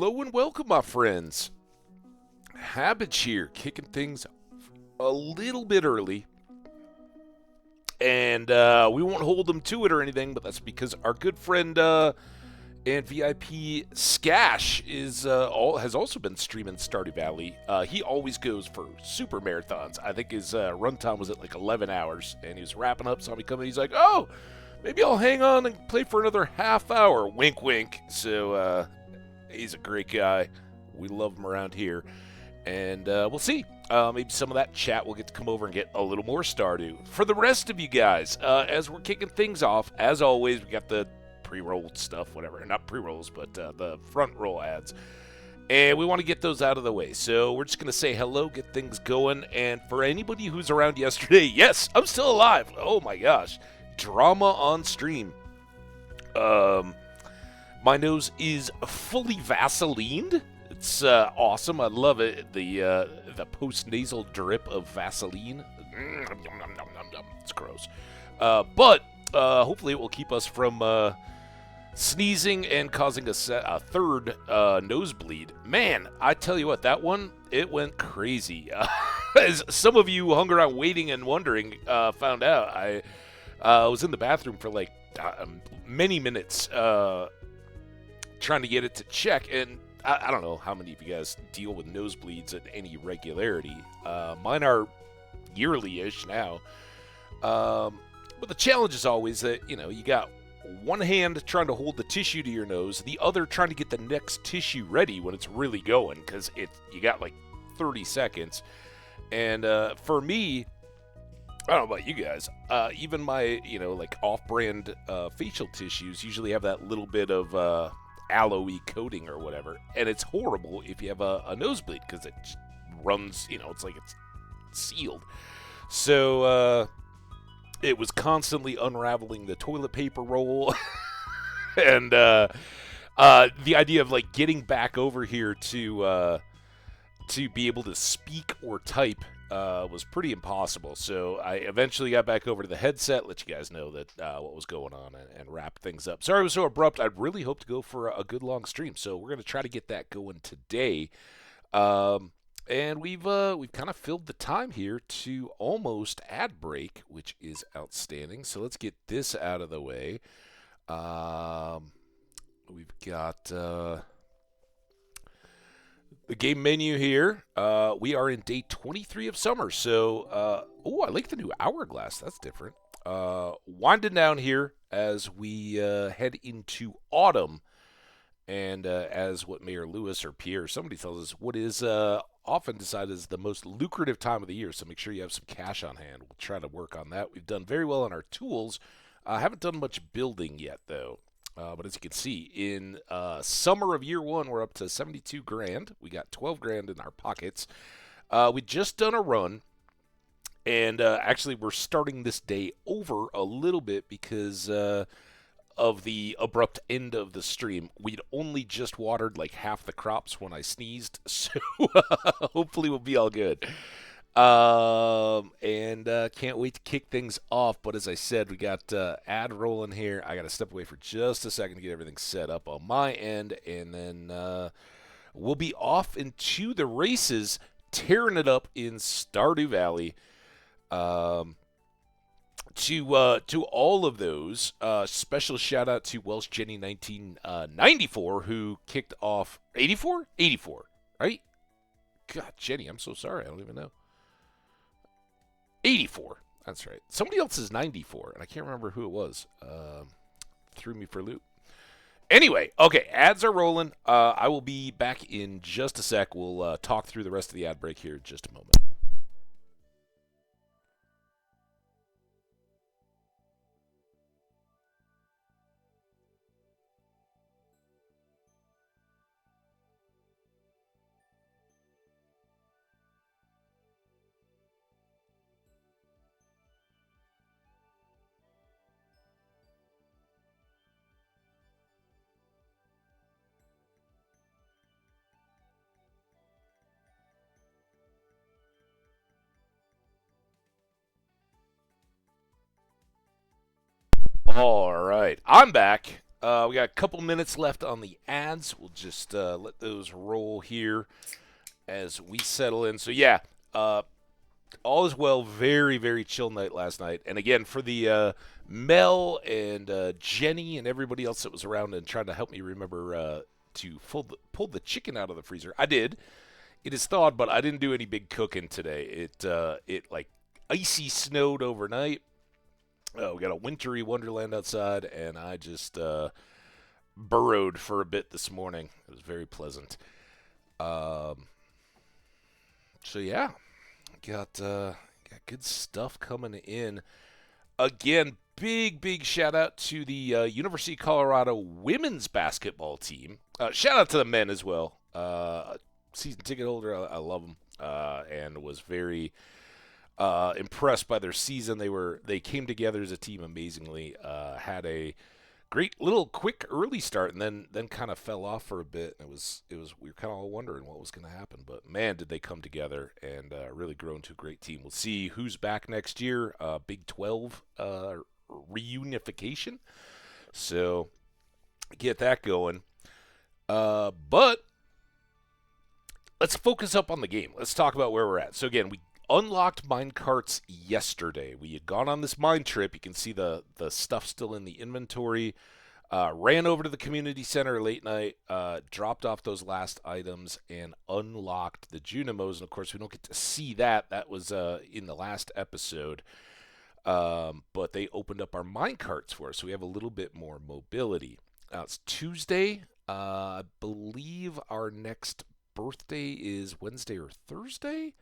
Hello and welcome, my friends. Hambbage here, kicking things a little bit early. And we won't hold them to it or anything, but that's because our good friend and VIP Skash has also been streaming Stardew Valley. He always goes for super marathons. I think his runtime was at like 11 hours, and he was wrapping up, saw me coming. He's like, oh, maybe I'll hang on and play for another half hour. Wink, wink. So he's a great guy. We love him around here. And we'll see. Maybe some of that chat will get to come over and get a little more Stardew. For the rest of you guys, as we're kicking things off, as always, we got the pre-rolled stuff, whatever. Not pre-rolls, but the front roll ads. And we want to get those out of the way. So we're just going to say hello, get things going. And for anybody who's around yesterday, yes, I'm still alive. Oh my gosh. Drama on stream. My nose is fully Vaselined. It's awesome. I love it. The post-nasal drip of Vaseline. It's gross. But hopefully it will keep us from sneezing and causing a third nosebleed. Man, I tell you what, that one, it went crazy. As some of you hung around waiting and wondering, found out, I was in the bathroom for like many minutes trying to get it to check, and I don't know how many of you guys deal with nosebleeds at any regularity. Mine are yearly-ish now. But the challenge is always that, you got one hand trying to hold the tissue to your nose, the other trying to get the next tissue ready when it's really going, because you got like 30 seconds. And for me, I don't know about you guys, even my, like off-brand facial tissues usually have that little bit of aloe-y coating or whatever, and it's horrible if you have a nosebleed because it just runs, it's like it's sealed. So it was constantly unraveling the toilet paper roll, and the idea of like getting back over here to be able to speak or type was pretty impossible. So I eventually got back over to the headset, let you guys know that what was going on, and wrap things up. Sorry it was so abrupt. I really hope to go for a good long stream, so we're going to try to get that going today. And we've kind of filled the time here to almost ad break, which is outstanding. So let's get this out of the way. We've got the game menu here. We are in day 23 of summer. So, I like the new hourglass. That's different. Winding down here as we head into autumn. And as what Mayor Lewis or Pierre, somebody tells us, what is often decided as the most lucrative time of the year. So make sure you have some cash on hand. We'll try to work on that. We've done very well on our tools. Haven't done much building yet, though. But as you can see, in summer of year one, we're up to 72 grand. We got 12 grand in our pockets. We just done a run, and actually we're starting this day over a little bit because of the abrupt end of the stream. We'd only just watered like half the crops when I sneezed, so hopefully we'll be all good. And can't wait to kick things off. But as I said, we got ad rolling here. I got to step away for just a second to get everything set up on my end, and then we'll be off into the races, tearing it up in Stardew Valley. To all of those, special shout out to Welsh Jenny 1994 who kicked off 84, right? God, Jenny, I'm so sorry. I don't even know. 84. That's right. Somebody else is 94, and I can't remember who it was. Threw me for a loop. Anyway, okay, ads are rolling. I will be back in just a sec. We'll talk through the rest of the ad break here in just a moment. All right, I'm back. We got a couple minutes left on the ads. We'll just let those roll here as we settle in. So, yeah, all is well. Very, very chill night last night. And again, for the Mel and Jenny and everybody else that was around and trying to help me remember to pull the chicken out of the freezer, I did. It is thawed, but I didn't do any big cooking today. It like icy snowed overnight. We got a wintry wonderland outside, and I just burrowed for a bit this morning. It was very pleasant. So yeah, got good stuff coming in. Again, big shout out to the University of Colorado women's basketball team. Shout out to the men as well. Season ticket holder, I love them, and was very impressed by their season. They came together as a team amazingly. Had a great little quick early start, and then kind of fell off for a bit. It was we were kind of all wondering what was going to happen, but man, did they come together and really grow into a great team. We'll see who's back next year. Big 12 reunification, so get that going. But let's focus up on the game. Let's talk about where we're at. So again, we unlocked mine carts yesterday. We had gone on this mine trip. You can see the stuff still in the inventory. Ran over to the community center late night, dropped off those last items, and unlocked the Junimos. And of course, we don't get to see that. That was in the last episode. But they opened up our mine carts for us, so we have a little bit more mobility. It's Tuesday. I believe our next birthday is Wednesday or Thursday.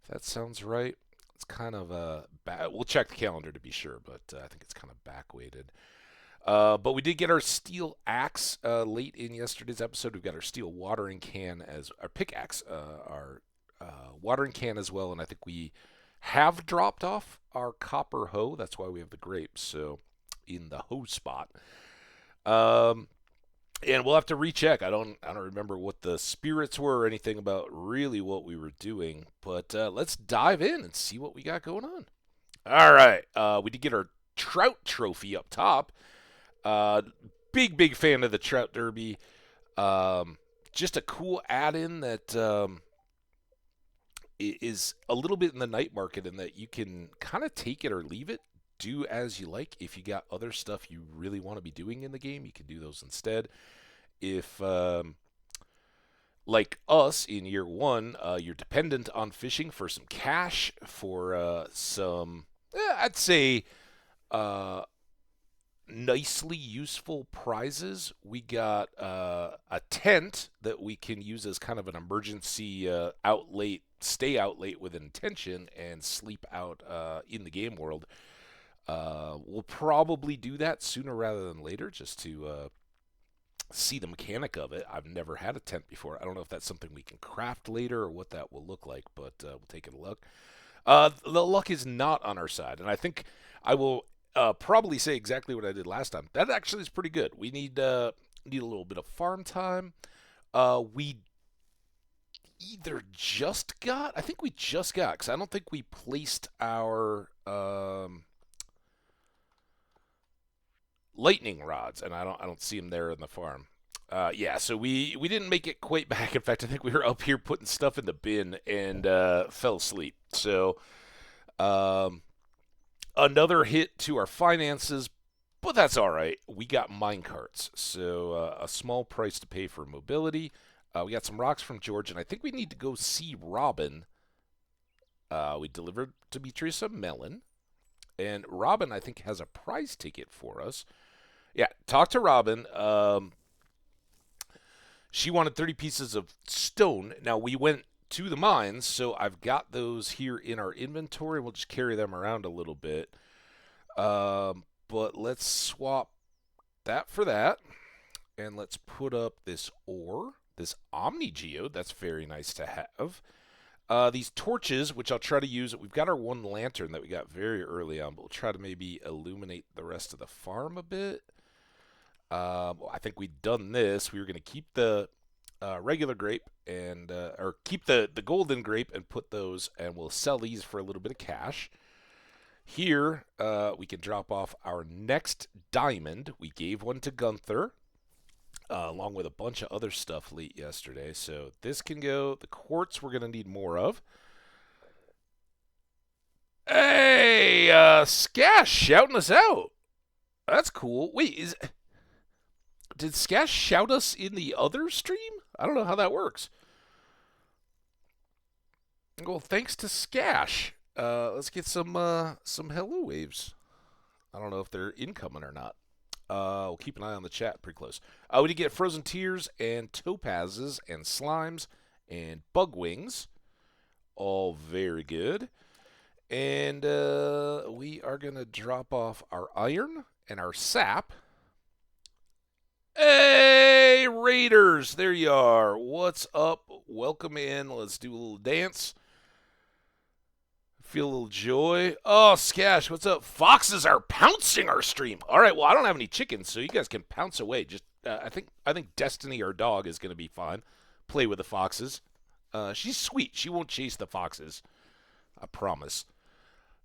If that sounds right. It's kind of we'll check the calendar to be sure, but I think it's kind of back-weighted. But we did get our steel axe late in yesterday's episode. We've got our steel watering can as our pickaxe, our watering can as well, and I think we have dropped off our copper hoe. That's why we have the grapes, so in the hoe spot. And we'll have to recheck. I don't remember what the spirits were or anything about really what we were doing. But let's dive in and see what we got going on. All right. We did get our trout trophy up top. Big fan of the trout derby. Just a cool add-in that is a little bit in the night market in that you can kind of take it or leave it. Do as you like. If you got other stuff you really want to be doing in the game, you can do those instead. If, like us in year one, you're dependent on fishing for some cash, for some, I'd say, nicely useful prizes. We got a tent that we can use as kind of an emergency stay out late with intention and sleep out in the game world. We'll probably do that sooner rather than later just to see the mechanic of it. I've never had a tent before. I don't know if that's something we can craft later or what that will look like, but we'll take it a look. The luck is not on our side, and I think I will probably say exactly what I did last time. That actually is pretty good. We need a little bit of farm time. We either just got, I think we just got, because I don't think we placed our lightning rods, and I don't see them there in the farm. Yeah, so we didn't make it quite back. In fact, I think we were up here putting stuff in the bin and fell asleep. So another hit to our finances, but that's all right. We got mine carts, so a small price to pay for mobility. We got some rocks from George, and I think we need to go see Robin. We delivered Demetrius a melon, and Robin, I think, has a prize ticket for us. Yeah, talk to Robin. She wanted 30 pieces of stone. Now, we went to the mines, so I've got those here in our inventory. We'll just carry them around a little bit. But let's swap that for that. And let's put up this ore, this Omni Geode. That's very nice to have. These torches, which I'll try to use. We've got our one lantern that we got very early on, but we'll try to maybe illuminate the rest of the farm a bit. I think we've done this. We were going to keep the regular grape and or keep the golden grape and put those, and we'll sell these for a little bit of cash. Here, we can drop off our next diamond. We gave one to Gunther, along with a bunch of other stuff late yesterday. So this can go. The quartz we're going to need more of. Hey, Skash shouting us out. That's cool. Wait, did Skash shout us in the other stream? I don't know how that works. Well, thanks to Skash. Let's get some hello waves. I don't know if they're incoming or not. We'll keep an eye on the chat pretty close. We did get Frozen Tears and Topazes and Slimes and Bug Wings. All very good. And we are going to drop off our iron and our sap. Hey, Raiders! There you are. What's up? Welcome in. Let's do a little dance. Feel a little joy. Oh, Skash, what's up? Foxes are pouncing our stream. All right, well, I don't have any chickens, so you guys can pounce away. Just, I think Destiny, our dog, is going to be fine. Play with the foxes. She's sweet. She won't chase the foxes. I promise.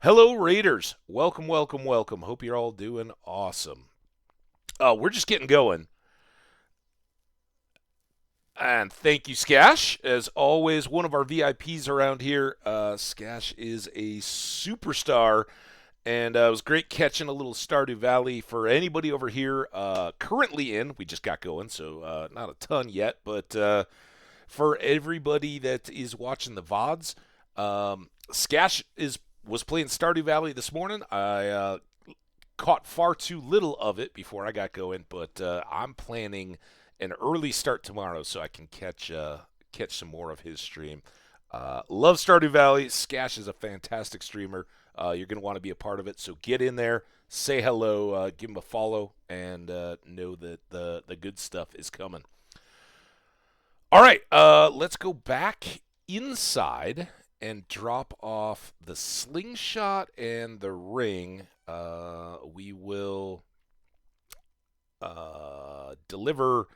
Hello, Raiders. Welcome, welcome, welcome. Hope you're all doing awesome. We're just getting going. And thank you, Skash. As always, one of our VIPs around here. Skash is a superstar. And it was great catching a little Stardew Valley for anybody over here currently in. We just got going, so not a ton yet. But for everybody that is watching the VODs, Skash was playing Stardew Valley this morning. I caught far too little of it before I got going, but I'm planning an early start tomorrow so I can catch some more of his stream. Love Stardew Valley. Skash is a fantastic streamer. You're going to want to be a part of it, so get in there, say hello, give him a follow, and know that the good stuff is coming. All right, let's go back inside and drop off the slingshot and the ring. We will deliver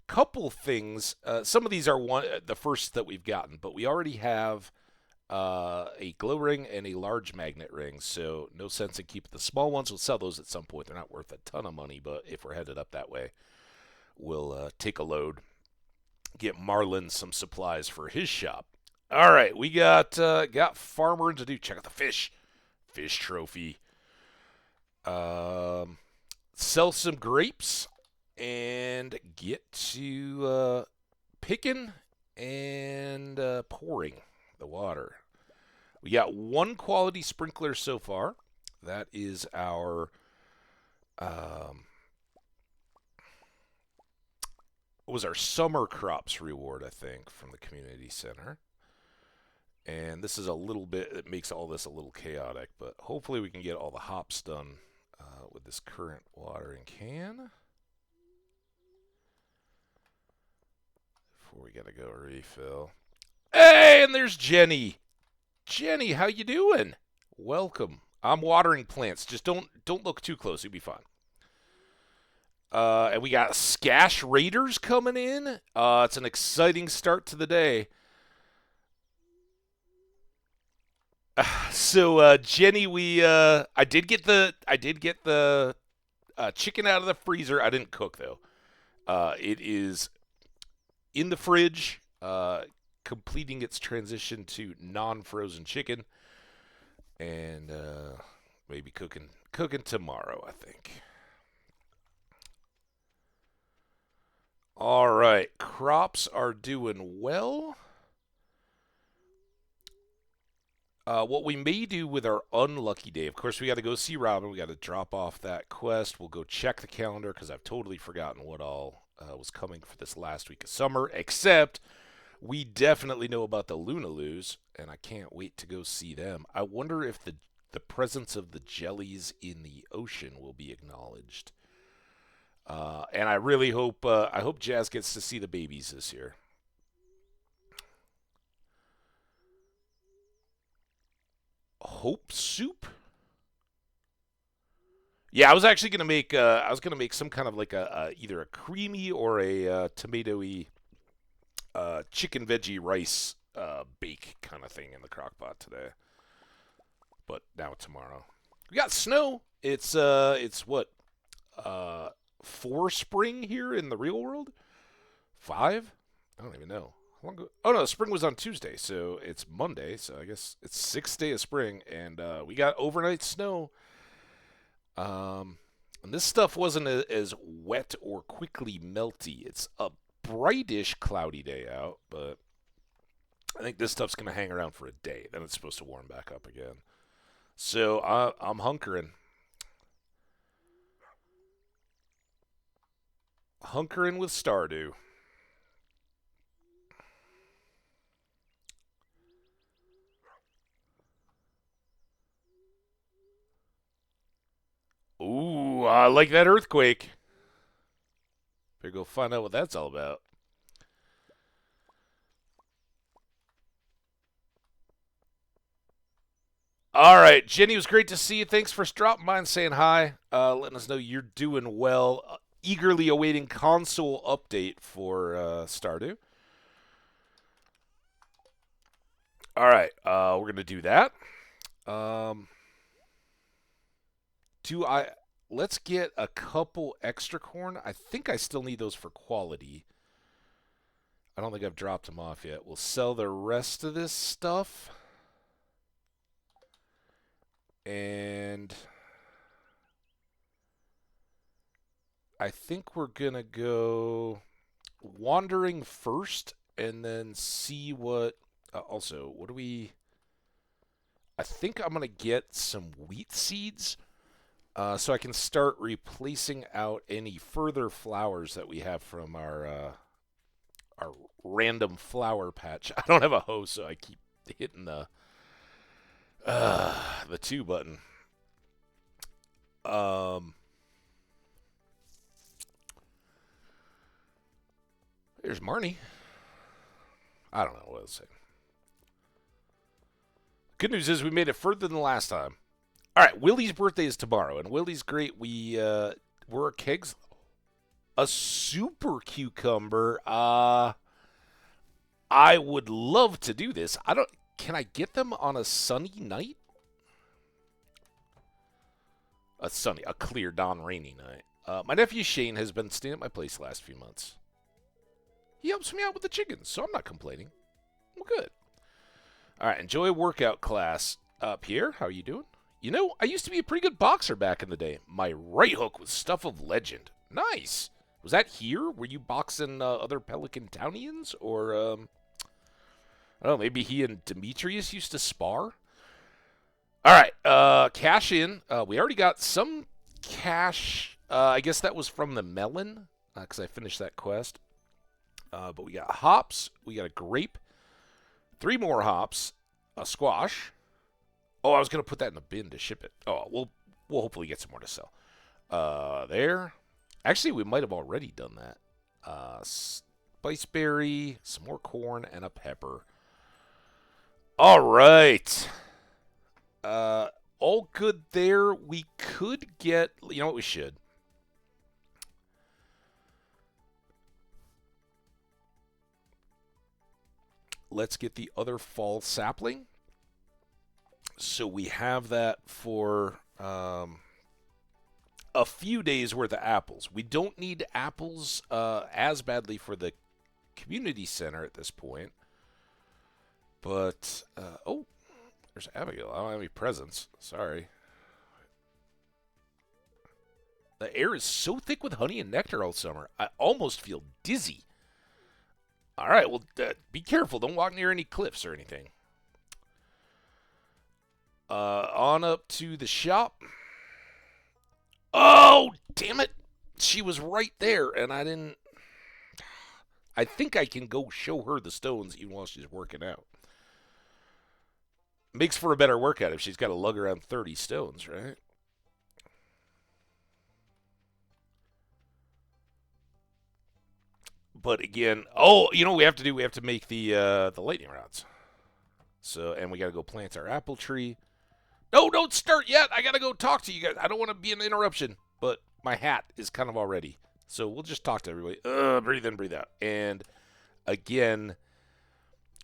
couple things. Some of these are the first that we've gotten, but we already have a glow ring and a large magnet ring, so no sense in keeping the small ones. We'll sell those at some point. They're not worth a ton of money, but if we're headed up that way, we'll take a load, get Marlon some supplies for his shop. All right, we got farmer to do. Check out the fish trophy. Sell some grapes and get to picking and pouring the water. We got one quality sprinkler so far. That is our was our summer crops reward, I think, from the community center. And this is a little bit, it makes all this a little chaotic, but hopefully we can get all the hops done with this current watering can. Before we gotta go refill. Hey, and there's Jenny. Jenny, how you doing? Welcome. I'm watering plants. Just don't look too close. You'll be fine. And we got Skash Raiders coming in. It's an exciting start to the day. So Jenny, I did get the chicken out of the freezer. I didn't cook though. It is in the fridge, completing its transition to non-frozen chicken, and maybe cooking tomorrow, I think. All right, crops are doing well. What we may do with our unlucky day, of course, we got to go see Robin. We got to drop off that quest. We'll go check the calendar because I've totally forgotten what all was coming for this last week of summer, except we definitely know about the Lunaloos, and I can't wait to go see them. I wonder if the presence of the jellies in the ocean will be acknowledged. And I really hope Jazz gets to see the babies this year. Hope soup? Yeah, I was actually gonna make some kind of like either a creamy or a tomatoey chicken veggie rice bake kind of thing in the crock pot today. But now tomorrow. We got snow. It's what? 4 spring here in the real world? 5? I don't even know. How long ago? Oh no, spring was on Tuesday, so it's Monday. So I guess it's 6th day of spring, and we got overnight snow. And this stuff wasn't as wet or quickly melty. It's a brightish, cloudy day out, but I think this stuff's gonna hang around for a day. Then it's supposed to warm back up again. So I'm hunkering. Hunkering with Stardew. Ooh, I like that earthquake. Better go find out what that's all about. All right, Jenny, it was great to see you. Thanks for dropping by and saying hi. Letting us know you're doing well. Eagerly awaiting console update for Stardew. All right, we're gonna do that. Um, do I? Let's get a couple extra corn. I think I still need those for quality. I don't think I've dropped them off yet. We'll sell the rest of this stuff. And I think we're going to go wandering first and then see what... also, what do we... I think I'm going to get some wheat seeds so I can start replacing out any further flowers that we have from our random flower patch. I don't have a hoe, so I keep hitting the 2 button. There's Marnie. I don't know what to say. Good news is we made it further than last time. All right, Willie's birthday is tomorrow, and Willie's great. We're kegs. A super cucumber. I would love to do this. I don't. Can I get them on a sunny night? A clear, non-rainy night. My nephew Shane has been staying at my place the last few months. He helps me out with the chickens, so I'm not complaining. I'm good. All right, enjoy workout class. Pierre, how are you doing? You know, I used to be a pretty good boxer back in the day. My right hook was stuff of legend. Nice. Was that here? Were you boxing other Pelican Townians? Or, I don't know, maybe he and Demetrius used to spar? All right, cash in. We already got some cash. I guess that was from the melon, because I finished that quest. But we got hops. We got a grape. 3 more hops. A squash. Oh, I was going to put that in a bin to ship it. Oh, we'll hopefully get some more to sell. There. Actually, we might have already done that. Spiceberry, some more corn, and a pepper. All right. All good there. We could get... You know what we should? Let's get the other fall sapling. So we have that for a few days worth of apples. We don't need apples as badly for the community center at this point. But, oh, there's Abigail. I don't have any presents. Sorry. The air is so thick with honey and nectar all summer. I almost feel dizzy. All right, well, be careful. Don't walk near any cliffs or anything. On up to the shop. Oh, damn it. She was right there, and I didn't... I think I can go show her the stones even while she's working out. Makes for a better workout if she's got to lug around 30 stones, right? But again, oh, you know what we have to do? We have to make the lightning rods. So, and we got to go plant our apple tree. No, don't start yet. I got to go talk to you guys. I don't want to be an interruption, but my hat is kind of all ready. So we'll just talk to everybody. Breathe in, breathe out. And again,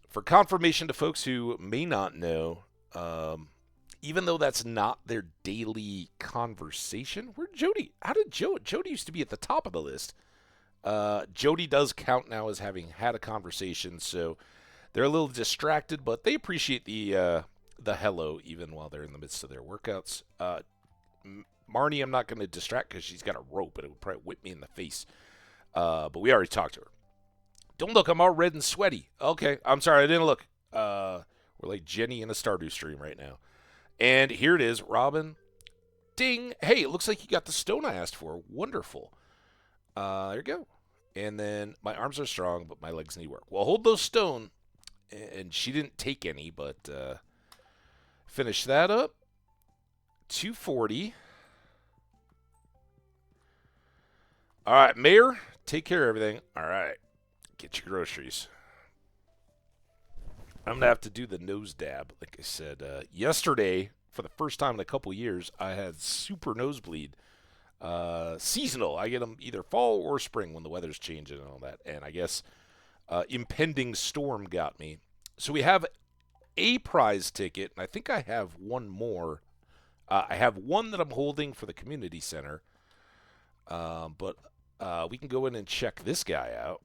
for confirmation to folks who may not know, even though that's not their daily conversation. Where'd Jody? How did Jody used to be at the top of the list. Jody does count now as having had a conversation, so they're a little distracted, but they appreciate the hello even while they're in the midst of their workouts. Marnie, I'm not going to distract because she's got a rope, and it would probably whip me in the face. But we already talked to her. Don't look, I'm all red and sweaty. Okay, I'm sorry, I didn't look. We're like Jenny in a Stardew stream right now. And here it is, Robin. Ding. Hey, it looks like you got the stone I asked for. Wonderful. There you go. And then my arms are strong, but my legs need work. Well, hold those stone. And she didn't take any, but finish that up. 240. All right, Mayor, take care of everything. All right, get your groceries. I'm going to have to do the nose dab. Like I said, yesterday, for the first time in a couple years, I had super nosebleed. Seasonal. I get them either fall or spring when the weather's changing and all that. And I guess impending storm got me. So we have a prize ticket, and I think I have one more. I have one that I'm holding for the community center. But we can go in and check this guy out.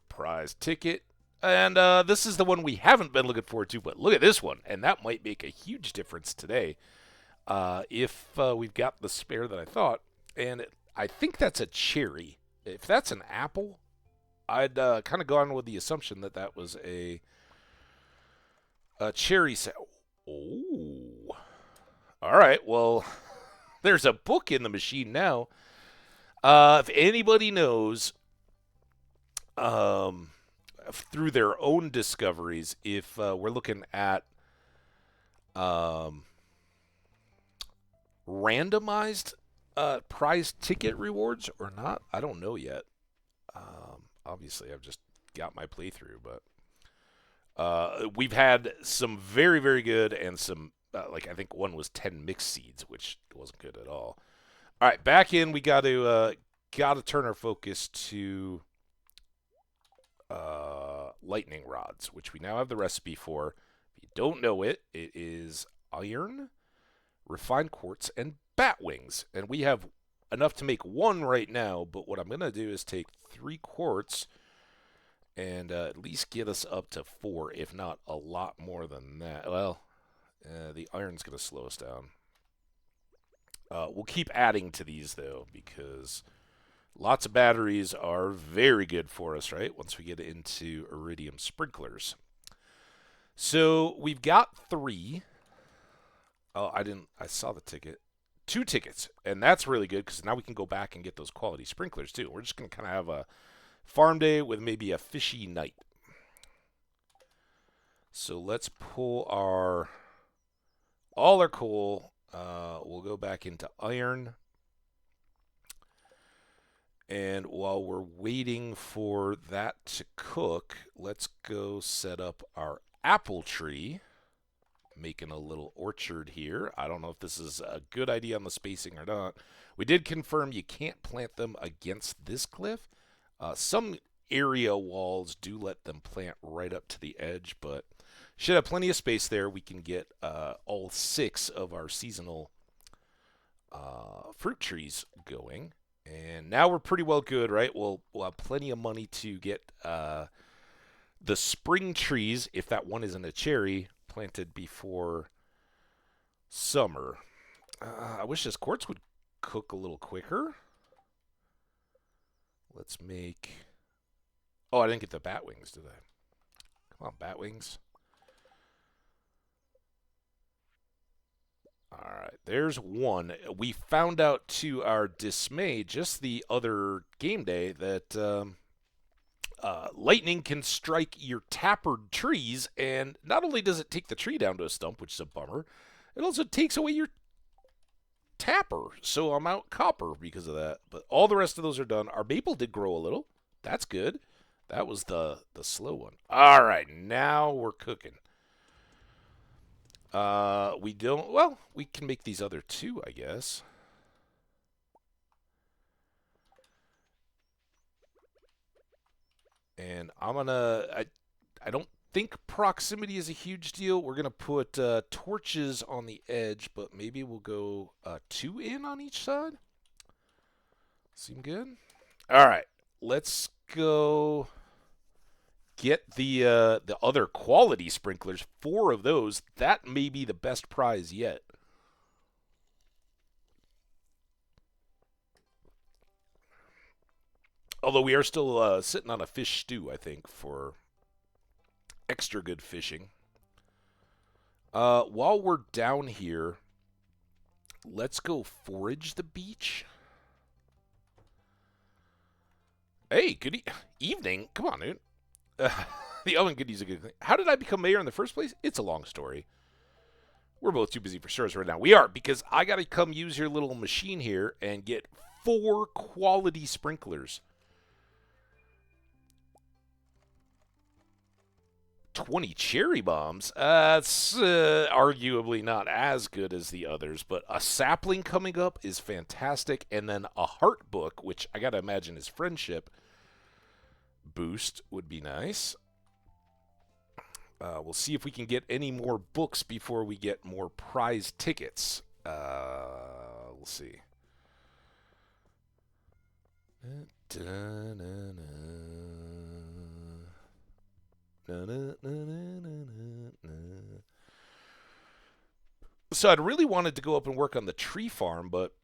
Prize ticket. And this is the one we haven't been looking forward to, but look at this one. And that might make a huge difference today if we've got the spare that I thought. And I think that's a cherry. If that's an apple, I'd kind of gone with the assumption that that was a cherry. Oh. All right, well, there's a book in the machine now. If anybody knows, through their own discoveries, if we're looking at randomized prize ticket rewards or not, I don't know yet. Obviously, I've just got my playthrough, but we've had some very, very good and some, like I think one was 10 mixed seeds, which wasn't good at all. All right, back in. We got to turn our focus to lightning rods, which we now have the recipe for. If you don't know it, it is iron, refined quartz, and bat wings. And we have enough to make one right now, but what I'm going to do is take 3 quartz and at least get us up to 4, if not a lot more than that. Well, the iron's going to slow us down. We'll keep adding to these, though, because lots of batteries are very good for us, right? Once we get into iridium sprinklers. So we've got 3. Oh, I saw the ticket. 2 tickets, and that's really good because now we can go back and get those quality sprinklers, too. We're just going to kind of have a farm day with maybe a fishy night. So let's pull all our coal. We'll go back into iron. And while we're waiting for that to cook, let's go set up our apple tree. Making a little orchard here. I don't know if this is a good idea on the spacing or not. We did confirm you can't plant them against this cliff. Some area walls do let them plant right up to the edge, but should have plenty of space there. We can get all 6 of our seasonal fruit trees going. And now we're pretty well good, right? We'll have plenty of money to get the spring trees, if that one isn't a cherry, planted before summer. I wish this quartz would cook a little quicker. Let's make... Oh, I didn't get the bat wings, did I? Come on, bat wings. All right, there's one. We found out to our dismay just the other game day that lightning can strike your tapered trees, and not only does it take the tree down to a stump, which is a bummer, it also takes away your tapper. So I'm out copper because of that. But all the rest of those are done. Our maple did grow a little. That's good. That was the slow one. All right, now we're cooking. We don't... Well, we can make these other 2, I guess. And I'm gonna... I don't think proximity is a huge deal. We're going to put torches on the edge, but maybe we'll go 2 in on each side. Seem good? All right. Let's go get the other quality sprinklers. 4 of those. That may be the best prize yet. Although we are still sitting on a fish stew, I think, for extra good fishing. While we're down here, let's go forage the beach. Hey, good evening. Come on, dude. The oven goodie's a good thing. How did I become mayor in the first place? It's a long story. We're both too busy for service right now. We are, because I got to come use your little machine here and get 4 quality sprinklers. 20 cherry bombs? That's arguably not as good as the others, but a sapling coming up is fantastic, and then a heart book, which I gotta imagine is friendship boost, would be nice. We'll see if we can get any more books before we get more prize tickets. We'll see. So I'd really wanted to go up and work on the tree farm, but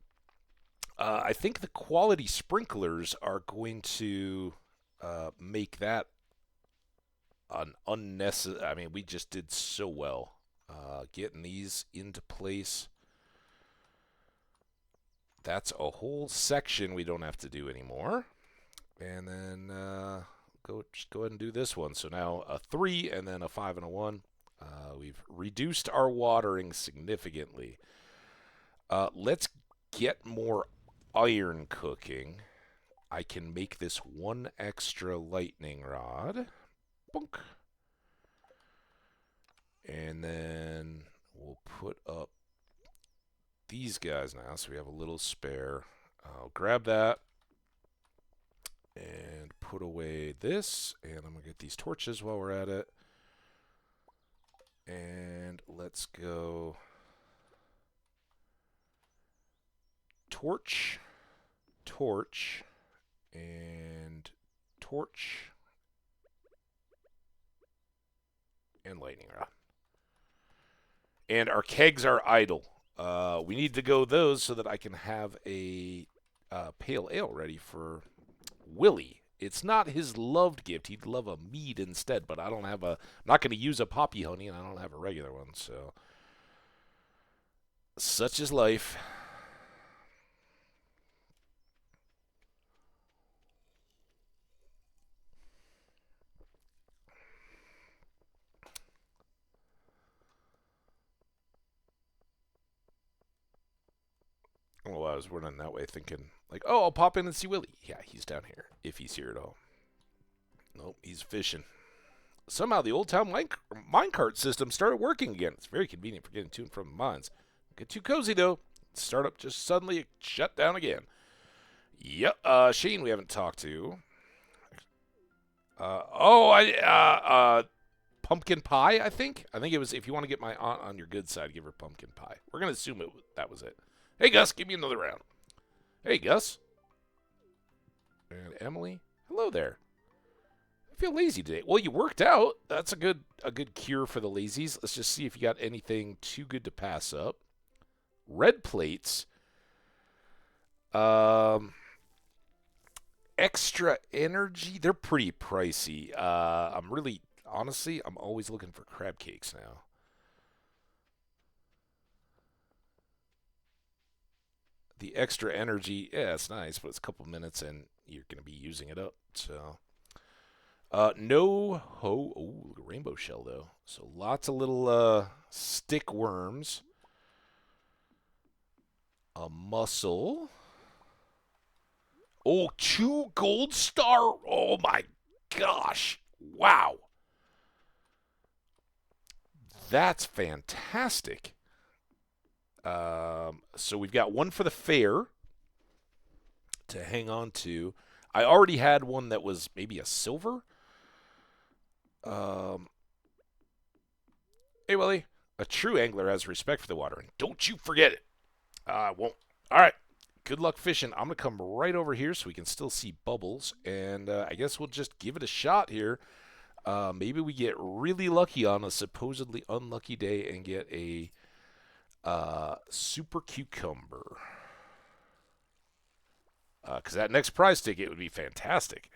I think the quality sprinklers are going to make that an unnecessary. I mean, we just did so well getting these into place. That's a whole section we don't have to do anymore. And then just go ahead and do this one. So now a 3 and then a 5 and a 1. We've reduced our watering significantly. Let's get more iron cooking. I can make this 1 extra lightning rod. Bonk. And then we'll put up these guys now, so we have a little spare. I'll grab that and put away this, and I'm going to get these torches while we're at it. And let's go torch, torch, and torch, and lightning rod. And our kegs are idle. We need to go those so that I can have a pale ale ready for Willie. It's not his loved gift. He'd love a mead instead, but I don't have a. I'm not going to use a poppy honey, and I don't have a regular one. So, such is life. Well, I was running that way thinking, like, oh, I'll pop in and see Willie. Yeah, he's down here, if he's here at all. Nope, he's fishing. Somehow the old town minecart system started working again. It's very convenient for getting to and from the mines. Get too cozy, though. Startup just suddenly shut down again. Yep, Shane we haven't talked to. Pumpkin pie, I think. I think it was, if you want to get my aunt on your good side, give her pumpkin pie. We're going to assume that was it. Hey, Gus, give me another round. Hey, Gus. And Emily. Hello there. I feel lazy today. Well, you worked out. That's a good cure for the lazies. Let's just see if you got anything too good to pass up. Red plates. Extra energy. They're pretty pricey. Honestly, I'm always looking for crab cakes now. The extra energy, yeah, it's nice, but it's a couple minutes and you're going to be using it up. So, rainbow shell though. So lots of little stick worms. A mussel. Oh, 2 gold star. Oh my gosh. Wow. That's fantastic. So we've got 1 for the fair to hang on to. I already had one that was maybe a silver. Hey, Willie. A true angler has respect for the water, and don't you forget it. I won't. All right. Good luck fishing. I'm going to come right over here so we can still see bubbles, and I guess we'll just give it a shot here. Maybe we get really lucky on a supposedly unlucky day and get a super cucumber. Because that next prize ticket would be fantastic.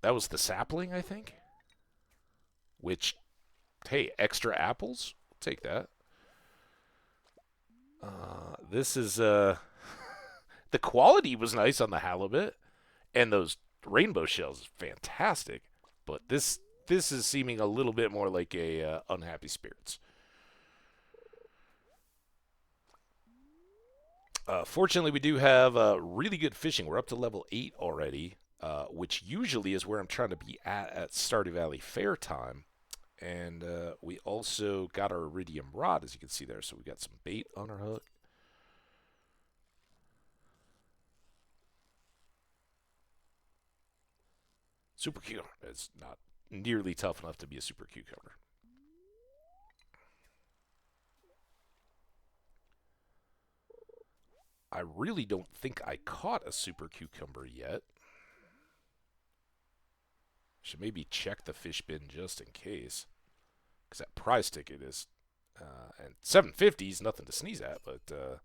That was the sapling, I think. Which, hey, extra apples? We'll take that. This is the quality was nice on the halibut, and those rainbow shells is fantastic. But this is seeming a little bit more like a unhappy spirits. Fortunately, we do have really good fishing. We're up to level 8 already, which usually is where I'm trying to be at Stardew Valley Fair time. And we also got our iridium rod, as you can see there. So we got some bait on our hook. Super cucumber. It's not nearly tough enough to be a super cucumber. I really don't think I caught a super cucumber yet. Should maybe check the fish bin just in case. Because that prize ticket is... and 750 is nothing to sneeze at, but...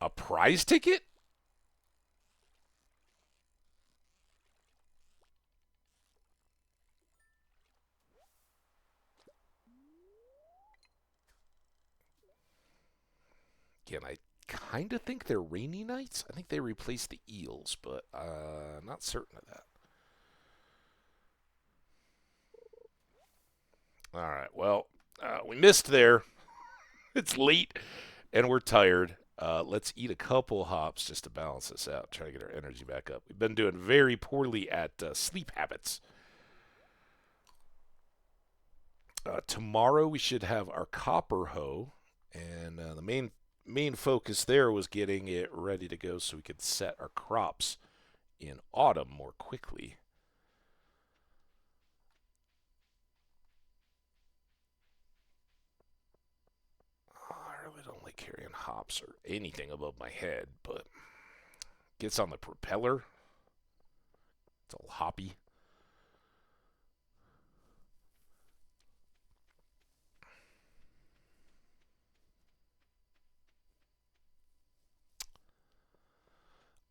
a prize ticket? Again, I kind of think they're rainy nights. I think they replaced the eels, but I'm not certain of that. All right, well, we missed there. It's late, and we're tired. Let's eat a couple hops just to balance this out, try to get our energy back up. We've been doing very poorly at sleep habits. Tomorrow we should have our copper hoe, and the main focus there was getting it ready to go so we could set our crops in autumn more quickly. I really don't like carrying hops or anything above my head, but gets on the propeller. It's all hoppy.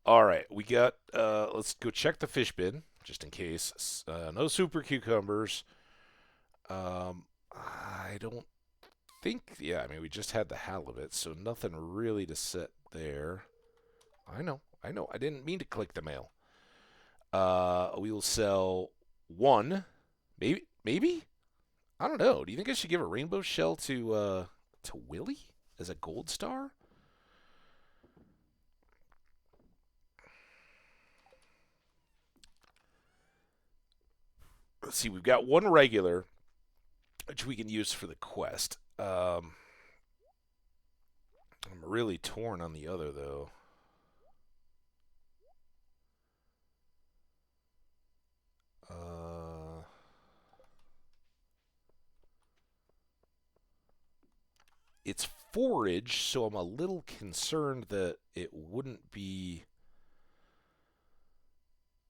All right, we got. Let's go check the fish bin just in case. No super cucumbers. I don't think. Yeah, I mean we just had the halibut, so nothing really to set there. I know. I didn't mean to click the mail. We will sell one, maybe. I don't know. Do you think I should give a rainbow shell to Willie as a gold star? Let's see. We've got one regular, which we can use for the quest. I'm really torn on the other though. Uh, it's forage, so I'm a little concerned that it wouldn't be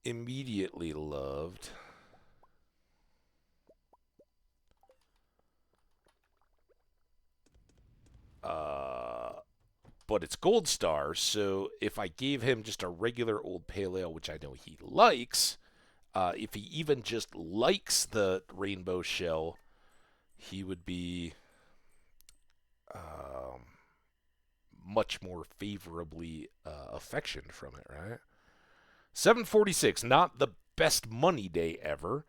immediately loved. But it's gold star, so if I gave him just a regular old pale ale, which I know he likes, if he even just likes the rainbow shell, he would be um, much more favorably affectioned from it, right? 746, not the best money day ever.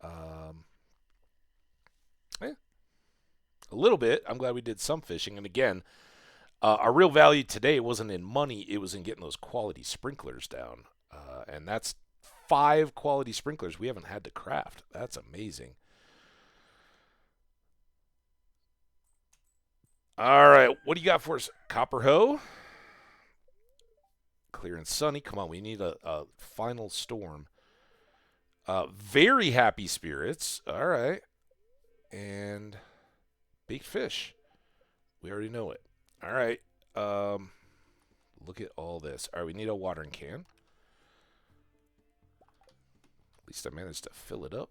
Um, yeah, a little bit. I'm glad we did some fishing. And again, our real value today wasn't in money, it was in getting those quality sprinklers down. And that's 5 quality sprinklers we haven't had to craft. That's amazing. All right, what do you got for us? Copper hoe? Clear and sunny. Come on, we need a final storm. Very happy spirits. All right. And baked fish. We already know it. All right. Look at all this. All right, we need a watering can. At least I managed to fill it up.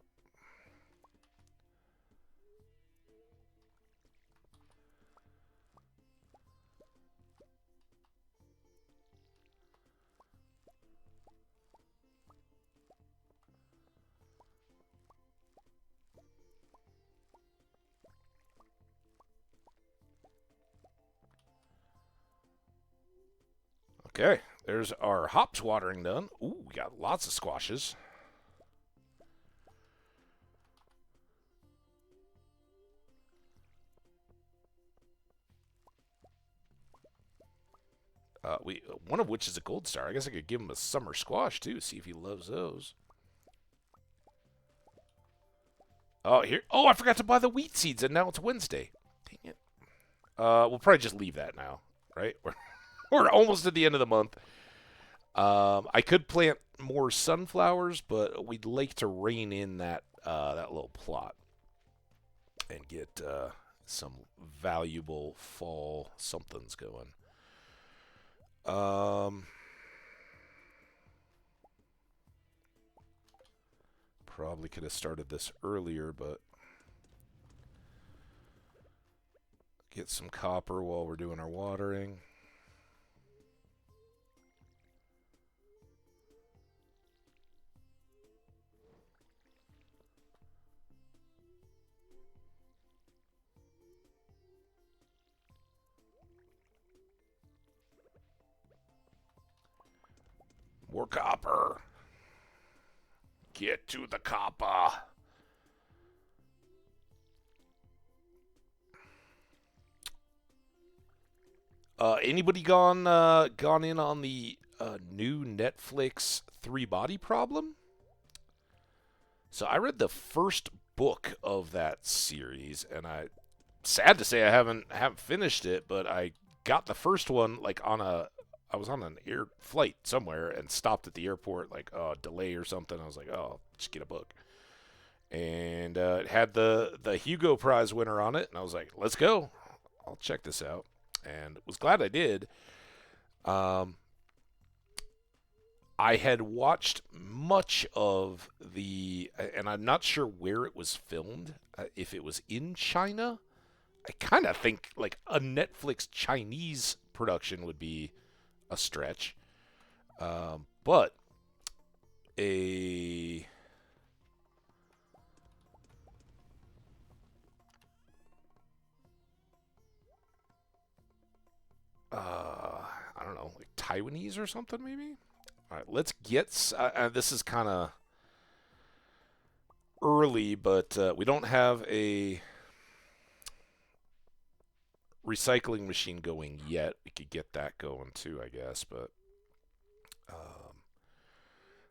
Okay, there's our hops watering done. Ooh, we got lots of squashes. One of which is a gold star. I guess I could give him a summer squash too. See if he loves those. Oh, here. Oh, I forgot to buy the wheat seeds, and now it's Wednesday. Dang it. We'll probably just leave that now, right? We're almost at the end of the month. I could plant more sunflowers, but we'd like to rein in that that little plot and get some valuable fall somethings going. Probably could have started this earlier, but get some copper while we're doing our watering. More copper. Get to the copper. Anybody gone in on the new Netflix Three Body Problem? So I read the first book of that series, and sad to say I haven't finished it, but I got the first one like I was on an air flight somewhere and stopped at the airport, like delay or something. I was like, oh, just get a book, and it had the Hugo Prize winner on it, and I was like, let's go, I'll check this out, and was glad I did. I had watched much of and I'm not sure where it was filmed. If it was in China, I kind of think like a Netflix Chinese production would be a stretch. But a I don't know, like Taiwanese or something maybe. All right, let's get. This is kind of early, but we don't have a recycling machine going yet. We could get that going too, I guess. But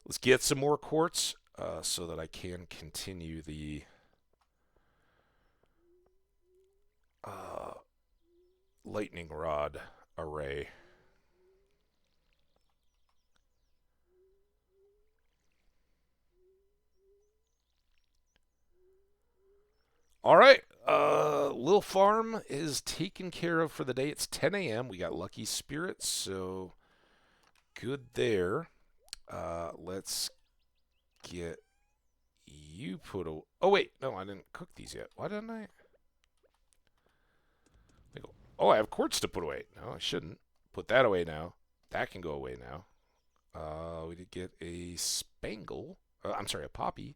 let's get some more quartz so that I can continue the lightning rod array. All right. Lil Farm is taken care of for the day. It's 10 a.m. We got lucky spirits, so good there. Let's get you put away. Oh, wait. No, I didn't cook these yet. Why didn't I? Oh, I have quartz to put away. No, I shouldn't. Put that away now. That can go away now. We did get a spangle. I'm sorry, a poppy.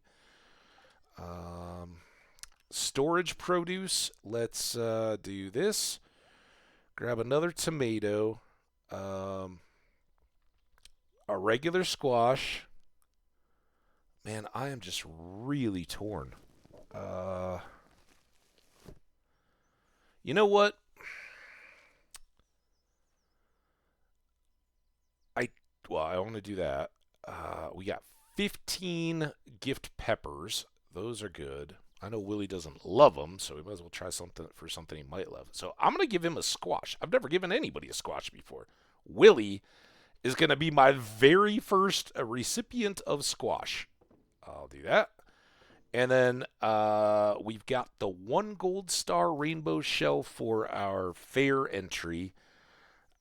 Storage produce. Let's do this. Grab another tomato. A regular squash. Man, I am just really torn. You know what? I want to do that. We got 15 gift peppers. Those are good. I know Willie doesn't love them, so we might as well try something he might love. So I'm going to give him a squash. I've never given anybody a squash before. Willie is going to be my very first recipient of squash. I'll do that. And then we've got the 1 gold star rainbow shell for our fair entry.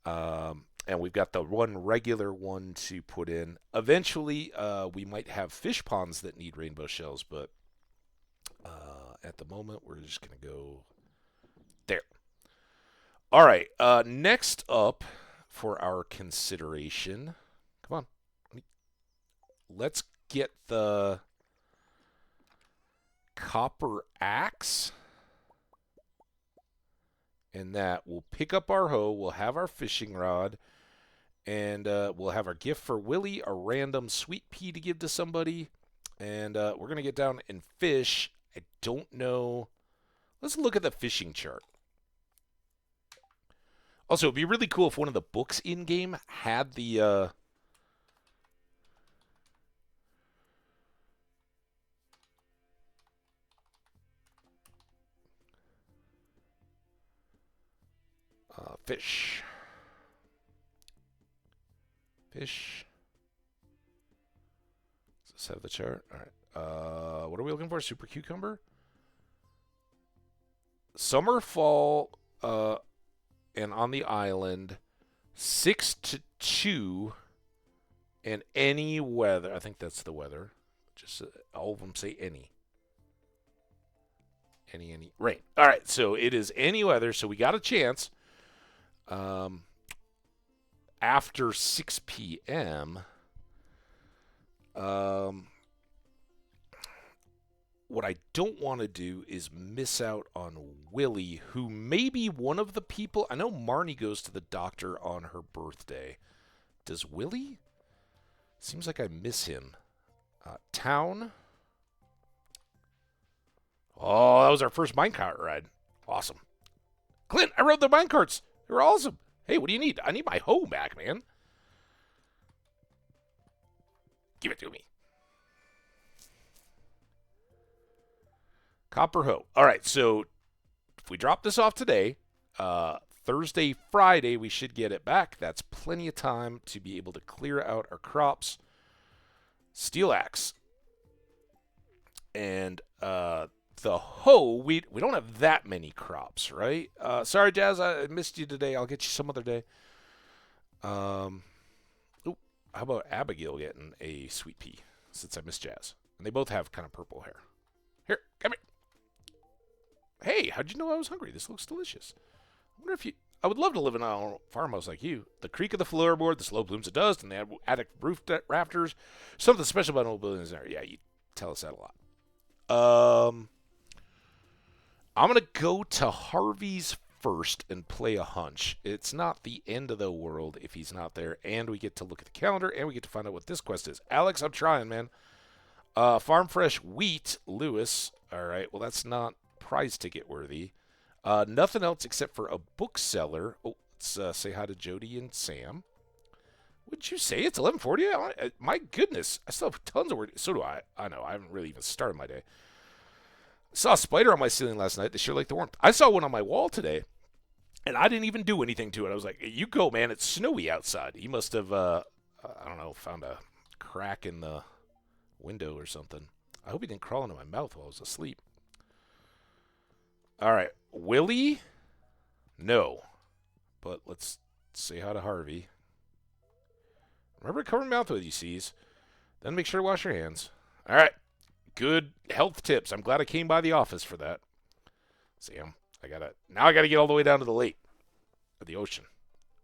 And we've got the 1 regular one to put in. Eventually, we might have fish ponds that need rainbow shells, but at the moment, we're just going to go there. All right, next up for our consideration. Come on. Let's get the copper axe. And that we'll pick up our hoe, we'll have our fishing rod, and we'll have our gift for Willie, a random sweet pea to give to somebody. And we're going to get down and fish. I don't know. Let's look at the fishing chart. Also, it'd be really cool if one of the books in-game had the... fish. Fish. Does this have the chart? All right. What are we looking for? Super cucumber? Summer, fall, and on the island, 6 to 2, and any weather. I think that's the weather. Just all of them say any. Any. Rain. All right, so it is any weather, so we got a chance. After 6 p.m., what I don't want to do is miss out on Willie, who may be one of the people. I know Marnie goes to the doctor on her birthday. Does Willie? Seems like I miss him. Town. Oh, that was our first minecart ride. Awesome. Clint, I rode the minecarts. They were awesome. Hey, what do you need? I need my hoe back, man. Give it to me. Copper hoe. All right, so if we drop this off today, Thursday, Friday, we should get it back. That's plenty of time to be able to clear out our crops. Steel axe. And the hoe, we don't have that many crops, right? Sorry, Jazz, I missed you today. I'll get you some other day. How about Abigail getting a sweet pea, since I missed Jazz? And they both have kind of purple hair. Here, come here. Hey, how'd you know I was hungry? This looks delicious. I wonder if you... I would love to live in a farmhouse like you. The creak of the floorboard, the slow blooms of dust, and the attic roof rafters. Something special about old buildings there. Yeah, you tell us that a lot. I'm going to go to Harvey's first and play a hunch. It's not the end of the world if he's not there, and we get to look at the calendar, and we get to find out what this quest is. Alex, I'm trying, man. Farm Fresh Wheat, Lewis. All right, well, that's not prize ticket worthy. Nothing else except for a bookseller. Oh, let's say hi to Jody and Sam. What'd you say? It's 11:40? My goodness. I still have tons of work. So do I. I know. I haven't really even started my day. I saw a spider on my ceiling last night. They sure like the warmth. I saw one on my wall today, and I didn't even do anything to it. I was like, you go, man. It's snowy outside. He must have, I don't know, found a crack in the window or something. I hope he didn't crawl into my mouth while I was asleep. All right. Willie? No. But let's say hi to Harvey. Remember to cover your mouth with you, C's. Then make sure to wash your hands. All right. Good health tips. I'm glad I came by the office for that. Sam, now I gotta get all the way down to the lake, or the ocean.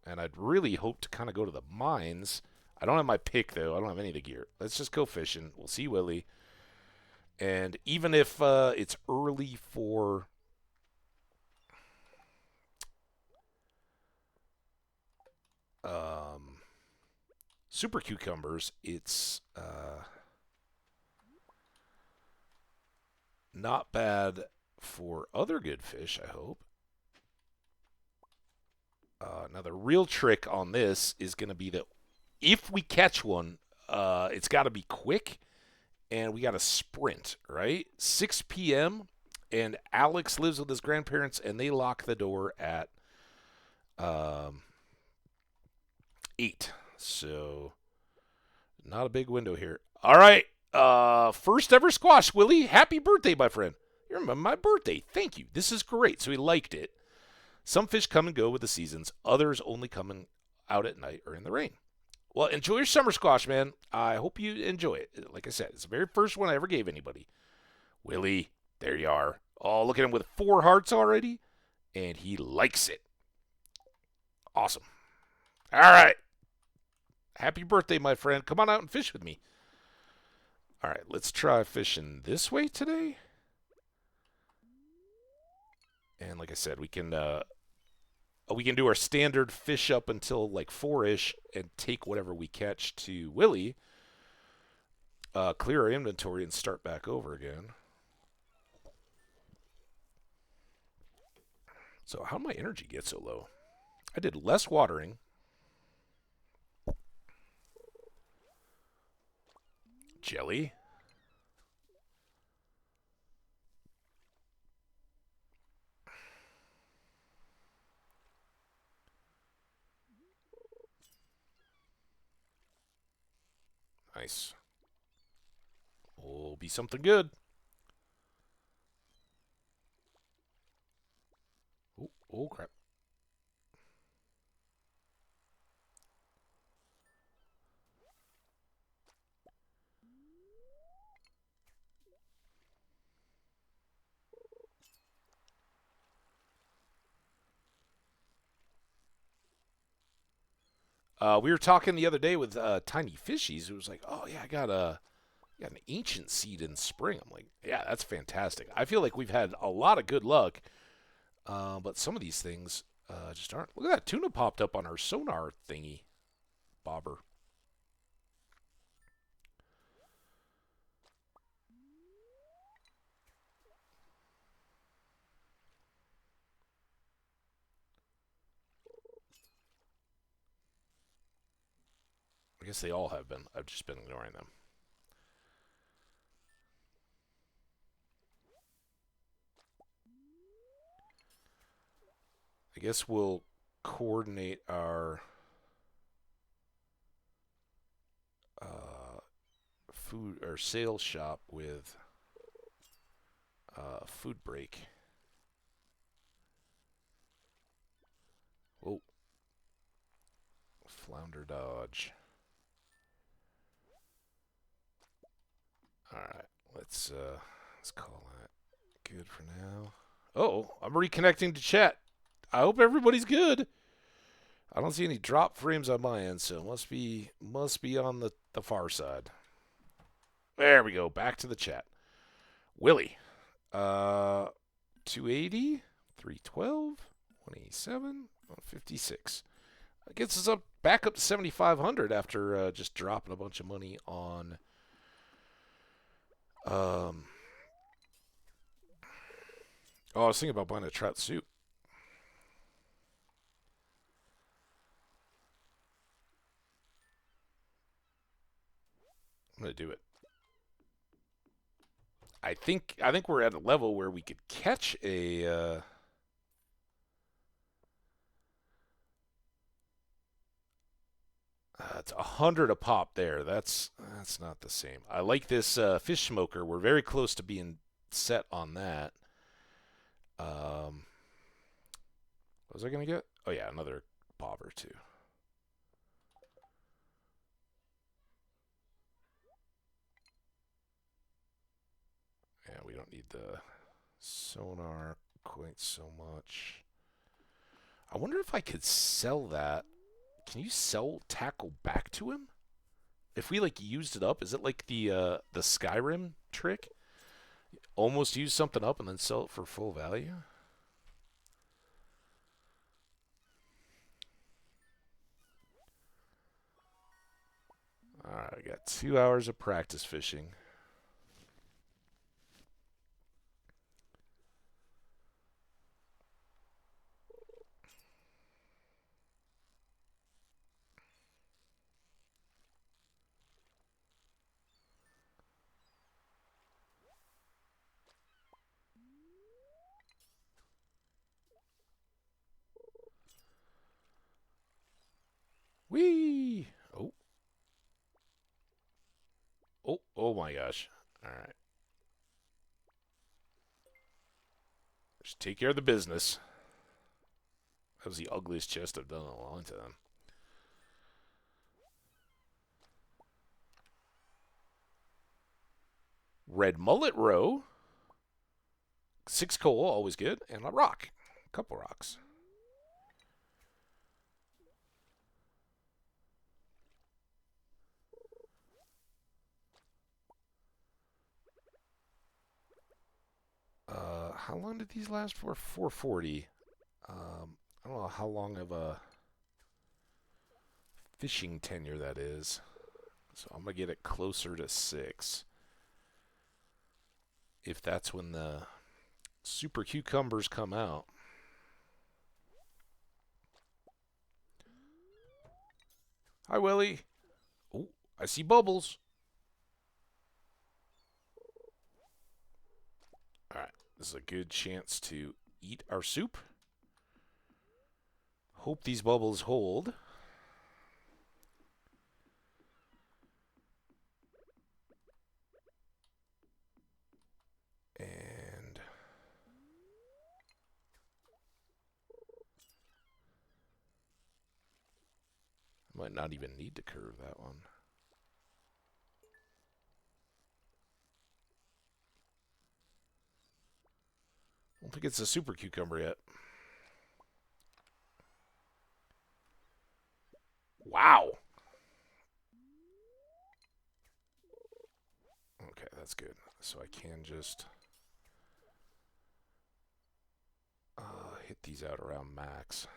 And I'd really hope to kind of go to the mines. I don't have my pick, though. I don't have any of the gear. Let's just go fishing. We'll see Willie. And even if it's early for... super cucumbers, it's not bad for other good fish, I hope. Now, the real trick on this is going to be that if we catch one, it's got to be quick, and we got to sprint, right? 6 p.m., and Alex lives with his grandparents, and they lock the door at 8. So, not a big window here. All right. First ever squash, Willie. Happy birthday, my friend. You remember my birthday. Thank you. This is great. So he liked it. Some fish come and go with the seasons. Others only come out at night or in the rain. Well, enjoy your summer squash, man. I hope you enjoy it. Like I said, it's the very first one I ever gave anybody. Willie, there you are. Oh, look at him with 4 hearts already. And he likes it. Awesome. All right. Happy birthday, my friend. Come on out and fish with me. All right, let's try fishing this way today. And like I said, we can do our standard fish up until like 4-ish and take whatever we catch to Willie. Clear our inventory and start back over again. So how did my energy get so low? I did less watering. Jelly. Nice. Will be something good. Oh crap. We were talking the other day with Tiny Fishies. It was like, oh yeah, I got an ancient seed in spring. I'm like, yeah, that's fantastic. I feel like we've had a lot of good luck, but some of these things just aren't. Look at that tuna popped up on our sonar thingy, bobber. I guess they all have been. I've just been ignoring them. I guess we'll coordinate our food or sales shop with food break. Whoa. Flounder dodge. Alright, let's call that good for now. Oh, I'm reconnecting to chat. I hope everybody's good. I don't see any drop frames on my end, so must be on the far side. There we go. Back to the chat. Willie. 280, 312, 187, 156. That gets us back up to 7,500 after just dropping a bunch of money on oh, I was thinking about buying a trout soup. I'm gonna do it. I think we're at a level where we could catch a it's 100 a pop there. That's not the same. I like this fish smoker. We're very close to being set on that. What was I gonna get? Oh yeah, another bobber too. Yeah, we don't need the sonar quite so much. I wonder if I could sell that. Can you sell tackle back to him? If we like used it up, is it like the Skyrim trick? Almost use something up and then sell it for full value? Alright, I got 2 hours of practice fishing. Whee! Oh. Oh, Oh my gosh. Alright. Just take care of the business. That was the ugliest chest I've done in a long time. Red mullet row. 6 coal, always good. And a rock. A couple rocks. How long did these last for? 440. I don't know how long of a fishing tenure that is. So I'm going to get it closer to 6. If that's when the super cucumbers come out. Hi, Willie. Oh, I see bubbles. Alright, this is a good chance to eat our soup. Hope these bubbles hold. And I might not even need to curve that one. I don't think it's a super cucumber yet. Wow. Okay, that's good. So I can just hit these out around max.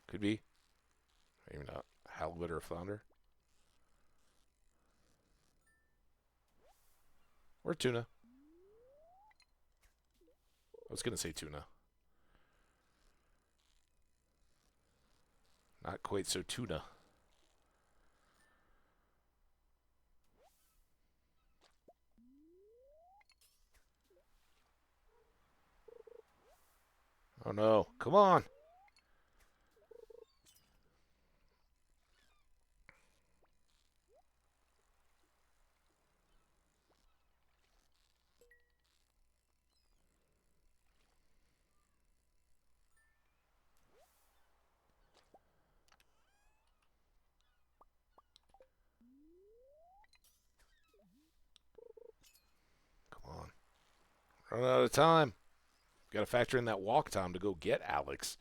Could be. Maybe not. Halibut or flounder. Or tuna. I was going to say tuna. Not quite so tuna. Oh no. Come on. Come on. Run out of time. Got to factor in that walk time to go get Alex.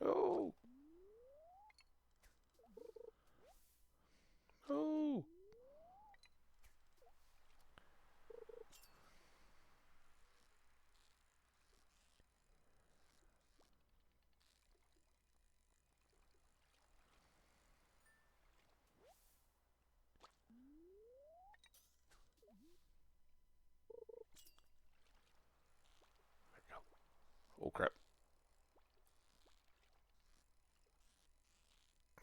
No. No. There we go. Oh, crap.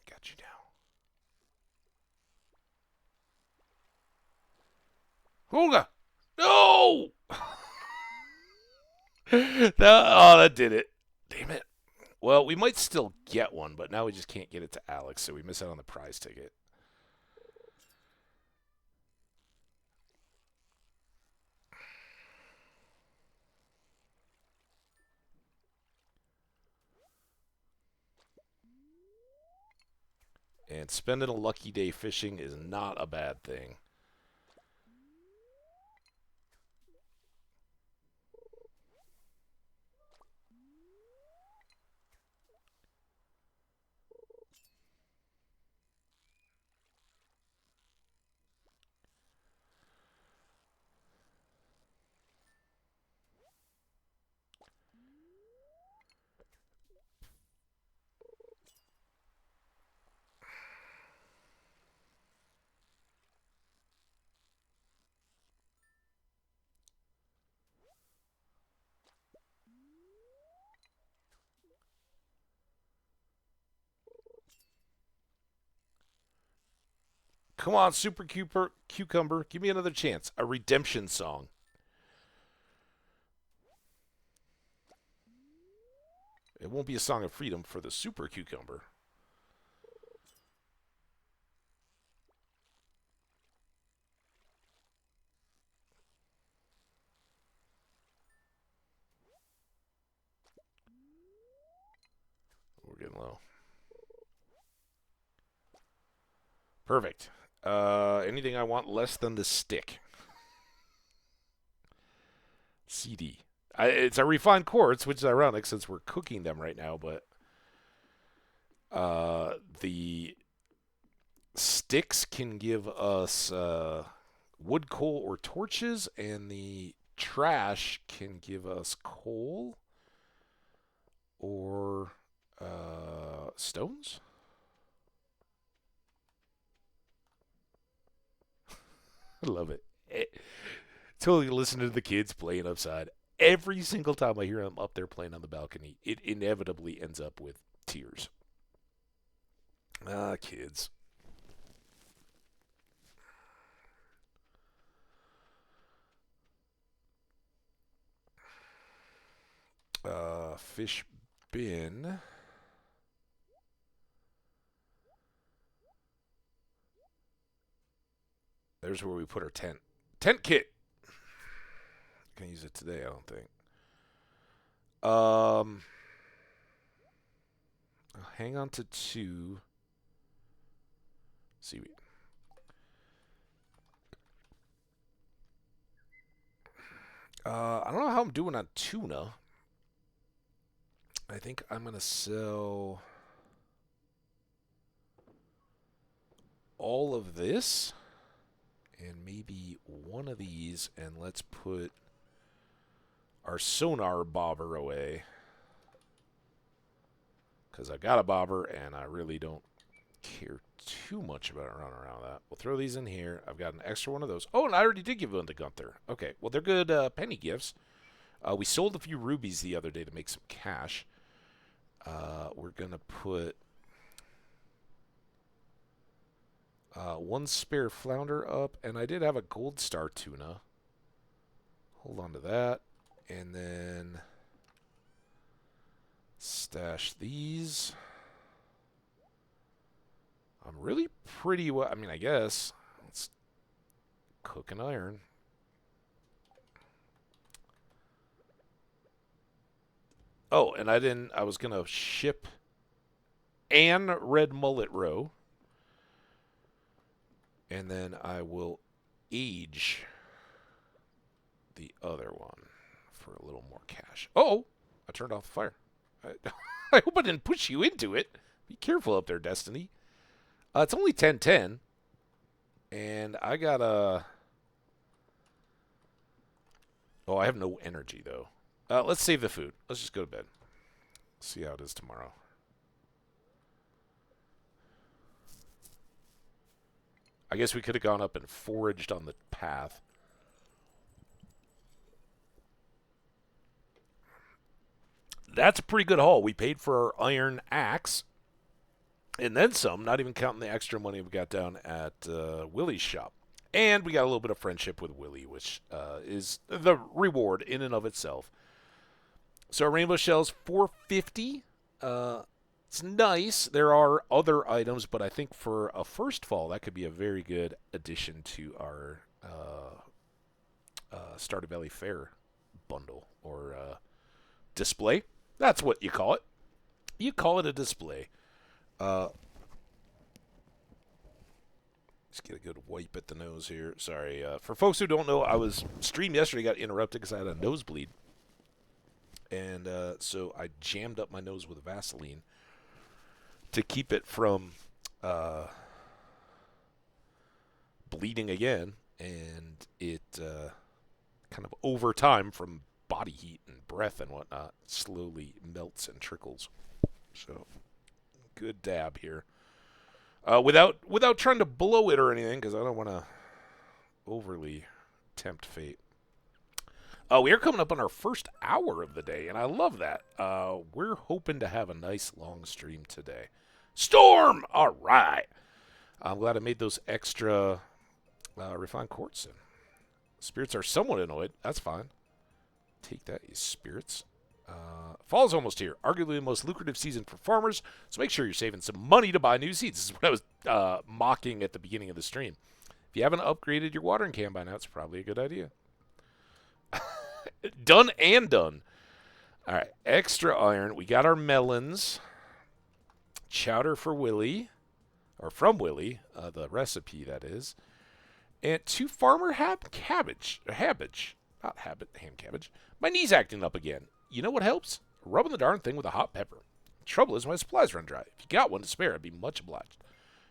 Got you now. Olga! No! that did it. Damn it. Well, we might still get one, but now we just can't get it to Alex, so we miss out on the prize ticket. And spending a lucky day fishing is not a bad thing. Come on, Super Cucumber. Give me another chance. A redemption song. It won't be a song of freedom for the Super Cucumber. We're getting low. Perfect. Anything I want less than the stick. CD. It's a refined quartz, which is ironic since we're cooking them right now, but the sticks can give us wood, coal, or torches, and the trash can give us coal or stones. I love it. Totally listen to the kids playing outside. Every single time I hear them up there playing on the balcony, it inevitably ends up with tears. Ah, kids. Fish bin. There's where we put our tent. Tent kit. Can't use it today, I don't think. Hang on to 2. Seaweed. I don't know how I'm doing on tuna. I think I'm gonna sell all of this and maybe one of these, and let's put our sonar bobber away, because I got a bobber and I really don't care too much about running around that. We'll throw these in here. I've got an extra one of those. Oh, and I already did give one to Gunther. Okay, well, they're good penny gifts. We sold a few rubies the other day to make some cash. We're going to put one spare flounder up, and I did have a gold star tuna. Hold on to that. And then stash these. I'm really pretty well. I mean, I guess. Let's cook an iron. Oh, and I was going to ship an red mullet roe. And then I will age the other one for a little more cash. Oh, I turned off the fire. I hope I didn't push you into it. Be careful up there, Destiny. It's only 10:10, and I got a... Oh, I have no energy, though. Let's save the food. Let's just go to bed. See how it is tomorrow. I guess we could have gone up and foraged on the path. That's a pretty good haul. We paid for our iron axe, and then some, not even counting the extra money we got down at Willie's shop. And we got a little bit of friendship with Willie, which is the reward in and of itself. So our rainbow shells, $4.50. It's nice. There are other items, but I think for a first fall, that could be a very good addition to our Stardew Valley Fair bundle or display. That's what you call it. You call it a display. Let's get a good wipe at the nose here. Sorry. For folks who don't know, I was stream yesterday, got interrupted because I had a nosebleed. And so I jammed up my nose with Vaseline to keep it from bleeding again. And it kind of over time from body heat and breath and whatnot slowly melts and trickles. So good dab here. Without trying to blow it or anything, because I don't want to overly tempt fate. We are coming up on our first hour of the day, and I love that. We're hoping to have a nice long stream today. Storm! All right. I'm glad I made those extra refined quartz in. Spirits are somewhat annoyed. That's fine. Take that, you spirits. Fall's almost here. Arguably the most lucrative season for farmers, so make sure you're saving some money to buy new seeds. This is what I was mocking at the beginning of the stream. If you haven't upgraded your watering can by now, it's probably a good idea. Done and done. All right, extra iron. We got our melons. Chowder for Willie, or from Willie, the recipe, that is. And 2 farmer cabbage. Hambbage. Not ham cabbage. My knee's acting up again. You know what helps? Rubbing the darn thing with a hot pepper. Trouble is my supplies run dry. If you got one to spare, I'd be much obliged.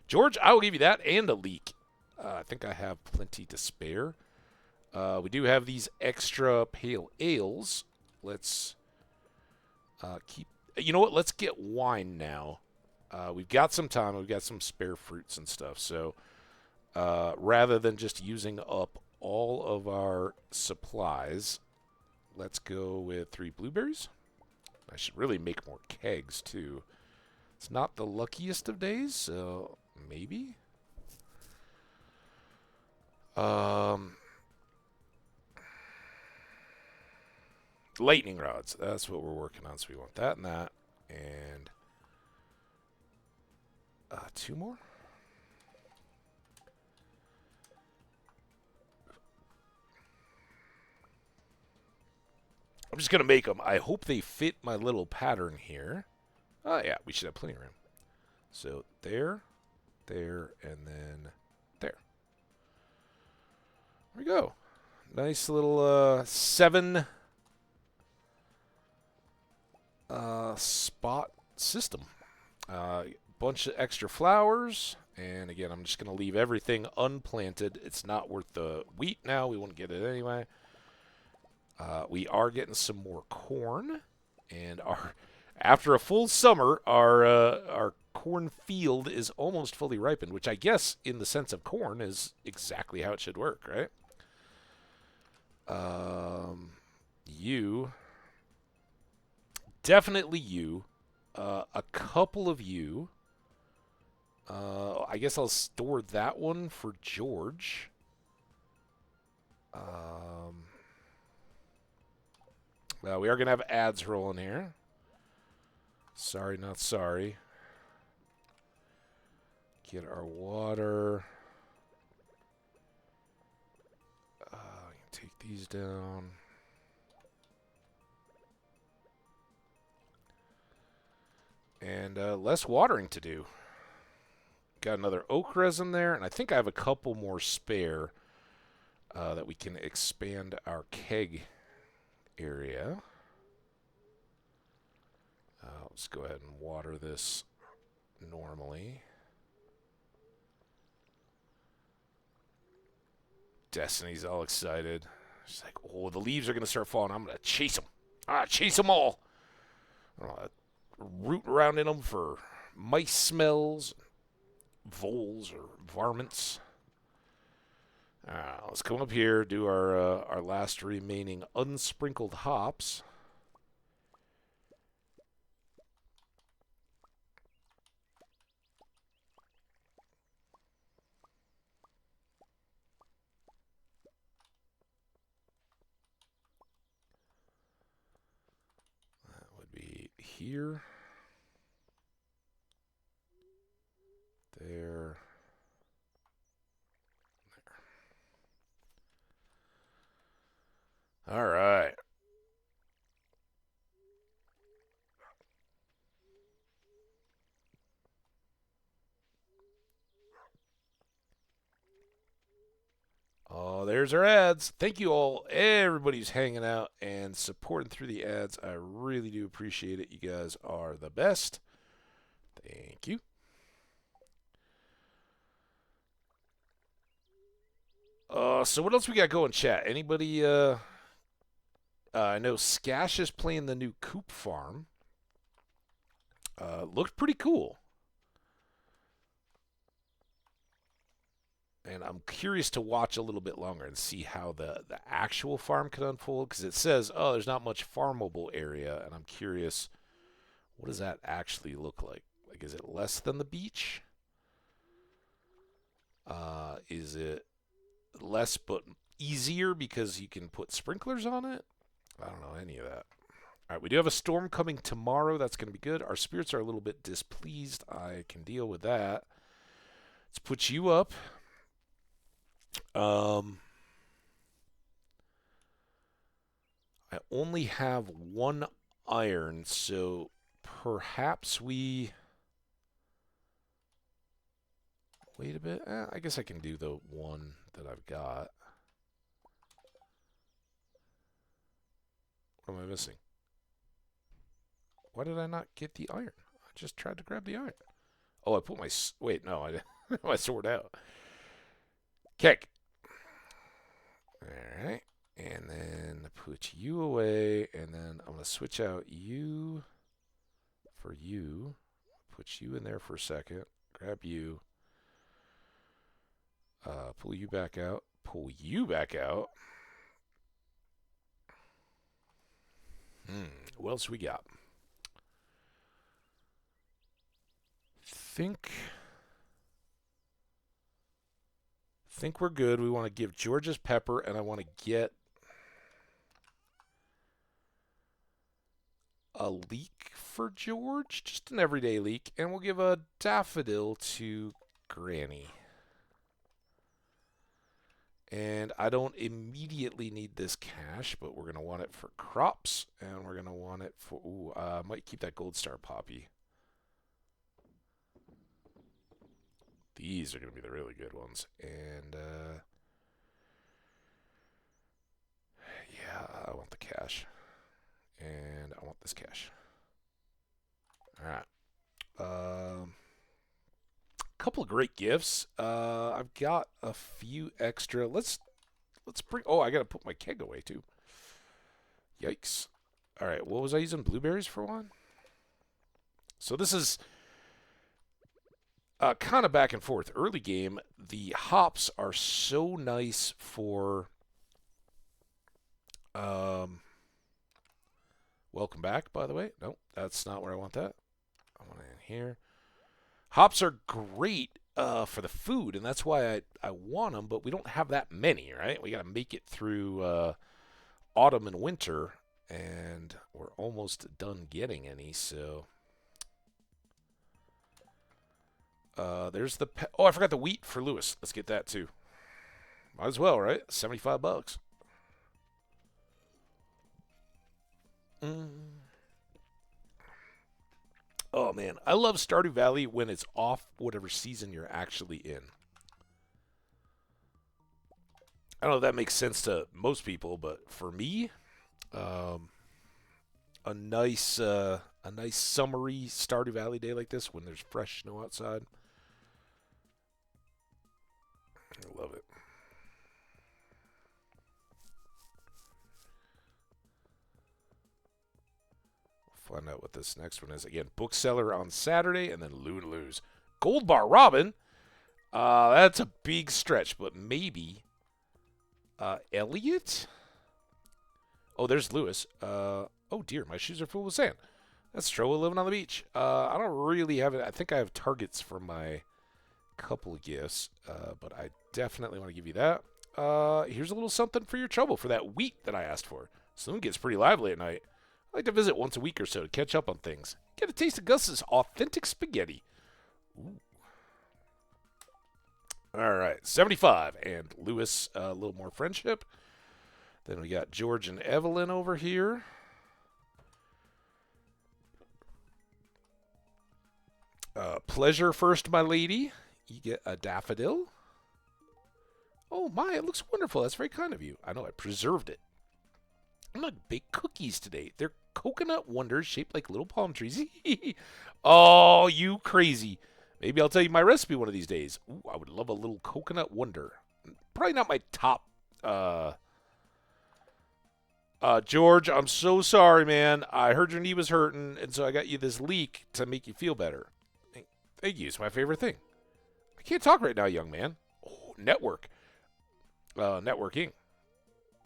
George, I will give you that and a leek. I think I have plenty to spare. We do have these extra pale ales. Let's keep... You know what? Let's get wine now. We've got some time. We've got some spare fruits and stuff. So rather than just using up all of our supplies, let's go with 3 blueberries. I should really make more kegs, too. It's not the luckiest of days, so maybe. Lightning rods. That's what we're working on, so we want that and that. And 2 more. I'm just going to make them. I hope they fit my little pattern here. Oh, yeah, we should have plenty of room. So there, there, and then there. There we go. Nice little 7 spot system. Bunch of extra flowers. And again, I'm just going to leave everything unplanted. It's not worth the wheat now. We won't get it anyway. We are getting some more corn, and after a full summer, our corn field is almost fully ripened, which I guess, in the sense of corn, is exactly how it should work, right? You, definitely you, a couple of you. I guess I'll store that one for George. Well, we are going to have ads rolling here. Sorry, not sorry. Get our water. Take these down. And less watering to do. Got another oak resin there, and I think I have a couple more spare that we can expand our keg area. Let's go ahead and water this normally. Destiny's all excited. She's like, oh, the leaves are going to start falling. I'm going to chase them. Chase them all. Root around in them for mice smells, voles, or varmints. Let's come up here, do our last remaining unsprinkled hops. That would be here. There. All right. Oh, there's our ads. Thank you all, everybody's hanging out and supporting through the ads. I really do appreciate it. You guys are the best. Thank you. So what else we got going, chat? Anybody, I know Skash is playing the new Coop Farm. Looked pretty cool. And I'm curious to watch a little bit longer and see how the actual farm could unfold. Because it says, oh, there's not much farmable area. And I'm curious, what does that actually look like? Like, is it less than the beach? Is it less but easier because you can put sprinklers on it? I don't know any of that. All right, we do have a storm coming tomorrow. That's going to be good. Our spirits are a little bit displeased. I can deal with that. Let's put you up. I only have one iron, so perhaps we wait a bit. I guess I can do the one that I've got. What am I missing? Why did I not get the iron? I just tried to grab the iron. Oh, I put my... Wait, no, I didn't. My sword out. Okay. Alright. And then put you away. And then I'm going to switch out you for you. Put you in there for a second. Grab you. Pull you back out. Pull you back out. What else we got? Think we're good. We want to give George's pepper, and I want to get a leek for George, just an everyday leek, and we'll give a daffodil to Granny. And I don't immediately need this cash, but we're going to want it for crops, and we're going to want it for... Ooh, I might keep that gold star poppy. These are going to be the really good ones. And, yeah, I want the cash. And I want this cash. All right. Couple of great gifts. I've got a few extra. Let's bring... Oh, I got to put my keg away, too. Yikes. All right, what was I using? Blueberries for one? So this is... kind of back and forth. Early game, the hops are so nice for... welcome back, by the way. Nope, that's not where I want that. I want it in here. Hops are great for the food, and that's why I want them, but we don't have that many, right? We got to make it through autumn and winter, and we're almost done getting any, so... there's the... Oh, I forgot the wheat for Lewis. Let's get that, too. Might as well, right? $75. Oh, man. I love Stardew Valley when it's off whatever season you're actually in. I don't know if that makes sense to most people, but for me, a nice summery Stardew Valley day like this when there's fresh snow outside. I love it. We'll find out what this next one is. Again, bookseller on Saturday, and then lose. Gold Bar Robin. That's a big stretch, but maybe Elliot? Oh, there's Lewis. Oh, dear, my shoes are full of sand. That's trouble living on the beach. I don't really have it. I think I have targets for my couple of gifts, but I definitely want to give you that. Here's a little something for your trouble for that wheat that I asked for. Saloon gets pretty lively at night. I like to visit once a week or so to catch up on things. Get a taste of Gus's authentic spaghetti. Ooh. All right, 75. And Lewis, a little more friendship. Then we got George and Evelyn over here. Pleasure first, my lady. You get a daffodil. Oh, my, it looks wonderful. That's very kind of you. I know, I preserved it. I'm going to bake cookies today. They're coconut wonders shaped like little palm trees. Oh, you crazy. Maybe I'll tell you my recipe one of these days. Ooh, I would love a little coconut wonder. Probably not my top. George, I'm so sorry, man. I heard your knee was hurting, and so I got you this leek to make you feel better. Thank you. It's my favorite thing. I can't talk right now, young man. Oh, networking.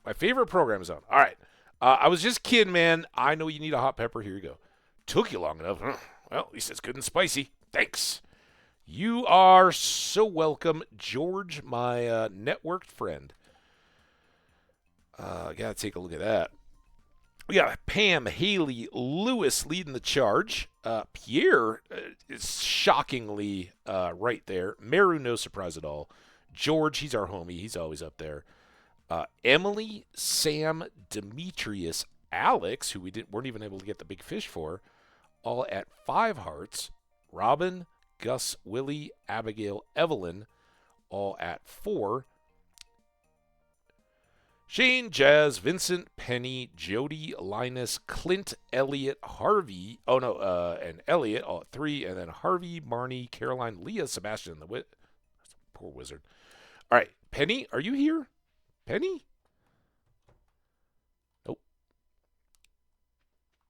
My favorite program is on. All right. I was just kidding, man. I know you need a hot pepper. Here you go. Took you long enough. Well, at least it's good and spicy. Thanks. You are so welcome, George, my networked friend. Gotta take a look at that. We got Pam, Haley, Lewis leading the charge. Pierre is shockingly right there. Meru, no surprise at all. George, he's our homie. He's always up there. Emily, Sam, Demetrius, Alex, who weren't even able to get the big fish for, all at 5 hearts. Robin, Gus, Willie, Abigail, Evelyn, all at 4. Shane, Jazz, Vincent, Penny, Jody, Linus, Clint, Elliot, Harvey. Oh, no, and Elliot, all at 3. And then Harvey, Marnie, Caroline, Leah, Sebastian, the poor wizard. All right, Penny, are you here? Penny? Nope.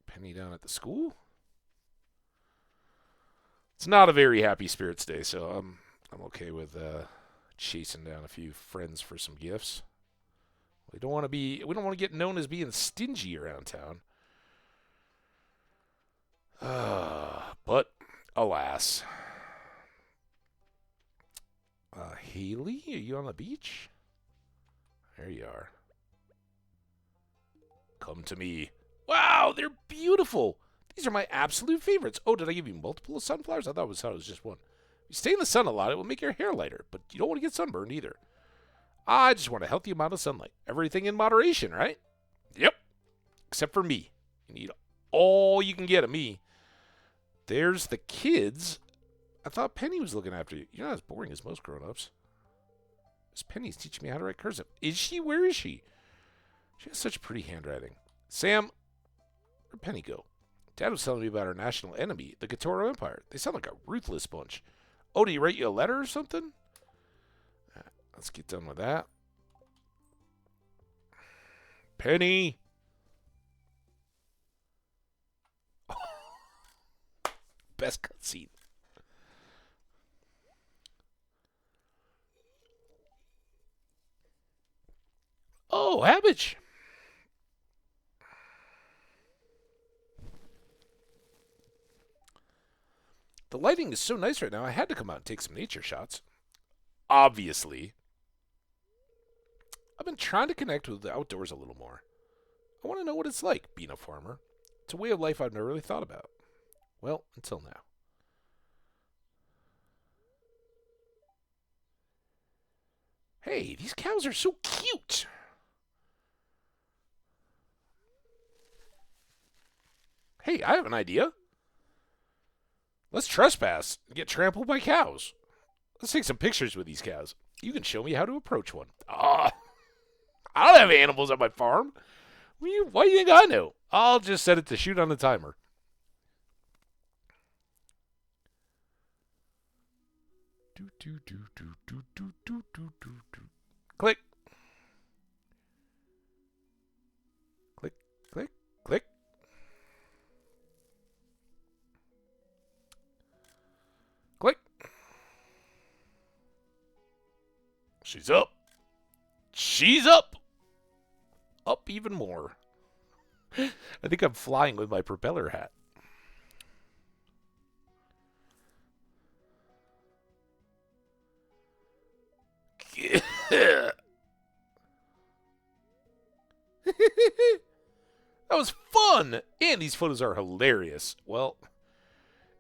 Penny down at the school? It's not a very happy spirits day, so I'm okay with chasing down a few friends for some gifts. We don't want to get known as being stingy around town. But alas. Haley, are you on the beach? There you are. Come to me. Wow, they're beautiful. These are my absolute favorites. Oh, did I give you multiple sunflowers? I thought it was just one. You stay in the sun a lot, it will make your hair lighter, but you don't want to get sunburned either. I just want a healthy amount of sunlight. Everything in moderation, right? Yep. Except for me. You need all you can get of me. There's the kids. I thought Penny was looking after you. You're not as boring as most grown-ups. Miss Penny's teaching me how to write cursive. Is she? Where is she? She has such pretty handwriting. Sam, where'd Penny go? Dad was telling me about our national enemy, the Gatoro Empire. They sound like a ruthless bunch. Oh, did he write you a letter or something? Let's get done with that. Penny. Best cutscene. Oh, Hambbage. The lighting is so nice right now, I had to come out and take some nature shots. Obviously. I've been trying to connect with the outdoors a little more. I want to know what it's like being a farmer. It's a way of life I've never really thought about. Well, until now. Hey, these cows are so cute. Hey, I have an idea. Let's trespass and get trampled by cows. Let's take some pictures with these cows. You can show me how to approach one. I don't have animals on my farm. Why do you think I know? I'll just set it to shoot on the timer. Click. Click, click, click. Click. She's up. She's up. Up even more. I think I'm flying with my propeller hat. That was fun! And these photos are hilarious. Well,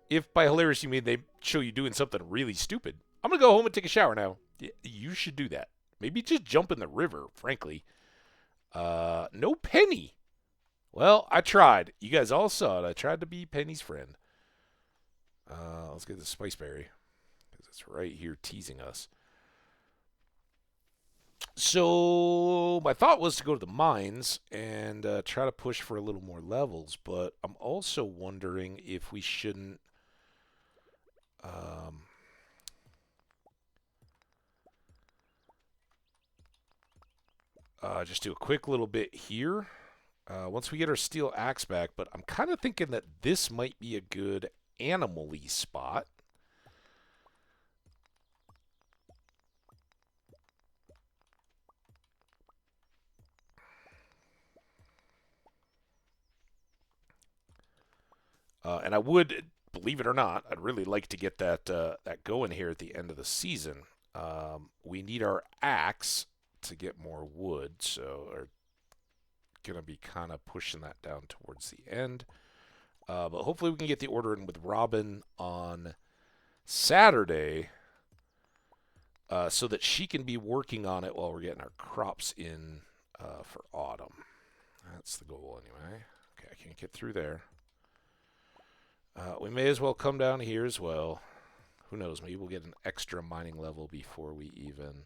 if by hilarious you mean they show you doing something really stupid, I'm going to go home and take a shower now. You should do that. Maybe just jump in the river, frankly. No Penny. Well, I tried. You guys all saw it. I tried to be Penny's friend. Let's get the spice berry, because it's right here teasing us. So my thought was to go to the mines and try to push for a little more levels, but I'm also wondering if we shouldn't just do a quick little bit here once we get our steel axe back, but I'm kind of thinking that this might be a good animal-y spot. And I would believe it or not, I'd really like to get that going here at the end of the season. We need our axe to get more wood, so we're gonna be kind of pushing that down towards the end. But hopefully we can get the order in with Robin on Saturday, so that she can be working on it while we're getting our crops in for autumn. That's the goal anyway. Okay, I can't get through there. We may as well come down here as well. Who knows, maybe we'll get an extra mining level before we even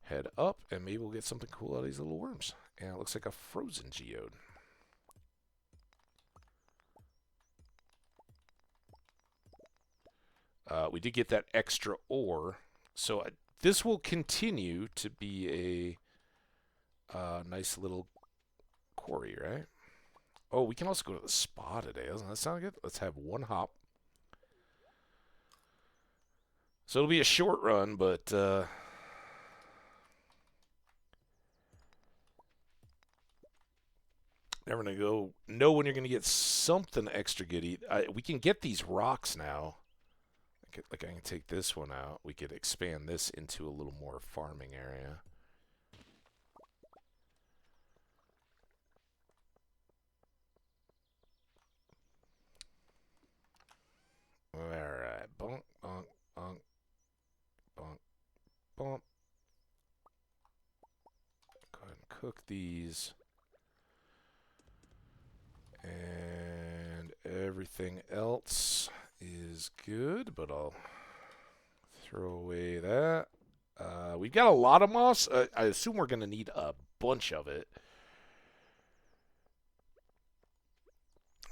head up, and maybe we'll get something cool out of these little worms. And it looks like a frozen geode. We did get that extra ore, so this will continue to be a nice little quarry, right? Oh, we can also go to the spa today. Doesn't that sound good? Let's have one hop. So it'll be a short run, but never gonna know when you're gonna get something extra goody. We can get these rocks now. Like I can take this one out. We could expand this into a little more farming area. Alright. Bonk, bonk, bonk, bonk, bonk. Go ahead and cook these. And everything else is good, but I'll throw away that. We've got a lot of moss. I assume we're going to need a bunch of it.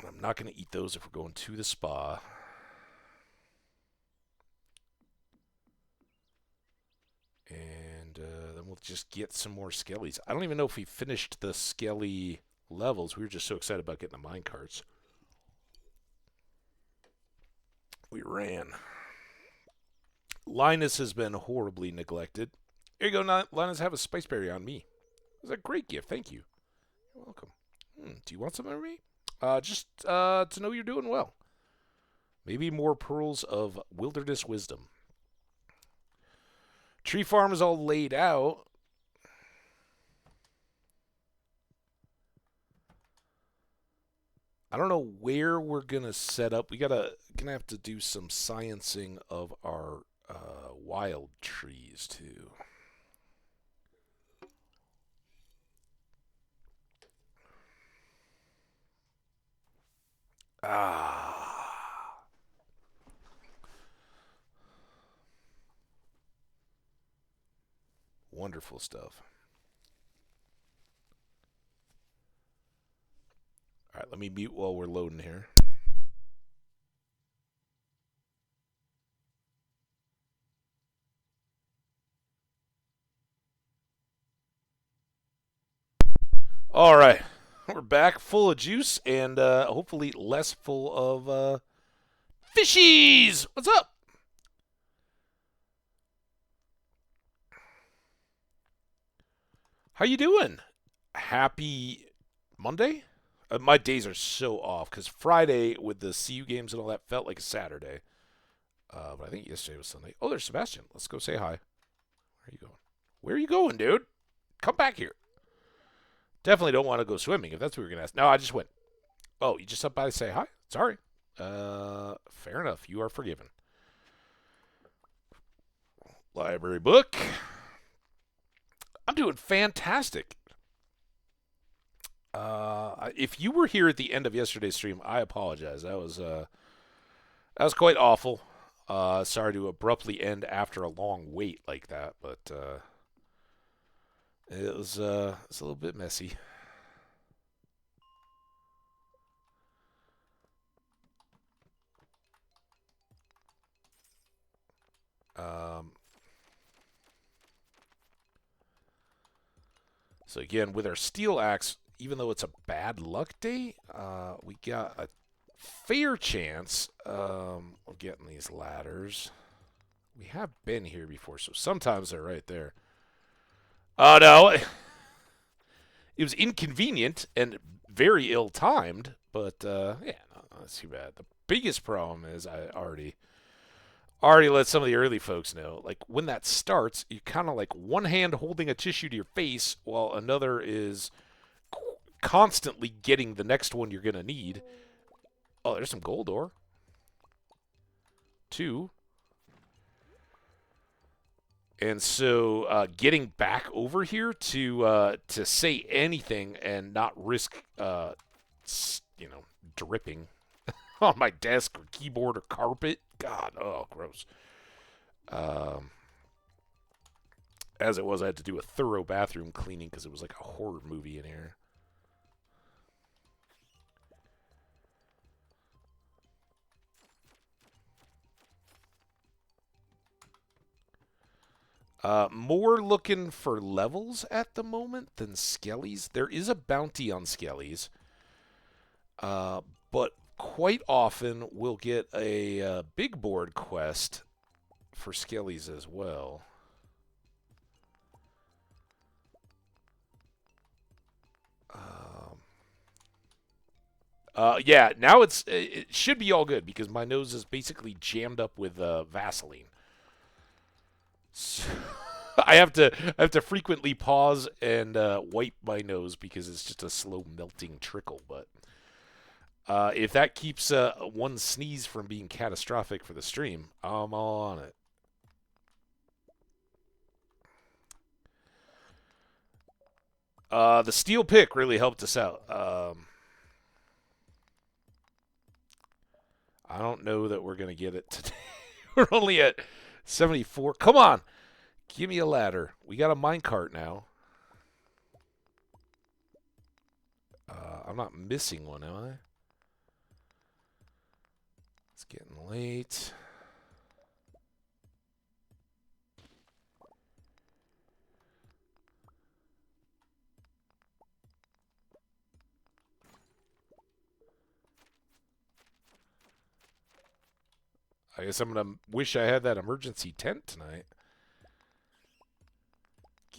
I'm not going to eat those if we're going to the spa. And then we'll just get some more skellies. I don't even know if we finished the skelly levels. We were just so excited about getting the mine carts. We ran. Linus has been horribly neglected. Here you go, Linus. Have a spice berry on me. It was a great gift. Thank you. You're welcome. Do you want some of me? Just to know you're doing well. Maybe more pearls of wilderness wisdom. Tree farm is all laid out. I don't know where we're gonna set up. Gonna have to do some sciencing of our wild trees too. Wonderful stuff. All right, let me mute while we're loading here. All right, we're back full of juice and hopefully less full of fishies. What's up? How you doing? Happy Monday? My days are so off because Friday with the CU games and all that felt like a Saturday. But I think yesterday was Sunday. Oh, there's Sebastian. Let's go say hi. Where are you going? Where are you going, dude? Come back here. Definitely don't want to go swimming if that's what you're going to ask. No, I just went. Oh, you just stopped by to say hi? Sorry. Fair enough. You are forgiven. Library book. I'm doing fantastic. If you were here at the end of yesterday's stream, I apologize. That was quite awful. Sorry to abruptly end after a long wait like that, but it's a little bit messy. So again, with our steel axe, even though it's a bad luck day, we got a fair chance of getting these ladders. We have been here before, so sometimes they're right there. Oh, no. It was inconvenient and very ill-timed, but, yeah, no, that's too bad. biggest problem is I already let some of the early folks know. Like when that starts, you kind of like one hand holding a tissue to your face while another is constantly getting the next one you're gonna need. Oh, there's some gold ore. Two. And so getting back over here to say anything and not risk dripping on my desk or keyboard or carpet. God, oh, gross. Um, as it was, I had to do a thorough bathroom cleaning because it was like a horror movie in here. More looking for levels at the moment than skellies. There is a bounty on skellies, but quite often we'll get a big board quest for skellies as well. Yeah, now it should be all good because my nose is basically jammed up with Vaseline. So I have to frequently pause and wipe my nose because it's just a slow melting trickle. But if that keeps one sneeze from being catastrophic for the stream, I'm all on it. The steel pick really helped us out. I don't know that we're going to get it today. We're only at 74. Come on. Give me a ladder. We got a minecart now. I'm not missing one, am I? It's getting late. I guess I'm going to wish I had that emergency tent tonight.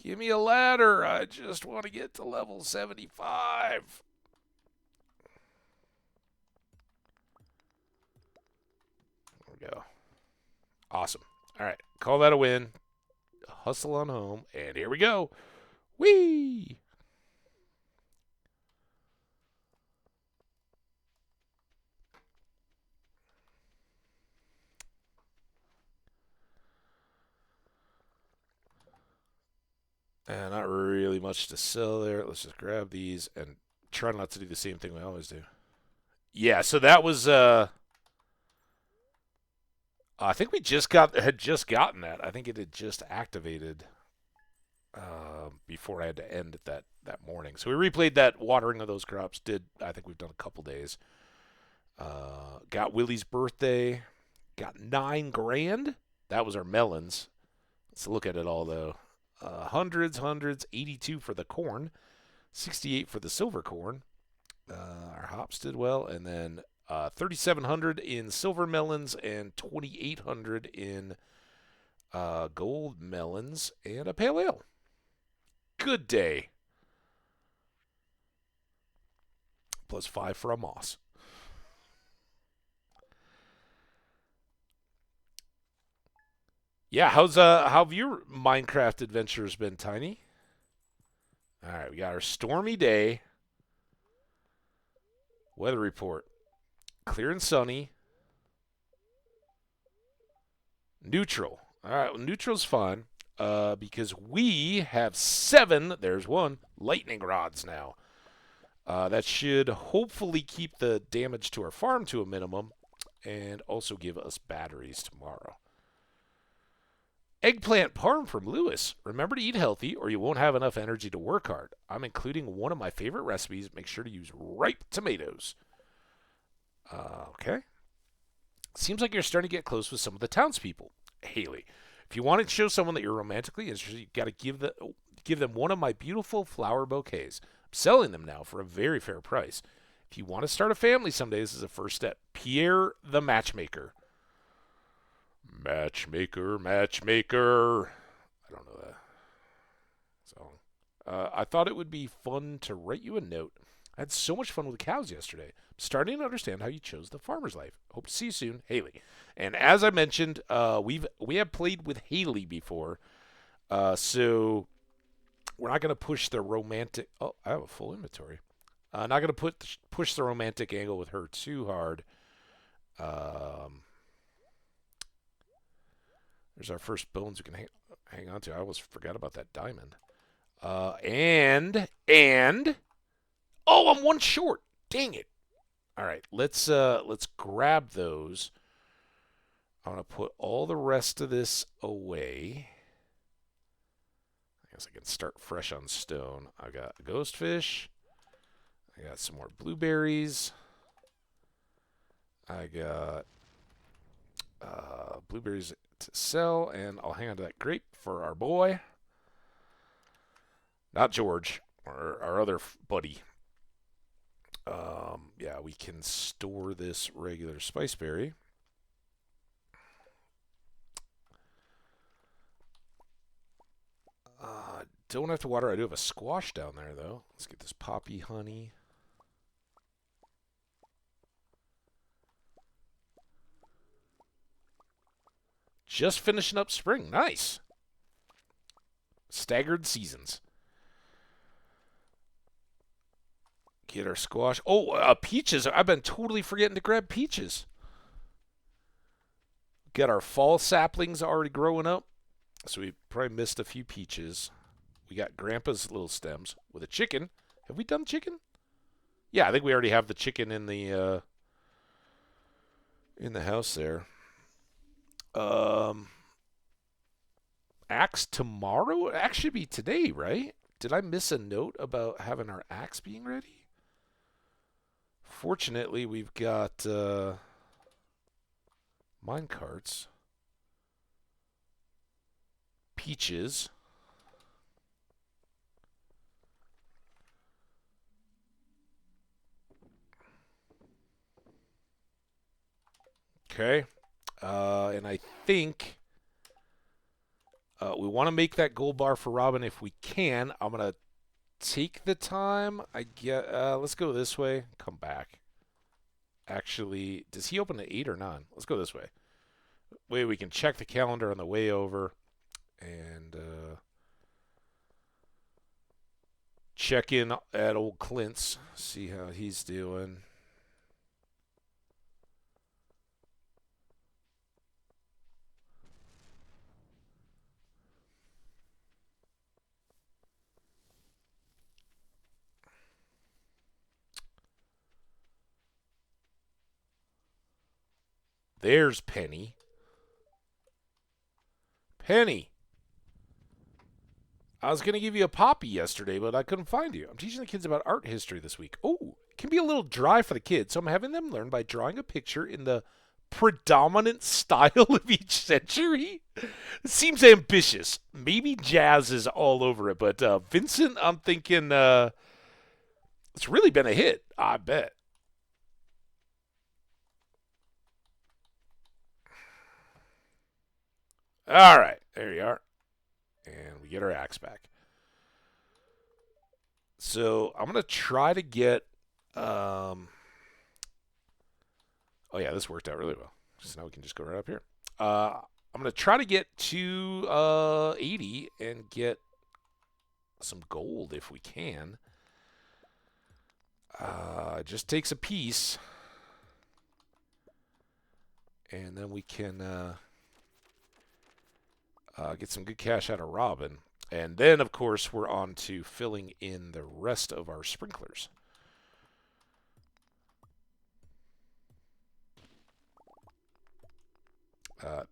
Give me a ladder. I just want to get to level 75. There we go. Awesome. All right. Call that a win. Hustle on home. And here we go. Whee! And not really much to sell there. Let's just grab these and try not to do the same thing we always do. Yeah, so that was I think we had just gotten that. I think it had just activated before I had to end it that morning. So we replayed that watering of those crops. I think we've done a couple days. Got Willie's birthday. Got 9 grand. That was our melons. Let's look at it all though. Hundreds, 82 for the corn, 68 for the silver corn. Our hops did well, and then 3,700 in silver melons and 2,800 in gold melons and a pale ale. Good day. Plus 5 for a moss. Yeah, how have your Minecraft adventures been, Tiny? All right, we got our stormy day. Weather report. Clear and sunny. Neutral. All right, well, neutral's fine because we have 7, there's one, lightning rods now. That should hopefully keep the damage to our farm to a minimum and also give us batteries tomorrow. Eggplant parm from Lewis. Remember to eat healthy or you won't have enough energy to work hard. I'm including one of my favorite recipes. Make sure to use ripe tomatoes. Okay. Seems like you're starting to get close with some of the townspeople. Haley, if you want to show someone that you're romantically interested, you've got to give them one of my beautiful flower bouquets. I'm selling them now for a very fair price. If you want to start a family someday, this is a first step. Pierre the Matchmaker. Matchmaker, matchmaker. I don't know that song. I thought it would be fun to write you a note. I had so much fun with the cows yesterday. I'm starting to understand how you chose the farmer's life. Hope to see you soon, Haley. And as I mentioned, we have played with Haley before, so we're not going to push the romantic. Oh, I have a full inventory. Not going to push the romantic angle with her too hard. There's our first bones we can hang on to. I almost forgot about that diamond. And oh, I'm one short. Dang it! All right, let's grab those. I'm gonna put all the rest of this away. I guess I can start fresh on stone. I got a ghost fish. I got some more blueberries. I got blueberries to sell, and I'll hang on to that grape for our boy. Not George, our other buddy. Yeah, we can store this regular spiceberry. Don't have to water. I do have a squash down there, though. Let's get this poppy honey. Just finishing up spring. Nice. Staggered seasons. Get our squash. Oh, peaches. I've been totally forgetting to grab peaches. Got our fall saplings already growing up. So we probably missed a few peaches. We got Grandpa's little stems with a chicken. Have we done chicken? Yeah, I think we already have the chicken in the house there. Axe tomorrow? It actually be today, right? Did I miss a note about having our axe being ready? Fortunately, we've got mine carts, peaches. Okay. And I think we want to make that gold bar for Robin if we can. I'm going to take the time. Let's go this way. Come back. Actually, does he open at 8 or 9? Let's go this way. Way we can check the calendar on the way over. And check in at old Clint's. See how he's doing. There's Penny. Penny. I was going to give you a poppy yesterday, but I couldn't find you. I'm teaching the kids about art history this week. Oh, it can be a little dry for the kids, so I'm having them learn by drawing a picture in the predominant style of each century. It seems ambitious. Maybe jazz is all over it, but Vincent, I'm thinking it's really been a hit, I bet. All right, there you are. And we get our axe back. So I'm going to try to get... oh, yeah, this worked out really well. So now we can just go right up here. I'm going to try to get to 80 and get some gold if we can. It just takes a piece. And then we can... get some good cash out of Robin. And then, of course, we're on to filling in the rest of our sprinklers.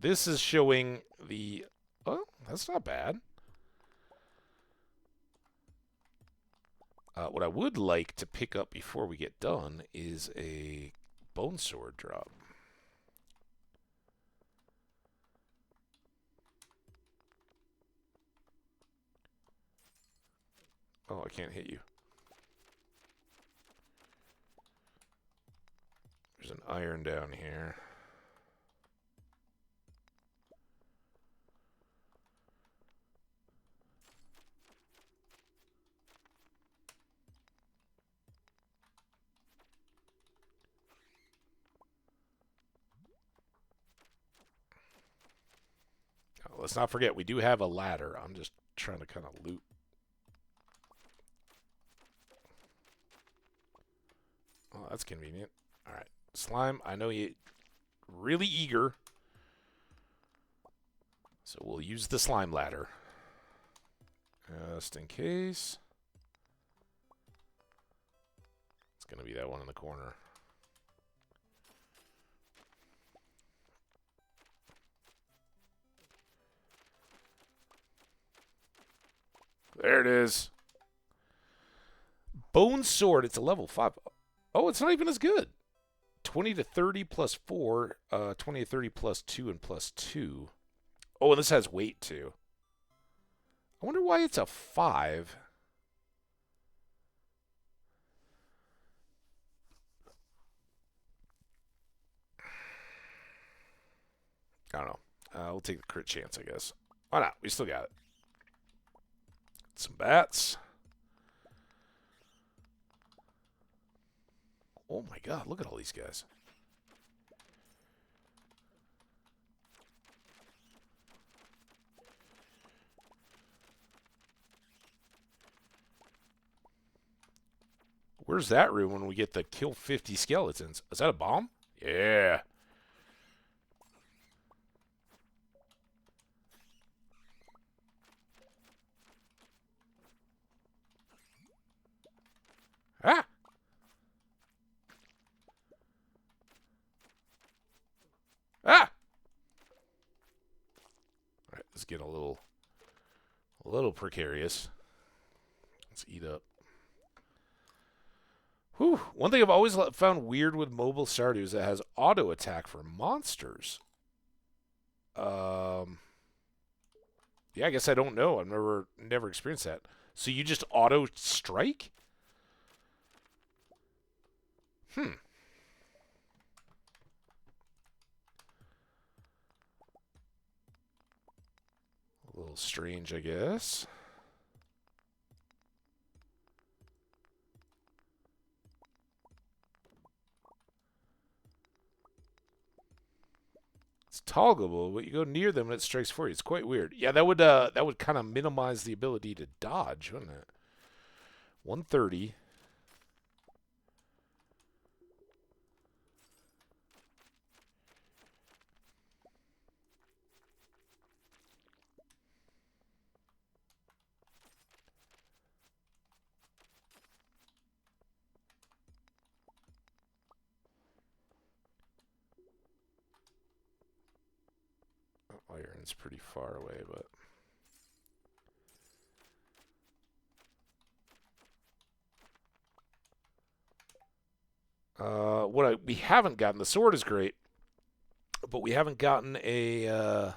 This is showing the... Oh, that's not bad. What I would like to pick up before we get done is a bone sword drop. Oh, I can't hit you. There's an iron down here. let's not forget, we do have a ladder. I'm just trying to kind of loot. Oh, that's convenient. All right. Slime, I know you're really eager. So we'll use the slime ladder. Just in case. It's going to be that one in the corner. There it is. Bone sword. It's a level 5. Oh, it's not even as good. 20 to 30 plus 4. 20 to 30 plus 2 and plus 2. Oh, and this has weight too. I wonder why it's a 5. I don't know. We'll take the crit chance, I guess. Why not? We still got it. Some bats. Oh my god, look at all these guys. Where's that room when we get the kill 50 skeletons? Is that a bomb? Yeah. Ah! Ah! Alright, let's get a little precarious. Let's eat up. Whew. One thing I've always found weird with mobile Stardew is it has auto attack for monsters. Yeah, I guess I don't know. I've never experienced that. So you just auto strike? A little strange, I guess. It's toggleable, but you go near them and it strikes for you. It's quite weird. Yeah, that would kind of minimize the ability to dodge, wouldn't it? 130. Iron's pretty far away, but we haven't gotten, the sword is great, but we haven't gotten a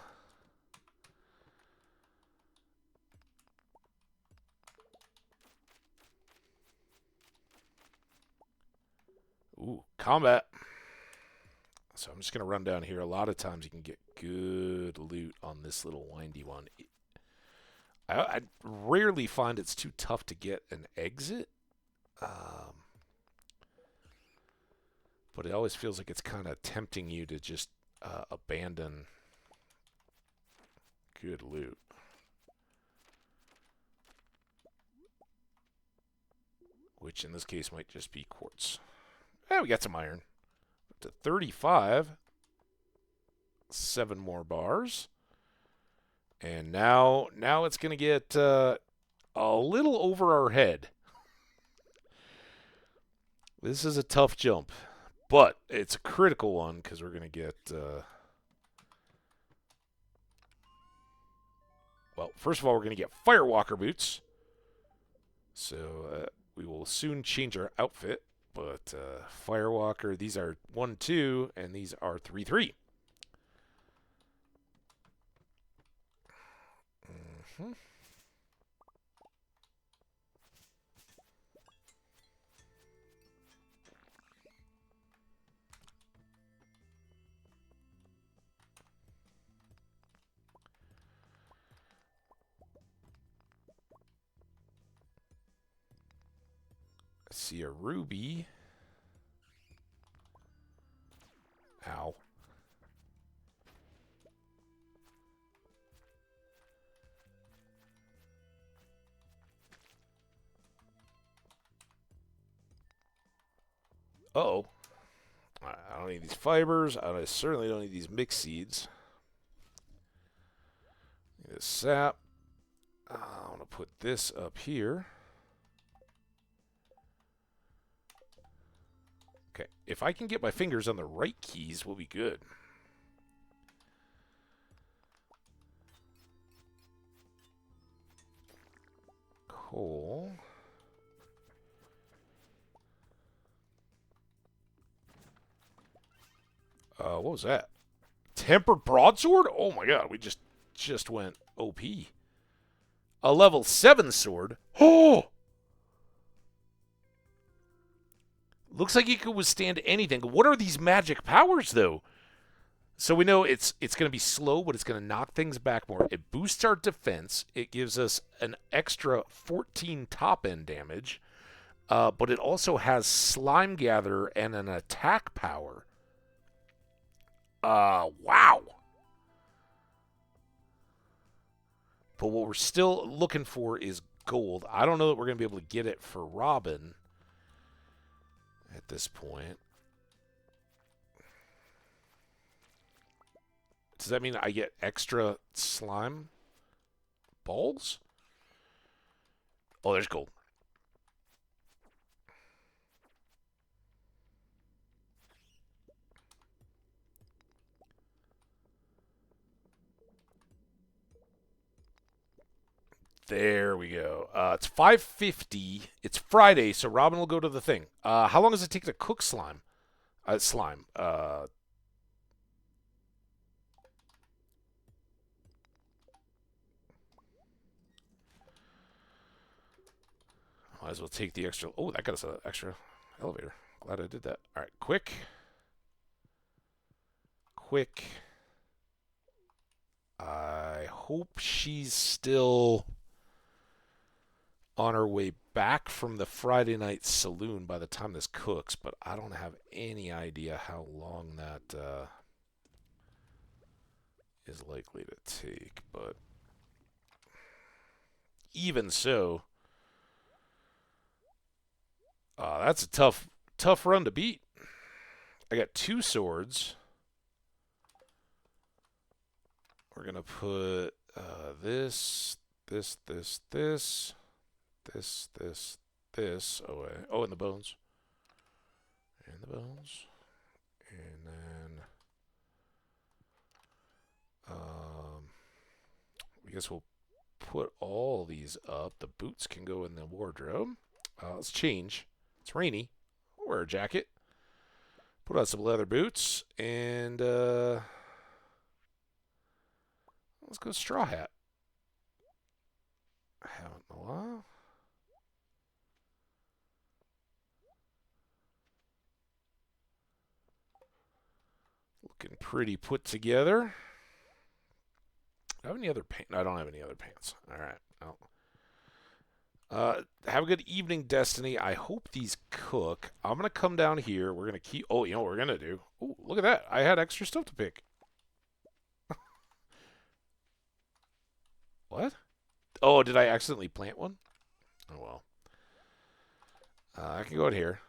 ooh, combat. So I'm just going to run down here. A lot of times you can get good loot on this little windy one. I rarely find it's too tough to get an exit. But it always feels like it's kind of tempting you to just abandon good loot. Which in this case might just be quartz. Yeah, we got some iron. Up to 35. 7 more bars. And now it's going to get a little over our head. This is a tough jump. But it's a critical one because we're going to get... well, first of all, we're going to get Firewalker boots. So we will soon change our outfit. But Firewalker, these are 1, 2, and these are 3, 3. Mm-hmm. I see a ruby. Ow. Uh-oh. I don't need these fibers. I certainly don't need these mixed seeds. Need this sap. I want to put this up here. Okay, if I can get my fingers on the right keys, we'll be good. Coal. What was that? Tempered broadsword? Oh my god, we just went OP. A level 7 sword. Oh! Looks like it could withstand anything. What are these magic powers, though? So we know it's going to be slow, but it's going to knock things back more. It boosts our defense. It gives us an extra 14 top-end damage. But it also has Slime Gatherer and an attack power. Wow. But what we're still looking for is gold. I don't know that we're going to be able to get it for Robin at this point. Does that mean I get extra slime balls? Oh, there's gold. There we go. It's 5:50. It's Friday, so Robin will go to the thing. How long does it take to cook slime? Slime. Might as well take the extra. Oh, that got us an extra elevator. Glad I did that. All right, quick. I hope she's still on her way back from the Friday night saloon by the time this cooks, but I don't have any idea how long that is likely to take. But even so, that's a tough run to beat. I got 2 swords. We're gonna put this away. Oh, and the bones. And then I guess we'll put all these up. The boots can go in the wardrobe. Let's change. It's rainy. I'll wear a jacket. Put on some leather boots and let's go straw hat. I haven't in a while. Looking pretty put together. Do I have any other pants? No, I don't have any other pants. All right. Well. Have a good evening, Destiny. I hope these cook. I'm going to come down here. We're going to keep... Oh, you know what we're going to do? Oh, look at that. I had extra stuff to pick. What? Oh, did I accidentally plant one? Oh, well. I can go in here.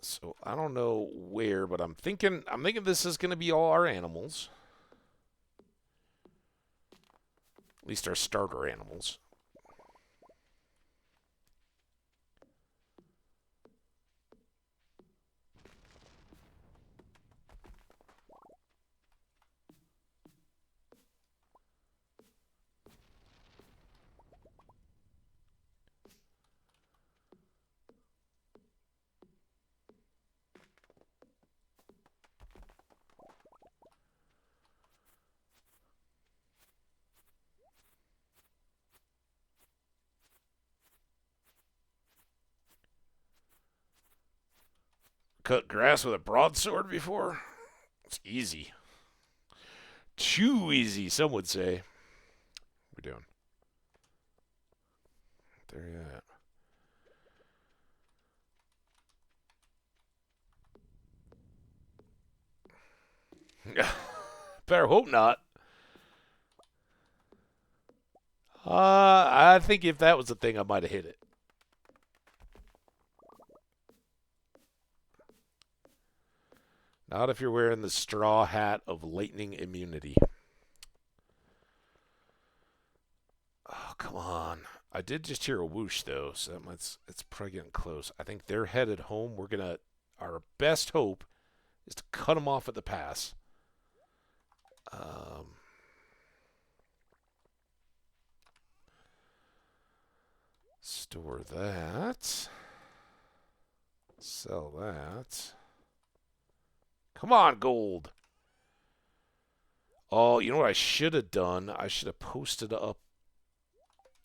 So I don't know where, but I'm thinking this is going to be all our animals. At least our starter animals. Cut grass with a broadsword before? It's easy. Too easy, some would say. What are we doing? There you at. Better hope not. I think if that was the thing, I might have hit it. Not if you're wearing the straw hat of lightning immunity. Oh, come on. I did just hear a whoosh, though, so it's probably getting close. I think they're headed home. We're going to... Our best hope is to cut them off at the pass. Store that. Sell that. Come on, gold. Oh, you know what I should have done? I should have posted up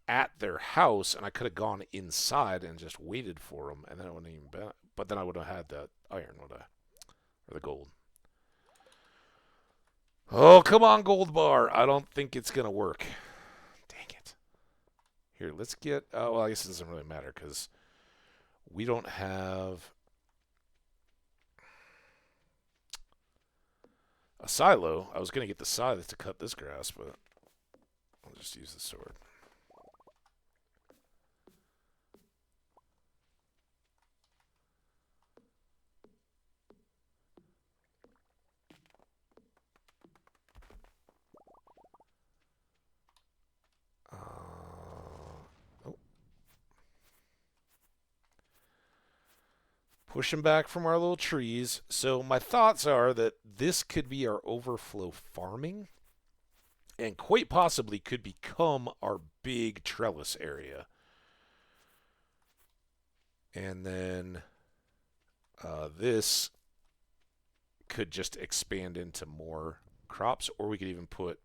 at their house, and I could have gone inside and just waited for them, and then it wouldn't even been. But then I would have had the iron, would I? Or the gold. Oh, come on, gold bar. I don't think it's going to work. Dang it. Here, let's get... well, I guess it doesn't really matter, because we don't have a silo. I was going to get the scythe to cut this grass, but I'll just use the sword. Pushing back from our little trees. So my thoughts are that this could be our overflow farming and quite possibly could become our big trellis area. And then this could just expand into more crops, or we could even put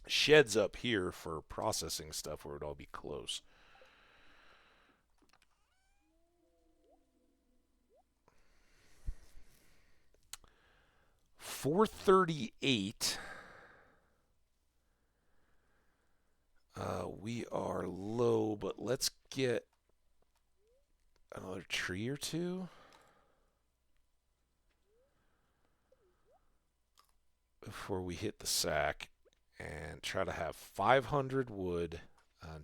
sheds up here for processing stuff where it would all be close. $438. We are low, but let's get another tree or two before we hit the sack and try to have 500 wood.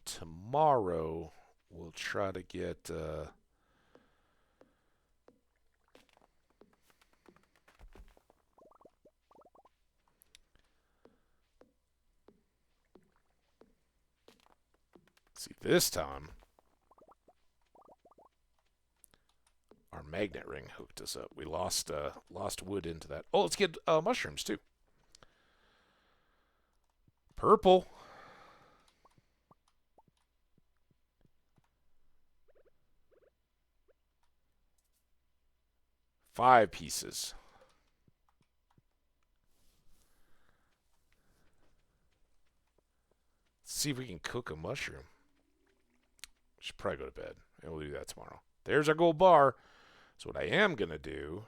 Tomorrow we'll try to get see, this time our magnet ring hooked us up. We lost wood into that. Oh, let's get mushrooms too. Purple. Five pieces. Let's see if we can cook a mushroom. Should probably go to bed. And we'll do that tomorrow. There's our gold bar. So what I am going to do...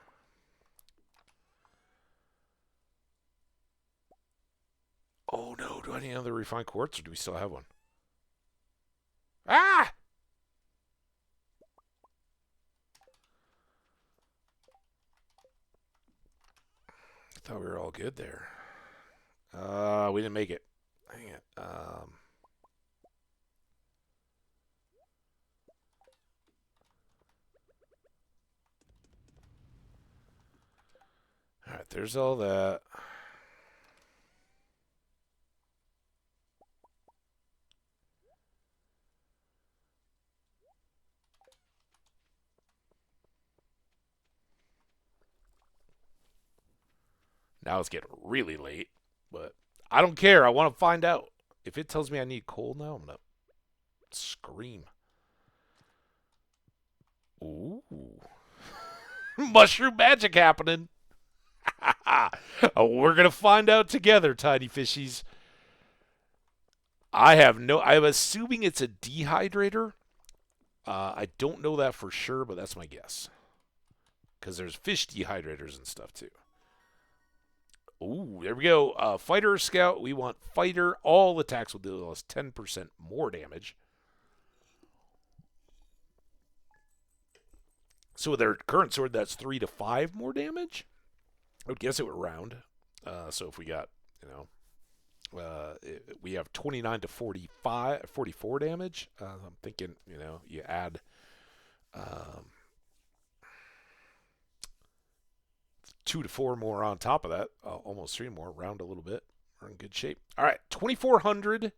Oh, no. Do I need another refined quartz, or do we still have one? Ah! I thought we were all good there. We didn't make it. Dang it. Alright, there's all that. Now it's getting really late, but I don't care. I want to find out. If it tells me I need coal now, I'm going to scream. Ooh. Mushroom magic happening. We're going to find out together, tiny fishies. I'm assuming it's a dehydrator. I don't know that for sure, but that's my guess. Because there's fish dehydrators and stuff too. Ooh, there we go. Fighter or scout. We want fighter. All attacks will deal us 10% more damage. So with their current sword, that's 3 to 5 more damage. I would guess it would round. So if we got, you know, we have 29 to 44 damage. I'm thinking, you know, you add um, 2 to 4 more on top of that, almost 3 more, round a little bit. We're in good shape. All right, 2,400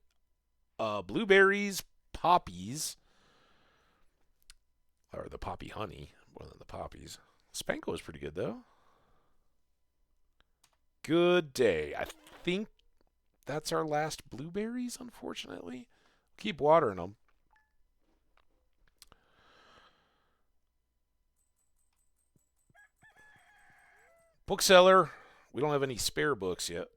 blueberries, poppies, or the poppy honey more than the poppies. Spanko is pretty good, though. Good day. I think that's our last blueberries, unfortunately. Keep watering them. Bookseller, we don't have any spare books yet.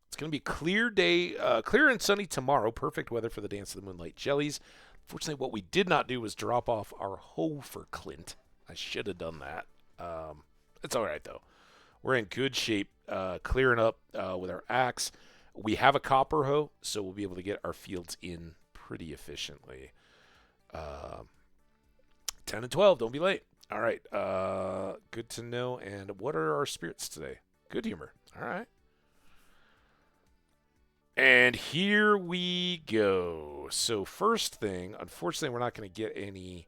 It's going to be clear day, clear and sunny tomorrow. Perfect weather for the Dance of the Moonlight Jellies. Fortunately, what we did not do was drop off our hoe for Clint. I should have done that. It's all right, though. We're in good shape, clearing up with our axe. We have a copper hoe, so we'll be able to get our fields in pretty efficiently. 10 and 12, don't be late. All right, good to know. And what are our spirits today? Good humor. All right. And here we go. So first thing, unfortunately, we're not going to get any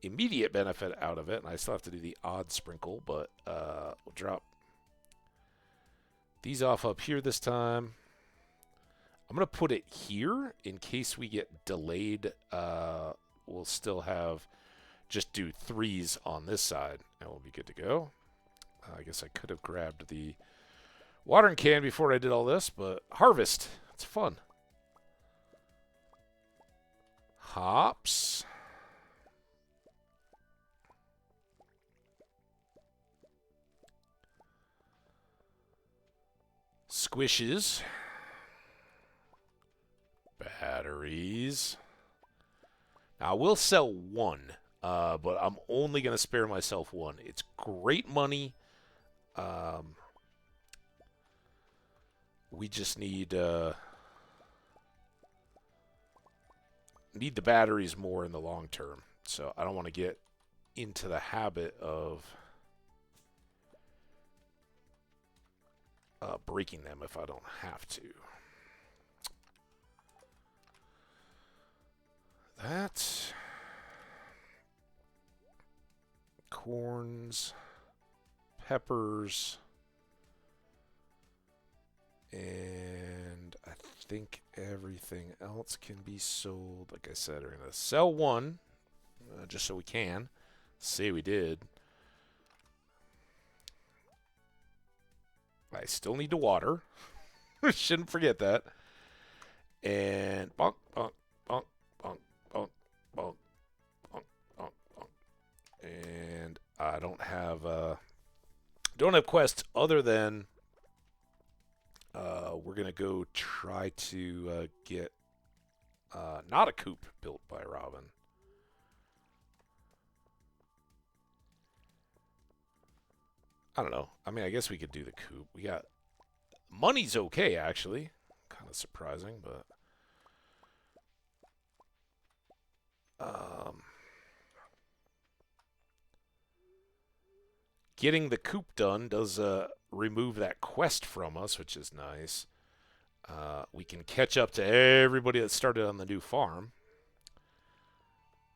immediate benefit out of it, and I still have to do the odd sprinkle, but we'll drop these off up here this time. I'm going to put it here in case we get delayed. We'll still have just do 3s on this side, and we'll be good to go. I guess I could have grabbed the watering can before I did all this, but harvest. It's fun. Hops. Squishes. Batteries. Now, I will sell one, but I'm only going to spare myself one. It's great money. We just need the batteries more in the long term. So I don't want to get into the habit of breaking them if I don't have to. That. Corns. Peppers. And I think everything else can be sold. Like I said, we're going to sell one just so we can. Say we did. I still need to water. Shouldn't forget that. And bonk, bonk, bonk, bonk, bonk, bonk, bonk, bonk, bonk. And I don't have quests other than we're gonna go try to get not a coop built by Robin. I don't know. I mean, I guess we could do the coop. We got money's okay actually. Kind of surprising, but getting the coop done does remove that quest from us, which is nice. We can catch up to everybody that started on the new farm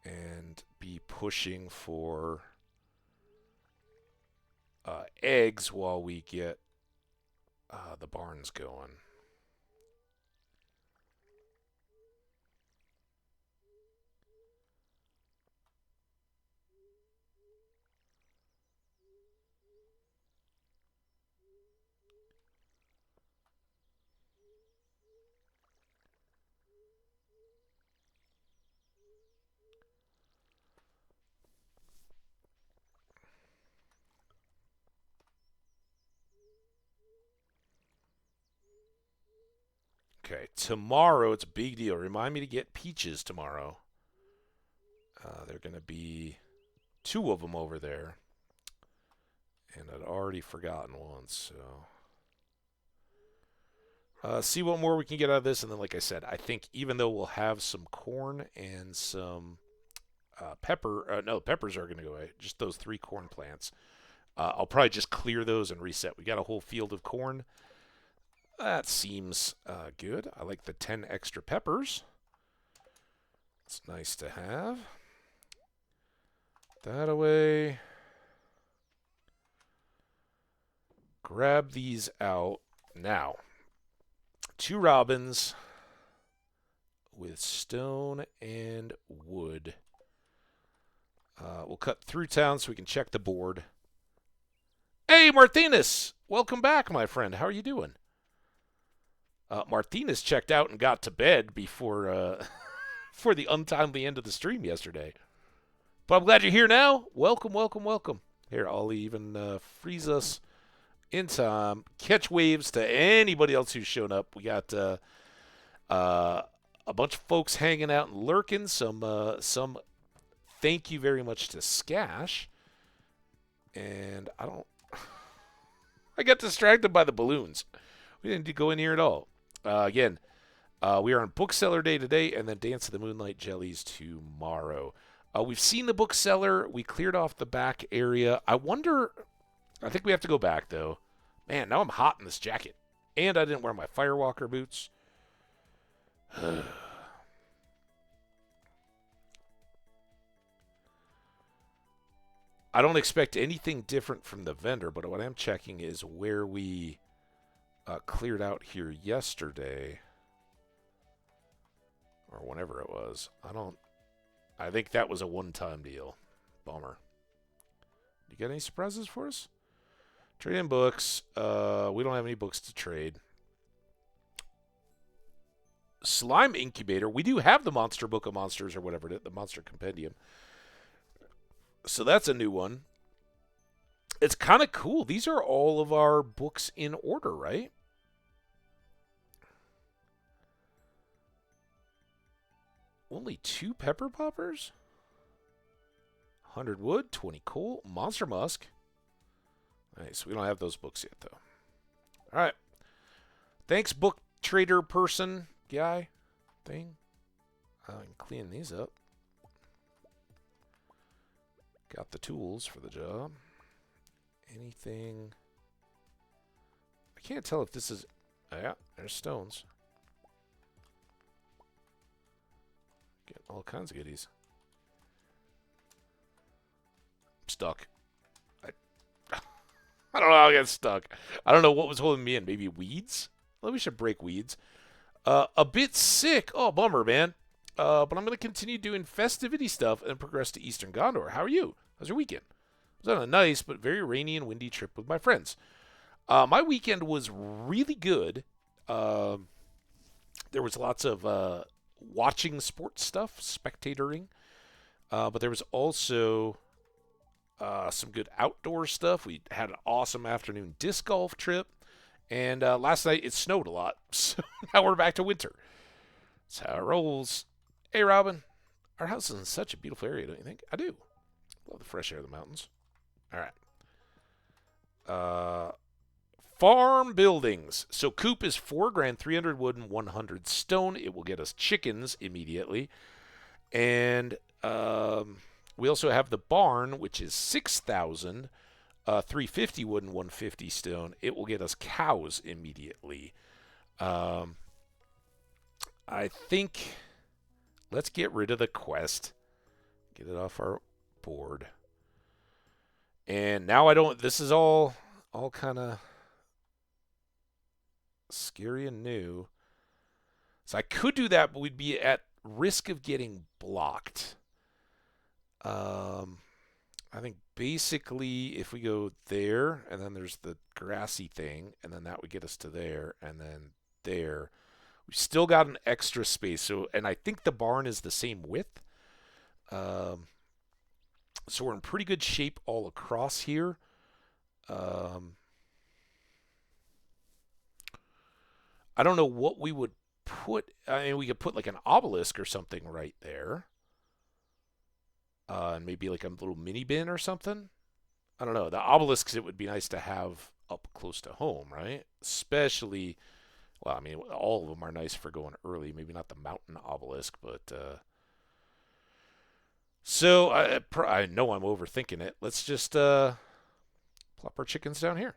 and be pushing for eggs while we get the barns going. Okay, tomorrow it's a big deal. Remind me to get peaches tomorrow. They're going to be 2 of them over there. And I'd already forgotten one, so see what more we can get out of this. And then, like I said, I think even though we'll have some corn and some pepper, no, peppers are going to go away. Just those 3 corn plants. I'll probably just clear those and reset. We got a whole field of corn. That seems good. I like the 10 extra peppers. It's nice to have. That away. Grab these out. Now, 2 robins with stone and wood. We'll cut through town so we can check the board. Hey, Martinez! Welcome back, my friend. How are you doing? Martinez checked out and got to bed before for the untimely end of the stream yesterday. But I'm glad you're here now. Welcome, welcome, welcome. Here, I'll even freeze us in time. Catch waves to anybody else who's shown up. We got a bunch of folks hanging out and lurking. Some thank you very much to Skash. And I got distracted by the balloons. We didn't go in here at all. Again, we are on Bookseller Day today, and then Dance of the Moonlight Jellies tomorrow. We've seen the bookseller. We cleared off the back area. I think we have to go back, though. Man, now I'm hot in this jacket. And I didn't wear my Firewalker boots. I don't expect anything different from the vendor, but what I'm checking is where we cleared out here yesterday, or whenever it was. I think that was a one-time deal. Bummer. You got any surprises for us? Trade in books. We don't have any books to trade. Slime Incubator. We do have the Monster Book of Monsters, or whatever it is, the Monster Compendium. So that's a new one. It's kind of cool. These are all of our books in order, right? Only 2 pepper poppers? 100 wood, 20 coal, Monster Musk. Nice. We don't have those books yet, though. All right. Thanks, book trader person, guy, thing. I can clean these up. Got the tools for the job. Anything? I can't tell if this is... Oh, yeah, there's stones. Get all kinds of goodies. I'm stuck. I don't know how I got stuck. I don't know what was holding me in. Maybe weeds? Well, we should break weeds. A bit sick. Oh, bummer, man. But I'm going to continue doing festivity stuff and progress to Eastern Gondor. How are you? How's your weekend? I was on a nice but very rainy and windy trip with my friends. My weekend was really good. There was lots of watching sports stuff, spectatoring. But there was also some good outdoor stuff. We had an awesome afternoon disc golf trip. And last night it snowed a lot. So now we're back to winter. That's how it rolls. Hey, Robin. Our house is in such a beautiful area, don't you think? I do. Love the fresh air of the mountains. All right. Farm buildings. So coop is 4 grand, 300 wood, and 100 stone. It will get us chickens immediately. And we also have the barn, which is 6,000, 350 wood, and 150 stone. It will get us cows immediately. I think let's get rid of the quest. Get it off our board. And now this is all kind of scary and new. So I could do that, but we'd be at risk of getting blocked. I think basically if we go there, and then there's the grassy thing, and then that would get us to there, and then there. We've still got an extra space. So, and I think the barn is the same width. So we're in pretty good shape all across here. I don't know what we would put. I mean, we could put like an obelisk or something right there. And maybe like a little mini bin or something. I don't know. The obelisks, it would be nice to have up close to home, right? Especially, well, I mean, all of them are nice for going early. Maybe not the mountain obelisk, but... So I know I'm overthinking it. Let's just plop our chickens down here.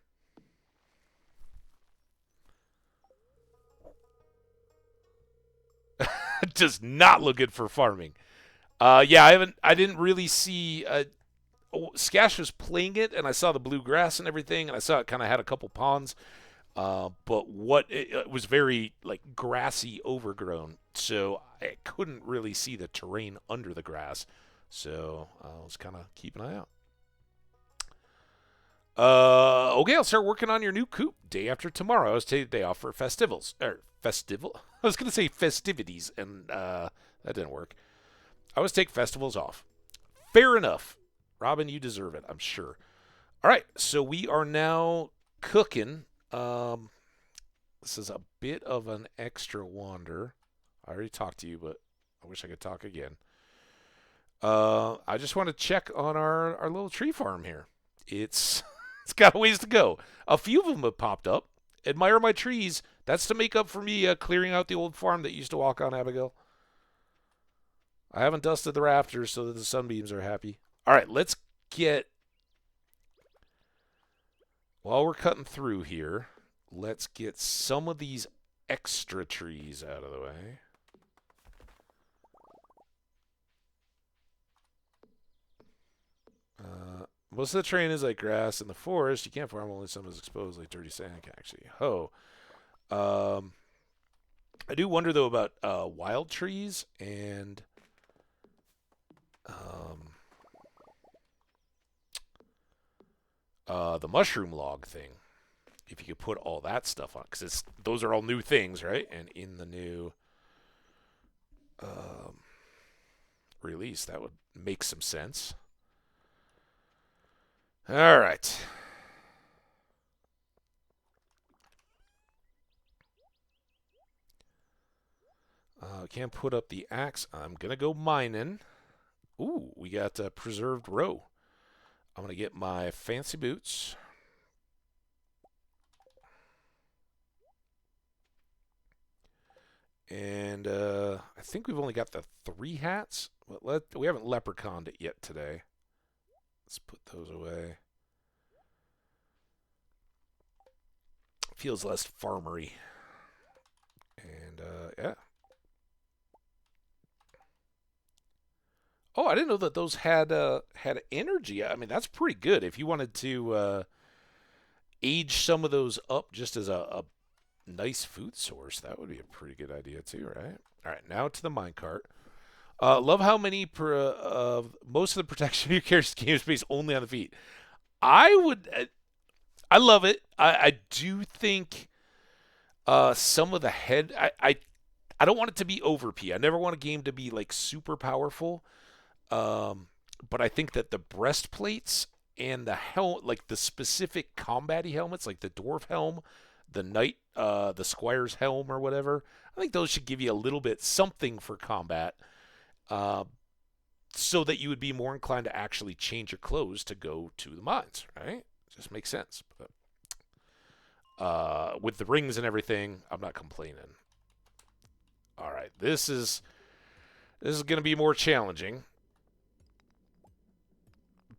Does not look good for farming. Yeah, I didn't really see. Skash was playing it, and I saw the blue grass and everything, and I saw it kind of had a couple ponds. But it was very like grassy, overgrown, so I couldn't really see the terrain under the grass. So I was kind of keeping an eye out. Okay, I'll start working on your new coop day after tomorrow. I was taking the day off for festivals. Festival? I was going to say festivities, and that didn't work. I was take festivals off. Fair enough. Robin, you deserve it, I'm sure. All right, so we are now cooking. This is a bit of an extra wander. I already talked to you, but I wish I could talk again. I just want to check on our little tree farm here. It's got a ways to go. A few of them have popped up. Admire my trees. That's to make up for me clearing out the old farm that used to walk on, Abigail. I haven't dusted the rafters so that the sunbeams are happy. All right, let's get... While we're cutting through here, let's get some of these extra trees out of the way. Most of the terrain is like grass in the forest. You can't farm, only some is exposed like dirty sand can actually. I do wonder though about wild trees and the mushroom log thing. If you could put all that stuff on, because those are all new things, right? And in the new release, that would make some sense. All right. Can't put up the axe. I'm going to go mining. Ooh, we got preserved roe. I'm going to get my fancy boots. And I think we've only got the 3 hats. We haven't leprechauned it yet today. Let's put those away. Feels less farmery. And yeah. Oh, I didn't know that those had energy. I mean, that's pretty good. If you wanted to age some of those up just as a nice food source, that would be a pretty good idea too, right? All right, now to the minecart. Love how many most of the protection you carry game space only on the feet. I love it. I do think some of the head. I don't want it to be over P. I never want a game to be like super powerful. But I think that the breastplates and the helm, like the specific combat-y helmets, like the dwarf helm, the knight, the squire's helm or whatever, I think those should give you a little bit something for combat, so that you would be more inclined to actually change your clothes to go to the mines, right? Just makes sense. But, with the rings and everything, I'm not complaining. All right, this is going to be more challenging.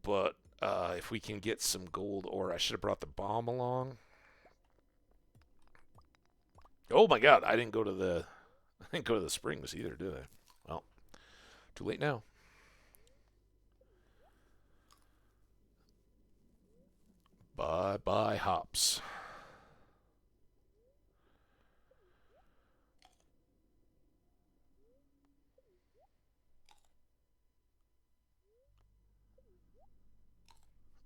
But if we can get some gold ore, I should have brought the bomb along. Oh my God, I didn't go to the springs either, did I? Well, too late now. Bye hops.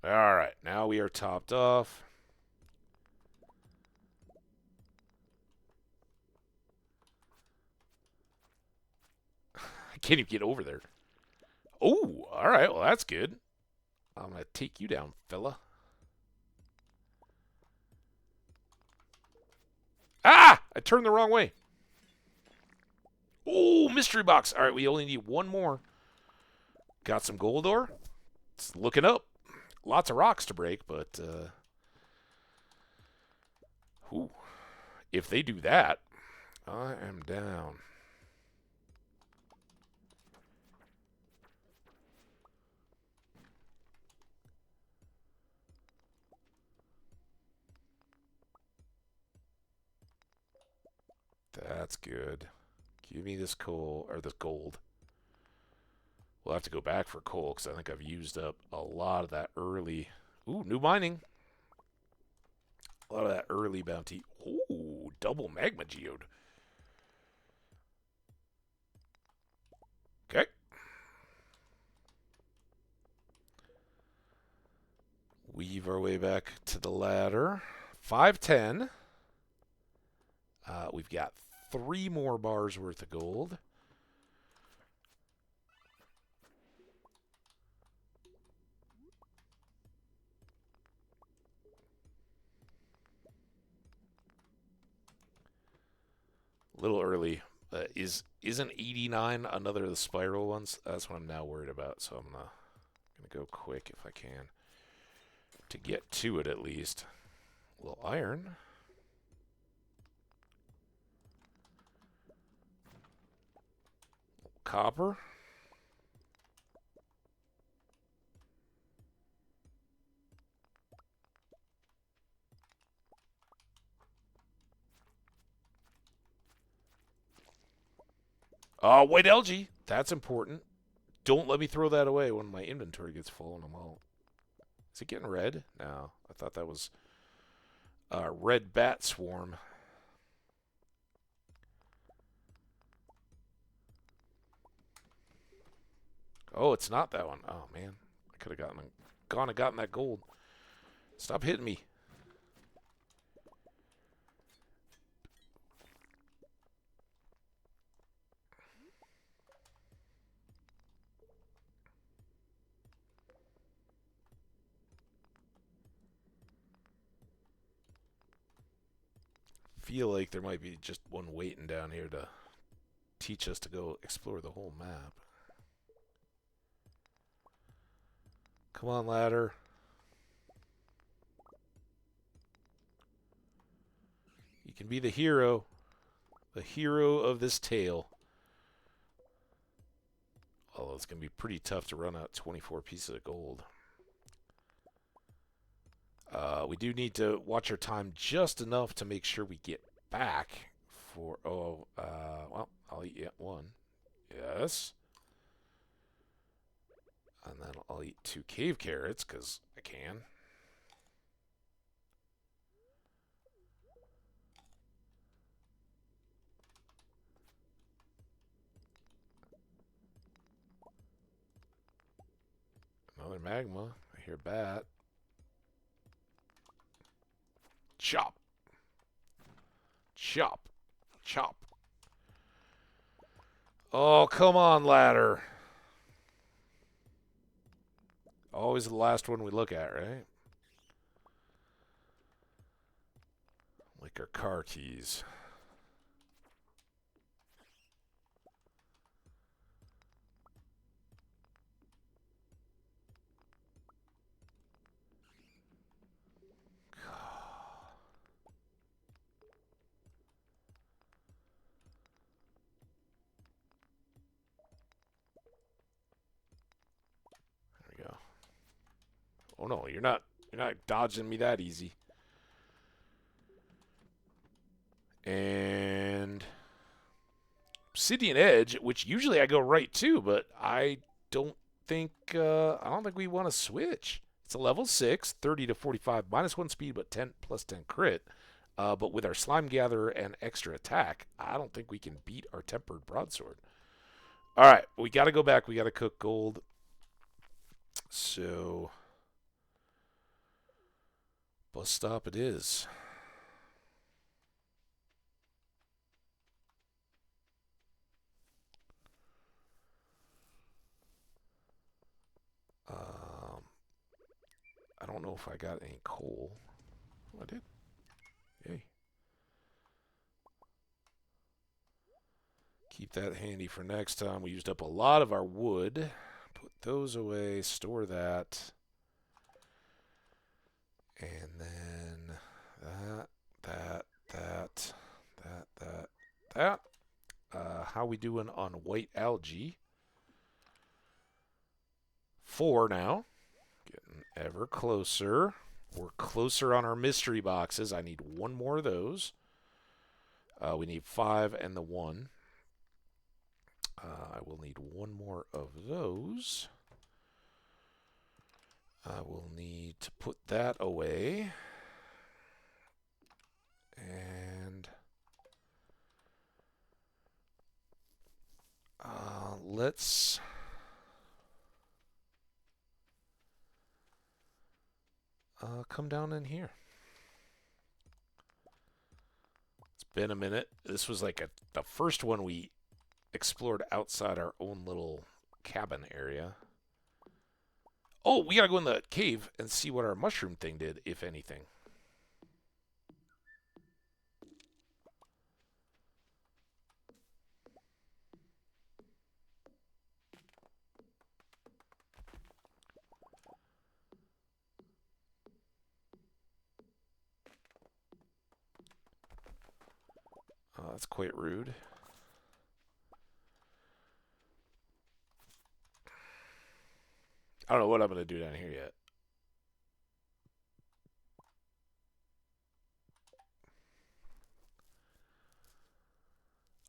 All right, now we are topped off. I can't even get over there. Oh, all right, well, that's good. I'm going to take you down, fella. Ah! I turned the wrong way. Oh, mystery box. All right, we only need one more. Got some gold ore. It's looking up. Lots of rocks to break, but if they do that, I am down. That's good. Give me this coal, or this gold. We'll have to go back for coal, because I think I've used up a lot of that early... Ooh, new mining. A lot of that early bounty. Ooh, double magma geode. Okay. Weave our way back to the ladder. 510. We've got 3 more bars worth of gold. A little early. Isn't 89 another of the spiral ones? That's what I'm now worried about. So I'm gonna go quick if I can to get to it at least. A little iron. Copper. White algae. That's important. Don't let me throw that away when my inventory gets full and I'm all... Is it getting red? No. I thought that was a red bat swarm. Oh, it's not that one. Oh, man. I could have gone and gotten that gold. Stop hitting me. Feel like there might be just one waiting down here to teach us to go explore the whole map. Come on, ladder. You can be the hero of this tale. Although it's going to be pretty tough to run out 24 pieces of gold. We do need to watch our time just enough to make sure we get back for... well, I'll eat yet one. Yes. And then I'll eat 2 cave carrots, because I can. Another magma. I hear bat. Chop. Chop. Chop. Oh, come on, ladder. Always the last one we look at, right? Like our car keys. Oh no, you're not dodging me that easy. And Obsidian Edge, which usually I go right to, but I don't think we want to switch. It's a level 6, 30 to 45, -1 speed, but 10 plus 10 crit. But with our Slime Gatherer and extra attack, I don't think we can beat our Tempered Broadsword. All right, we got to go back. We got to cook gold. So... bus stop it is. I don't know if I got any coal. Oh, I did. Yay. Keep that handy for next time. We used up a lot of our wood. Put those away. Store that. And then that. How we doing on white algae? 4 now. Getting ever closer. We're closer on our mystery boxes. I need 1 more of those. We need 5 and the 1. I will need 1 more of those. I will need to put that away. And let's come down in here. It's been a minute. This was like the first one we explored outside our own little cabin area. Oh, we gotta go in the cave and see what our mushroom thing did, if anything. That's quite rude. I don't know what I'm going to do down here yet.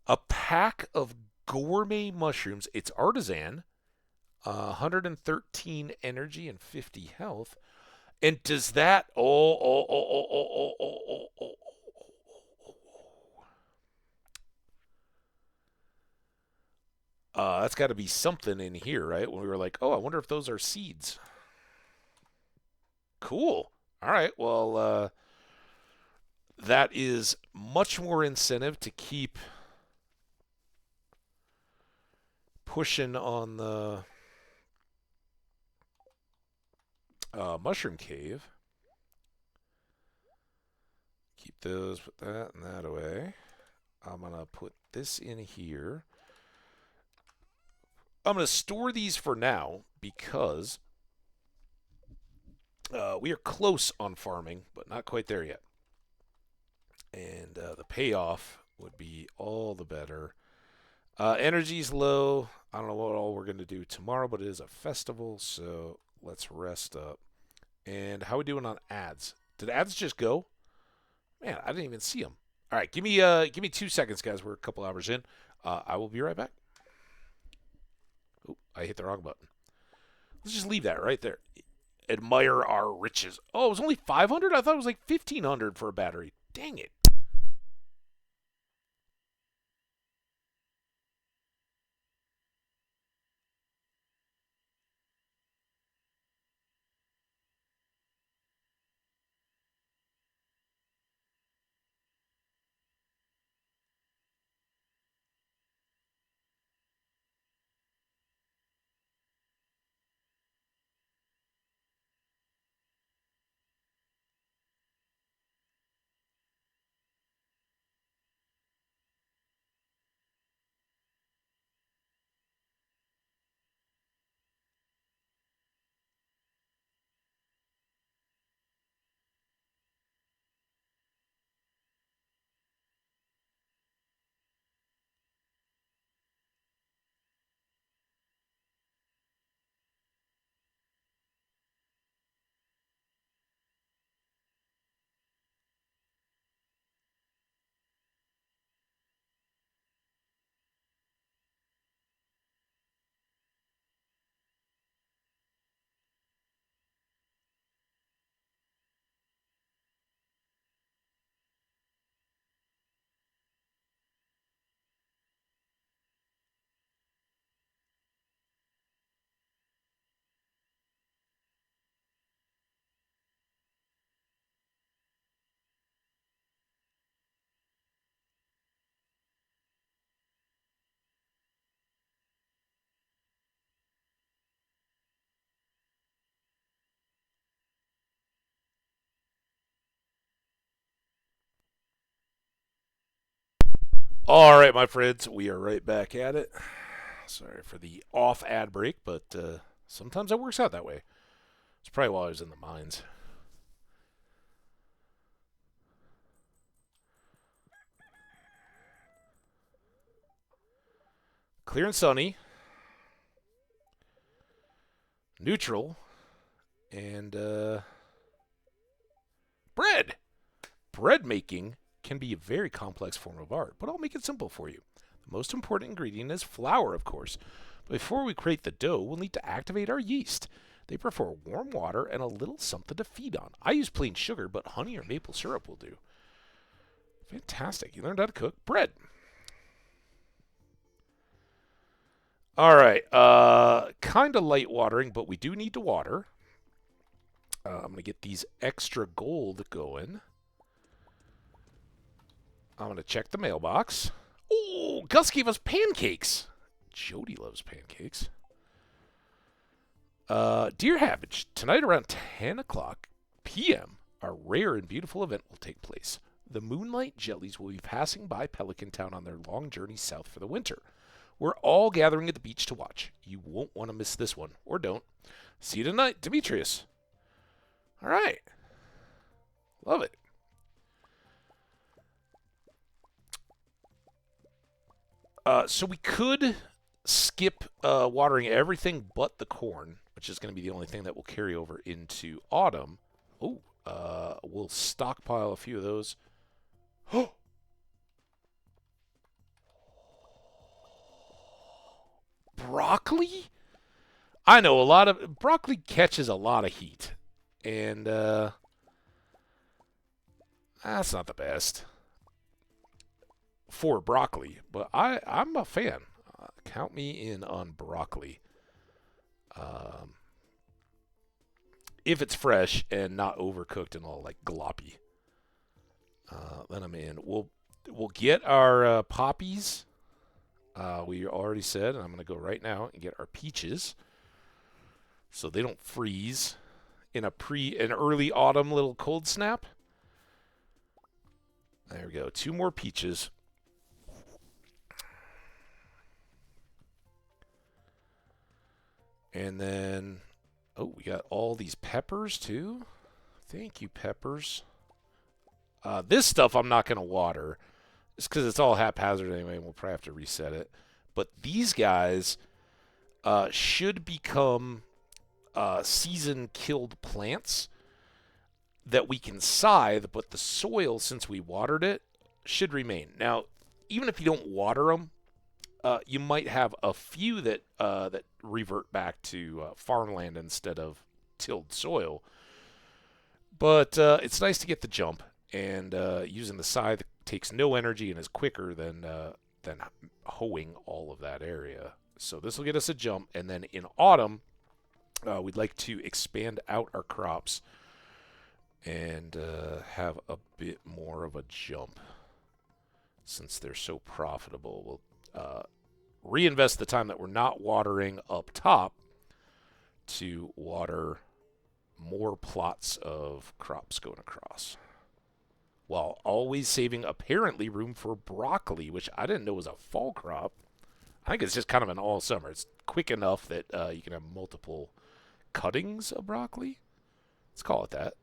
A pack of gourmet mushrooms. It's artisan. 113 energy and 50 health. And does that... That's got to be something in here, right? When we were like, oh, I wonder if those are seeds. Cool. All right, well, that is much more incentive to keep pushing on the mushroom cave. Keep those, put that and that away. I'm going to put this in here. I'm going to store these for now because we are close on farming, but not quite there yet. And the payoff would be all the better. Energy's low. I don't know what all we're going to do tomorrow, but it is a festival, so let's rest up. And how are we doing on ads? Did ads just go? Man, I didn't even see them. All right, give me 2 seconds, guys. We're a couple hours in. I will be right back. Oh, I hit the wrong button. Let's just leave that right there. Admire our riches. Oh, it was only 500? I thought it was like 1,500 for a battery. Dang it. All right, my friends, we are right back at it. Sorry for the off ad break, but sometimes it works out that way. It's probably while I was in the mines. Clear and sunny. Neutral. And bread. Bread making can be a very complex form of art, but I'll make it simple for you. The most important ingredient is flour, of course. Before we create the dough, we'll need to activate our yeast. They prefer warm water and a little something to feed on. I use plain sugar, but honey or maple syrup will do. Fantastic. You learned how to cook bread. All right. Kind of light watering, but we do need to water. I'm going to get these extra gold going. I'm going to check the mailbox. Oh, Gus gave us pancakes. Jody loves pancakes. Dear Hambbage, tonight around 10 o'clock p.m., a rare and beautiful event will take place. The Moonlight Jellies will be passing by Pelican Town on their long journey south for the winter. We're all gathering at the beach to watch. You won't want to miss this one, or don't. See you tonight, Demetrius. All right. Love it. So we could skip watering everything but the corn, which is going to be the only thing that will carry over into autumn. Oh, we'll stockpile a few of those. Oh! Broccoli? I know a lot of broccoli catches a lot of heat, and that's not the best for broccoli, but I'm a fan. Count me in on broccoli. If it's fresh and not overcooked and all like gloppy, then I'm in. We'll get our poppies. We already said, and I'm going to go right now and get our peaches so they don't freeze in an early autumn little cold snap. There we go. 2 more peaches. And then, oh, we got all these peppers too. Thank you, peppers. This stuff I'm not going to water. It's because it's all haphazard anyway, and we'll probably have to reset it. But these guys should become season-killed plants that we can scythe, but the soil, since we watered it, should remain. Now, even if you don't water them, you might have a few that revert back to farmland instead of tilled soil. But it's nice to get the jump, and using the scythe takes no energy and is quicker than hoeing all of that area. So this will get us a jump, and then in autumn, we'd like to expand out our crops and have a bit more of a jump since they're so profitable. We'll reinvest the time that we're not watering up top to water more plots of crops going across, while always saving apparently room for broccoli, which I didn't know was a fall crop. I think it's just kind of an all summer. It's quick enough that you can have multiple cuttings of broccoli. Let's call it that.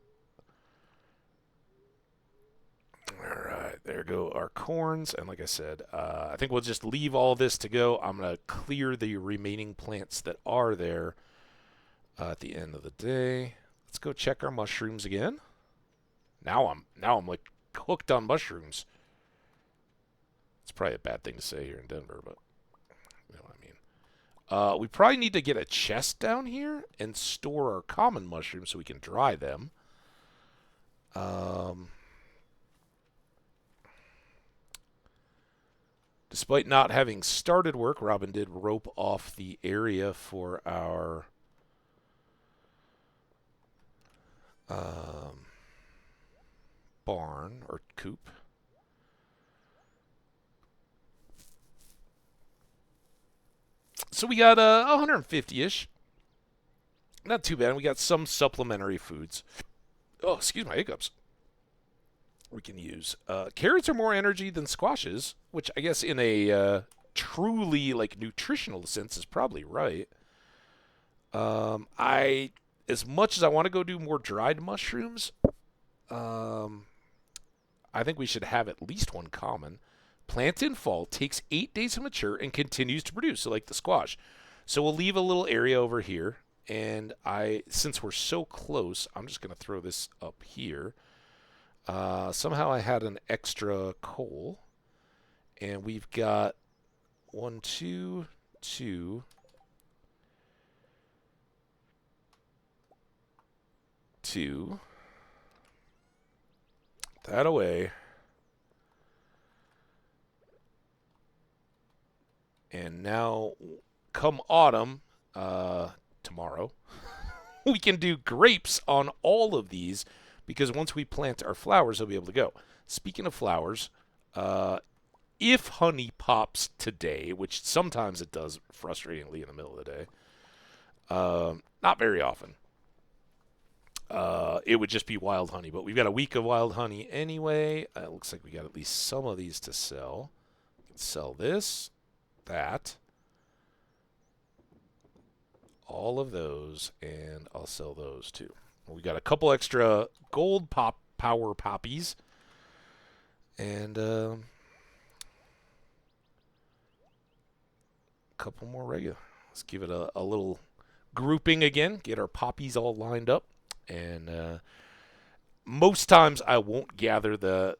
All right, there go our corns. And like I said, I think we'll just leave all this to go. I'm going to clear the remaining plants that are there at the end of the day. Let's go check our mushrooms again. Now I'm like hooked on mushrooms. It's probably a bad thing to say here in Denver, but you know what I mean. We probably need to get a chest down here and store our common mushrooms so we can dry them. Despite not having started work, Robin did rope off the area for our barn or coop. So we got 150-ish. Not too bad. We got some supplementary foods. Oh, excuse my hiccups. We can use. Carrots are more energy than squashes, which I guess in a truly like nutritional sense is probably right. As much as I want to go do more dried mushrooms, I think we should have at least one common. Plant in fall, takes 8 days to mature, and continues to produce, so like the squash. So we'll leave a little area over here, and since we're so close, I'm just going to throw this up here. Somehow I had an extra coal, and we've got 1, 2, 2, 2. That away. And now, come autumn, tomorrow, we can do grapes on all of these because once we plant our flowers, they'll be able to go. Speaking of flowers, if honey pops today, which sometimes it does frustratingly in the middle of the day, not very often, it would just be wild honey. But we've got a week of wild honey anyway. It looks like we got at least some of these to sell. We can sell this, that, all of those, and I'll sell those too. We got a couple extra gold power poppies, and a couple more regular. Let's give it a little grouping again. Get our poppies all lined up, and most times I won't gather the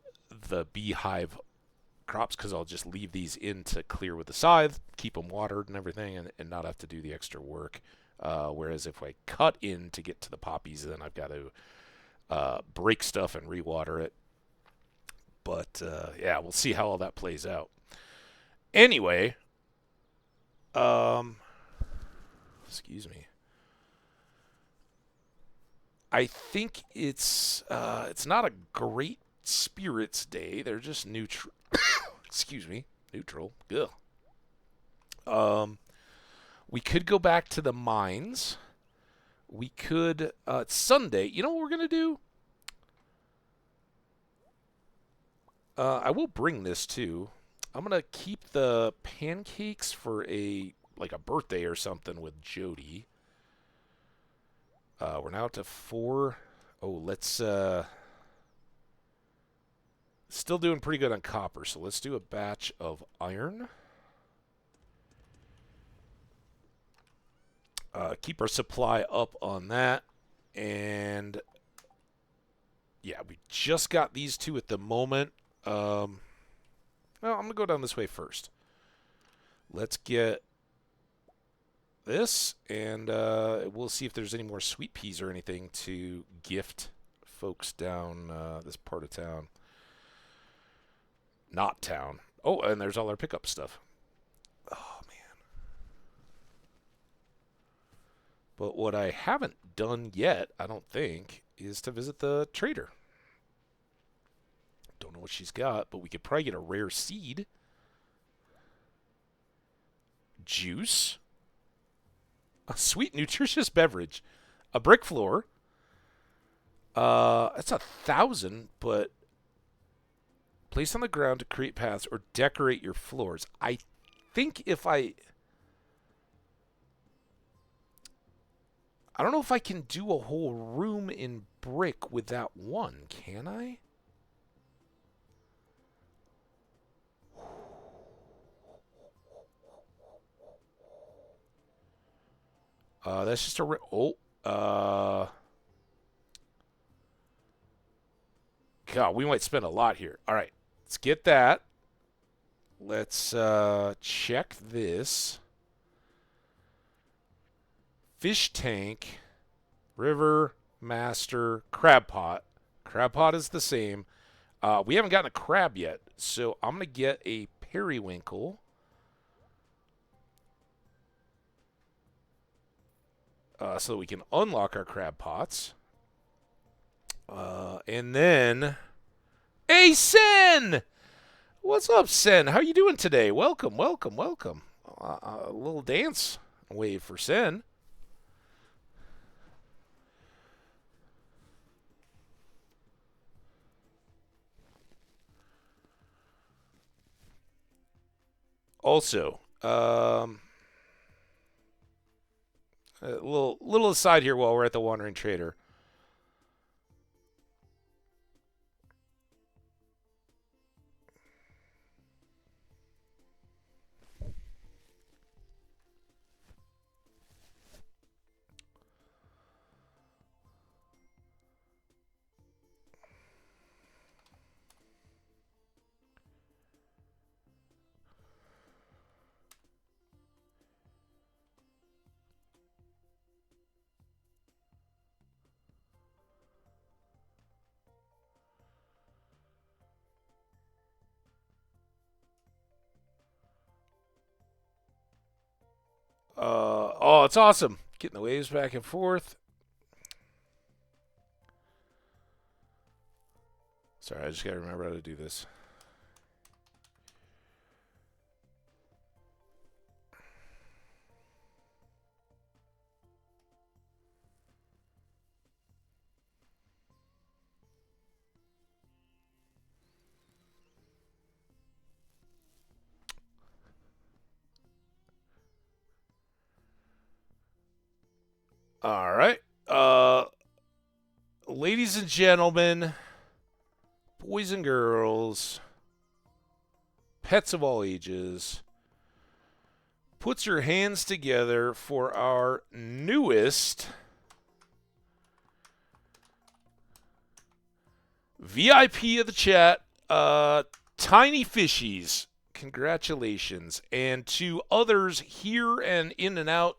beehive crops because I'll just leave these in to clear with the scythe, keep them watered and everything, and not have to do the extra work. Whereas if I cut in to get to the poppies, then I've got to break stuff and rewater it. But yeah, we'll see how all that plays out. Anyway, excuse me. I think it's not a great spirits day. They're just neutral. Excuse me, neutral. Ugh. We could go back to the mines. We could, it's Sunday. You know what we're going to do? I will bring this too. I'm going to keep the pancakes for like a birthday or something with Jody. We're now up to 4. Oh, let's, still doing pretty good on copper. So let's do a batch of iron. Keep our supply up on that. And yeah, we just got these two at the moment. Well, I'm going to go down this way first. Let's get this, and we'll see if there's any more sweet peas or anything to gift folks down this part of town. Not town. Oh, and there's all our pickup stuff. Oh, man. But what I haven't done yet, I don't think, is to visit the trader. Don't know what she's got, but we could probably get a rare seed. Juice. A sweet, nutritious beverage. A brick floor. That's 1,000, but place on the ground to create paths or decorate your floors. I think if I don't know if I can do a whole room in brick with that one, can I? That's just a... God, we might spend a lot here. All right, let's get that. Let's check this. Fish tank, river, master, crab pot. Crab pot is the same. We haven't gotten a crab yet, so I'm going to get a periwinkle. So that we can unlock our crab pots. And then... Hey, Sen! What's up, Sen? How you doing today? Welcome, welcome, welcome. A little dance wave for Sen. Also, a little aside here while we're at the Wandering Trader. Oh, it's awesome. Getting the waves back and forth. Sorry, I just got to remember how to do this. All right. Ladies and gentlemen, boys and girls, pets of all ages, put your hands together for our newest VIP of the chat, Tiny Fishies. Congratulations. And to others here and in and out,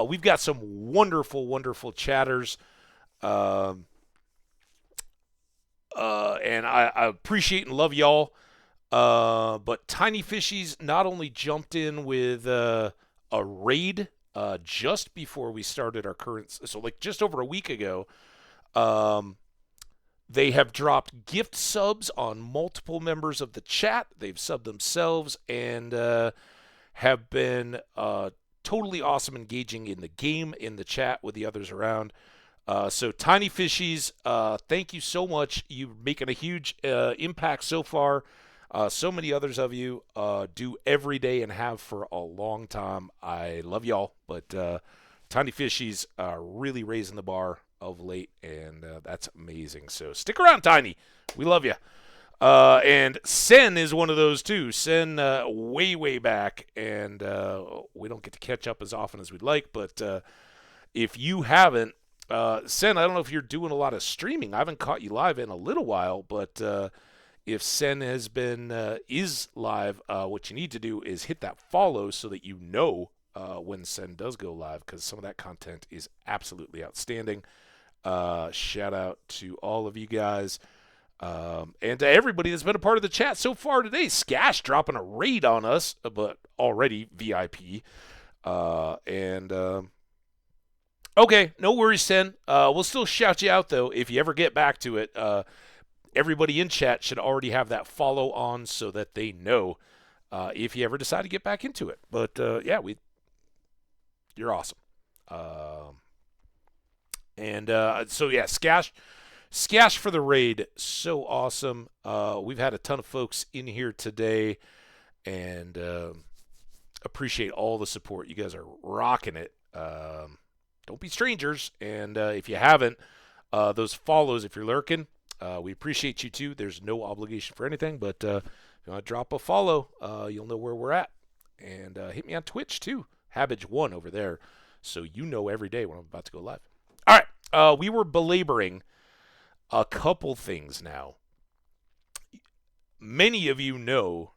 we've got some wonderful, wonderful chatters. And I appreciate and love y'all. But Tiny Fishies not only jumped in with a raid just before we started our current, so like just over a week ago. They have dropped gift subs on multiple members of the chat. They've subbed themselves and have been totally awesome engaging in the game, in the chat with the others around. So Tiny Fishies, thank you so much. You're making a huge impact so far. So many others of you do every day and have for a long time. I love y'all, but Tiny Fishies are really raising the bar of late, and that's amazing. So stick around, Tiny. We love you. And Sen is one of those too. Sen way, way back, and we don't get to catch up as often as we'd like, but if you haven't, Sen, I don't know if you're doing a lot of streaming. I haven't caught you live in a little while, but if Sen has been is live, what you need to do is hit that follow so that you know when Sen does go live, because some of that content is absolutely outstanding. Shout out to all of you guys. And to everybody that's been a part of the chat so far today. Skash dropping a raid on us, but already VIP. Okay, no worries, Sen. We'll still shout you out, though, if you ever get back to it. Everybody in chat should already have that follow on so that they know if you ever decide to get back into it. But, yeah, you're awesome. So, yeah, Skash for the raid. So awesome. We've had a ton of folks in here today, and appreciate all the support. You guys are rocking it. Don't be strangers. And if you haven't, those follows, if you're lurking, we appreciate you too. There's no obligation for anything, but if you want to drop a follow, you'll know where we're at. And hit me on Twitch too. Hambbage1 over there. So you know every day when I'm about to go live. All right. We were belaboring a couple things now. Many of you know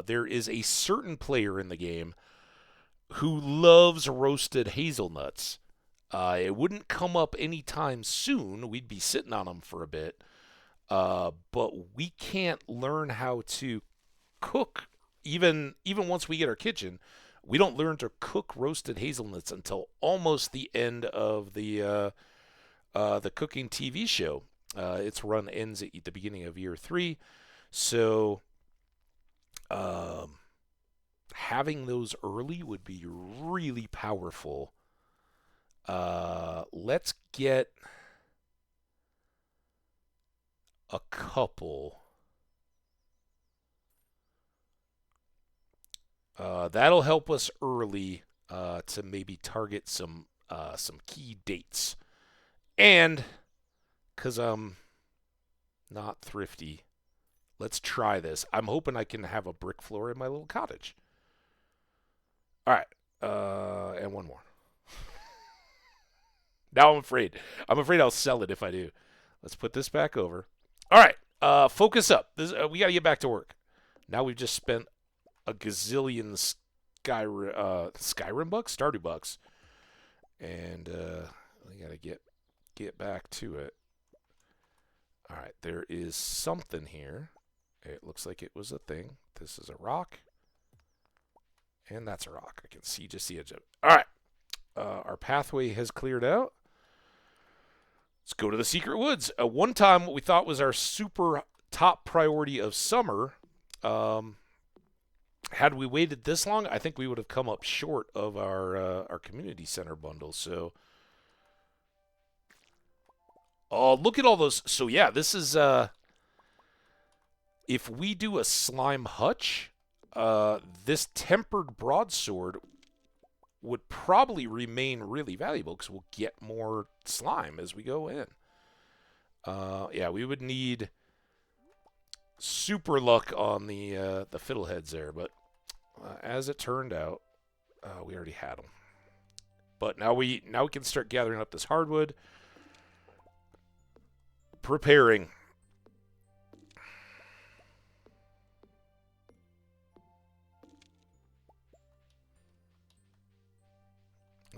there is a certain player in the game who loves roasted hazelnuts. It wouldn't come up anytime soon. We'd be sitting on them for a bit. But we can't learn how to cook, even once we get our kitchen. We don't learn to cook roasted hazelnuts until almost the end of the cooking TV show. Its run ends at the beginning of year 3. So having those early would be really powerful. Let's get a couple. That'll help us early to maybe target some key dates. And because I'm not thrifty, let's try this. I'm hoping I can have a brick floor in my little cottage. All right. And one more. Now I'm afraid. I'm afraid I'll sell it if I do. Let's put this back over. All right. Focus up. We got to get back to work. Now we've just spent a gazillion Skyrim bucks? Stardew bucks. And we got to get back to it. All right. There is something here. It looks like it was a thing. This is a rock. And that's a rock. I can see just the edge of it. All right. Our pathway has cleared out. Let's go to the secret woods. One time, what we thought was our super top priority of summer, had we waited this long, I think we would have come up short of our community center bundle. So, oh, look at all those. So yeah, this is if we do a slime hutch, this tempered broadsword would probably remain really valuable because we'll get more slime as we go in. Yeah, we would need super luck on the fiddleheads there, but as it turned out, we already had them. But now we can start gathering up this hardwood, preparing.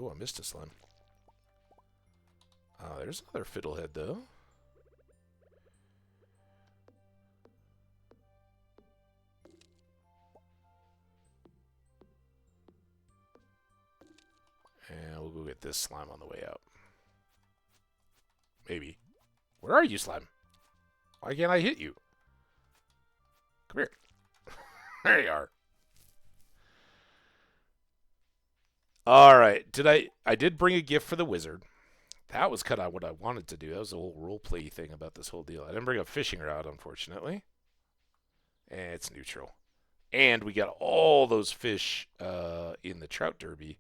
Oh, I missed a slime. There's another fiddlehead, though. And we'll go get this slime on the way out. Maybe. Where are you, slime? Why can't I hit you? Come here. There you are. All right. I did bring a gift for the wizard. That was kind of what I wanted to do. That was the whole roleplay thing about this whole deal. I didn't bring a fishing rod, unfortunately. And it's neutral. And we got all those fish in the trout derby.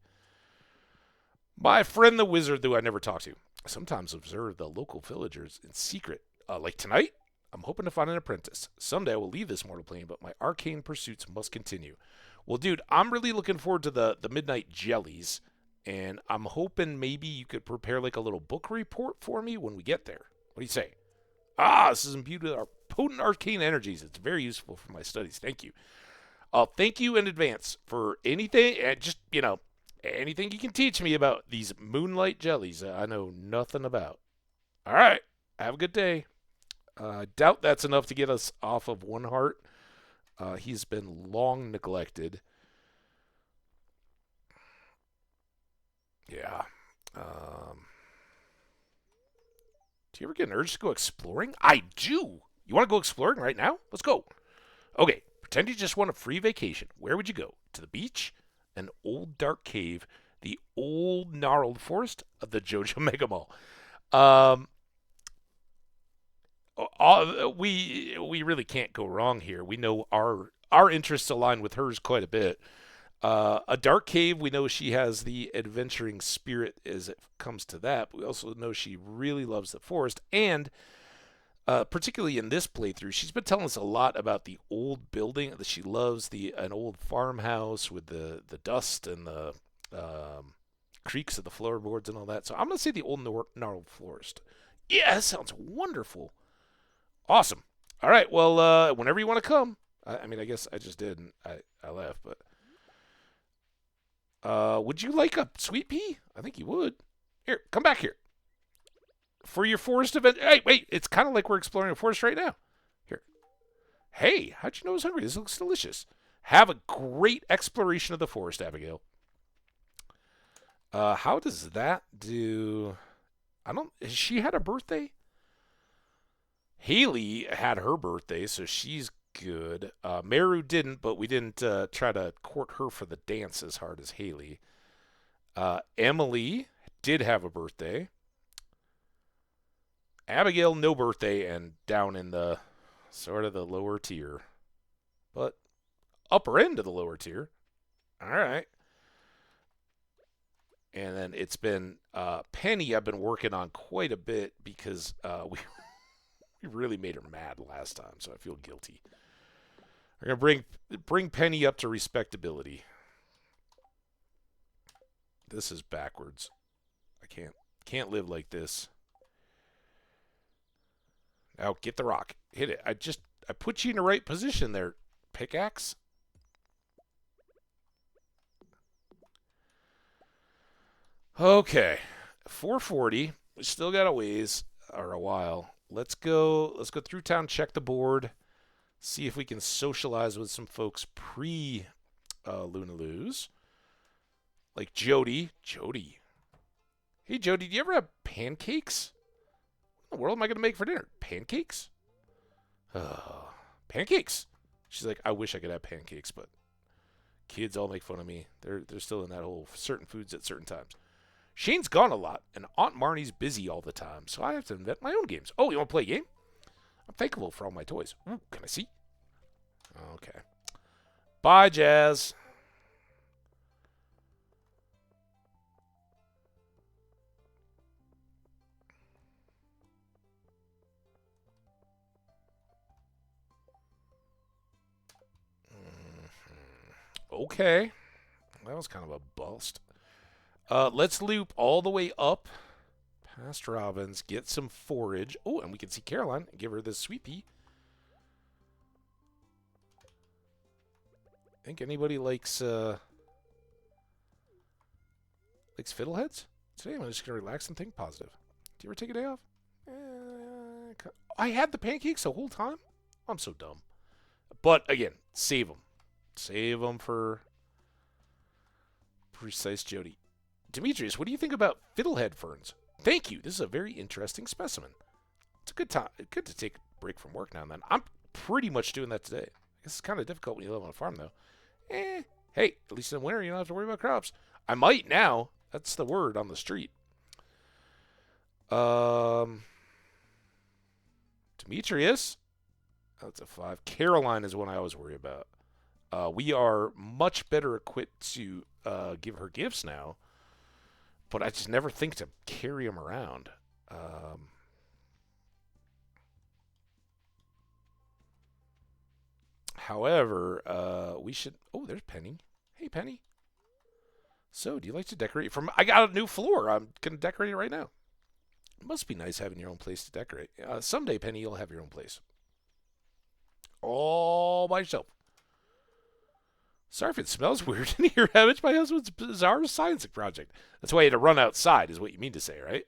My friend the wizard, though I never talk to, sometimes observe the local villagers in secret. Like tonight, I'm hoping to find an apprentice. Someday I will leave this mortal plane, but my arcane pursuits must continue. Well, dude, I'm really looking forward to the midnight jellies, and I'm hoping maybe you could prepare like a little book report for me when we get there. What do you say? This is imbued with our potent arcane energies. It's very useful for my studies. Thank you. Thank you in advance for anything, just, anything you can teach me about these moonlight jellies I know nothing about. All right. Have a good day. I doubt that's enough to get us off of one heart. He's been long neglected. Yeah. Do you ever get an urge to go exploring? I do. You want to go exploring right now? Let's go. Okay. Pretend you just want a free vacation. Where would you go? To the beach? An old dark cave? The old gnarled forest of the Jojo Mega Mall? We really can't go wrong here. We know our interests align with hers quite a bit. A dark cave, we know she has the adventuring spirit as it comes to that. But we also know she really loves the forest, and particularly in this playthrough, she's been telling us a lot about the old building. That she loves an old farmhouse with the dust and the creaks of the floorboards and all that. So I'm gonna say the old gnarled forest. Yeah, that sounds wonderful. Awesome. All right. Well, whenever you want to come. I mean, I guess I just did, and I left. But would you like a sweet pea? I think you would. Here, come back here. For your forest event. Hey, wait. It's kind of like we're exploring a forest right now. Here. Hey, how'd you know I was hungry? This looks delicious. Have a great exploration of the forest, Abigail. How does that do? Has she had a birthday? Haley had her birthday, so she's good. Meru didn't, but we didn't try to court her for the dance as hard as Haley. Emily did have a birthday. Abigail, no birthday, and down in the sort of the lower tier. But upper end of the lower tier. All right. And then it's been Penny I've been working on quite a bit because we really made her mad last time, so I feel guilty. We're going to bring Penny up to respectability. This is backwards. I can't live like this. Now get the rock. Hit it. I put you in the right position there, pickaxe. Okay. 440. We still got a ways or a while. Let's go through town, check the board, see if we can socialize with some folks pre Lunaloos. Like Jody. Jody. Hey, Jody, do you ever have pancakes? What in the world am I going to make for dinner? Pancakes? Pancakes. She's like, I wish I could have pancakes, but kids all make fun of me. They're still in that whole certain foods at certain times. Shane's gone a lot, and Aunt Marnie's busy all the time, so I have to invent my own games. Oh, you want to play a game? I'm thankful for all my toys. Ooh, can I see? Okay. Bye, Jazz. Okay. That was kind of a bust. Let's loop all the way up past Robbins, get some forage. Oh, and we can see Caroline and give her this sweet pea. Think anybody likes fiddleheads? Today I'm just gonna relax and think positive. Do you ever take a day off? I had the pancakes the whole time. I'm so dumb. But again, save them. Save them for precise Jody. Demetrius, what do you think about fiddlehead ferns? Thank you. This is a very interesting specimen. It's a good time. Good to take a break from work now and then. I'm pretty much doing that today. It's kind of difficult when you live on a farm, though. Hey, at least in winter you don't have to worry about crops. I might now. That's the word on the street. Demetrius. That's a 5. Caroline is one I always worry about. We are much better equipped to give her gifts now, but I just never think to carry them around. However, we should... Oh, there's Penny. Hey, Penny. So, do you like to decorate? I got a new floor. I'm going to decorate it right now. It must be nice having your own place to decorate. Someday, Penny, you'll have your own place. All by yourself. Sorry if it smells weird in here, Hambbage. My husband's bizarre science project. That's why you had to run outside, is what you mean to say, right?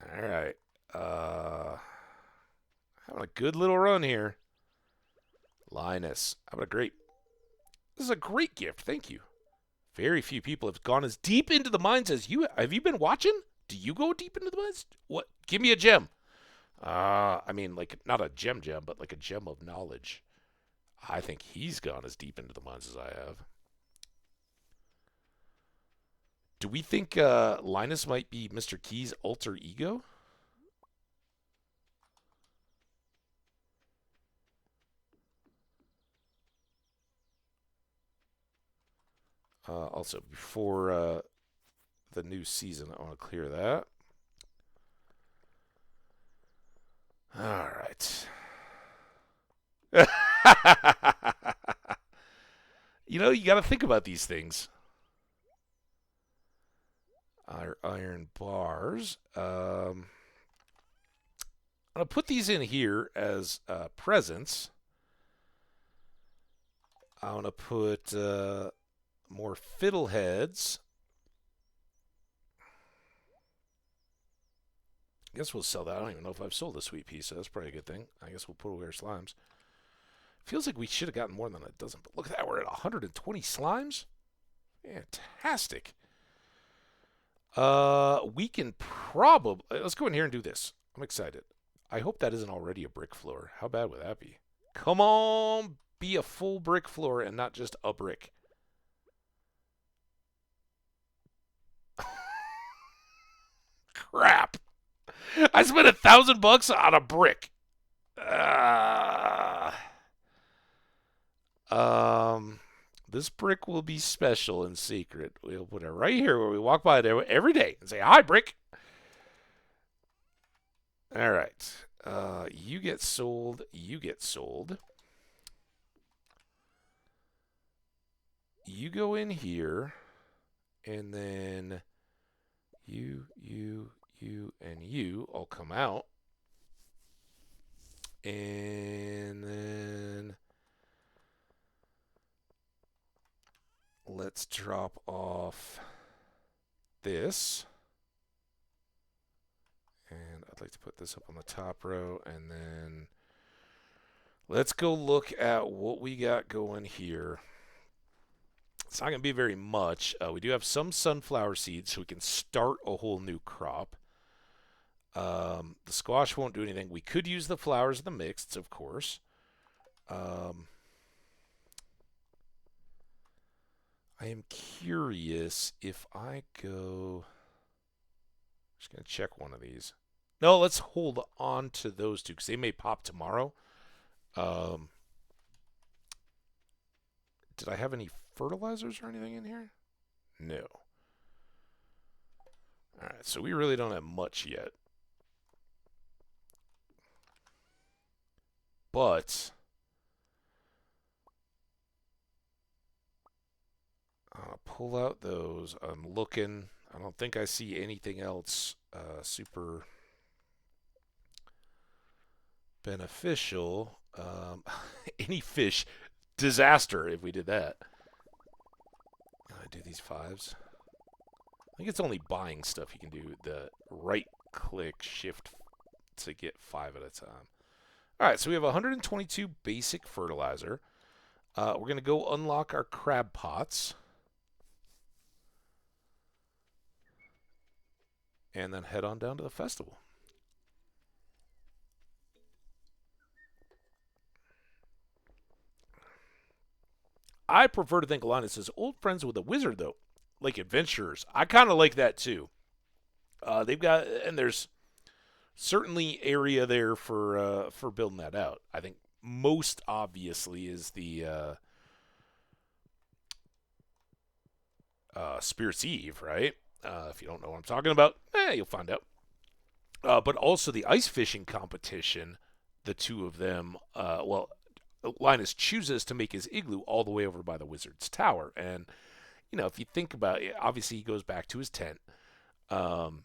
All right. Having a good little run here. Linus. How about a grape? This is a great gift. Thank you. Very few people have gone as deep into the mines as you. Have you been watching? Do you go deep into the mines? What? Give me a gem. I mean, like, not a gem, but like a gem of knowledge. I think he's gone as deep into the mines as I have. Do we think Linus might be Mr. Key's alter ego? Also, before the new season, I want to clear that. All right. You know, you got to think about these things. Our iron bars. I'm going to put these in here as presents. I want to put more fiddleheads. I guess we'll sell that. I don't even know if I've sold a sweet pea, so that's probably a good thing. I guess we'll put away our slimes. Feels like we should have gotten more than a dozen, but look at that. We're at 120 slimes. Fantastic. We can probably... Let's go in here and do this. I'm excited. I hope that isn't already a brick floor. How bad would that be? Come on, be a full brick floor and not just a brick. Crap. I spent $1,000 on a brick. This brick will be special and secret. We'll put it right here where we walk by it every day and say, "Hi, brick." All right. You get sold. You get sold. You go in here, and then you, and you all come out. And then let's drop off this. And I'd like to put this up on the top row, and then Let's go look at what we got going here. It's not going to be very much. We do have some sunflower seeds, so we can start a whole new crop. The squash won't do anything. We could use the flowers in the mixeds, of course. I am curious if I go... Just going to check one of these. No, let's hold on to those two because they may pop tomorrow. Did I have any fertilizers or anything in here? No. Alright, so we really don't have much yet. But I'll pull out those. I'm looking. I don't think I see anything else super beneficial. Any fish, disaster if we did that. I do these 5s. I think it's only buying stuff you can do. The right-click shift to get 5 at a time. All right, so we have 122 basic fertilizer. We're going to go unlock our crab pots. And then head on down to the festival. I prefer to think Linus is old friends with a wizard, though, like adventurers. I kind of like that, too. They've got, and there's certainly area there for building that out. I think most obviously is the Spirit's Eve, right? If you don't know what I'm talking about, you'll find out. But also the ice fishing competition, the two of them, Linus chooses to make his igloo all the way over by the wizard's tower. And, if you think about it, obviously he goes back to his tent. But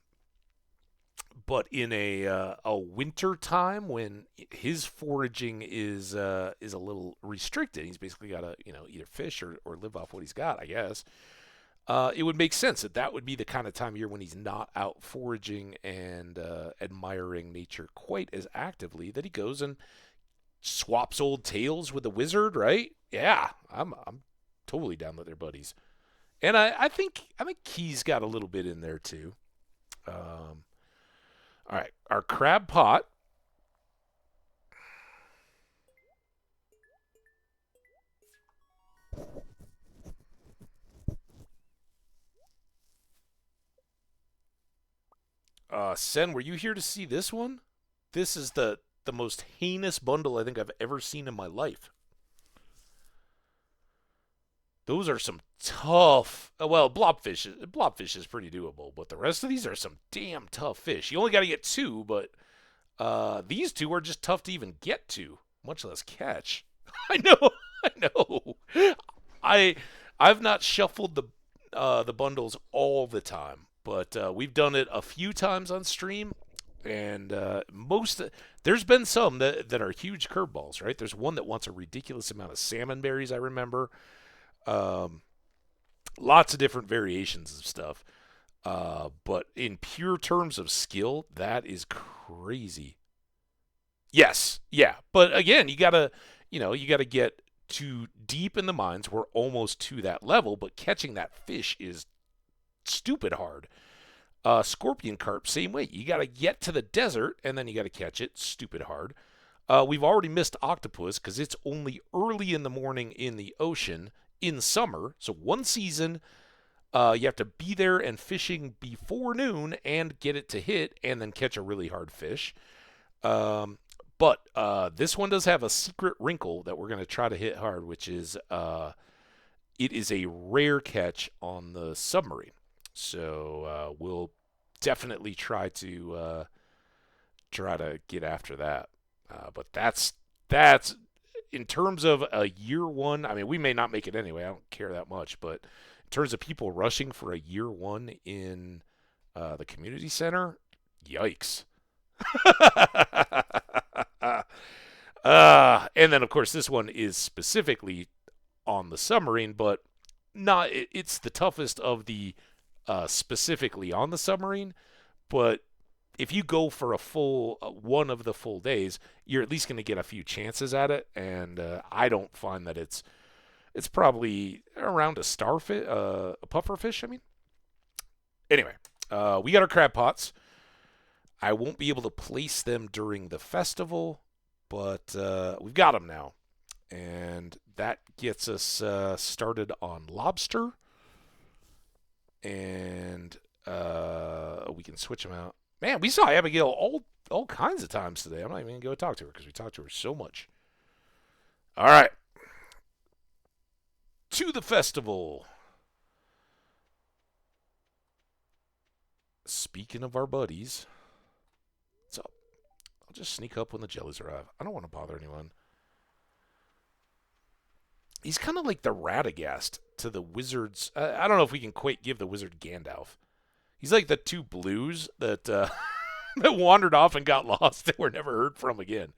in a winter time when his foraging is a little restricted, he's basically got to either fish or live off what he's got, I guess. It would make sense that would be the kind of time of year when he's not out foraging and admiring nature quite as actively, that he goes and swaps old tales with the wizard, right? Yeah, I'm totally down with their buddies, and I think Key's got a little bit in there too. All right, our crab pot. Sen, were you here to see this one? This is the most heinous bundle I think I've ever seen in my life. Those are some tough. Well, blobfish is pretty doable, but the rest of these are some damn tough fish. You only got to get 2, but these 2 are just tough to even get to, much less catch. I know, I know. I I've not shuffled the bundles all the time, but we've done it a few times on stream, and there's been some that are huge curveballs, right? There's one that wants a ridiculous amount of salmon berries, I remember. Um, Lots of different variations of stuff. But in pure terms of skill, that is crazy. Yes, yeah. But again, you gotta get too deep in the mines. We're almost to that level, but catching that fish is stupid hard. Scorpion carp, same way. You gotta get to the desert and then you gotta catch it. Stupid hard. We've already missed octopus because it's only early in the morning in the ocean in summer. So one season, you have to be there and fishing before noon and get it to hit and then catch a really hard fish. But this one does have a secret wrinkle that we're going to try to hit hard, which is it is a rare catch on the submarine. So we'll definitely try to get after that. But that's in terms of a year one. I mean, we may not make it anyway. I don't care that much. But in terms of people rushing for a year one in the community center, yikes. And then, of course, this one is specifically on the submarine, but it's the toughest of the specifically on the submarine, but if you go for a full one of the full days, you're at least going to get a few chances at it. And I don't find that it's probably around a starfish, a pufferfish. I mean, anyway, we got our crab pots. I won't be able to place them during the festival, but we've got them now, and that gets us started on lobster. And we can switch them out. Man, we saw Abigail all kinds of times today. I'm not even going to go talk to her because we talked to her so much. All right. To the festival. Speaking of our buddies, what's up? I'll just sneak up when the jellies arrive. I don't want to bother anyone. He's kind of like the Radagast to the wizards. I don't know if we can quite give the wizard Gandalf. He's like the two blues that that wandered off and got lost and were never heard from again.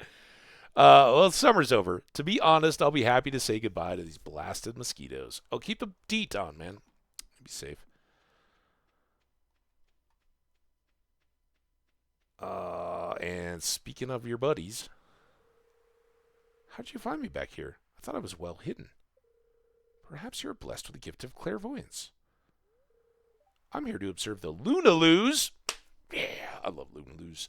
Well, summer's over. To be honest, I'll be happy to say goodbye to these blasted mosquitoes. Oh, keep the DEET on, man. Be safe. And speaking of your buddies, how'd you find me back here? I thought I was well hidden. Perhaps you're blessed with the gift of clairvoyance. I'm here to observe the Lunaloos. Yeah, I love Lunaloos.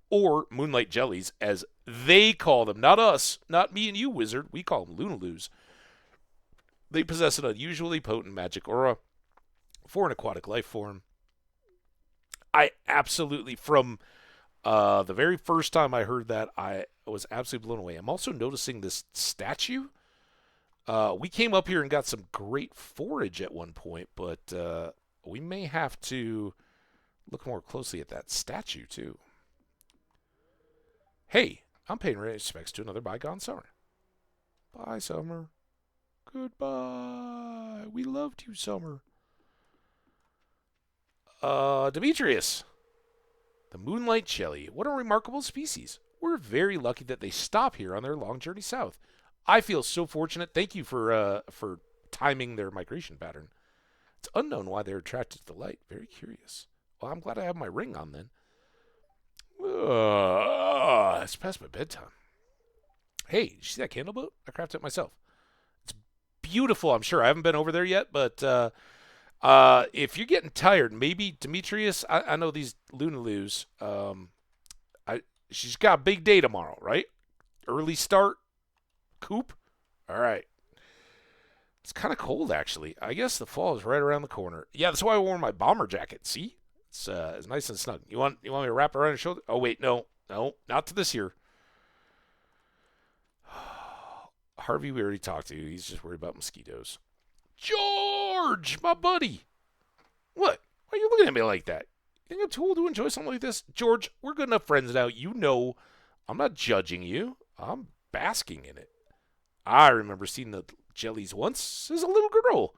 Or moonlight jellies, as they call them. Not us. Not me and you, wizard. We call them Lunaloos. They possess an unusually potent magic aura for an aquatic life form. I absolutely, from the very first time I heard that, I was absolutely blown away. I'm also noticing this statue. We came up here and got some great forage at one point, but we may have to look more closely at that statue, too. Hey, I'm paying respects to another bygone summer. Bye, summer. Goodbye. We loved you, summer. Demetrius. The moonlight jelly. What a remarkable species. We're very lucky that they stop here on their long journey south. I feel so fortunate. Thank you for timing their migration pattern. It's unknown why they're attracted to the light. Very curious. Well, I'm glad I have my ring on then. It's past my bedtime. Hey, did you see that candle boat? I crafted it myself. It's beautiful, I'm sure. I haven't been over there yet, but if you're getting tired, maybe Demetrius, I know these Lunaloos, she's got a big day tomorrow, right? Early start, coop. All right. It's kind of cold, actually. I guess the fall is right around the corner. Yeah, that's why I wore my bomber jacket. See? It's nice and snug. You want me to wrap it around your shoulder? Oh, wait, no, not to this here. Harvey, we already talked to. He's just worried about mosquitoes. George, my buddy. What? Why are you looking at me like that? You think I'm too old to enjoy something like this? George, we're good enough friends now. You know I'm not judging you. I'm basking in it. I remember seeing the jellies once as a little girl.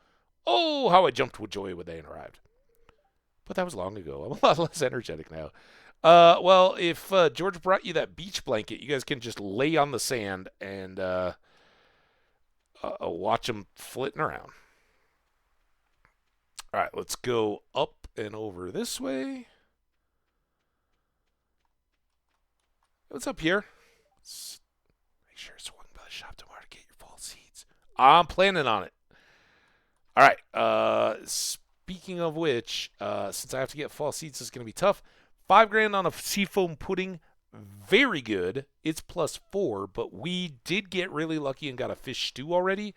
Oh, how I jumped with joy when they arrived. But that was long ago. I'm a lot less energetic now. Well, if George brought you that beach blanket, you guys can just lay on the sand and watch them flitting around. All right, let's go up and over this way. What's up here? Make sure it's swung by the shop tomorrow to get your fall seeds. I'm planning on it. All right. Speaking of which, since I have to get fall seeds, it's going to be tough. $5,000 on a seafoam pudding. Very good. It's +4, but we did get really lucky and got a fish stew already.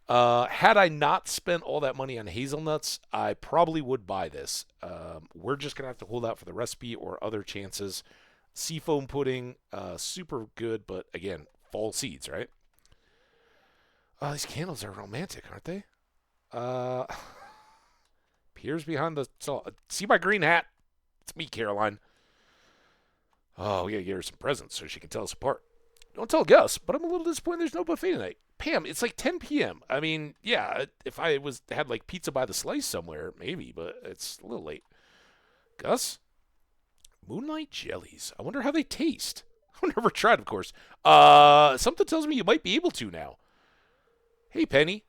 Had I not spent all that money on hazelnuts, I probably would buy this. We're just going to have to hold out for the recipe or other chances. Seafoam pudding, super good, but again, fall seeds, right? Oh, these candles are romantic, aren't they? Pierre's behind the... See my green hat? It's me, Caroline. Oh, we gotta get her some presents so she can tell us apart. Don't tell Gus, but I'm a little disappointed there's no buffet tonight. Pam, it's like 10 p.m. I mean, yeah, if I had like pizza by the slice somewhere, maybe, but it's a little late. Gus? Moonlight jellies. I wonder how they taste. I've never tried, of course. Something tells me you might be able to now. Hey, Penny.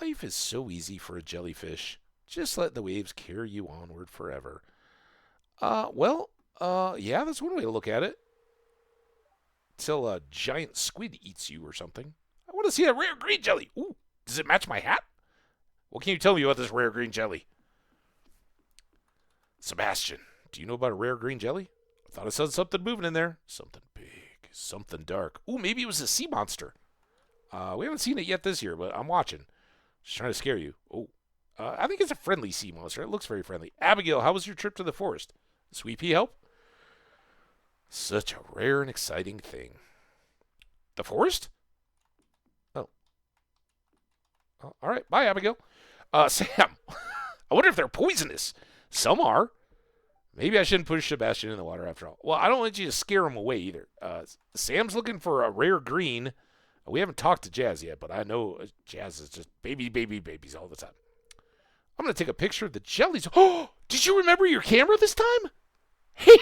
Life is so easy for a jellyfish. Just let the waves carry you onward forever. Yeah, that's one way to look at it. Till a giant squid eats you or something. I want to see a rare green jelly. Ooh, does it match my hat? What can you tell me about this rare green jelly? Sebastian, do you know about a rare green jelly? I thought I saw something moving in there. Something big, something dark. Ooh, maybe it was a sea monster. We haven't seen it yet this year, but I'm watching. Just trying to scare you. Oh, I think it's a friendly sea monster. It looks very friendly. Abigail, how was your trip to the forest? Sweet pea help? Such a rare and exciting thing. The forest? Oh. All right. Bye, Abigail. Sam, I wonder if they're poisonous. Some are. Maybe I shouldn't push Sebastian in the water after all. Well, I don't want you to scare him away either. Sam's looking for a rare green. We haven't talked to Jazz yet, but I know Jazz is just babies all the time. I'm going to take a picture of the jellies. Oh, did you remember your camera this time? Hey.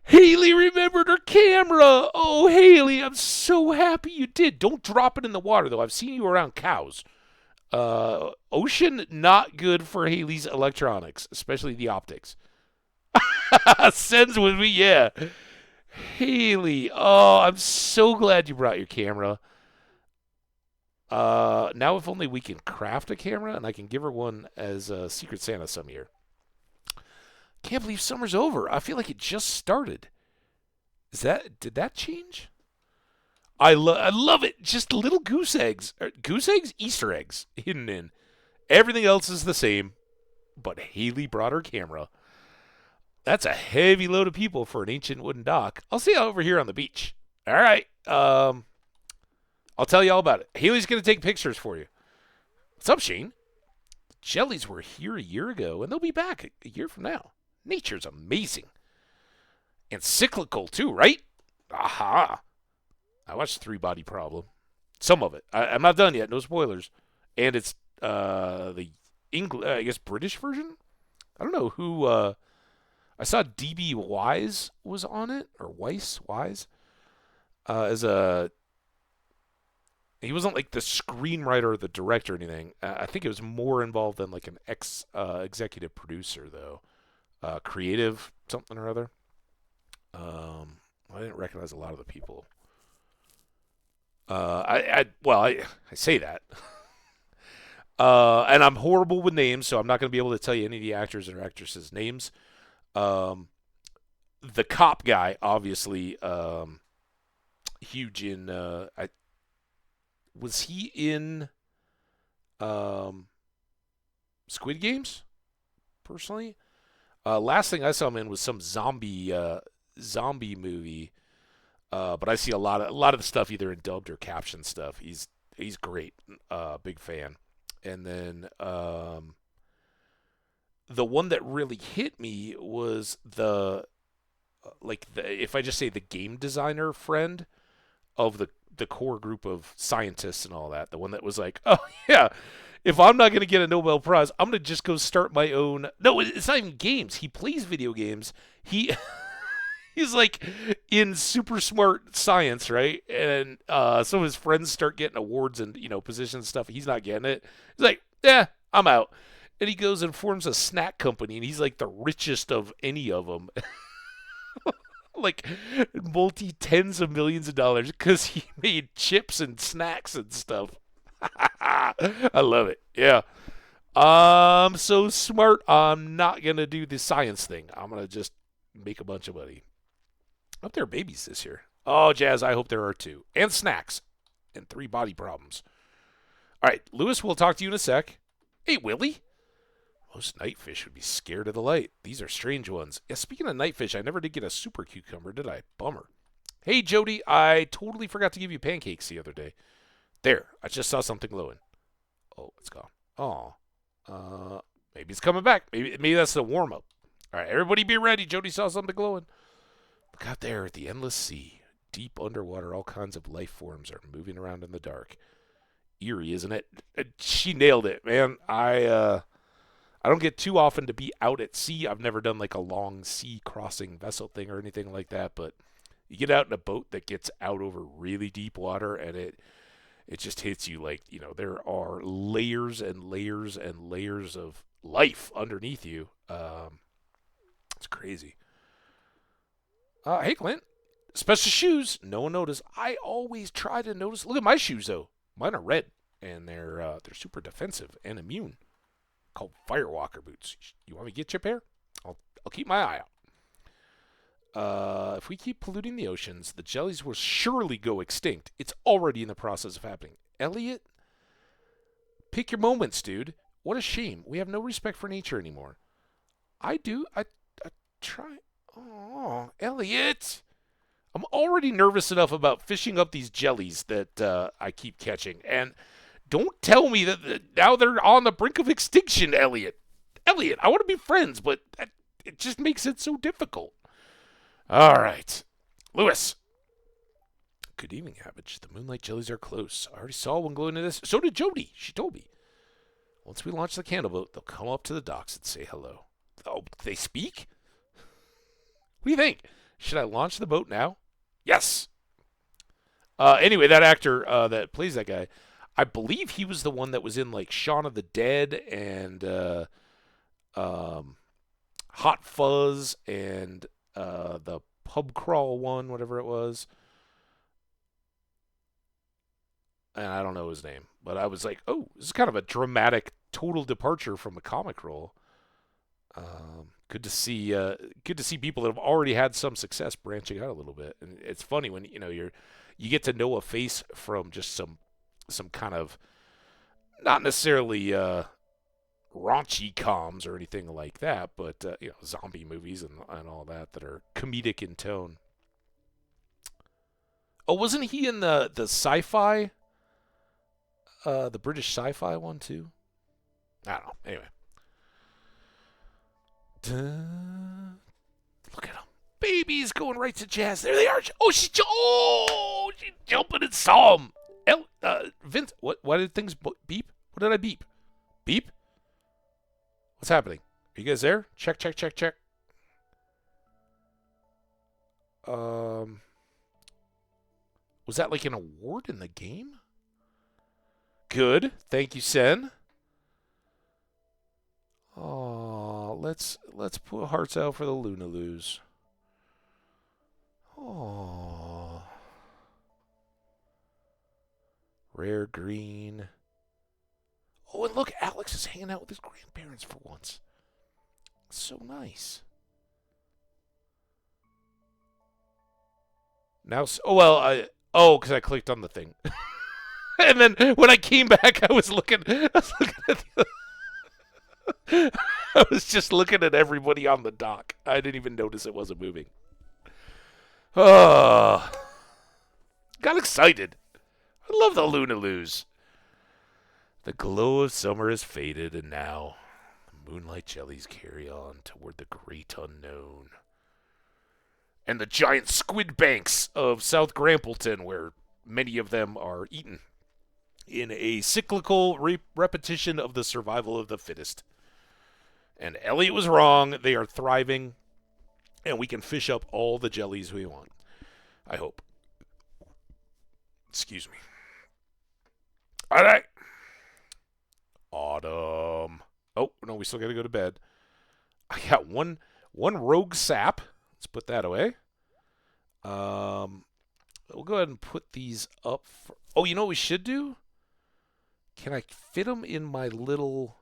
Haley remembered her camera. Oh, Haley, I'm so happy you did. Don't drop it in the water, though. I've seen you around cows. Ocean, not good for Haley's electronics, especially the optics. Sends with me, yeah. Haley, oh, I'm so glad you brought your camera. Now if only we can craft a camera and I can give her one as a Secret Santa some year. Can't believe summer's over. I feel like it just started. Did that change? I love it. Just little goose eggs. Goose eggs? Easter eggs hidden in. Everything else is the same, but Haley brought her camera. That's a heavy load of people for an ancient wooden dock. I'll see you over here on the beach. All right. I'll tell you all about it. Haley's going to take pictures for you. What's up, Shane? Jellies were here a year ago, and they'll be back a year from now. Nature's amazing. And cyclical, too, right? Aha. I watched Three Body Problem. Some of it. I'm not done yet. No spoilers. And it's the I guess British version? I don't know who... I saw DB Wise was on it, or Wise, as a... He wasn't like the screenwriter or the director or anything. I think it was more involved than like an executive producer, though. Creative something or other. I didn't recognize a lot of the people. I say that. And I'm horrible with names, so I'm not going to be able to tell you any of the actors or actresses' names. The cop guy, obviously, huge in. Was he in Squid Games? Personally, last thing I saw him in was some zombie movie. But I see a lot of the stuff either in dubbed or captioned stuff. He's great. Big fan. And then the one that really hit me was if I just say the game designer friend of the core group of scientists and all that. The one that was like, oh yeah, if I'm not going to get a Nobel Prize, I'm going to just go start my own. No, it's not even games. He plays video games. He's like in super smart science, right? And some of his friends start getting awards and positions and stuff. He's not getting it. He's like, yeah, I'm out. And he goes and forms a snack company, and he's like the richest of any of them. Like multi tens of millions of dollars because he made chips and snacks and stuff. I love it. Yeah. I'm so smart. I'm not going to do the science thing. I'm going to just make a bunch of money. I hope there are babies this year. Oh, Jazz, I hope there are too. And snacks. And 3 body problems. All right, Lewis, we'll talk to you in a sec. Hey, Willie. Most nightfish would be scared of the light. These are strange ones. Yeah, speaking of nightfish, I never did get a super cucumber, did I? Bummer. Hey, Jody, I totally forgot to give you pancakes the other day. There, I just saw something glowing. Oh, it's gone. Oh. Maybe it's coming back. Maybe that's the warm-up. All right, everybody be ready. Jody saw something glowing. Look out there at the endless sea. Deep underwater, all kinds of life forms are moving around in the dark. Eerie, isn't it? She nailed it, man. I don't get too often to be out at sea. I've never done like a long sea crossing vessel thing or anything like that, but you get out in a boat that gets out over really deep water and it just hits you like, there are layers and layers and layers of life underneath you. It's crazy. Hey, Clint. Special shoes. No one noticed. I always try to notice. Look at my shoes, though. Mine are red, and they're super defensive and immune. Called Firewalker boots. You want me to get you a pair? I'll keep my eye out. If we keep polluting the oceans, the jellies will surely go extinct. It's already in the process of happening. Elliot, pick your moments, dude. What a shame. We have no respect for nature anymore. I do. I try. Oh, Elliot. I'm already nervous enough about fishing up these jellies that I keep catching. And don't tell me that now they're on the brink of extinction, Elliot. Elliot, I want to be friends, but it just makes it so difficult. All right. Lewis. Good evening, Hambbage. The moonlight jellies are close. I already saw one glowing in this. So did Jody. She told me. Once we launch the candle boat, they'll come up to the docks and say hello. Oh, they speak? What do you think? Should I launch the boat now? Yes. Anyway, that actor that plays that guy, I believe he was the one that was in like Shaun of the Dead and Hot Fuzz and the pub crawl one, whatever it was. And I don't know his name, but I was like, oh, this is kind of a dramatic, total departure from a comic role. Good to see people that have already had some success branching out a little bit. And it's funny when you get to know a face from just some kind of not necessarily raunchy comms or anything like that, but zombie movies and all that are comedic in tone. Oh, wasn't he in the sci-fi, the British sci-fi one too? I don't know. Anyway. Look at him. Baby's going right to Jazz. There they are. Oh, she's jumping and saw him. Vince, what? Why did things beep? What did I beep? Beep? What's happening? Are you guys there? Check. Was that like an award in the game? Good. Thank you, Sen. Oh, let's put hearts out for the Lunaloos. Oh, rare green. Oh, and look, Alex is hanging out with his grandparents for once. So nice. Now, because I clicked on the thing, and then when I came back, I was looking at the. I was just looking at everybody on the dock. I didn't even notice it wasn't moving. Oh, got excited. I love the Lunaloos. The glow of summer has faded, and now the moonlight jellies carry on toward the great unknown. And the giant squid banks of South Grampleton, where many of them are eaten in a cyclical repetition of the survival of the fittest. And Elliot was wrong. They are thriving, and we can fish up all the jellies we want. I hope. Excuse me. All right. Autumn. Oh, no, we still got to go to bed. I got one rogue sap. Let's put that away. We'll go ahead and put these up. Oh, you know what we should do? Can I fit them in my little...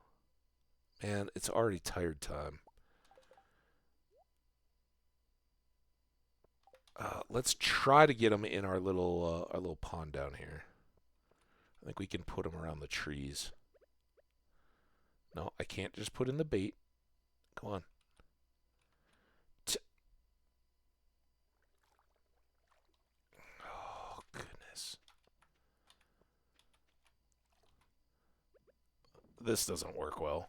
Man, it's already tired time. Let's try to get them in our little pond down here. I think we can put them around the trees. No, I can't just put in the bait. Come on. Oh, goodness. This doesn't work well.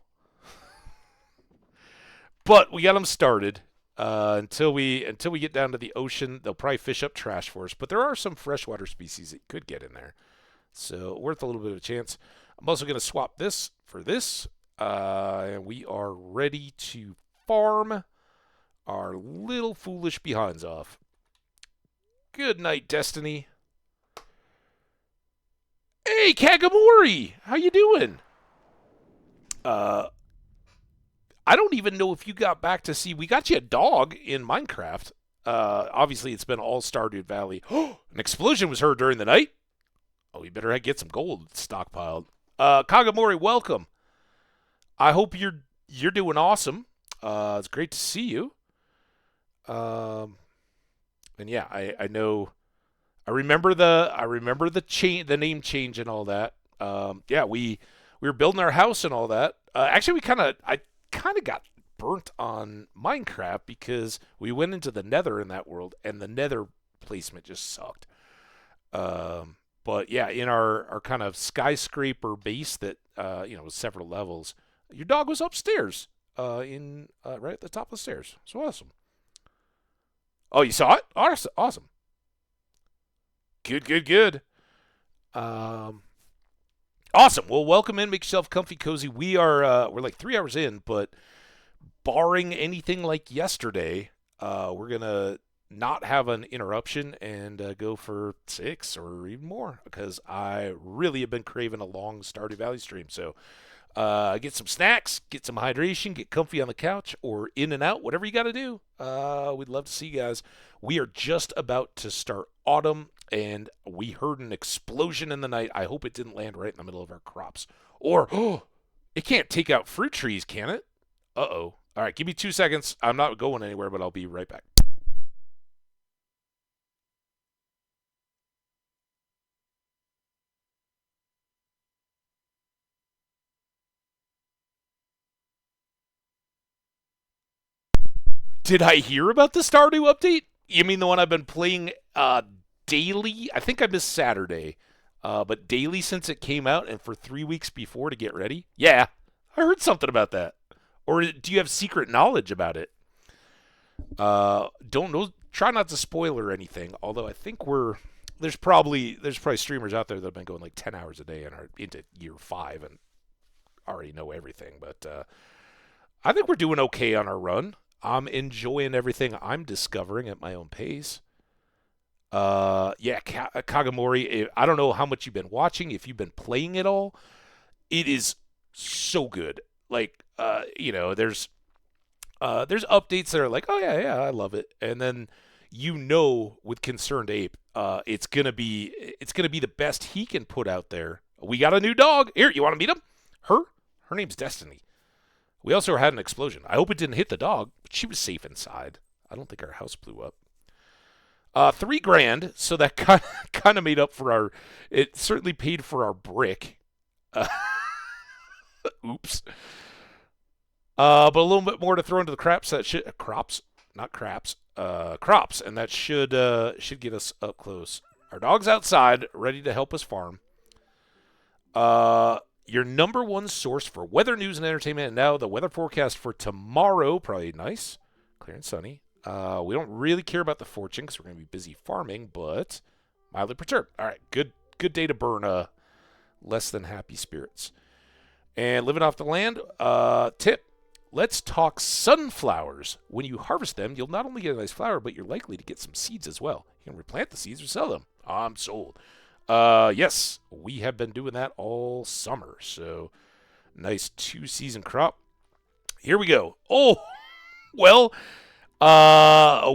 But we got them started. Until we get down to the ocean, they'll probably fish up trash for us. But there are some freshwater species that you could get in there. So worth a little bit of a chance. I'm also going to swap this for this. And we are ready to farm our little foolish behinds off. Good night, Destiny. Hey, Kagamori! How you doing? I don't even know if you got back to see. We got you a dog in Minecraft. Obviously, it's been all Stardew Valley. An explosion was heard during the night. Oh, we better get some gold stockpiled. Kagamori, welcome. I hope you're doing awesome. It's great to see you. And yeah, I know. I remember the name change and all that. Yeah, we were building our house and all that. Actually, I kind of got burnt on Minecraft because we went into the Nether in that world, and the Nether placement just sucked. But yeah, in our kind of skyscraper base that was several levels, your dog was upstairs, in right at the top of the stairs. So awesome. Oh, you saw it? Awesome. Good, good, good. Um, Awesome. Well, welcome in. Make yourself comfy, cozy. We're like 3 hours in, but barring anything like yesterday, we're gonna not have an interruption and go for 6 or even more because I really have been craving a long Stardew Valley stream. So get some snacks, get some hydration, get comfy on the couch or in and out, whatever you got to do. We'd love to see you guys. We are just about to start autumn, and we heard an explosion in the night. I hope it didn't land right in the middle of our crops. Or, oh, it can't take out fruit trees, can it? Uh-oh. All right, give me 2 seconds. I'm not going anywhere, but I'll be right back. Did I hear about the Stardew update? You mean the one I've been playing daily? I think I missed Saturday, but daily since it came out and for 3 weeks before to get ready. Yeah, I heard something about that. Or do you have secret knowledge about it? Don't know. Try not to spoil or anything. Although I think there's probably streamers out there that have been going like 10 hours a day and are into year 5 and already know everything. But I think we're doing okay on our run. I'm enjoying everything I'm discovering at my own pace. Yeah, Kagamori. I don't know how much you've been watching. If you've been playing it all, it is so good. Like, there's updates that are like, oh yeah, I love it, and then with Concerned Ape, it's gonna be the best he can put out there. We got a new dog. Here, you want to meet him? Her name's Destiny. We also had an explosion. I hope it didn't hit the dog, but she was safe inside. I don't think our house blew up. 3 grand, so that kind of made up for our. It certainly paid for our brick. Uh, oops. But a little bit more to throw into the crops, not craps, crops, and that should get us up close. Our dog's outside, ready to help us farm. Your number one source for weather news and entertainment, and now the weather forecast for tomorrow, probably nice, clear and sunny. We don't really care about the fortune because we're going to be busy farming, but mildly perturbed. All right, good day to burn less than happy spirits. And living off the land, tip, let's talk sunflowers. When you harvest them, you'll not only get a nice flower, but you're likely to get some seeds as well. You can replant the seeds or sell them. I'm sold. Yes, we have been doing that all summer. So, nice 2-season crop. Here we go. Oh, well,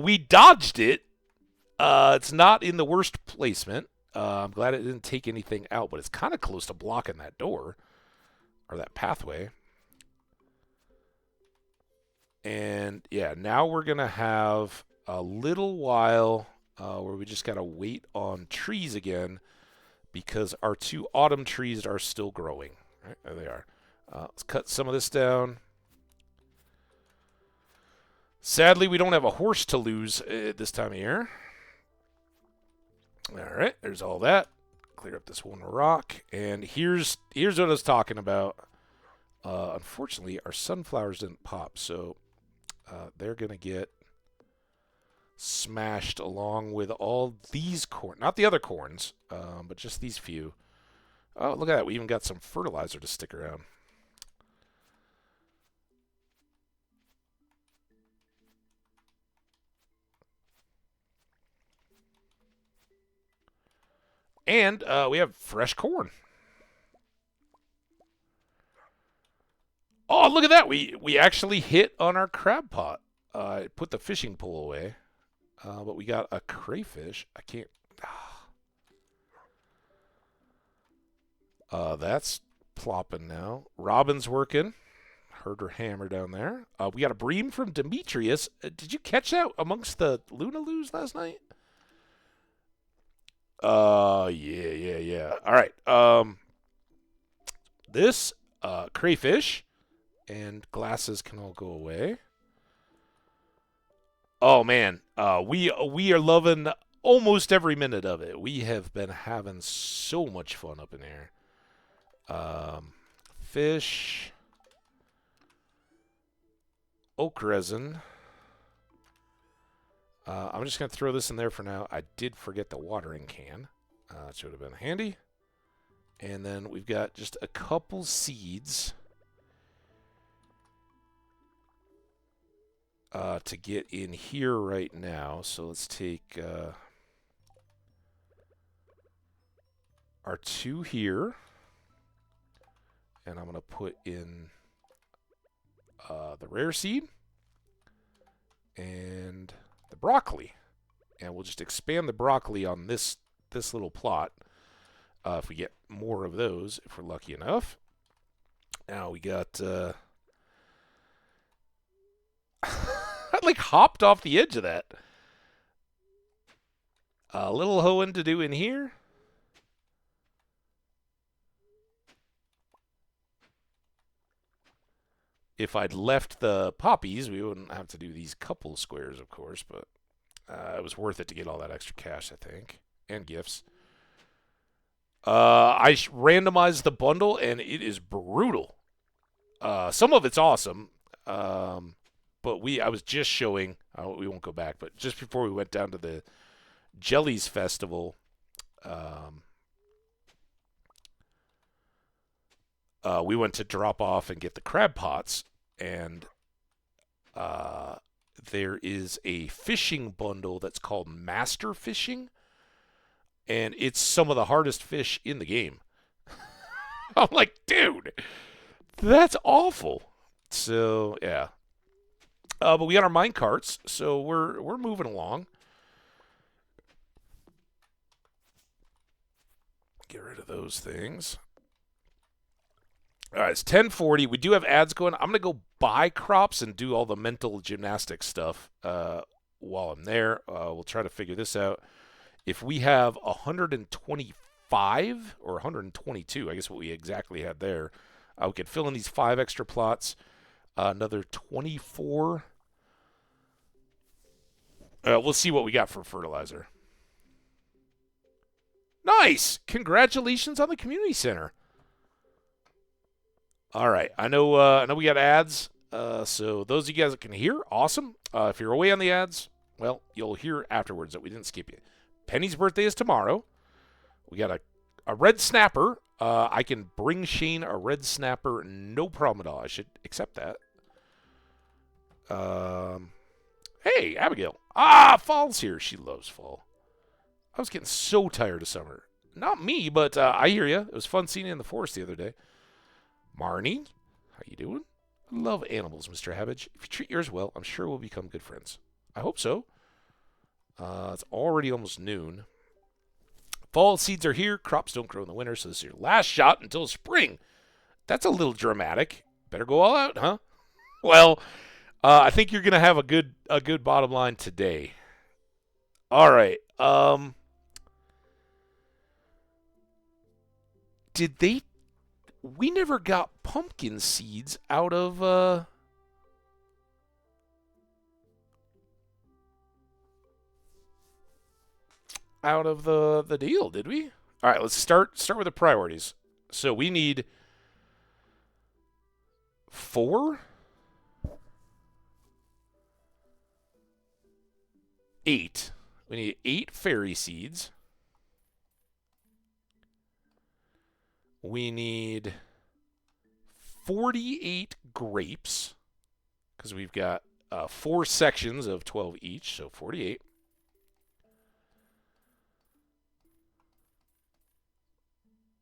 we dodged it. It's not in the worst placement. I'm glad it didn't take anything out, but it's kind of close to blocking that door or that pathway. And yeah, now we're going to have a little while where we just got to wait on trees again because our 2 autumn trees are still growing. Right, there they are. Let's cut some of this down. Sadly, we don't have a horse to lose this time of year. All right, there's all that. Clear up this one rock. And here's what I was talking about. Unfortunately, our sunflowers didn't pop, so they're going to get smashed along with all these corn. Not the other corns, but just these few. Oh, look at that. We even got some fertilizer to stick around. And we have fresh corn. Oh, look at that. We actually hit on our crab pot. I put the fishing pole away. But we got a crayfish. I can't... that's plopping now. Robin's working. Heard her hammer down there. We got a bream from Demetrius. Did you catch that amongst the Lunaloos last night? Yeah. All right. This crayfish and glasses can all go away. Oh man, we are loving almost every minute of it. We have been having so much fun up in here. Fish, oak resin. I'm just gonna throw this in there for now. I did forget the watering can. It should have been handy. And then we've got just a couple seeds to get in here right now. So let's take our 2 here. And I'm going to put in the rare seed and the broccoli. And we'll just expand the broccoli on this little plot. If we get more of those, if we're lucky enough. Now we got... I like hopped off the edge of that. A little hoeing to do in here. If I'd left the poppies, we wouldn't have to do these couple squares, of course, but it was worth it to get all that extra cash, I think, and gifts. I randomized the bundle, and it is brutal. Some of it's awesome, but I was just showing, we won't go back, but just before we went down to the Jellies Festival, we went to drop off and get the crab pots, and there is a fishing bundle that's called Master Fishing, and it's some of the hardest fish in the game. I'm like, dude, that's awful. So, yeah. But we got our mine carts, so we're moving along. Get rid of those things. All right, it's 10:40. We do have ads going. I'm going to go buy crops and do all the mental gymnastics stuff while I'm there. We'll try to figure this out. If we have 125 or 122, I guess what we exactly had there, we could fill in these 5 extra plots. Another 24. We'll see what we got for fertilizer. Nice! Congratulations on the community center. All right, I know we got ads, so those of you guys that can hear, awesome. If you're away on the ads, well, you'll hear afterwards that we didn't skip you. Penny's birthday is tomorrow. We got a red snapper. I can bring Shane a red snapper, no problem at all. I should accept that. Hey, Abigail. Fall's here. She loves fall. I was getting so tired of summer. Not me, but I hear you. It was fun seeing you in the forest the other day. Marnie, how you doing? I love animals, Mr. Hambbage. If you treat yours well, I'm sure we'll become good friends. I hope so. It's already almost noon. Fall seeds are here. Crops don't grow in the winter, so this is your last shot until spring. That's a little dramatic. Better go all out, huh? Well, I think you're gonna have a good bottom line today. All right. We never got pumpkin seeds out of the deal, did we? All right, let's start with the priorities. So we need 4, 8. We need 8 fairy seeds. We need 48 grapes, because we've got 4 sections of 12 each, so 48.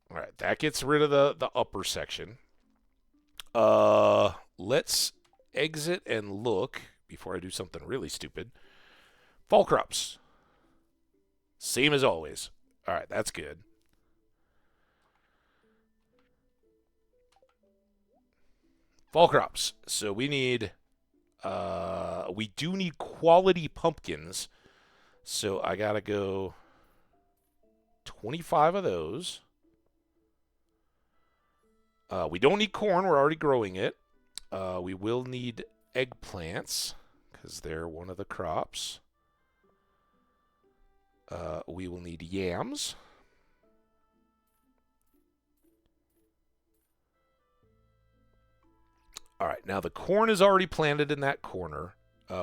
All right, that gets rid of the upper section. Let's exit and look before I do something really stupid. Fall crops. Same as always. All right, that's good. Fall crops. So we need, we do need quality pumpkins. So I gotta go 25 of those. We don't need corn. We're already growing it. We will need eggplants because they're one of the crops. We will need yams. All right, now the corn is already planted in that corner.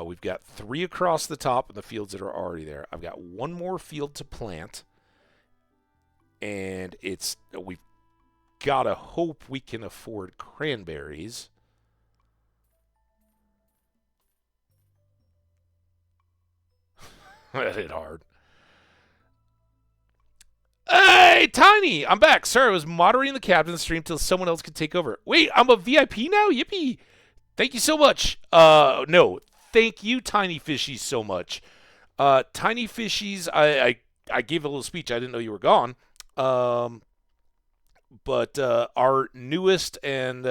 We've got 3 across the top in the fields that are already there. I've got 1 more field to plant, and we've gotta hope we can afford cranberries. That hit hard. Hey, Tiny! I'm back. Sorry, I was moderating the captain stream till someone else could take over. Wait, I'm a VIP now? Yippee! Thank you so much. No, thank you, Tiny Fishies, so much. Tiny Fishies, I gave a little speech. I didn't know you were gone. But our newest and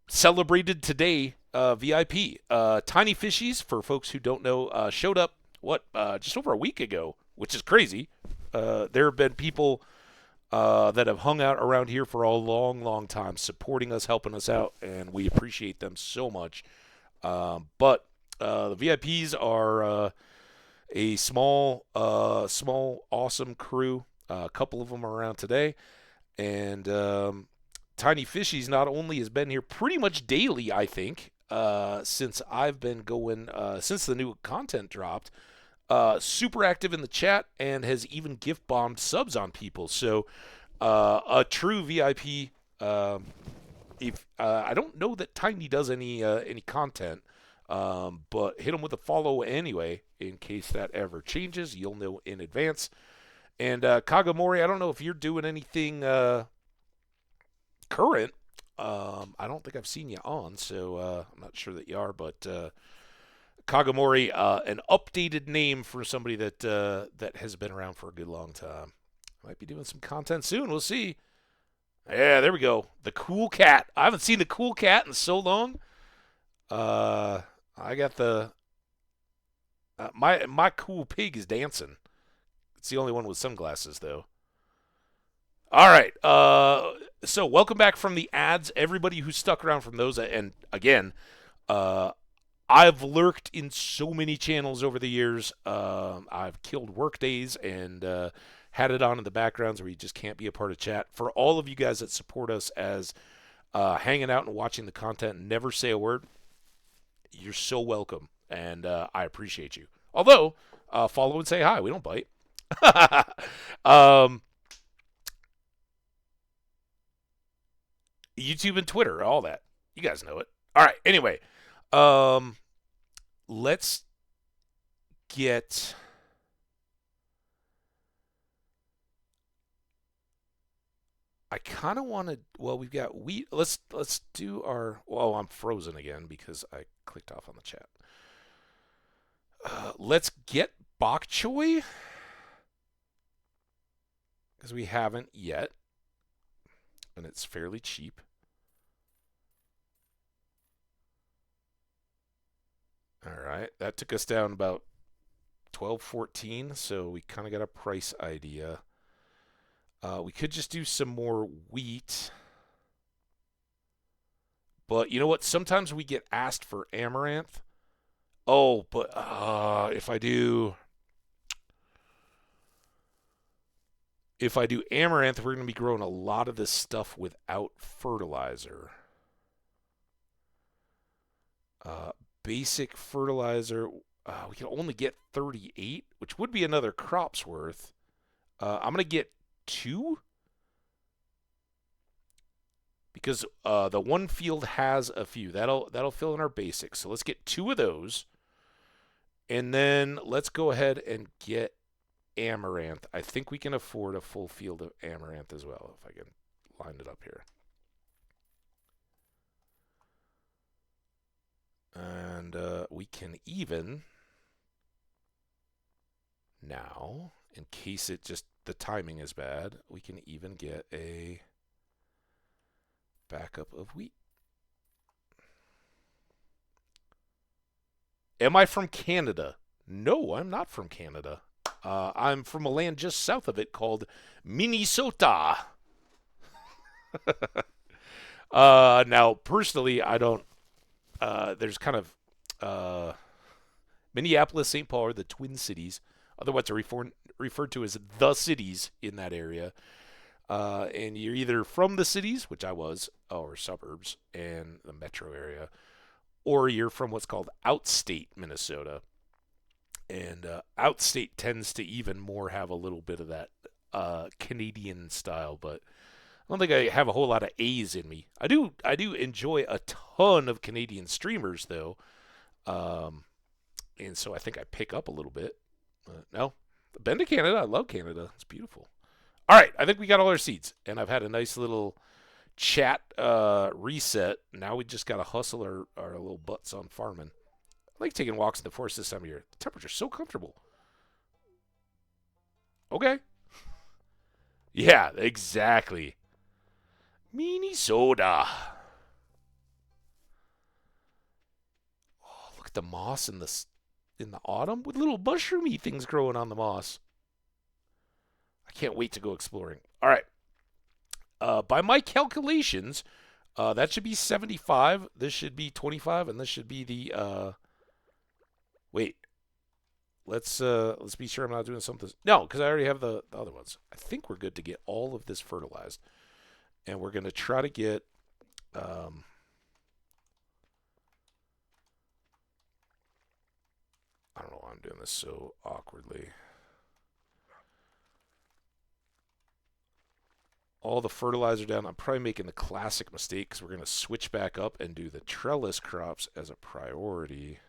celebrated today VIP. Tiny Fishies, for folks who don't know, showed up, just over a week ago, which is crazy. There have been people that have hung out around here for a long, long time, supporting us, helping us out, and we appreciate them so much. But the VIPs are a small, awesome crew. A couple of them are around today, and Tiny Fishies not only has been here pretty much daily, I think, since I've been going, since the new content dropped, super active in the chat and has even gift bombed subs on people. So a true VIP. If I don't know that Tiny does any content, but hit him with a follow anyway in case that ever changes. You'll know in advance. And Kagomori, I don't know if you're doing anything current. I don't think I've seen you on, so I'm not sure that you are. But Kagomori, an updated name for somebody that that has been around for a good long time. Might be doing some content soon. We'll see. Yeah, there we go. The cool cat. I haven't seen the cool cat in so long. I got the my cool pig is dancing. It's the only one with sunglasses though. All right. So welcome back from the ads, everybody who stuck around from those. And again, I've lurked in so many channels over the years. I've killed work days and had it on in the backgrounds where you just can't be a part of chat. For all of you guys that support us as hanging out and watching the content, never say a word. You're so welcome, and I appreciate you. Although, follow and say hi. We don't bite. YouTube and Twitter, all that. You guys know it. All right. Anyway, let's get. I kind of want to. Well, we've got wheat. Let's do our. Well, I'm frozen again because I clicked off on the chat. Let's get bok choy because we haven't yet, and it's fairly cheap. All right, that took us down about 12, 14, so we kind of got a price idea. We could just do some more wheat. But you know what? Sometimes we get asked for amaranth. Oh, but if I do amaranth, we're going to be growing a lot of this stuff without fertilizer. Basic fertilizer, we can only get 38, which would be another crop's worth. I'm going to get 2 because the one field has a few. That'll fill in our basics. So let's get 2 of those, and then let's go ahead and get amaranth. I think we can afford a full field of amaranth as well, if I can line it up here. And we can even, now, in case the timing is bad, we can even get a backup of wheat. Am I from Canada? No, I'm not from Canada. I'm from a land just south of it called Minnesota. Now, personally, I don't. There's kind of Minneapolis, St. Paul are the Twin Cities. Otherwise, are referred to as the cities in that area. And you're either from the cities, which I was, or suburbs and the metro area, or you're from what's called outstate Minnesota. And outstate tends to even more have a little bit of that Canadian style, but I don't think I have a whole lot of A's in me. I do enjoy a ton of Canadian streamers, though. And so I think I pick up a little bit. No, I've been to Canada. I love Canada. It's beautiful. All right, I think we got all our seeds, and I've had a nice little chat reset. Now we just got to hustle our little butts on farming. I like taking walks in the forest this time of year. The temperature's so comfortable. Okay. Yeah, exactly. Minnesota. Oh, look at the moss in the autumn with little mushroomy things growing on the moss. I can't wait to go exploring. All right. By my calculations, that should be 75. This should be 25, and this should be the. Wait. Let's be sure I'm not doing something. No, because I already have the other ones. I think we're good to get all of this fertilized, and we're going to try to get. I don't know why I'm doing this so awkwardly. All the fertilizer down. I'm probably making the classic mistake because we're going to switch back up and do the trellis crops as a priority.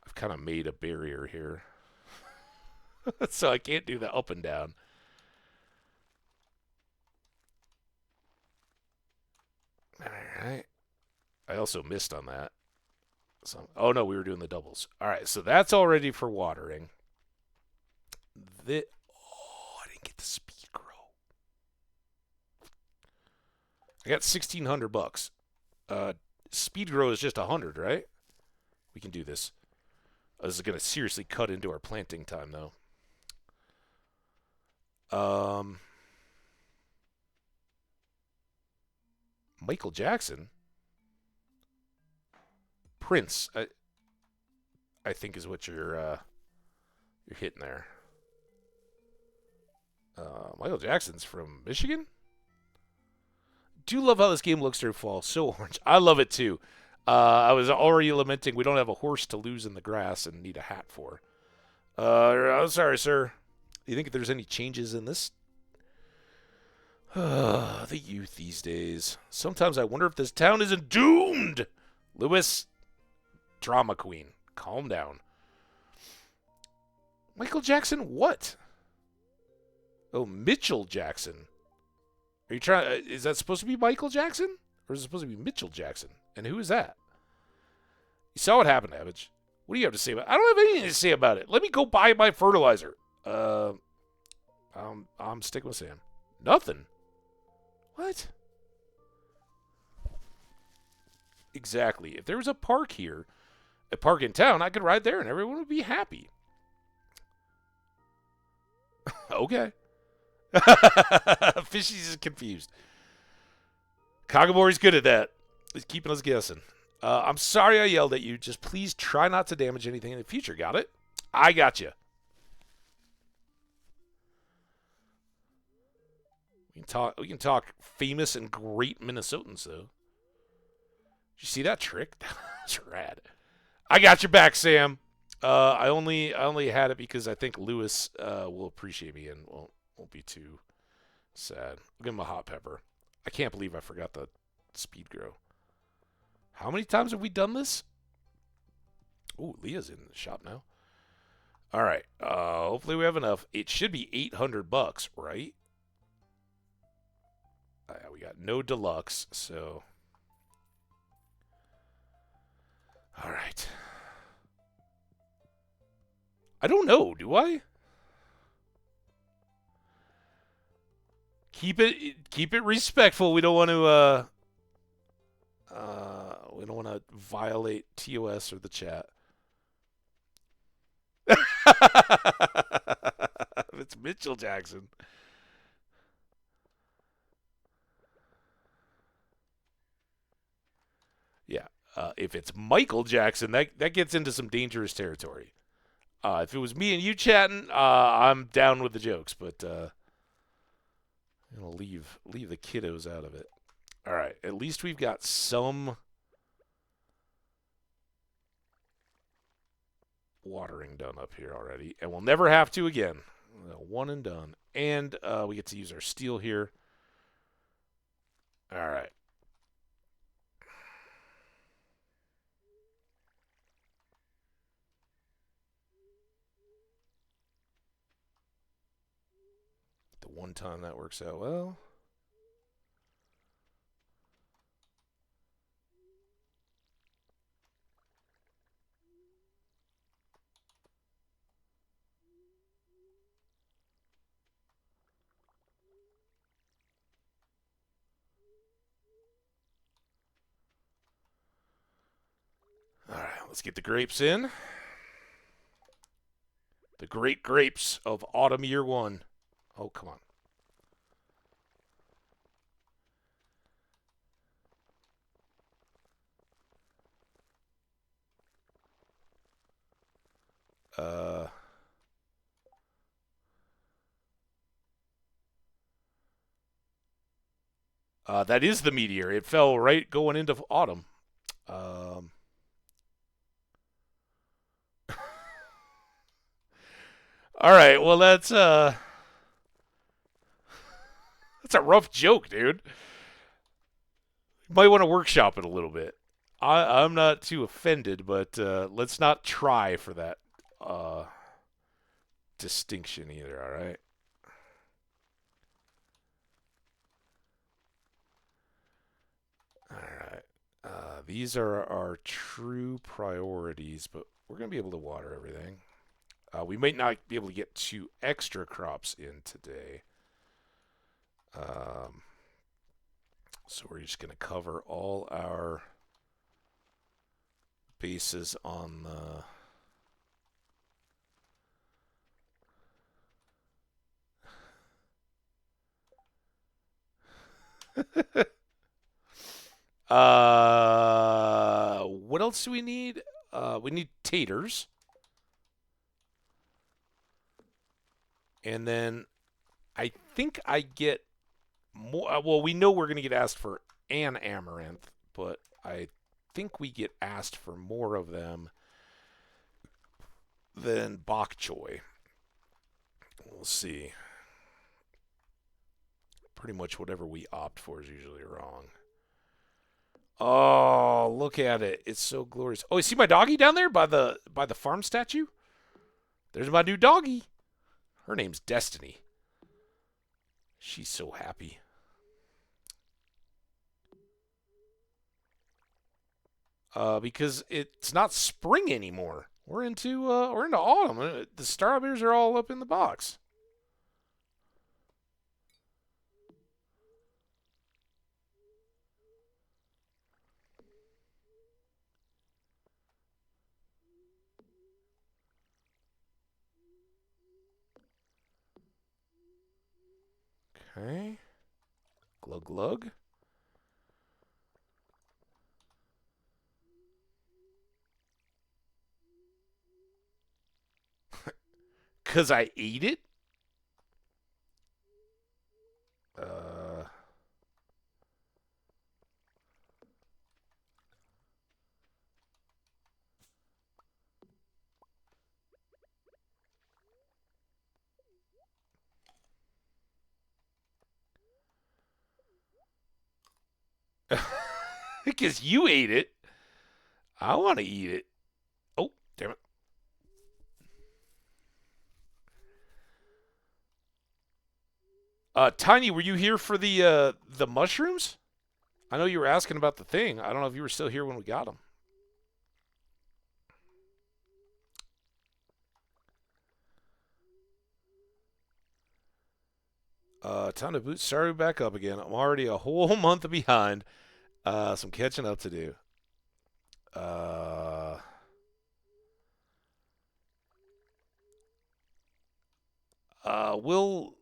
I've kind of made a barrier here. So I can't do the up and down. All right. I also missed on that. So, oh, no, we were doing the doubles. All right, so that's all ready for watering. I didn't get the speed grow. I got $1,600. Speed grow is just 100, right? We can do this. This is going to seriously cut into our planting time, though. Michael Jackson? Prince, I think is what you're hitting there. Michael Jackson's from Michigan? Do love how this game looks during fall. So orange. I love it too. I was already lamenting we don't have a horse to lose in the grass and need a hat for. I'm sorry, sir. Do you think there's any changes in this? The youth these days. Sometimes I wonder if this town isn't doomed. Lewis, drama queen. Calm down. Michael Jackson, what? Oh, Mitchell Jackson. Are you trying? Is that supposed to be Michael Jackson? Or is it supposed to be Mitchell Jackson? And who is that? You saw what happened, Hambbage. What do you have to say about it? I don't have anything to say about it. Let me go buy my fertilizer. I'm sticking with Sam. Nothing. What? Exactly. If there was a park here, a park in town, I could ride there and everyone would be happy. Okay. Fishy's is confused. Kagomori's good at that. He's keeping us guessing. I'm sorry I yelled at you. Just please try not to damage anything in the future. Got it? I got you. We can talk famous and great Minnesotans, though. Did you see that trick? That's rad. I got your back, Sam. I only had it because I think Lewis will appreciate me and won't be too sad. I'll give him a hot pepper. I can't believe I forgot the speed grow. How many times have we done this? Ooh, Leah's in the shop now. All right. Hopefully we have enough. It should be $800, right? We got no deluxe, so. All right. I don't know. Do I? Keep it respectful. We don't want to we don't want to violate TOS or the chat. It's Mitchell Jackson. Yeah. If it's Michael Jackson, that gets into some dangerous territory. If it was me and you chatting, I'm down with the jokes, but I'm gonna leave the kiddos out of it. All right. At least we've got some watering done up here already, and we'll never have to again. One and done. And we get to use our steel here. All right. The one time that works out well. All right, let's get the grapes in. The great grapes of autumn year one. Oh, come on. Uh, that is the meteor. It fell right going into autumn. Um, all right. Well, that's a rough joke, dude. You might want to workshop it a little bit. I'm not too offended, but let's not try for that distinction either. All right. All right. These are our true priorities, but we're gonna be able to water everything. We might not be able to get 2 extra crops in today. Um, so we're just going to cover all our bases on the. What else do we need? We need taters. And then I think I get more. Well, we know we're going to get asked for an amaranth, but I think we get asked for more of them than bok choy. We'll see. Pretty much whatever we opt for is usually wrong. Oh, look at it. It's so glorious. Oh, you see my doggy down there by the farm statue? There's my new doggy. Her name's Destiny. She's so happy. Because it's not spring anymore. We're into autumn. The strawberries are all up in the box. Okay. Glug glug. Cause I ate it? Uh because you ate it. I want to eat it. Oh, Tiny, were you here for the mushrooms? I know you were asking about the thing. I don't know if you were still here when we got them. Time to boot Stardew back up again. I'm already a whole month behind. Some catching up to do. Uh, we'll.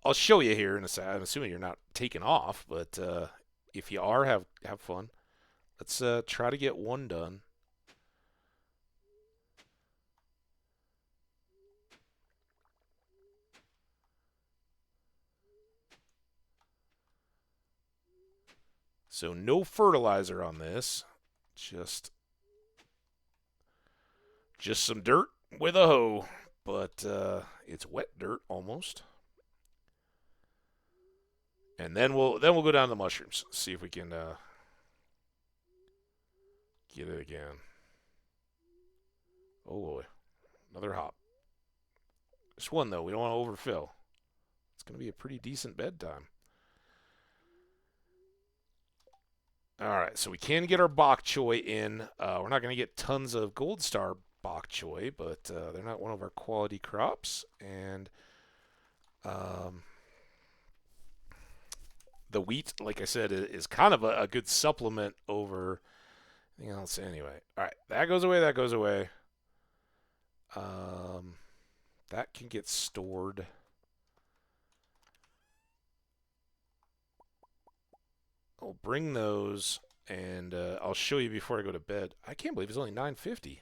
I'll show you here in a second. I'm assuming you're not taking off, but if you are, have fun. Let's try to get one done. So no fertilizer on this. Just some dirt with a hoe, but it's wet dirt almost. And then we'll go down to the mushrooms. See if we can get it again. Oh boy, another hop. This one though, we don't want to overfill. It's going to be a pretty decent bedtime. All right, so we can get our bok choy in. We're not going to get tons of gold star bok choy, but they're not one of our quality crops. And the wheat, like I said, is kind of a good supplement over anything else. Anyway, all right, that goes away. That goes away. That can get stored. I'll bring those, and I'll show you before I go to bed. I can't believe it's only 9:50.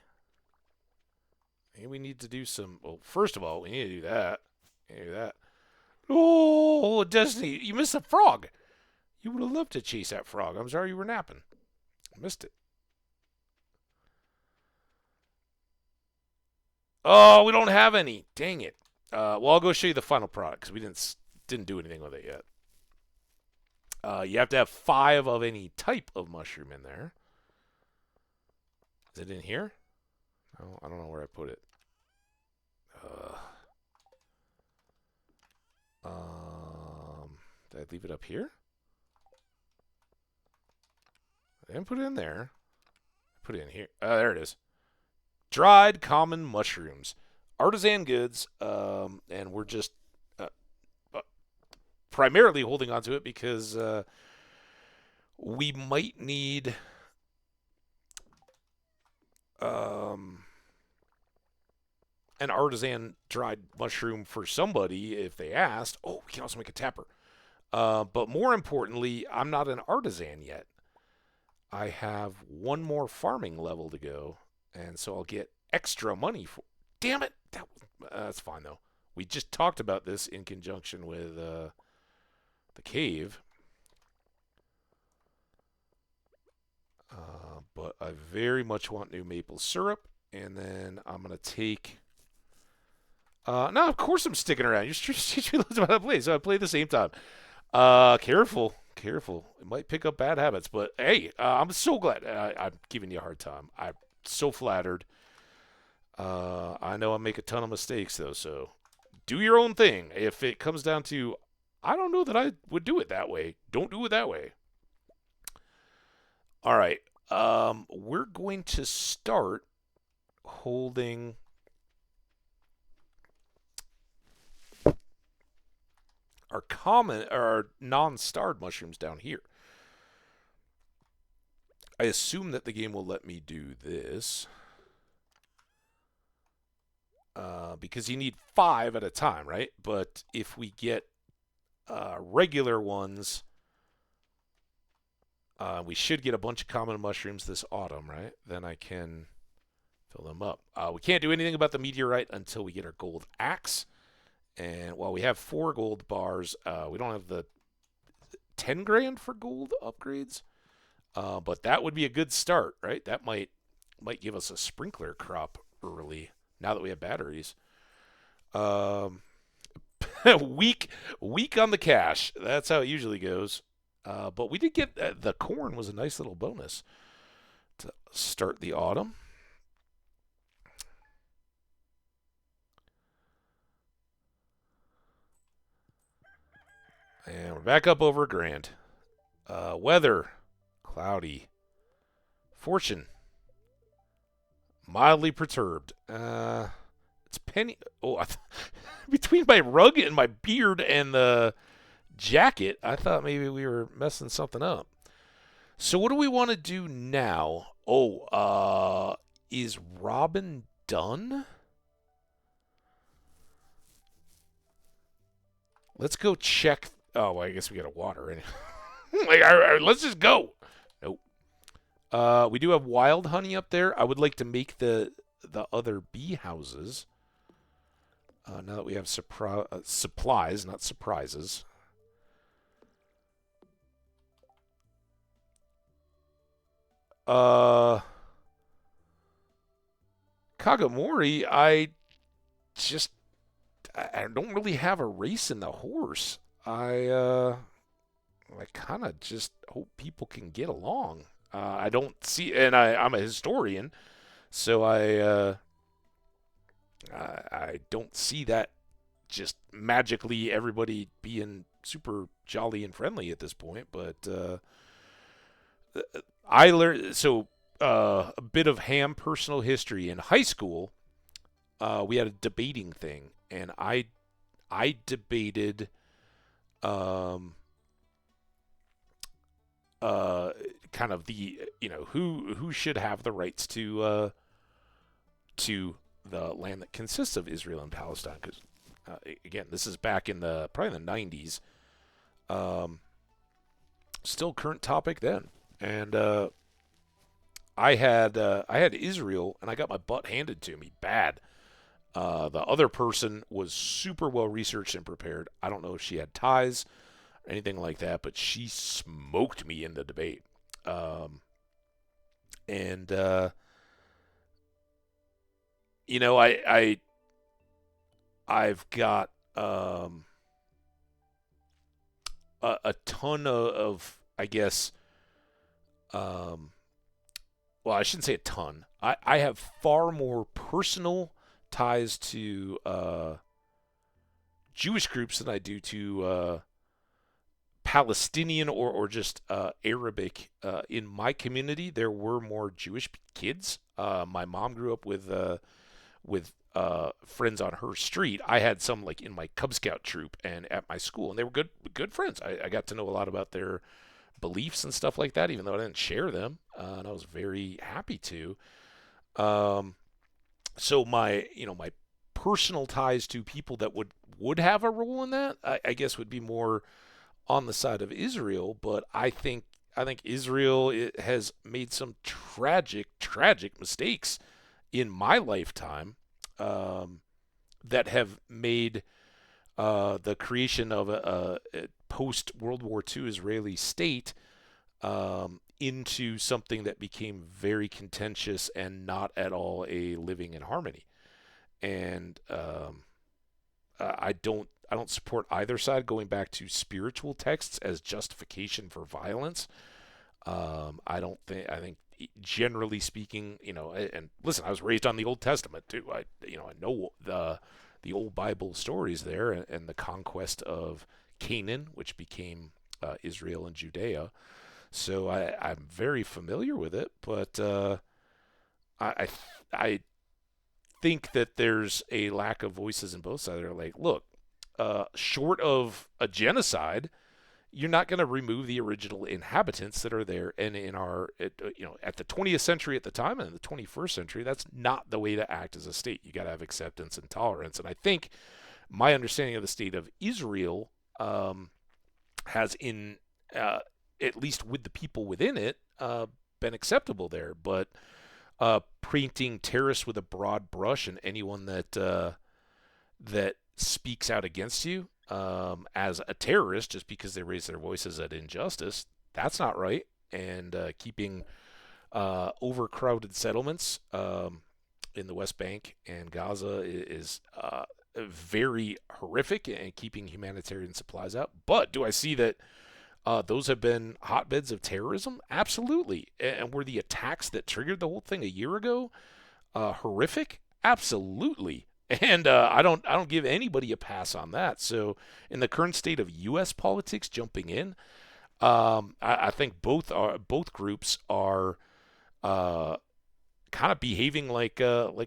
Maybe we need to do some. Well, first of all, we need to do that. Do that. Oh, Destiny, you missed a frog. You would have loved to chase that frog. I'm sorry you were napping. I missed it. Oh, we don't have any. Dang it. Well, I'll go show you the final product because we didn't do anything with it yet. You have to have 5 of any type of mushroom in there. Is it in here? No, I don't know where I put it. Did I leave it up here? I didn't put it in there. I put it in here. There it is. Dried common mushrooms. Artisan goods, and we're just primarily holding on to it because we might need an artisan dried mushroom for somebody if they asked. Oh, we can also make a tapper. But more importantly, I'm not an artisan yet. I have one more farming level to go, and so I'll get extra money for. Damn it! That's fine though. We just talked about this in conjunction with the cave. But I very much want new maple syrup, and then I'm gonna take. No, of course I'm sticking around. You're teaching me loads about how to play, so I play at the same time. Careful. It might pick up bad habits, but hey, I'm so glad. I'm giving you a hard time. I'm so flattered. I know I make a ton of mistakes, though, so do your own thing. If it comes down to, I don't know that I would do it that way, don't do it that way. All right. We're going to start holding our non-starred mushrooms down here. I assume that the game will let me do this. Because you need 5 at a time, right? But if we get regular ones, we should get a bunch of common mushrooms this autumn, right? Then I can fill them up. We can't do anything about the meteorite until we get our gold axe. And while we have 4 gold bars, we don't have the 10 grand for gold upgrades. But that would be a good start, right? That might give us a sprinkler crop early now that we have batteries. Weak on the cash. That's how it usually goes. But we did get the corn was a nice little bonus to start the autumn. . And we're back up over grand. Weather, cloudy. Fortune, mildly perturbed. It's penny. Oh, between my rug and my beard and the jacket, I thought maybe we were messing something up. So what do we want to do now? Oh, is Robin done? Let's go check. Oh, well, I guess we got to water it. Like, all right, let's just go. Nope. We do have wild honey up there. I would like to make the other bee houses. Now that we have supplies, not surprises. Kagamori, I don't really have a race in the horse. I kind of just hope people can get along. I don't see, and I'm a historian, so I don't see that just magically everybody being super jolly and friendly at this point. But I learned a bit of ham personal history in high school. We had a debating thing, and I debated kind of the who should have the rights to the land that consists of Israel and Palestine, because again, this is back in probably the 90s. Still current topic then, and I had Israel, and I got my butt handed to me bad. The other person was super well researched and prepared. I don't know if she had ties or anything like that, but she smoked me in the debate. And I've got a ton of I guess well, I shouldn't say a ton. I have far more personal ties to Jewish groups than I do to Palestinian or just Arabic. In my community, there were more Jewish kids. My mom grew up with friends on her street. I had some like in my Cub Scout troop and at my school, and they were good friends. I got to know a lot about their beliefs and stuff like that, even though I didn't share them, and I was very happy to. So my personal ties to people that would have a role in that, I guess, would be more on the side of Israel. But I think Israel has made some tragic mistakes in my lifetime that have made the creation of a post World War II Israeli state into something that became very contentious and not at all a living in harmony. And I don't support either side going back to spiritual texts as justification for violence. I think generally speaking, and listen, I was raised on the Old Testament too. I know the old Bible stories there, and the conquest of Canaan, which became Israel and Judea. So I'm very familiar with it, but I I think that there's a lack of voices in both sides that are like, look, short of a genocide, you're not going to remove the original inhabitants that are there. And in at the 20th century at the time and in the 21st century, that's not the way to act as a state. You got to have acceptance and tolerance. And I think my understanding of the state of Israel has at least with the people within it, been acceptable there. But painting terrorists with a broad brush and anyone that speaks out against you as a terrorist just because they raise their voices at injustice, that's not right. And keeping overcrowded settlements in the West Bank and Gaza is very horrific, and keeping humanitarian supplies out. But do I see that those have been hotbeds of terrorism? Absolutely. And were the attacks that triggered the whole thing a year ago horrific? Absolutely. And I don't give anybody a pass on that. So in the current state of U.S. politics, jumping in, I think both groups are uh, kind of behaving like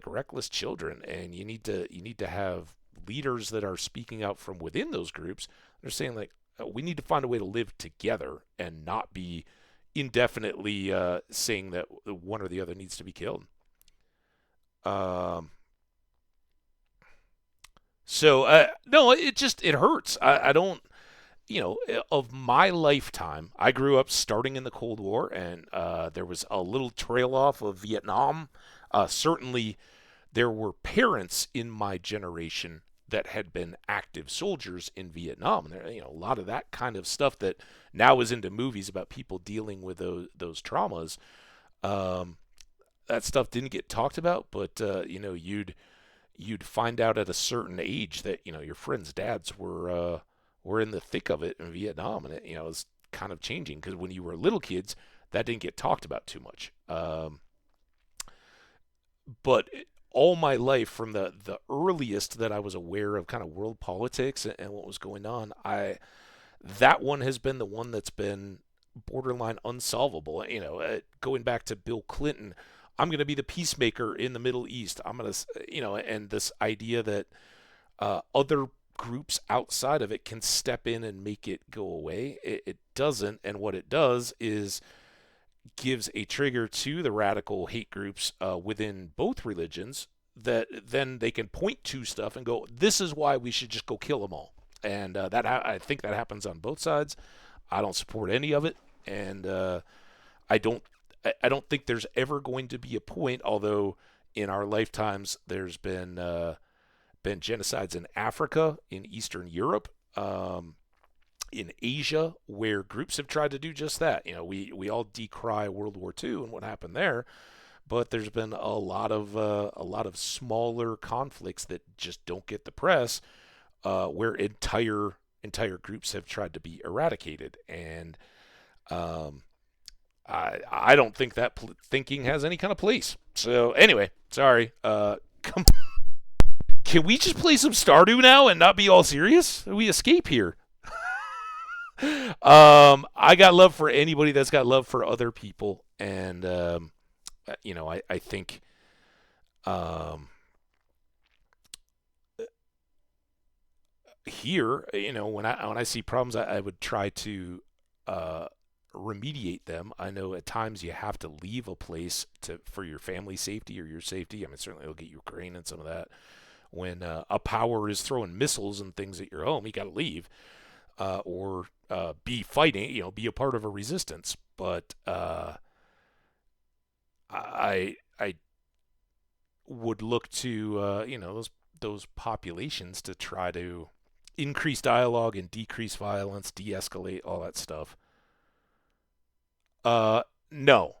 reckless children, and you need to have leaders that are speaking out from within those groups. They're saying like we need to find a way to live together and not be indefinitely saying that one or the other needs to be killed. Um, so no, it hurts. I don't of my lifetime. I grew up starting in the Cold War, and there was a little trail off of Vietnam. Certainly, there were parents in my generation that had been active soldiers in Vietnam. And there, a lot of that kind of stuff that now is into movies about people dealing with those traumas. Um, that stuff didn't get talked about, but you'd find out at a certain age that your friends' dads were in the thick of it in Vietnam, and it was kind of changing because when you were little kids, that didn't get talked about too much. But all my life, from the earliest that I was aware of kind of world politics and what was going on, I that one has been the one that's been borderline unsolvable. Going back to Bill Clinton, I'm going to be the peacemaker in the Middle East. I'm going to, and this idea that other groups outside of it can step in and make it go away. It doesn't, and what it does is gives a trigger to the radical hate groups within both religions that then they can point to stuff and go, "This is why we should just go kill them all." And I think that happens on both sides. I don't support any of it, and I don't I don't think there's ever going to be a point. Although in our lifetimes there's been genocides in Africa, in Eastern Europe, in Asia, where groups have tried to do just that. We all decry World War II and what happened there, but there's been a lot of smaller conflicts that just don't get the press, where entire groups have tried to be eradicated, and um, I don't think that thinking has any kind of place. So anyway, sorry. Can we just play some Stardew now and not be all serious? We escape here. I got love for anybody that's got love for other people, and I think um, here, when I see problems, I would try to uh, remediate them. I know at times you have to leave a place for your family safety or your safety. I mean, certainly it'll get Ukraine and some of that. When a power is throwing missiles and things at your home, you got to leave, or be fighting, be a part of a resistance. But I would look to those populations to try to increase dialogue and decrease violence, de-escalate all that stuff. No,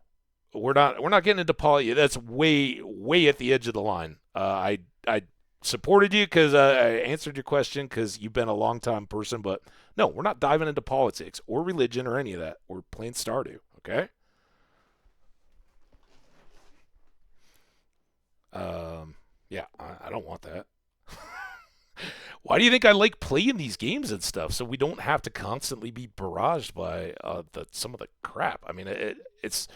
we're not getting into poly. That's way at the edge of the line. I supported you because I answered your question because you've been a long time person, but no, we're not diving into politics or religion or any of that. We're playing Stardew, okay? Yeah, I don't want that. Why do you think I like playing these games and stuff? So we don't have to constantly be barraged by some of the crap. I mean, it's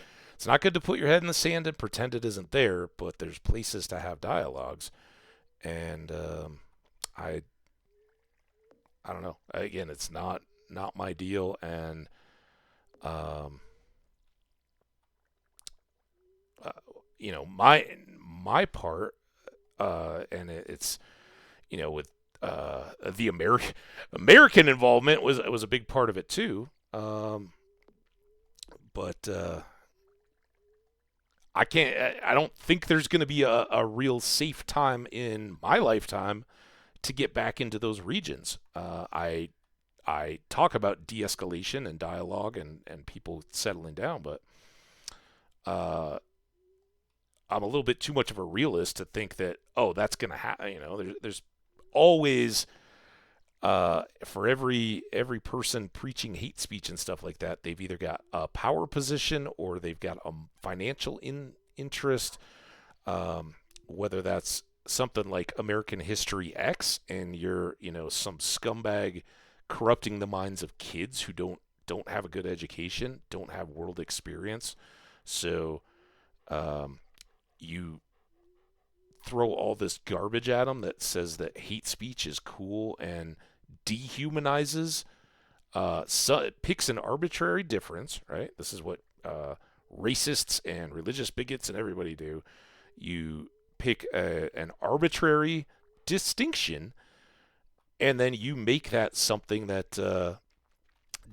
not good to put your head in the sand and pretend it isn't there, but there's places to have dialogues, and I I don't know. Again, it's not my deal, and um, uh, my part, and it's with the American involvement was a big part of it too. But I can't. I don't think there's going to be a real safe time in my lifetime to get back into those regions. I talk about de-escalation and dialogue and people settling down, but uh, I'm a little bit too much of a realist to think that that's gonna happen. There's always for every person preaching hate speech and stuff like that, they've either got a power position or they've got a financial interest. Whether that's something like American History X, and you're, some scumbag corrupting the minds of kids who don't have a good education, don't have world experience. So um, you throw all this garbage at them that says that hate speech is cool and dehumanizes. So it picks an arbitrary difference, right? This is what racists and religious bigots and everybody do. You pick an arbitrary distinction, and then you make that something that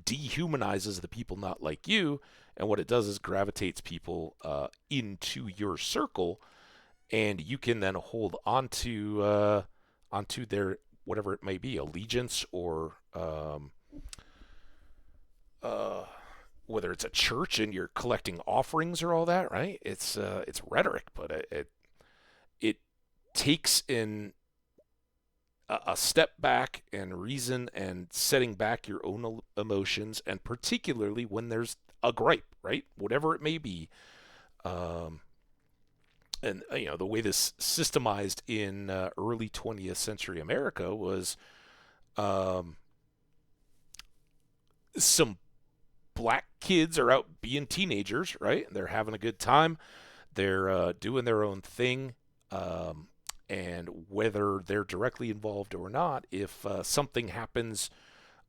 dehumanizes the people not like you. And what it does is gravitates people into your circle, and you can then hold onto their whatever it may be, allegiance or uh, whether it's a church and you're collecting offerings or all that, right? It's rhetoric, but it takes in a step back and reason and setting back your own emotions, and particularly when there's a gripe, right? Whatever it may be. Um, and the way this systemized in early 20th century America was um, some black kids are out being teenagers, right? They're having a good time. They're doing their own thing. And whether they're directly involved or not, if something happens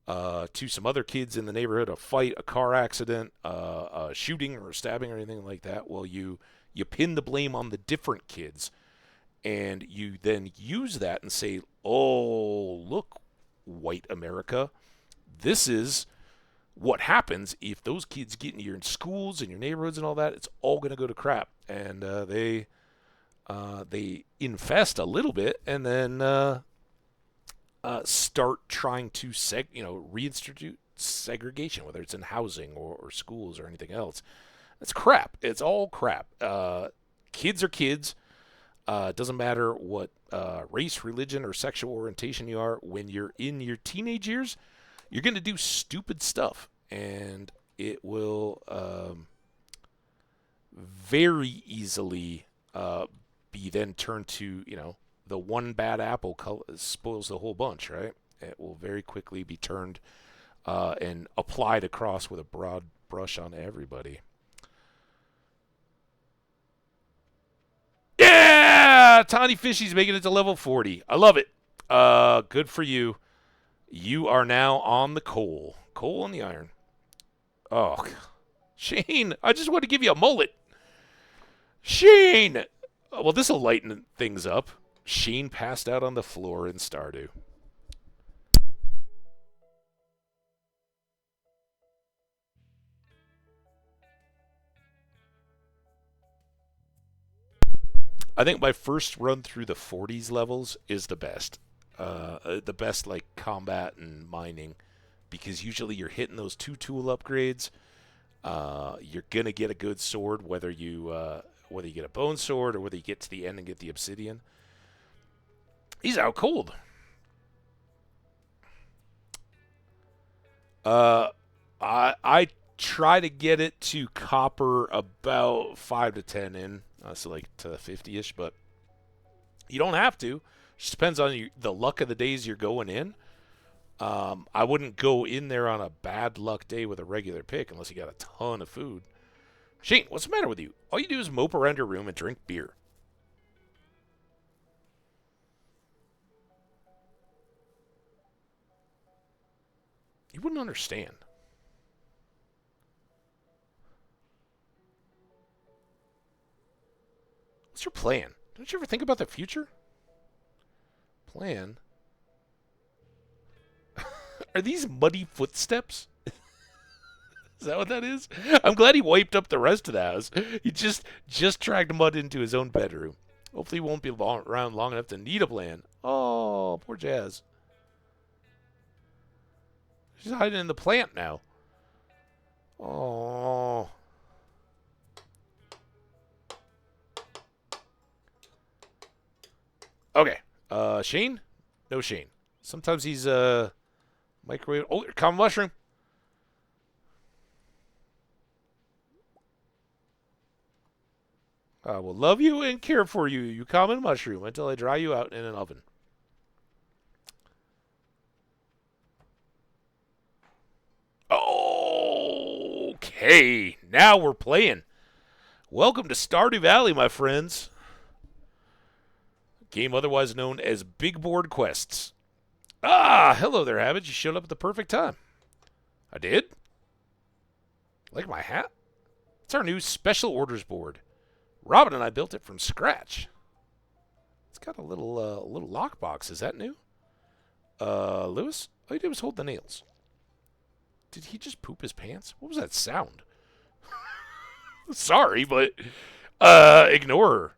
to some other kids in the neighborhood, a fight, a car accident, a shooting or a stabbing or anything like that, well, you pin the blame on the different kids, and you then use that and say, oh, look, white America, this is what happens if those kids get into your schools and your neighborhoods and all that. It's all going to go to crap, and they infest a little bit, and then start trying to reinstitute segregation, whether it's in housing or schools or anything else. It's crap. It's all crap. Kids are kids. It doesn't matter what race, religion, or sexual orientation you are. When you're in your teenage years, you're going to do stupid stuff, and it will very easily be then turned to, the one bad apple spoils the whole bunch, right? It will very quickly be turned and applied across with a broad brush on everybody. Yeah! Tiny Fishy's making it to level 40. I love it. Good for you. You are now on the coal. Coal on the iron. Oh, Shane, I just want to give you a mullet. Shane! Well, this will lighten things up. Shane passed out on the floor in Stardew. I think my first run through the 40s levels is the best. The best, like, combat and mining. Because usually you're hitting those 2 tool upgrades. You're going to get a good sword, whether you get a bone sword or whether you get to the end and get the obsidian. He's out cold. I try to get it to copper about 5 to 10 in, so like to 50ish, but you don't have to. Just depends on the luck of the days you're going in. I wouldn't go in there on a bad luck day with a regular pick unless you got a ton of food. Shane, what's the matter with you? All you do is mope around your room and drink beer. You wouldn't understand. What's your plan? Don't you ever think about the future? Plan? Are these muddy footsteps? Is that what that is? I'm glad he wiped up the rest of the house. He just dragged mud into his own bedroom. Hopefully he won't be around long enough to need a plan. Oh, poor Jazz. She's hiding in the plant now. Oh. Okay. Shane? No Shane. Sometimes he's microwave. Oh, common mushroom. I will love you and care for you, you common mushroom, until I dry you out in an oven. Okay, now we're playing. Welcome to Stardew Valley, my friends. Game otherwise known as Big Board Quests. Ah, hello there, Hambbage. You showed up at the perfect time. I did? Like my hat? It's our new special orders board. Robin and I built it from scratch. It's got a little lockbox. Is that new? Lewis? All you did was hold the nails. Did he just poop his pants? What was that sound? Sorry, but ignore her.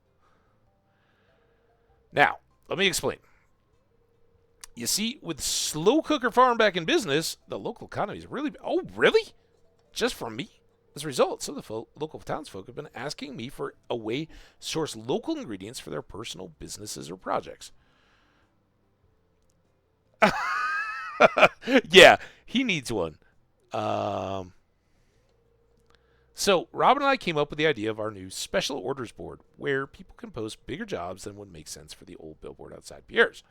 Now, let me explain. You see, with Slow Cooker Farm back in business, the local economy is really... Oh, really? Just from me? As a result, some of the local townsfolk have been asking me for a way to source local ingredients for their personal businesses or projects. Yeah, he needs one. So, Rob and I came up with the idea of our new special orders board, where people can post bigger jobs than would make sense for the old billboard outside Pierre's.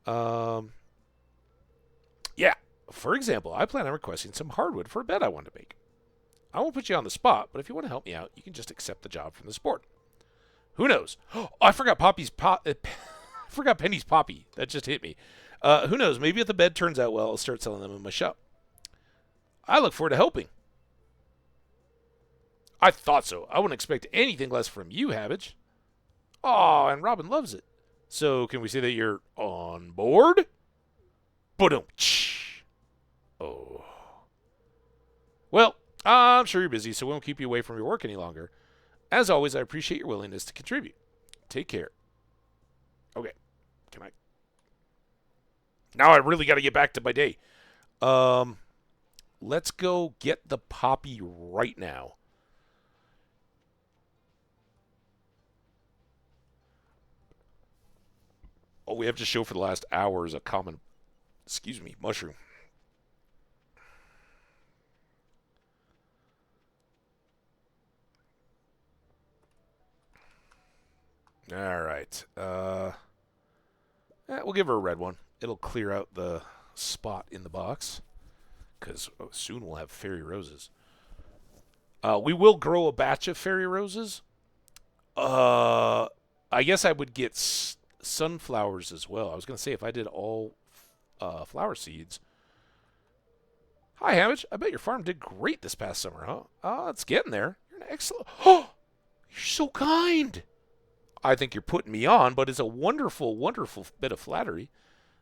Yeah, for example, I plan on requesting some hardwood for a bed I want to make. I won't put you on the spot, but if you want to help me out, you can just accept the job from this board. Who knows? Oh, I forgot forgot Penny's poppy. That just hit me. Who knows? Maybe if the bed turns out well, I'll start selling them in my shop. I look forward to helping. I thought so. I wouldn't expect anything less from you, Hambbage. Oh, and Robin loves it. So can we say that you're on board? Ba-dum-tsh. Oh. Well, I'm sure you're busy, so we won't keep you away from your work any longer. As always, I appreciate your willingness to contribute. Take care. Okay. Can I? Now I really got to get back to my day. Let's go get the poppy right now. All we have to show for the last hour is a common, mushroom. All right. We'll give her a red one. It'll clear out the spot in the box, because soon we'll have fairy roses. We will grow a batch of fairy roses. I guess I would get sunflowers as well. I was going to say, if I did all flower seeds. Hi, Hambbage. I bet your farm did great this past summer, huh? It's getting there. You're an excellent... Oh, you're so kind. I think you're putting me on, but it's a wonderful, wonderful bit of flattery.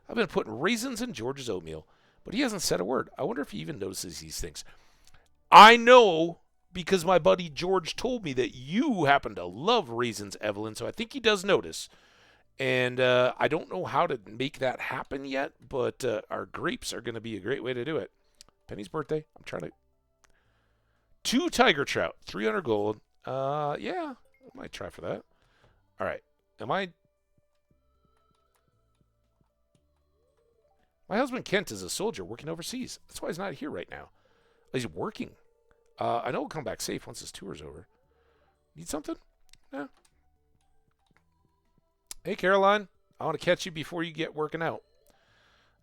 I've been putting raisins in George's oatmeal, but he hasn't said a word. I wonder if he even notices these things. I know, because my buddy George told me that you happen to love raisins, Evelyn, so I think he does notice. And I don't know how to make that happen yet, but our grapes are going to be a great way to do it. Penny's birthday. I'm trying to... 2 tiger trout, 300 gold. Yeah, I might try for that. All right. My husband Kent is a soldier working overseas. That's why he's not here right now. He's working. I know he'll come back safe once his tour's over. Need something? No. Hey, Caroline. I want to catch you before you get working out.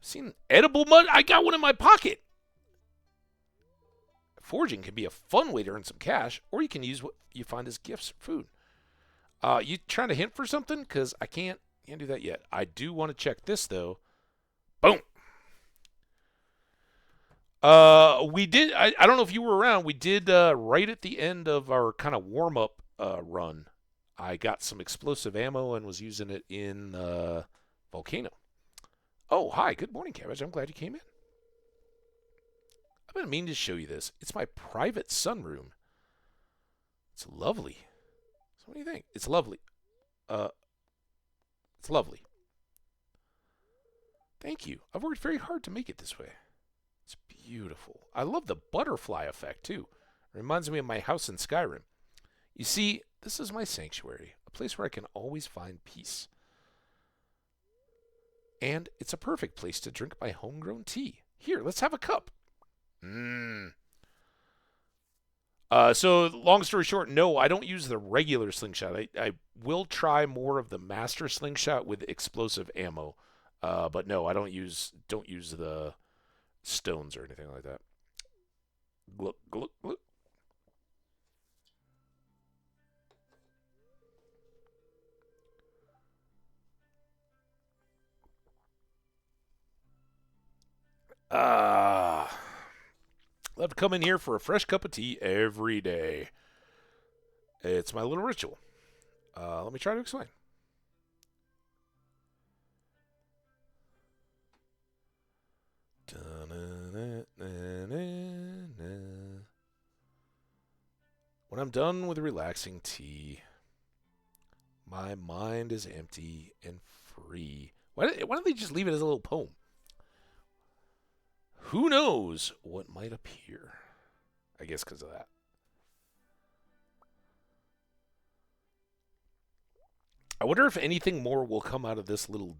I've seen edible mud. I got one in my pocket. Foraging can be a fun way to earn some cash, or you can use what you find as gifts or food. You trying to hint for something? Because I can't do that yet. I do want to check this, though. Boom. We did, I don't know if you were around, we did, right at the end of our kind of warm-up run, I got some explosive ammo and was using it in Volcano. Oh, hi. Good morning, Cabbage. I'm glad you came in. I've been meaning to show you this. It's my private sunroom. It's lovely. So what do you think? It's lovely. It's lovely. Thank you. I've worked very hard to make it this way. It's beautiful. I love the butterfly effect, too. It reminds me of my house in Skyrim. You see, this is my sanctuary, a place where I can always find peace. And it's a perfect place to drink my homegrown tea. Here, let's have a cup. So long story short, no, I don't use the regular slingshot. I will try more of the master slingshot with explosive ammo. But no, I don't use the stones or anything like that. Gluck, gluck, gluck. Ah, love to come in here for a fresh cup of tea every day. It's my little ritual. Let me try to explain. When I'm done with relaxing tea, my mind is empty and free. Why don't they just leave it as a little poem? Who knows what might appear? I guess because of that. I wonder if anything more will come out of this little.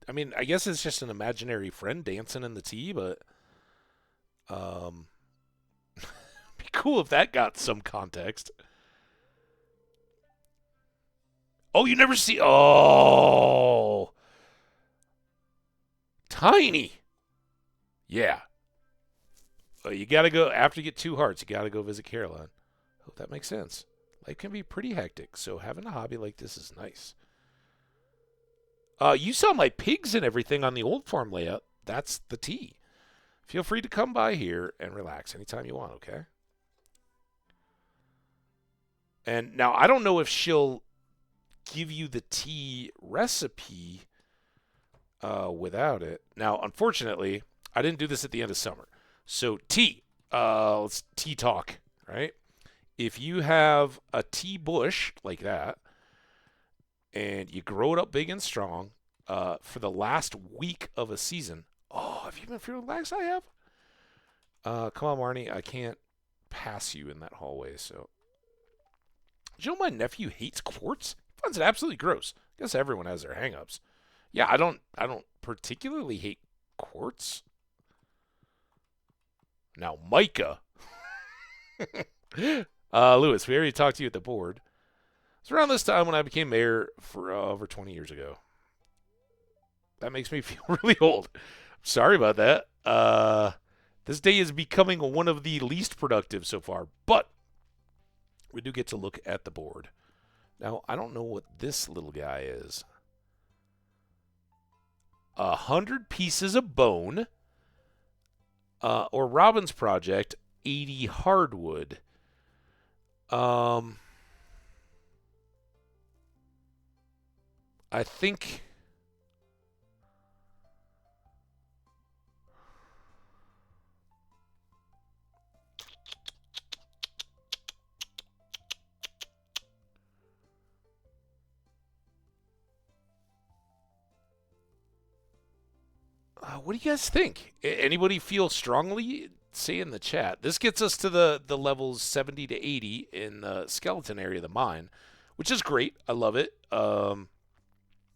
I mean, I guess it's just an imaginary friend dancing in the tea, but um, be cool if that got some context. Oh, you never see. Oh, tiny. Yeah. You gotta go after you get 2 hearts. You gotta go visit Caroline. Hope that makes sense. Life can be pretty hectic, so having a hobby like this is nice. You saw my pigs and everything on the old farm layout. That's the tea. Feel free to come by here and relax anytime you want, okay? And now I don't know if she'll give you the tea recipe without it. Now, unfortunately, I didn't do this at the end of summer. So tea. Let's tea talk, right? If you have a tea bush like that, and you grow it up big and strong for the last week of a season. Oh, have you been feeling relaxed? I have. Come on, Marnie. I can't pass you in that hallway. So, did you know my nephew hates quartz? He finds it absolutely gross. I guess everyone has their hangups. Yeah, I don't. I don't particularly hate quartz. Now, Micah. Lewis, we already talked to you at the board. It's around this time when I became mayor for over 20 years ago. That makes me feel really old. Sorry about that. This day is becoming one of the least productive so far, but we do get to look at the board. Now, I don't know what this little guy is. 100 pieces of bone, or Robin's project, 80 hardwood. I think what do you guys think? Anybody feel strongly? Say in the chat. This gets us to the levels 70 to 80 in the skeleton area of the mine, which is great. I love it.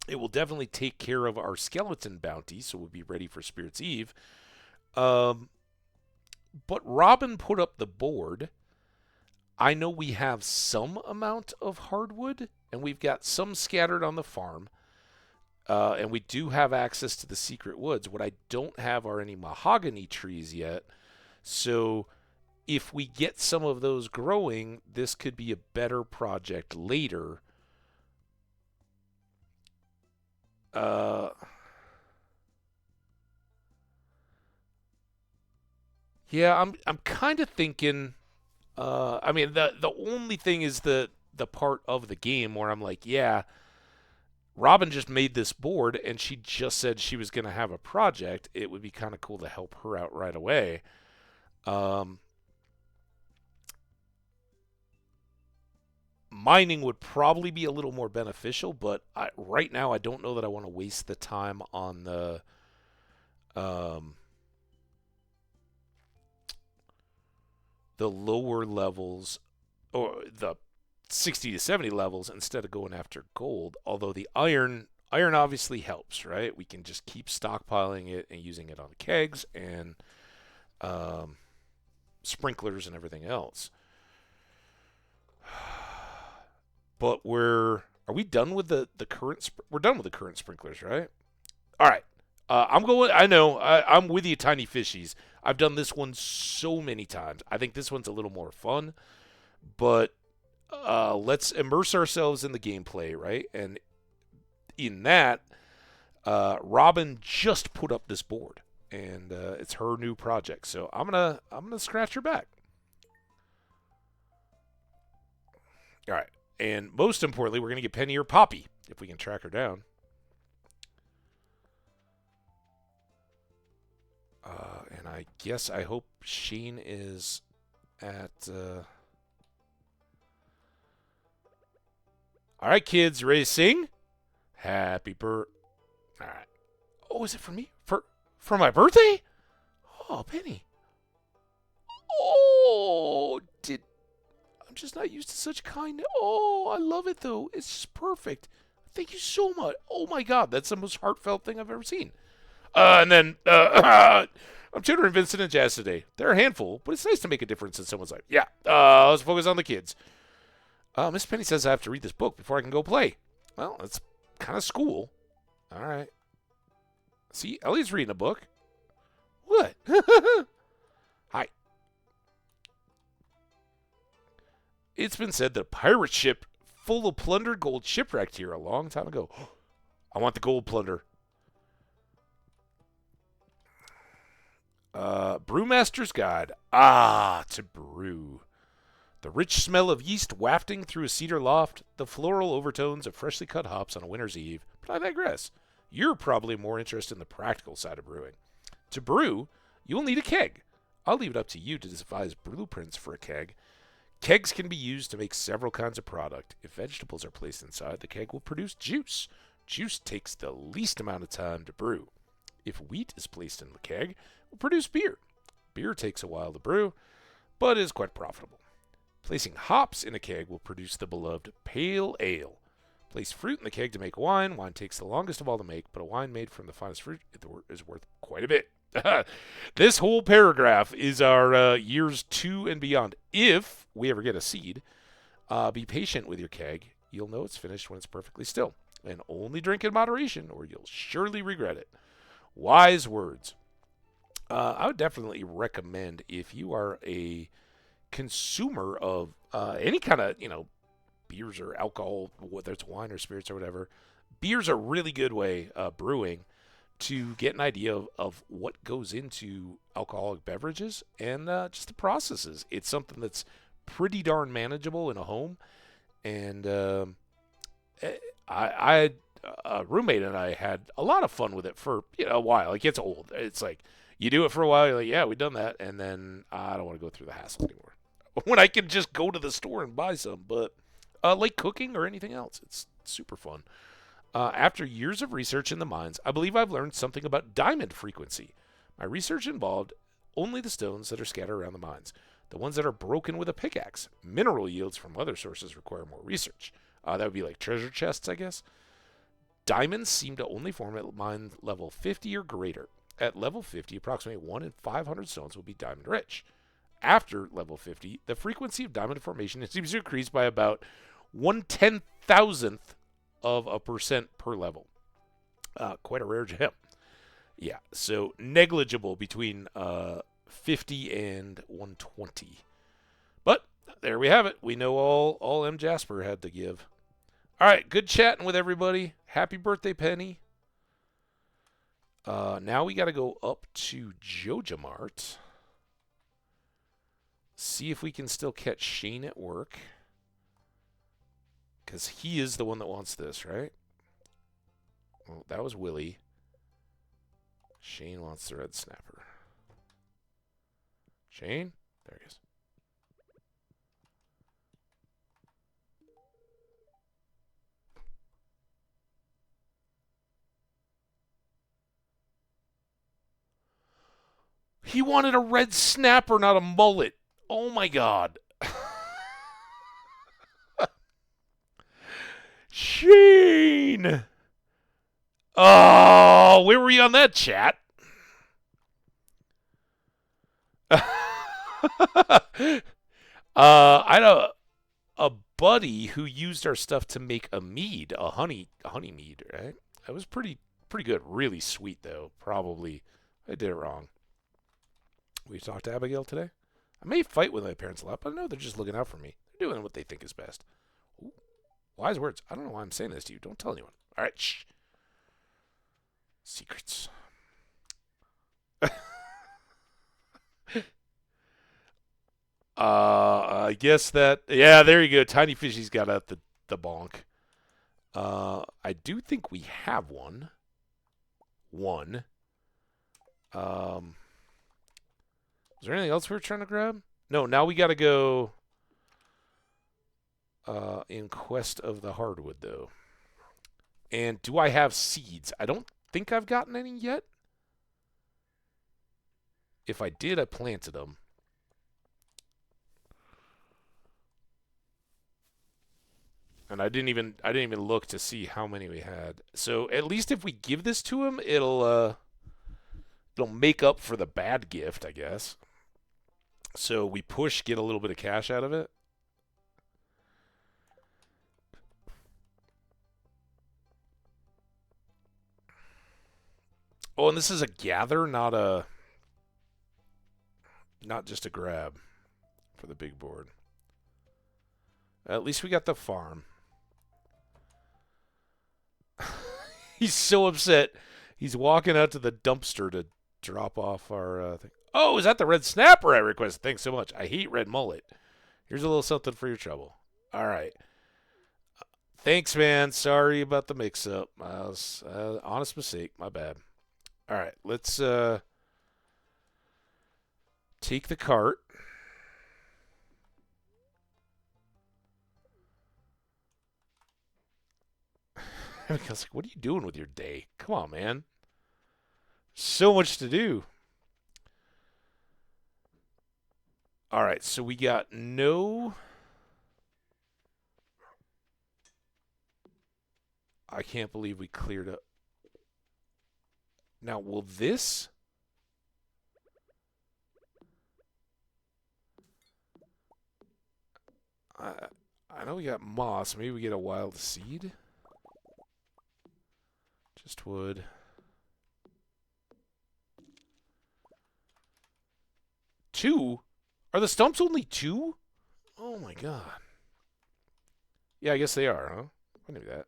It will definitely take care of our skeleton bounty, so we'll be ready for Spirit's Eve. But Robin put up the board. I know we have some amount of hardwood, and we've got some scattered on the farm. And we do have access to the secret woods. What I don't have are any mahogany trees yet. So if we get some of those growing, this could be a better project later. Yeah, I'm kind of thinking. I mean, the only thing is the part of the game where I'm like, yeah, Robin just made this board and she just said she was going to have a project. It would be kind of cool to help her out right away. Mining would probably be a little more beneficial, but right now I don't know that I want to waste the time on um, the lower levels or the 60 to 70 levels instead of going after gold. Although the iron obviously helps, right? We can just keep stockpiling it and using it on kegs and sprinklers and everything else. But are we done with the current? We're done with the current sprinklers, right? All right. I'm going. I know. I'm with you, tiny fishies. I've done this one so many times. I think this one's a little more fun, but let's immerse ourselves in the gameplay, right? And in that, Robin just put up this board, and it's her new project. So I'm gonna scratch her back. All right, and most importantly, we're gonna get Penny or Poppy if we can track her down. And I hope Shane is at. All right, kids, ready to sing? Happy birthday. All right. Oh, is it for me? For my birthday? Oh, Penny. Oh, I'm just not used to such kindness. Oh, I love it though. It's just perfect. Thank you so much. Oh my God, that's the most heartfelt thing I've ever seen. And then I'm tutoring Vincent and Jazz today. They're a handful, but it's nice to make a difference in someone's life. Yeah. Let's focus on the kids. Miss Penny says I have to read this book before I can go play. Well, that's kind of school. All right. See, Ellie's reading a book. What? Hi. It's been said that a pirate ship full of plundered gold shipwrecked here a long time ago. I want the gold plunder. Brewmaster's Guide. To brew. The rich smell of yeast wafting through a cedar loft, the floral overtones of freshly cut hops on a winter's eve. But I digress. You're probably more interested in the practical side of brewing. To brew, you'll need a keg. I'll leave it up to you to devise blueprints for a keg. Kegs can be used to make several kinds of product. If vegetables are placed inside, the keg will produce juice. Juice takes the least amount of time to brew. If wheat is placed in the keg, it will produce beer. Beer takes a while to brew, but is quite profitable. Placing hops in a keg will produce the beloved pale ale. Place fruit in the keg to make wine. Wine takes the longest of all to make, but a wine made from the finest fruit is worth quite a bit. This whole paragraph is our years 2 and beyond. If we ever get a seed, be patient with your keg. You'll know it's finished when it's perfectly still. And only drink in moderation, or you'll surely regret it. Wise words. I would definitely recommend, if you are a consumer of any kind of, beers or alcohol, whether it's wine or spirits or whatever, beer's a really good way brewing to get an idea of what goes into alcoholic beverages and just the processes. It's something that's pretty darn manageable in a home. And I a roommate and I had a lot of fun with it for a while. It gets old. It's like you do it for a while, you're like, yeah, we've done that, and then I don't want to go through the hassle anymore. When I can just go to the store and buy some. But like cooking or anything else, it's super fun. After years of research in the mines, I believe I've learned something about diamond frequency. My research involved only the stones that are scattered around the mines, the ones that are broken with a pickaxe. Mineral yields from other sources require more research. That would be like treasure chests, I guess. Diamonds seem to only form at mine level 50 or greater. At level 50, approximately 1 in 500 stones will be diamond rich. After level 50, the frequency of diamond formation seems to increase by about 1/10,000th of a percent per level. Quite a rare gem. Yeah, so negligible between 50 and 120. But there we have it. We know all M. Jasper had to give. All right, good chatting with everybody. Happy birthday, Penny. Now we got to go up to Jojamart. See if we can still catch Shane at work. Because he is the one that wants this, right? Well, that was Willie. Shane wants the red snapper. Shane? There he is. He wanted a red snapper, not a mullet. Oh my God. Shane! Oh, where were you on that, chat? I know a buddy who used our stuff to make a mead, a honey mead, right? That was pretty good. Really sweet though. Probably I did it wrong. We talked to Abigail today. I may fight with my parents a lot, but I know they're just looking out for me. They're doing what they think is best. Ooh, wise words. I don't know why I'm saying this to you. Don't tell anyone. All right, shh. Secrets. I guess that. Yeah, there you go. Tiny Fishy's got out the bonk. I do think we have one. Is there anything else we were trying to grab? No, now we got to go in quest of the hardwood, though. And do I have seeds? I don't think I've gotten any yet. If I did, I planted them. And I didn't even look to see how many we had. So at least if we give this to him, it'll make up for the bad gift, I guess. So we push, get a little bit of cash out of it. Oh, and this is a gather, not just a grab for the big board. At least we got the farm. He's so upset. He's walking out to the dumpster to drop off our thing. Oh, is that the red snapper I requested? Thanks so much. I hate red mullet. Here's a little something for your trouble. All right. Thanks, man. Sorry about the mix-up. Honest mistake. My bad. All right. Let's take the cart. I was like, what are you doing with your day? Come on, man. So much to do. All right, so we got no... I can't believe we cleared up. Now, will this... I know we got moss. Maybe we get a wild seed? Just wood. Two? Are the stumps only two? Oh my god. Yeah, I guess they are, huh? I knew that.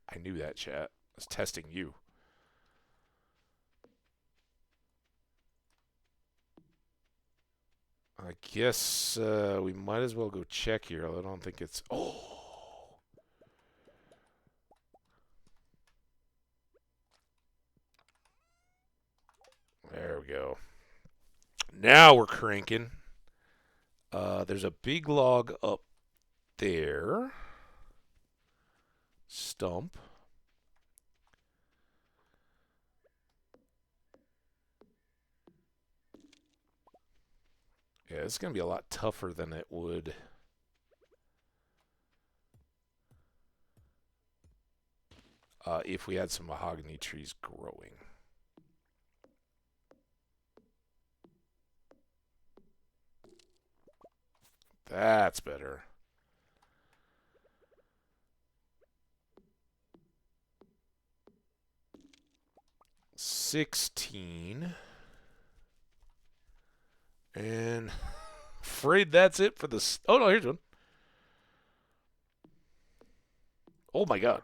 I knew that, chat. I was testing you. I guess we might as well go check here. I don't think it's... Oh! There we go. Now we're cranking. There's a big log up there. Stump. Yeah, it's going to be a lot tougher than it would. If we had some mahogany trees growing. That's better. $16. And afraid that's it for this. Oh, no, here's one. Oh, my God.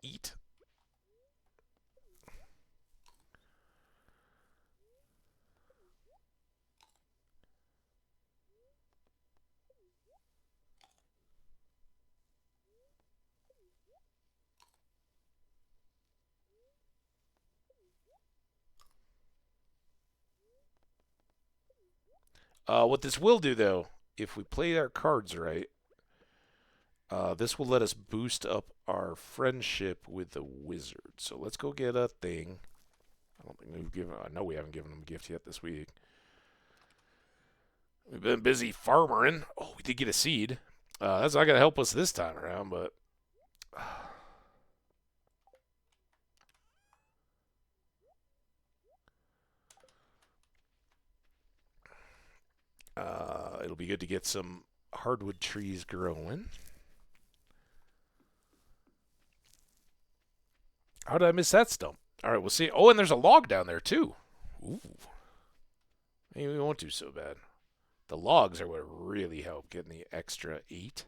Eat. What this will do, though, if we play our cards right, this will let us boost up our friendship with the wizard. So let's go get a thing. I don't think we've given... I know we haven't given him a gift yet this week. We've been busy farmering. Oh, we did get a seed. That's not going to help us this time around, but... it'll be good to get some hardwood trees growing. How did I miss that stump? All right, we'll see. Oh, and there's a log down there, too. Ooh. Maybe we won't do so bad. The logs are what really help getting the extra 8.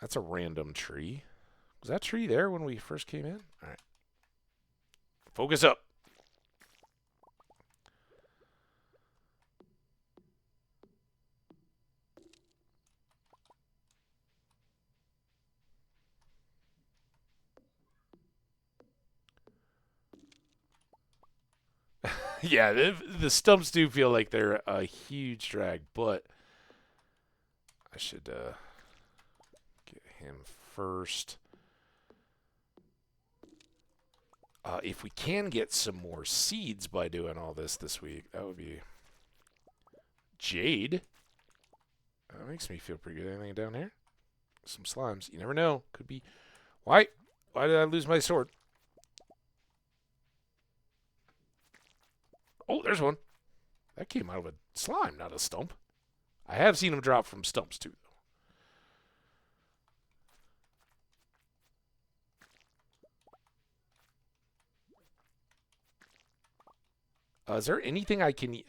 That's a random tree. Was that tree there when we first came in? All right. Focus up. Yeah, the stumps do feel like they're a huge drag, but I should get him first. If we can get some more seeds by doing all this week, that would be jade. That makes me feel pretty good. Anything down here? Some slimes. You never know. Could be. Why? Why did I lose my sword? Oh, there's one. That came out of a slime, not a stump. I have seen them drop from stumps, too, though. Is there anything I can,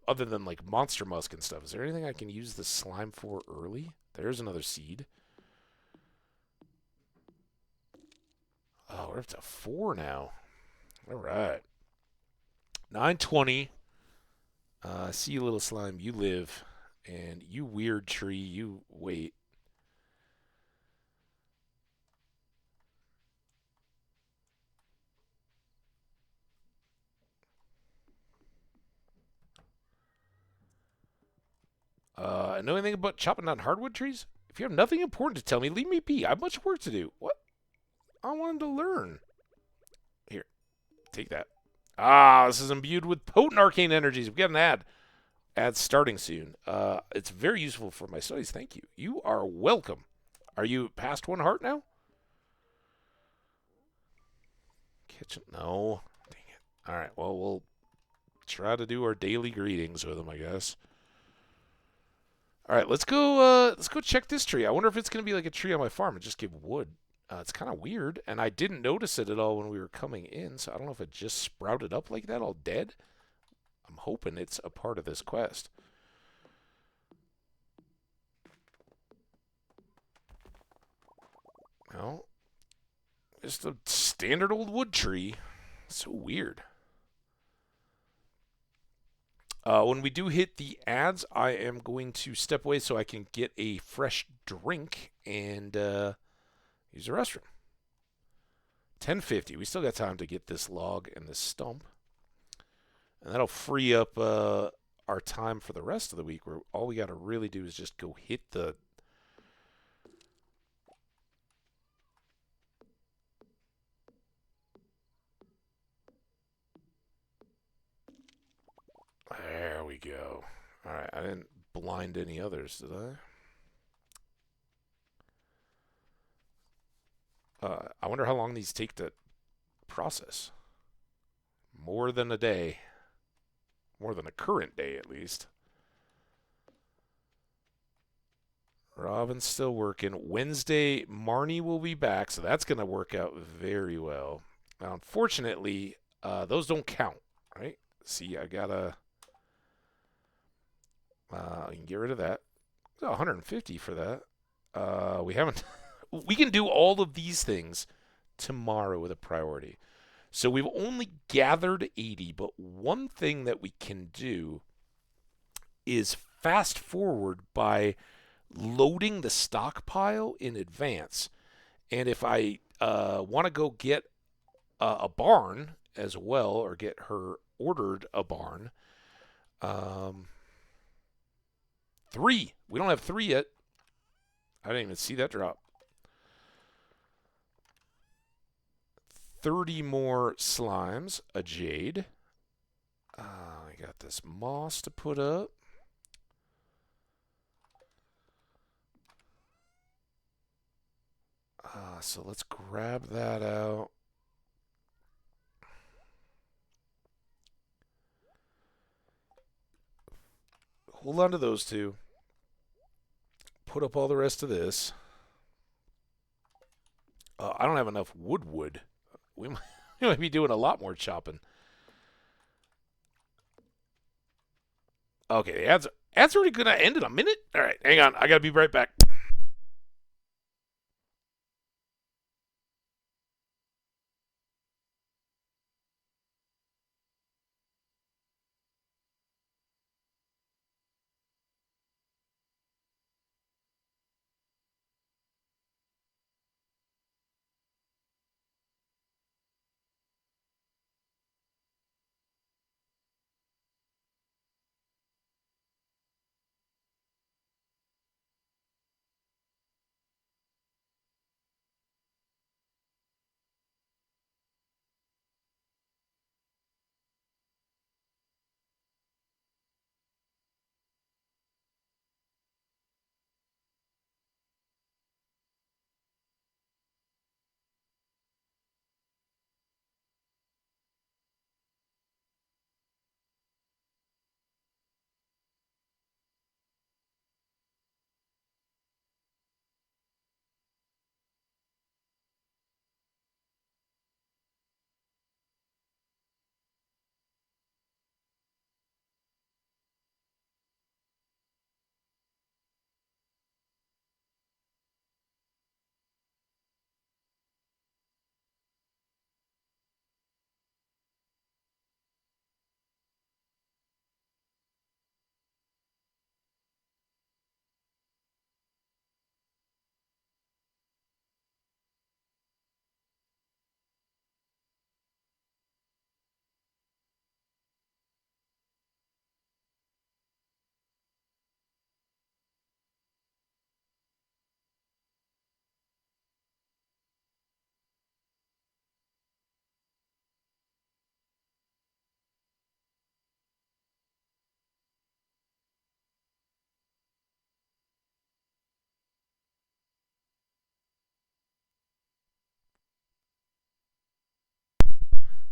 other than, like, monster musk and stuff, is there anything I can use the slime for early? There's another seed. Oh, we're up to 4 now. All right. 9:20. See you, little slime. You live. And you weird tree, you wait. Know anything about chopping down hardwood trees? If you have nothing important to tell me, leave me be. I have much work to do. What? I wanted to learn. Here, take that. Ah, this is imbued with potent arcane energies. We got an ad. Ad starting soon. It's very useful for my studies. Thank you. You are welcome. Are you past 1 heart now? Kitchen. No. Dang it. All right. Well, we'll try to do our daily greetings with them, I guess. All right, let's go. Let's go check this tree. I wonder if it's gonna be like a tree on my farm and just give wood. It's kind of weird, and I didn't notice it at all when we were coming in. So I don't know if it just sprouted up like that, all dead. I'm hoping it's a part of this quest. No, just a standard old wood tree. So weird. When we do hit the ads, I am going to step away so I can get a fresh drink and use the restroom. 10:50. We still got time to get this log and this stump. And that'll free up our time for the rest of the week where all we got to really do is just go hit the... There we go. All right, I didn't blind any others, did I? I wonder how long these take to process. More than a day. More than a current day, at least. Robin's still working. Wednesday, Marnie will be back, so that's going to work out very well. Now, unfortunately, those don't count, right? See, I got to... you can get rid of that. 150 for that. We haven't... we can do all of these things tomorrow with a priority. So we've only gathered 80, but one thing that we can do is fast forward by loading the stockpile in advance. And if I want to go get a barn as well, or get her ordered a barn, 3. We don't have 3 yet. I didn't even see that drop. 30 more slimes, a jade. I got this moss to put up. So let's grab that out. Hold on to those two. Put up all the rest of this. I don't have enough wood. We might be doing a lot more chopping. Okay, the ads already going to end in a minute? All right, hang on. I got to be right back.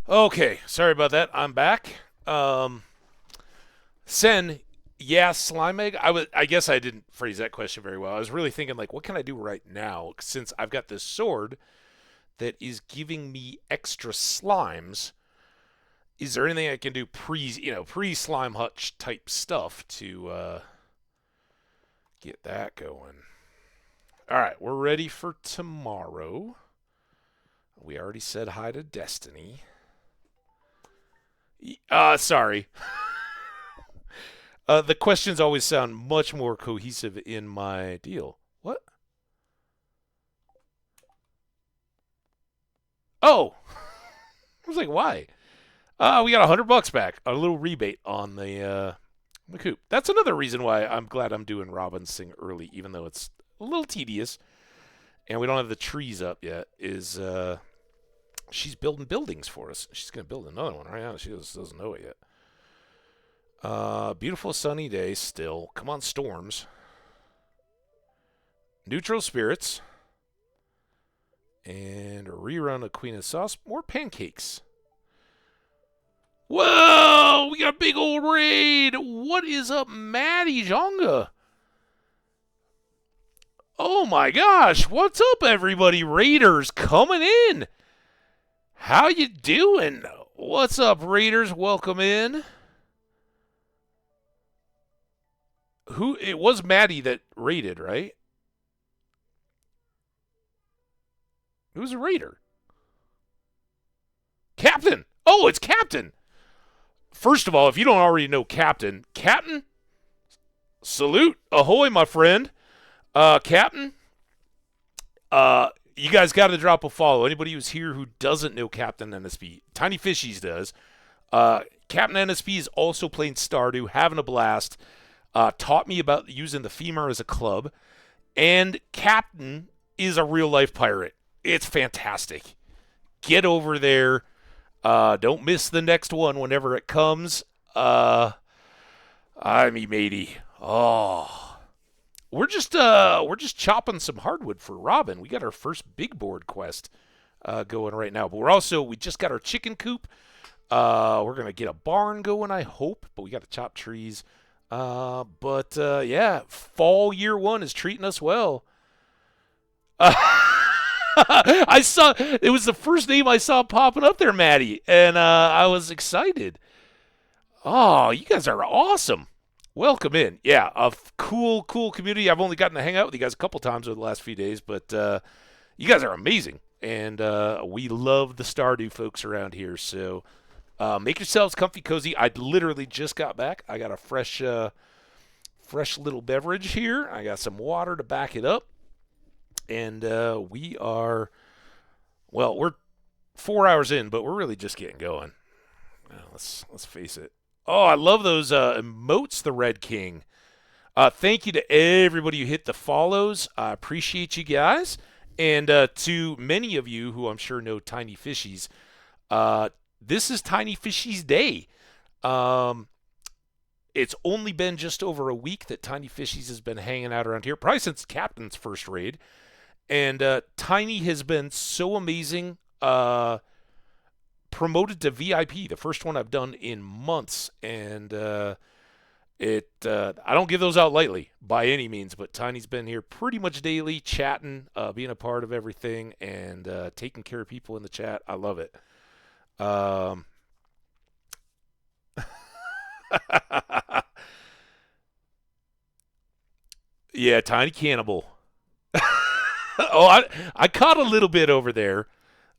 Okay, sorry about that. I'm back. Sen, yeah, slime egg. I guess I didn't phrase that question very well. I was really thinking like, what can I do right now since I've got this sword that is giving me extra slimes? Is there anything I can do pre slime hutch type stuff to get that going? All right, we're ready for tomorrow. We already said hi to Destiny. Sorry. The questions always sound much more cohesive in my deal. What? Oh, I was like, why? We got $100 back, a little rebate on the coop. That's another reason why I'm glad I'm doing Robin's thing early, even though it's a little tedious, and we don't have the trees up yet. She's building buildings for us. She's gonna build another one right now. She doesn't know it yet. Beautiful sunny day still. Come on, storms. Neutral spirits. And a rerun of Queen of Sauce. More pancakes. Whoa! We got a big old raid! What is up, Maddie Jonga? Oh my gosh! What's up, everybody? Raiders coming in! How you doing? What's up, Raiders? Welcome in. It was Maddie that raided, right? Who's a raider? Captain! Oh, it's Captain! First of all, if you don't already know Captain, salute, ahoy, my friend. Captain, you guys got to drop a follow. Anybody who's here who doesn't know Captain NSP, Tiny Fishies does. Captain NSP is also playing Stardew, having a blast. Taught me about using the femur as a club. And Captain is a real-life pirate. It's fantastic. Get over there. Don't miss the next one whenever it comes. I mean, matey. Oh, we're just chopping some hardwood for Robin. We got our first big board quest going right now, but we just got our chicken coop. We're gonna get a barn going, I hope, but we got to chop trees. But yeah, fall year one is treating us well. Uh, I saw it was the first name I saw popping up there, Maddie, and I was excited. Oh, you guys are awesome. Welcome in. Yeah, cool community. I've only gotten to hang out with you guys a couple times over the last few days, but you guys are amazing, and we love the Stardew folks around here. So make yourselves comfy, cozy. I literally just got back. I got a fresh little beverage here. I got some water to back it up, and we are we're 4 hours in, but we're really just getting going. Let's face it. Oh, I love those emotes, the Red King. Thank you to everybody who hit the follows. I appreciate you guys. And to many of you who I'm sure know Tiny Fishies, this is Tiny Fishies Day. It's only been just over a week that Tiny Fishies has been hanging out around here, probably since Captain's first raid. And Tiny has been so amazing. Promoted to VIP, the first one I've done in months, and I don't give those out lightly by any means, but Tiny's been here pretty much daily, chatting, being a part of everything, and taking care of people in the chat. I love it. Yeah, Tiny Cannibal. Oh, I caught a little bit over there.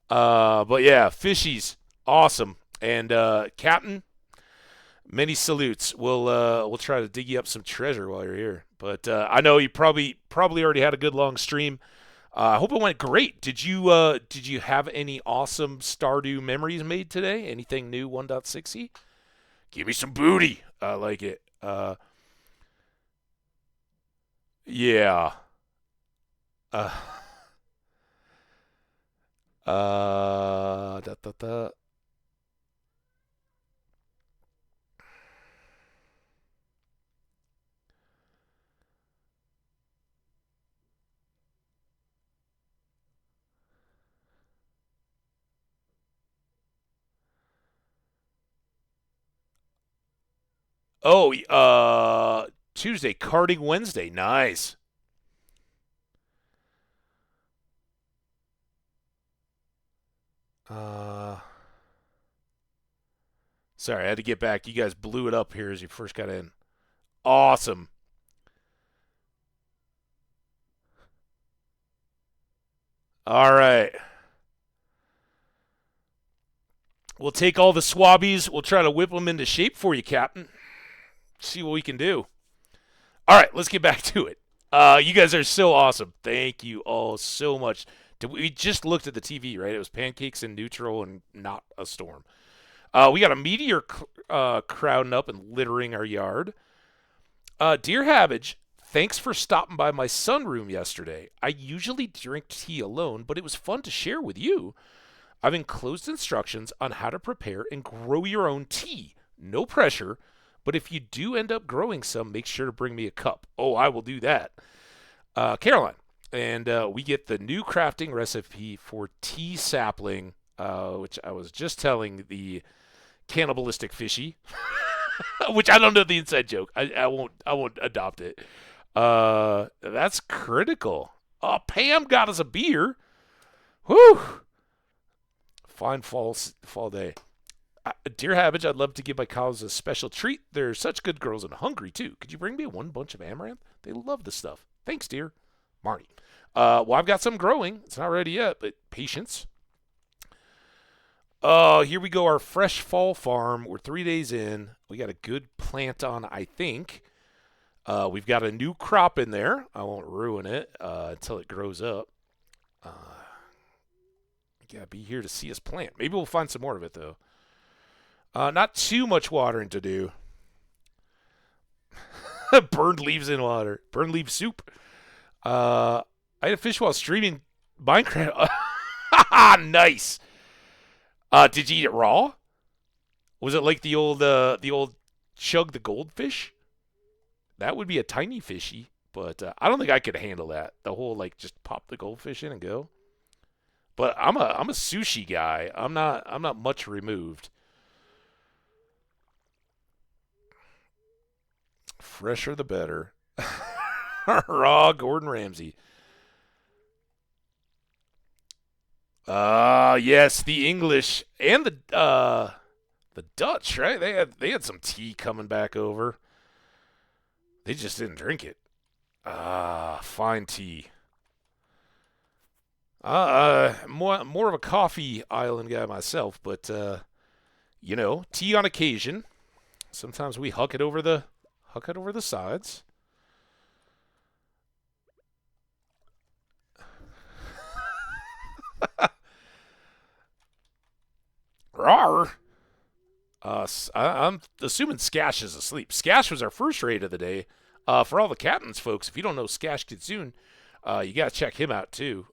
But yeah, fishies, awesome. And Captain, many salutes. We'll try to dig you up some treasure while you're here. But I know you probably already had a good long stream. I hope it went great. Did you have any awesome Stardew memories made today? Anything new 1.6y? Give me some booty. I like it. Yeah. Uh, da, da, da. Oh, Tuesday, Karting Wednesday. Nice. Uh, Sorry, I had to get back. You guys blew it up here as you first got in. Awesome. All right. We'll take all the swabbies. We'll try to whip them into shape for you, Captain. See what we can do. All right, let's get back to it. You guys are so awesome. Thank you all so much. We just looked at the TV, right? It was pancakes in neutral and not a storm. We got a meteor crowding up and littering our yard. Dear Hambbage, thanks for stopping by my sunroom yesterday. I usually drink tea alone, but it was fun to share with you. I've enclosed instructions on how to prepare and grow your own tea. No pressure, but if you do end up growing some, make sure to bring me a cup. Oh, I will do that. Caroline, and we get the new crafting recipe for tea sapling, which I was just telling the cannibalistic fishy, which I don't know the inside joke. I won't adopt it. That's critical. Oh, Pam got us a beer. Whew. Fine fall day. Dear Hambbage, I'd love to give my cows a special treat. They're such good girls and hungry, too. Could you bring me one bunch of amaranth? They love the stuff. Thanks, dear. Marty. Well, I've got some growing. It's not ready yet, but patience. Oh, here we go. Our fresh fall farm. We're 3 days in. We got a good plant on, I think. We've got a new crop in there. I won't ruin it until it grows up. You gotta be here to see us plant. Maybe we'll find some more of it, though. Not too much watering to do. Burned leaves in water. Burned leaf soup. I had a fish while streaming Minecraft. Nice. Did you eat it raw? Was it like the old chug the goldfish? That would be a tiny fishy, but I don't think I could handle that. The whole like just pop the goldfish in and go. But I'm a sushi guy. I'm not much removed. Fresher the better. Raw Gordon Ramsay. Yes, the English and the Dutch, right? They had some tea coming back over. They just didn't drink it. Fine tea. More of a coffee island guy myself, but tea on occasion. Sometimes we huck it over the sides. Rawr. I'm assuming Skash is asleep. Skash was our first raid of the day. For all the captains, folks, if you don't know Skash Kitsune, you got to check him out, too.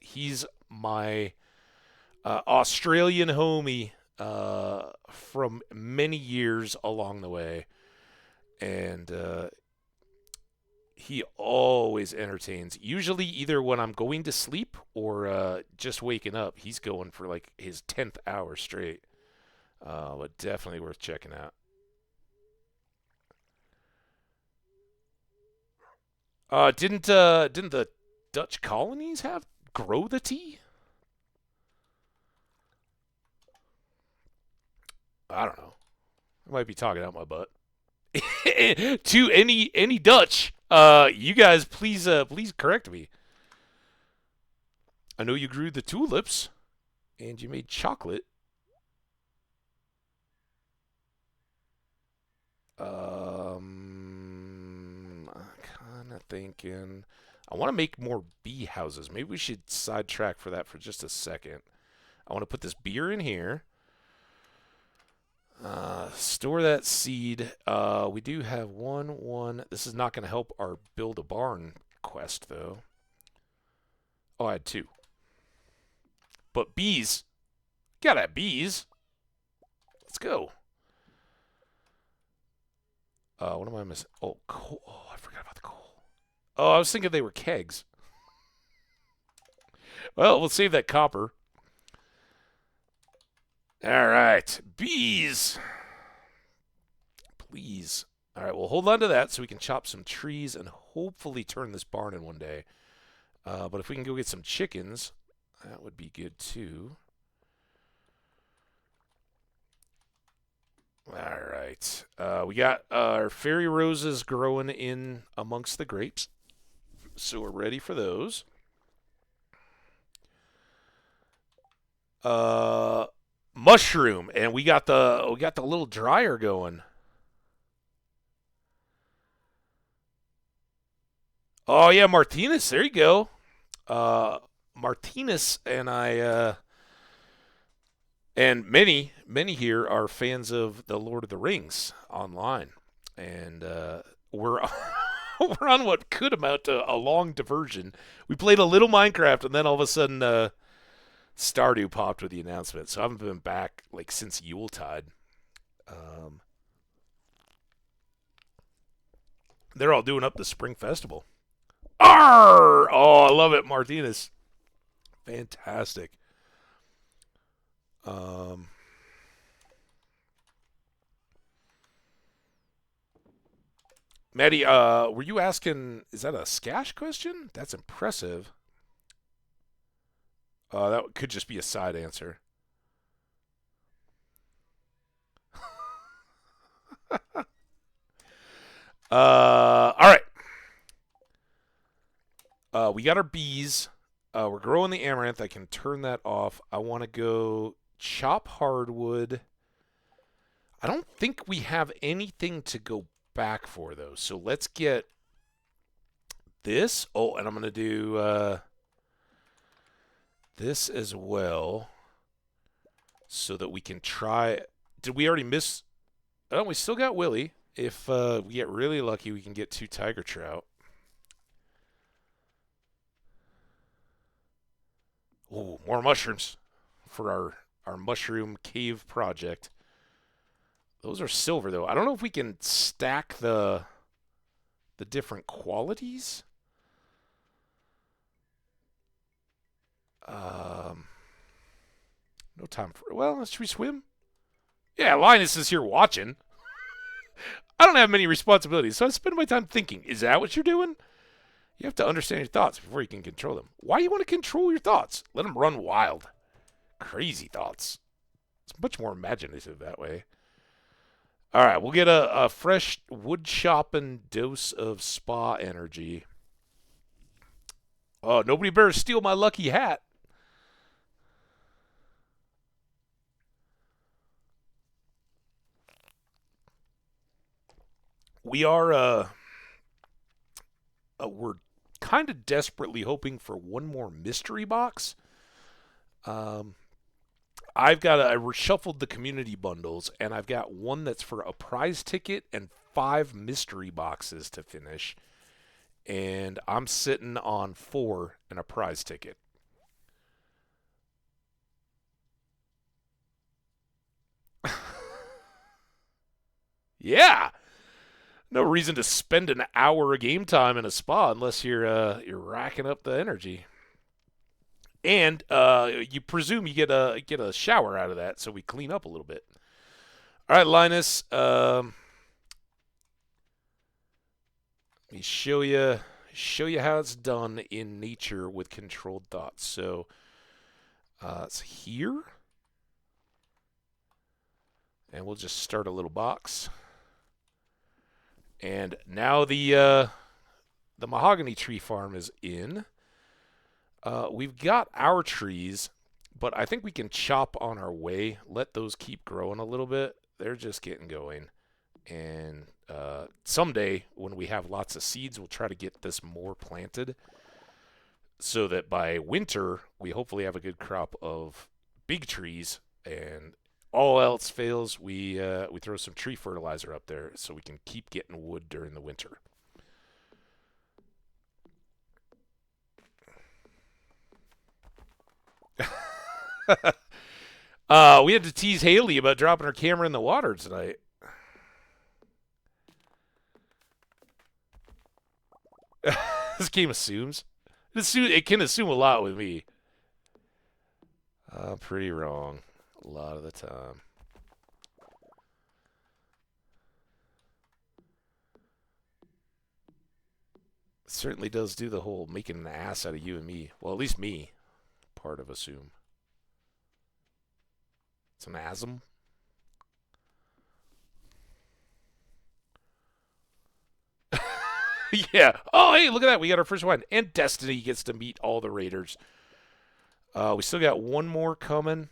He's my Australian homie from many years along the way. And he always entertains. Usually either when I'm going to sleep or just waking up. He's going for like his 10th hour straight. But definitely worth checking out. Didn't the Dutch colonies grow the tea? I don't know. I might be talking out my butt. To any Dutch, you guys please correct me. I know you grew the tulips and you made chocolate. I'm kind of thinking I want to make more bee houses. Maybe we should sidetrack for that for just a second. I want to put this beer in here. Store that seed. We do have one. This is not going to help our build a barn quest, though. Oh, I had 2. But bees. Gotta have bees. Let's go. What am I missing? Oh, coal. Oh, I forgot about the coal. Oh, I was thinking they were kegs. Well, we'll save that copper. All right. Bees. Please. All right, we'll hold on to that so we can chop some trees and hopefully turn this barn in one day. But if we can go get some chickens, that would be good too. All right. We got our fairy roses growing in amongst the grapes. So we're ready for those. Mushroom, and we got the little dryer going. Oh yeah, Martinez. There you go. Martinez and I and many here are fans of the Lord of the Rings online, and we're we're on what could amount to a long diversion. We played a little Minecraft, and then all of a sudden, Stardew popped with the announcement. So I haven't been back like since Yuletide. Um, they're all doing up the Spring Festival. Arr! Oh, I love it, Martinez. Fantastic. Um, Maddie, were you asking? Is that a Skash question? That's impressive. That could just be a side answer. All right. We got our bees. We're growing the amaranth. I can turn that off. I want to go chop hardwood. I don't think we have anything to go back for, though. So let's get this. Oh, and I'm going to do this as well so that we can try. Did we already miss? Oh, we still got Willie. If we get really lucky, we can get 2 tiger trout. Oh, more mushrooms for our mushroom cave project. Those are silver, though. I don't know if we can stack the different qualities. No time for. Well, should we swim? Yeah, Linus is here watching. I don't have many responsibilities, so I spend my time thinking. Is that what you're doing? You have to understand your thoughts before you can control them. Why do you want to control your thoughts? Let them run wild. Crazy thoughts. It's much more imaginative that way. All right, we'll get a fresh wood chopping dose of spa energy. Oh, nobody better steal my lucky hat. We are we're kind of desperately hoping for one more mystery box. Um, I reshuffled the community bundles, and I've got one that's for a prize ticket and 5 mystery boxes to finish. And I'm sitting on 4 and a prize ticket. Yeah, no reason to spend an hour of game time in a spa unless you're racking up the energy. And you presume you get a shower out of that, so we clean up a little bit. All right, Linus. Let me show you how it's done in nature with controlled thoughts. So it's here, and we'll just start a little box. And now the mahogany tree farm is in. We've got our trees, but I think we can chop on our way. Let those keep growing a little bit. They're just getting going. And someday, when we have lots of seeds, we'll try to get this more planted so that by winter, we hopefully have a good crop of big trees. And all else fails, we throw some tree fertilizer up there so we can keep getting wood during the winter. We had to tease Haley about dropping her camera in the water tonight. This game assumes. It can assume a lot with me. Pretty wrong a lot of the time. It certainly does do the whole making an ass out of you and me. Well, at least me. Part of assume. It's an asm. Yeah. Oh, hey, look at that. We got our first one. And Destiny gets to meet all the raiders. We still got one more coming.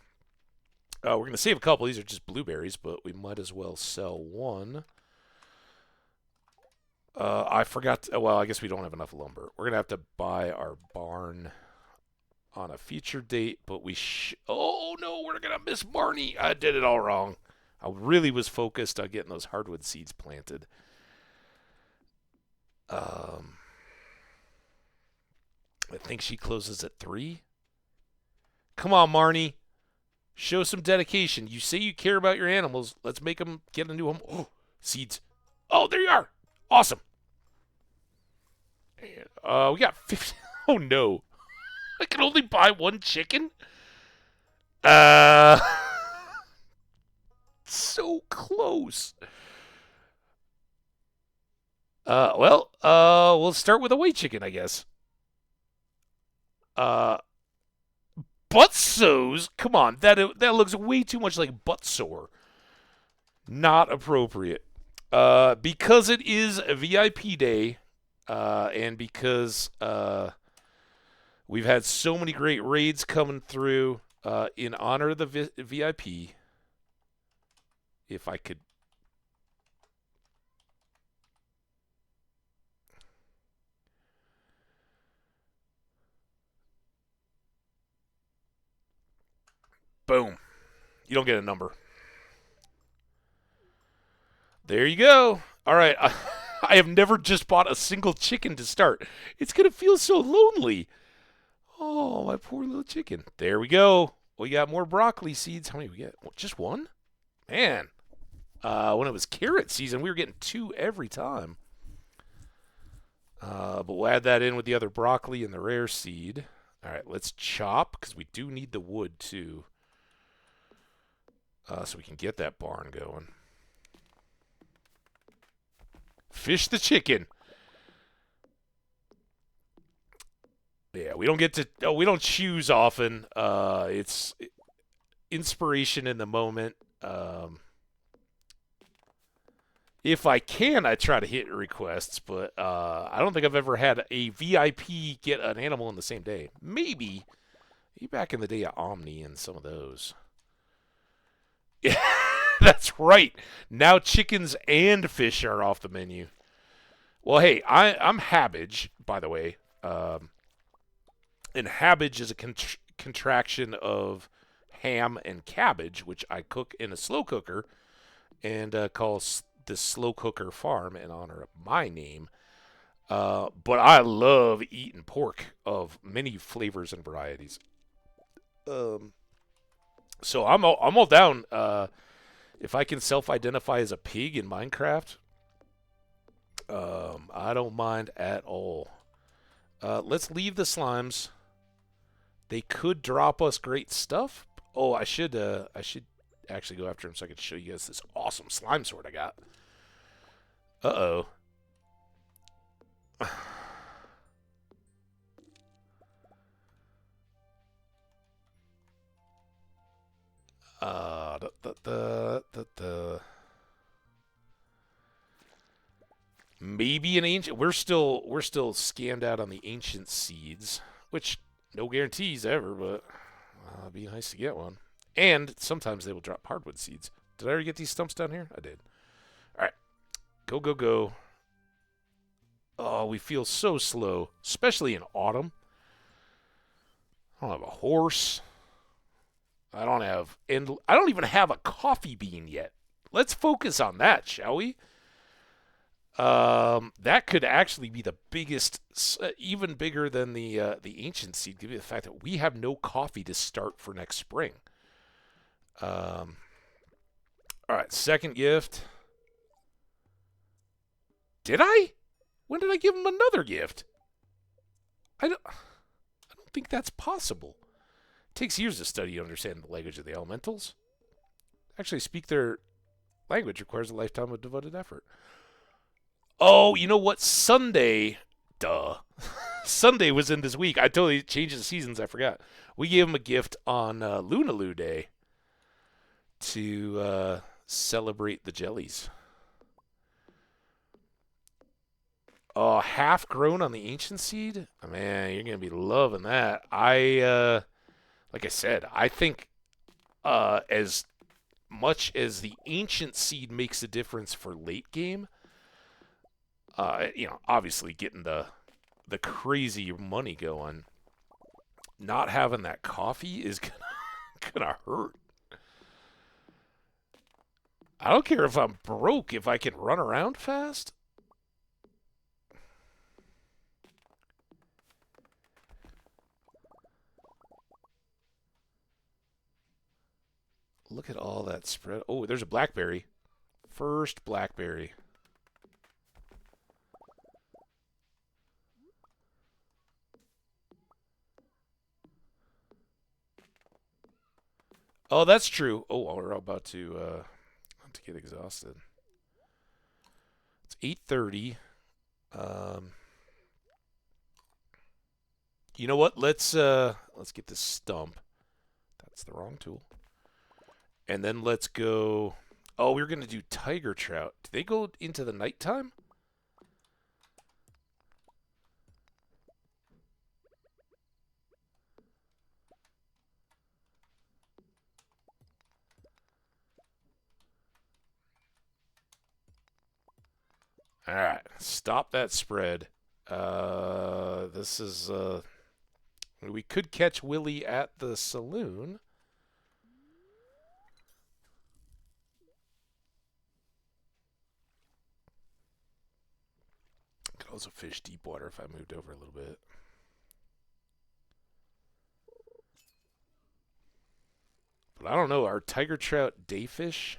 We're going to save a couple. These are just blueberries, but we might as well sell one. I forgot. Well, I guess we don't have enough lumber. We're going to have to buy our barn on a future date, but oh, no, we're going to miss Barney. I did it all wrong. I really was focused on getting those hardwood seeds planted. I think she closes at 3. Come on, Marnie. Show some dedication. You say you care about your animals. Let's make them get a new home. Oh, seeds. Oh, there you are. Awesome. And, we got 50. Oh, no. I can only buy 1 chicken? So close. We'll start with a white chicken, I guess. Butt sows? Come on, that looks way too much like butt sore. Not appropriate. Because it is a VIP day, and because we've had so many great raids coming through in honor of the VIP. If I could. Boom. You don't get a number. There you go. All right. I have never just bought a single chicken to start. It's going to feel so lonely. Oh, my poor little chicken. There we go. We got more broccoli seeds. How many we get? Just 1? Man. When it was carrot season, we were getting 2 every time. But we'll add that in with the other broccoli and the rare seed. All right, let's chop because we do need the wood too. So we can get that barn going. Fish the chicken. Yeah, we don't get to. Oh, we don't choose often. It's inspiration in the moment. If I can, I try to hit requests, but I don't think I've ever had a VIP get an animal in the same day. Maybe back in the day of Omni and some of those. Yeah, that's right. Now chickens and fish are off the menu. Well, hey, I'm Hambbage, by the way. And Hambbage is a contraction of ham and cabbage, which I cook in a slow cooker and call the Slow Cooker Farm in honor of my name. But I love eating pork of many flavors and varieties. So I'm all down. If I can self-identify as a pig in Minecraft, I don't mind at all. Let's leave the slimes. They could drop us great stuff. Oh, I should actually go after him so I can show you guys this awesome slime sword I got. Uh-oh. Maybe an ancient. We're still scammed out on the ancient seeds, which no guarantees ever, but it'd be nice to get one. And sometimes they will drop hardwood seeds. Did I already get these stumps down here? I did. All right, go go go. Oh, we feel so slow, especially in autumn. I don't have a horse. I don't even have a coffee bean yet. Let's focus on that, shall we? That could actually be the biggest, even bigger than the ancient seed, given the fact that we have no coffee to start for next spring. All right, second gift. Did I? When did I give him another gift? I don't think that's possible. It takes years to study and understand the language of the elementals. Actually, speak their language requires a lifetime of devoted effort. Oh, you know what? Sunday, duh. Sunday was in this week. I totally changed the seasons. I forgot. We gave him a gift on Lunaloo Day to celebrate the jellies. Oh, half grown on the ancient seed? Oh, man, you're going to be loving that. Like I said, I think as much as the ancient seed makes a difference for late game, obviously getting the crazy money going, not having that coffee is gonna hurt. I don't care if I'm broke if I can run around fast. Look at all that spread. Oh, there's a blackberry. First blackberry. Oh, that's true. Oh, we're about to get exhausted. It's 8:30. You know what? Let's get this stump. That's the wrong tool. And then let's go. Oh, we're gonna do tiger trout. Do they go into the nighttime? All right, stop that spread. This is we could catch Willie at the saloon. Could also fish deep water if I moved over a little bit. But I don't know. Are tiger trout day fish?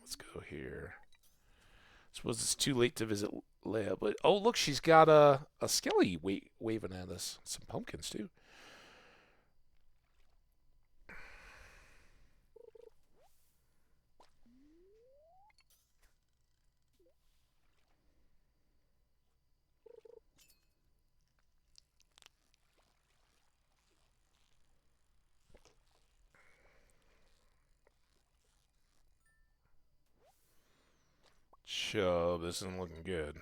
Let's go here. Suppose it's too late to visit Leia, but oh look, she's got a skelly waving at us. Some pumpkins too. Chub, this isn't looking good.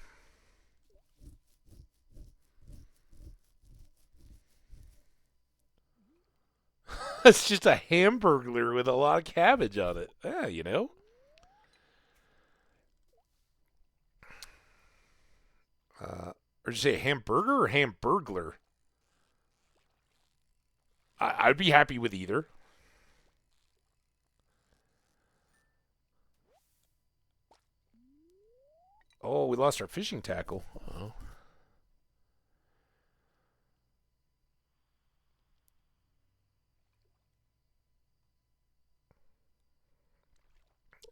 It's just a hamburglar with a lot of cabbage on it. Yeah, you know. Or did you say hamburger or hamburglar? I'd be happy with either. Oh, we lost our fishing tackle. Oh.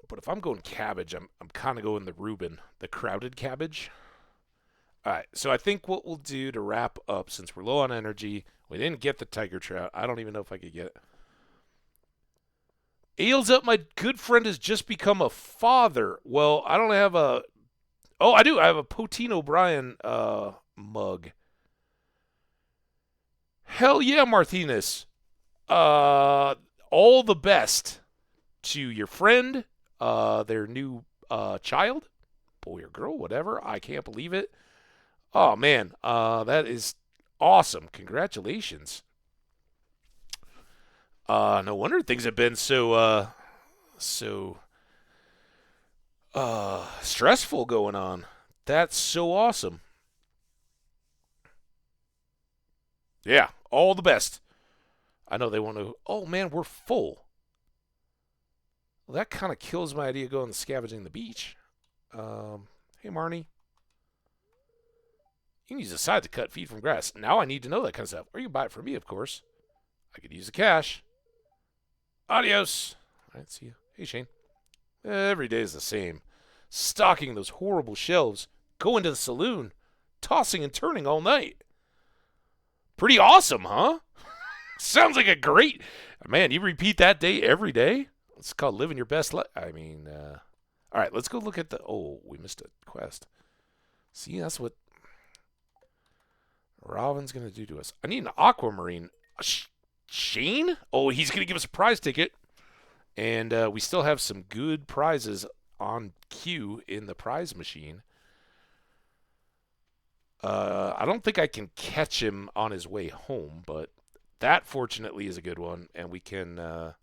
But if I'm going cabbage, I'm kind of going the Reuben, the crowded cabbage. All right, so I think what we'll do to wrap up, since we're low on energy, we didn't get the tiger trout. I don't even know if I could get it. Ales up, my good friend has just become a father. Well, I don't have a. Oh, I do. I have a Poteen O'Brien mug. Hell yeah, Martinez. All the best to your friend, their new child, boy or girl, whatever. I can't believe it. Oh man, that is awesome. Congratulations. No wonder things have been so stressful going on. That's so awesome. Yeah, all the best. I know they want to. Oh man, we're full. Well, that kind of kills my idea of going scavenging the beach. Hey Marnie, you can use a side to cut feed from grass. Now I need to know that kind of stuff. Or you can buy it from me, of course. I could use the cash. Adios. All right, see you. Hey Shane. Every day is the same. Stocking those horrible shelves, going to the saloon, tossing and turning all night. Pretty awesome, huh? Sounds like a great... Man, you repeat that day every day? It's called living your best life. I mean, all right, let's go look at the... Oh, we missed a quest. See, that's what Robin's going to do to us. I need an aquamarine. Shane? Oh, he's going to give us a prize ticket. And we still have some good prizes on queue in the prize machine. I don't think I can catch him on his way home, but that fortunately is a good one. And we can... now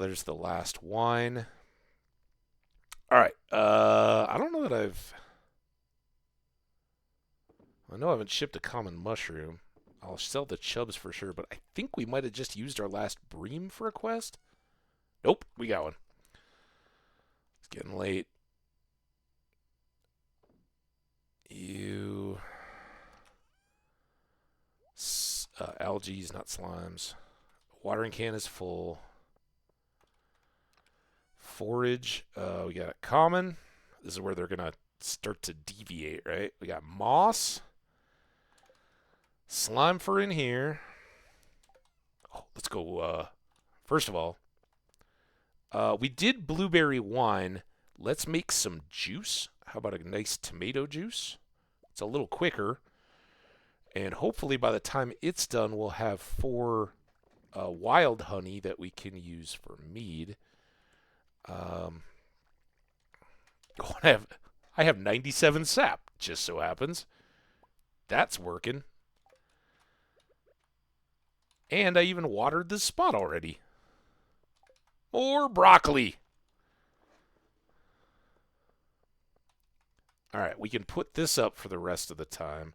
there's the last wine. All right. I don't know that I know I haven't shipped a common mushroom. I'll sell the chubs for sure, but I think we might have just used our last bream for a quest. Nope, we got one. It's getting late. You... algaes, not slimes. Watering can is full. Forage. We got a common. This is where they're going to start to deviate, right? We got moss. Slime for in here. Oh, let's go. First of all, we did blueberry wine. Let's make some juice. How about a nice tomato juice? It's a little quicker. And hopefully by the time it's done, we'll have 4 wild honey that we can use for mead. Oh, I have 97 sap, just so happens. That's working. And I even watered this spot already. More broccoli. All right, we can put this up for the rest of the time.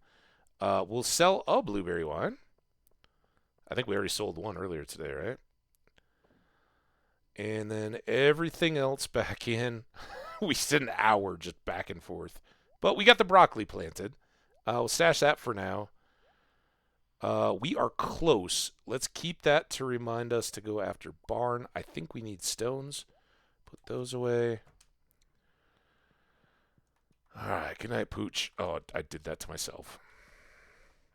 We'll sell a blueberry wine. I think we already sold one earlier today, right? And then everything else back in. We spent an hour just back and forth. But we got the broccoli planted. We'll stash that for now. We are close. Let's keep that to remind us to go after barn. I think we need stones. Put those away. All right, good night, Pooch. Oh, I did that to myself.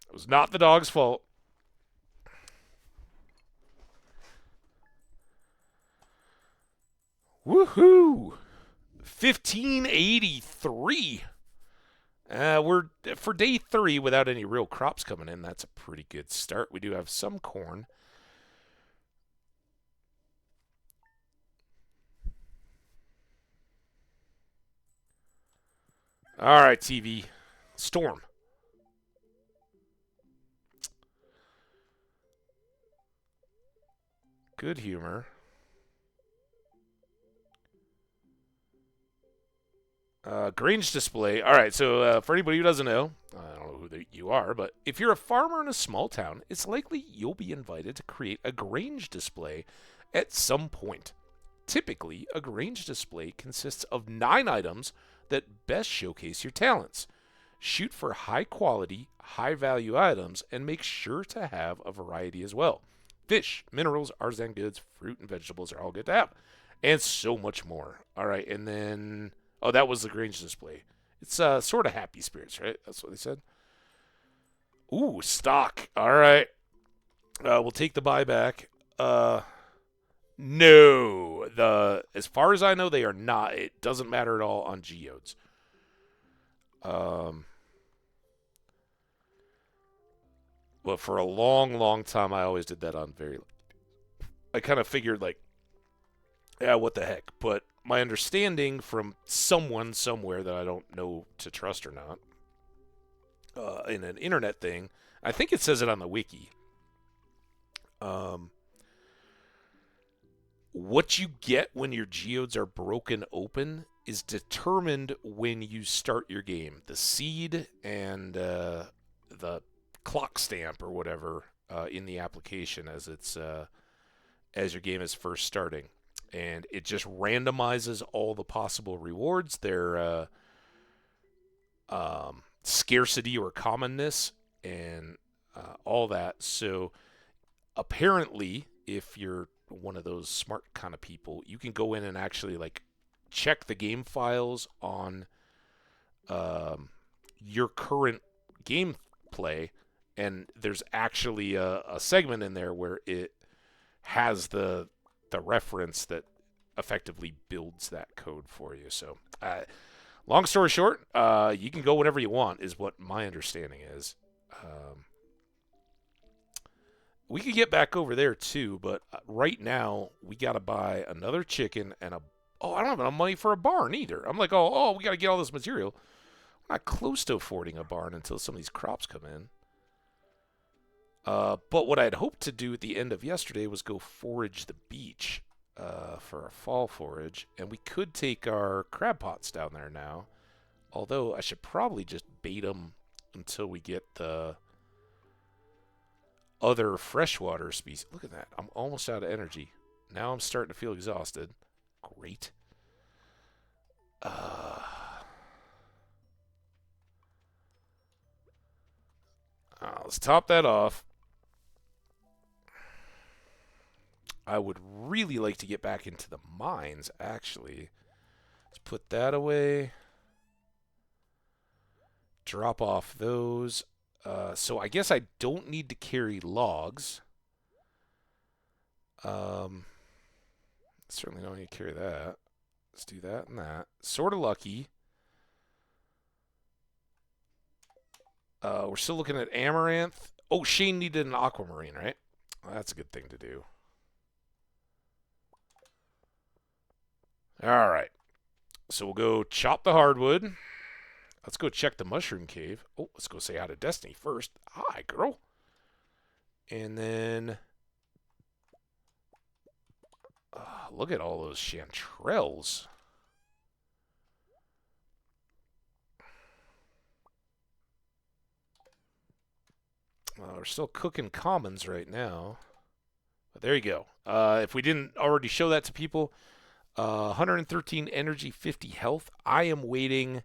It was not the dog's fault. Woohoo! 1583. We're for day 3 without any real crops coming in. That's a pretty good start. We do have some corn. All right, TV. Storm. Good humor. Grange display. All right, so for anybody who doesn't know, I don't know who you are, but if you're a farmer in a small town, it's likely you'll be invited to create a Grange display at some point. Typically, a Grange display consists of 9 items that best showcase your talents. Shoot for high quality, high value items and make sure to have a variety as well. Fish, minerals, artisan goods, fruit, and vegetables are all good to have. And so much more. All right, and then. Oh, that was the Grange display. It's sort of happy spirits, right? That's what they said. Ooh, stock. All right. We'll take the buyback. No. As far as I know, they are not. It doesn't matter at all on geodes. But for a long, long time, I always did that on very. I kind of figured like, yeah, what the heck. But my understanding from someone somewhere that I don't know to trust or not, in an internet thing, I think it says it on the wiki. What you get when your geodes are broken open is determined when you start your game. The seed and the clock stamp or whatever in the application as your game is first starting, and it just randomizes all the possible rewards, their scarcity or commonness, and all that. So apparently, if you're one of those smart kind of people, you can go in and actually like check the game files on your current gameplay, and there's actually a segment in there where it has the reference that effectively builds that code for you. So, long story short, you can go whenever you want, is what my understanding is. We could get back over there too, but right now we got to buy another chicken and I don't have enough money for a barn either. I'm like, we got to get all this material. We're not close to affording a barn until some of these crops come in. But what I'd hoped to do at the end of yesterday was go forage the beach for a fall forage, and we could take our crab pots down there now. Although I should probably just bait them until we get the other freshwater species. Look at that. I'm almost out of energy. Now I'm starting to feel exhausted. Great. Let's top that off. I would really like to get back into the mines, actually. Let's put that away. Drop off those. So I guess I don't need to carry logs. Certainly don't need to carry that. Let's do that and that. Sort of lucky. We're still looking at amaranth. Oh, Shane needed an aquamarine, right? Well, that's a good thing to do. All right. So we'll go chop the hardwood. Let's go check the mushroom cave. Oh, let's go say hi to Destiny first. Hi, girl. And then... look at all those chanterelles. We're still cooking commons right now. But there you go. If we didn't already show that to people, 113 energy, 50 health. I am waiting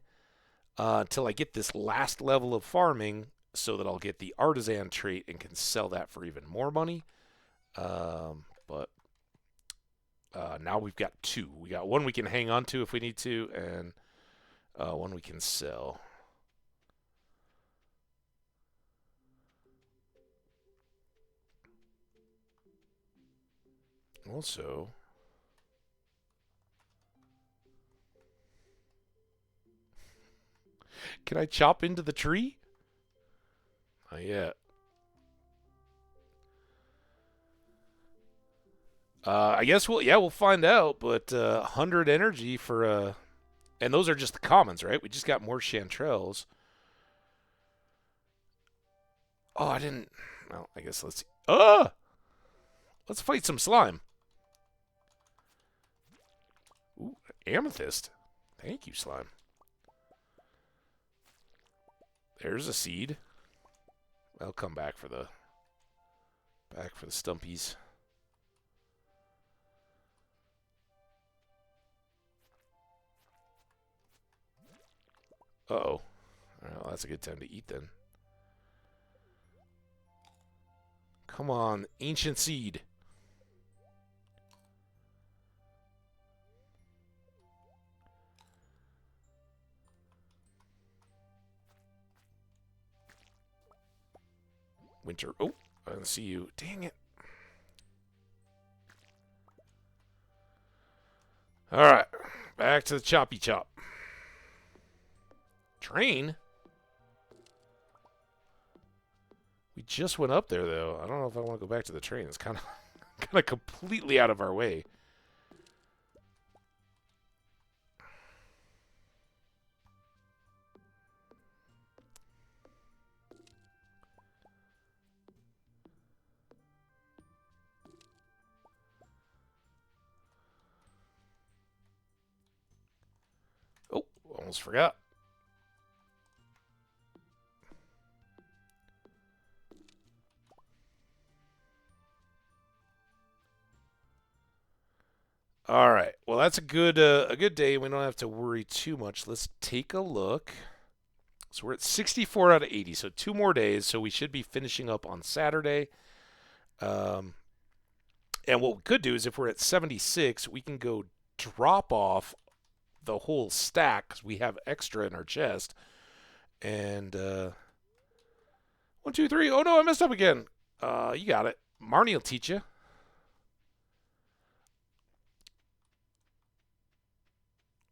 until I get this last level of farming so that I'll get the artisan trait and can sell that for even more money. But now we've got 2. We got 1 we can hang on to if we need to, and 1 we can sell. Also, can I chop into the tree? Not yet. I guess we'll find out, but 100 energy for a And those are just the commons, right? We just got more chanterelles. Oh, I didn't... Well, I guess let's... Let's fight some slime. Ooh, amethyst. Thank you, slime. There's a seed. I'll come back for the... stumpies. Uh-oh. Well, that's a good time to eat then. Come on, ancient seed. Winter. Oh, I don't see you. Dang it. All right, back to the choppy chop. Train? We just went up there, though. I don't know if I want to go back to the train. It's kind of completely out of our way. Oh, almost forgot. All right. Well, that's a good day. We don't have to worry too much. Let's take a look. So we're at 64 out of 80. So 2 more days. So we should be finishing up on Saturday. And what we could do is if we're at 76, we can go drop off the whole stack because we have extra in our chest. And 1, 2, 3. Oh no, I messed up again. You got it. Marnie will teach you.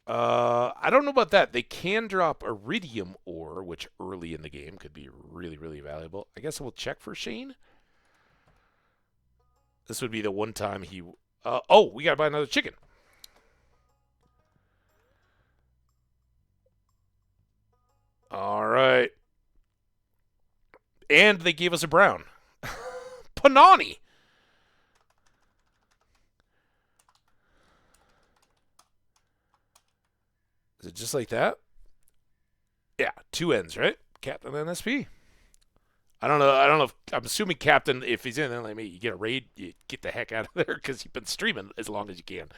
I don't know about that. They can drop iridium ore, which early in the game could be really, really valuable. I guess we'll check for Shane. This would be the one time he... oh, we gotta buy another chicken. All right. And they gave us a brown. Panani! Is it just like that? Yeah, 2 ends, right? Captain NSP. I don't know if I'm assuming Captain, if he's in, then like me, you get a raid, you get the heck out of there because you've been streaming as long as you can.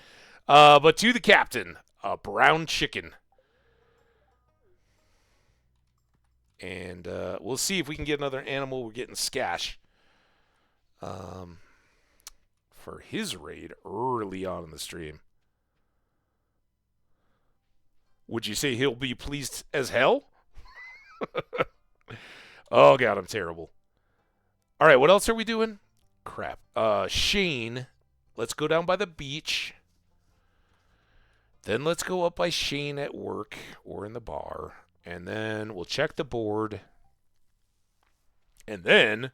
But to the Captain, a brown chicken. And we'll see if we can get another animal. We're getting Skash for his raid early on in the stream. Would you say he'll be pleased as hell? Oh, God, I'm terrible. All right, what else are we doing? Crap. Shane. Let's go down by the beach. Then let's go up by Shane at work or in the bar. And then we'll check the board. And then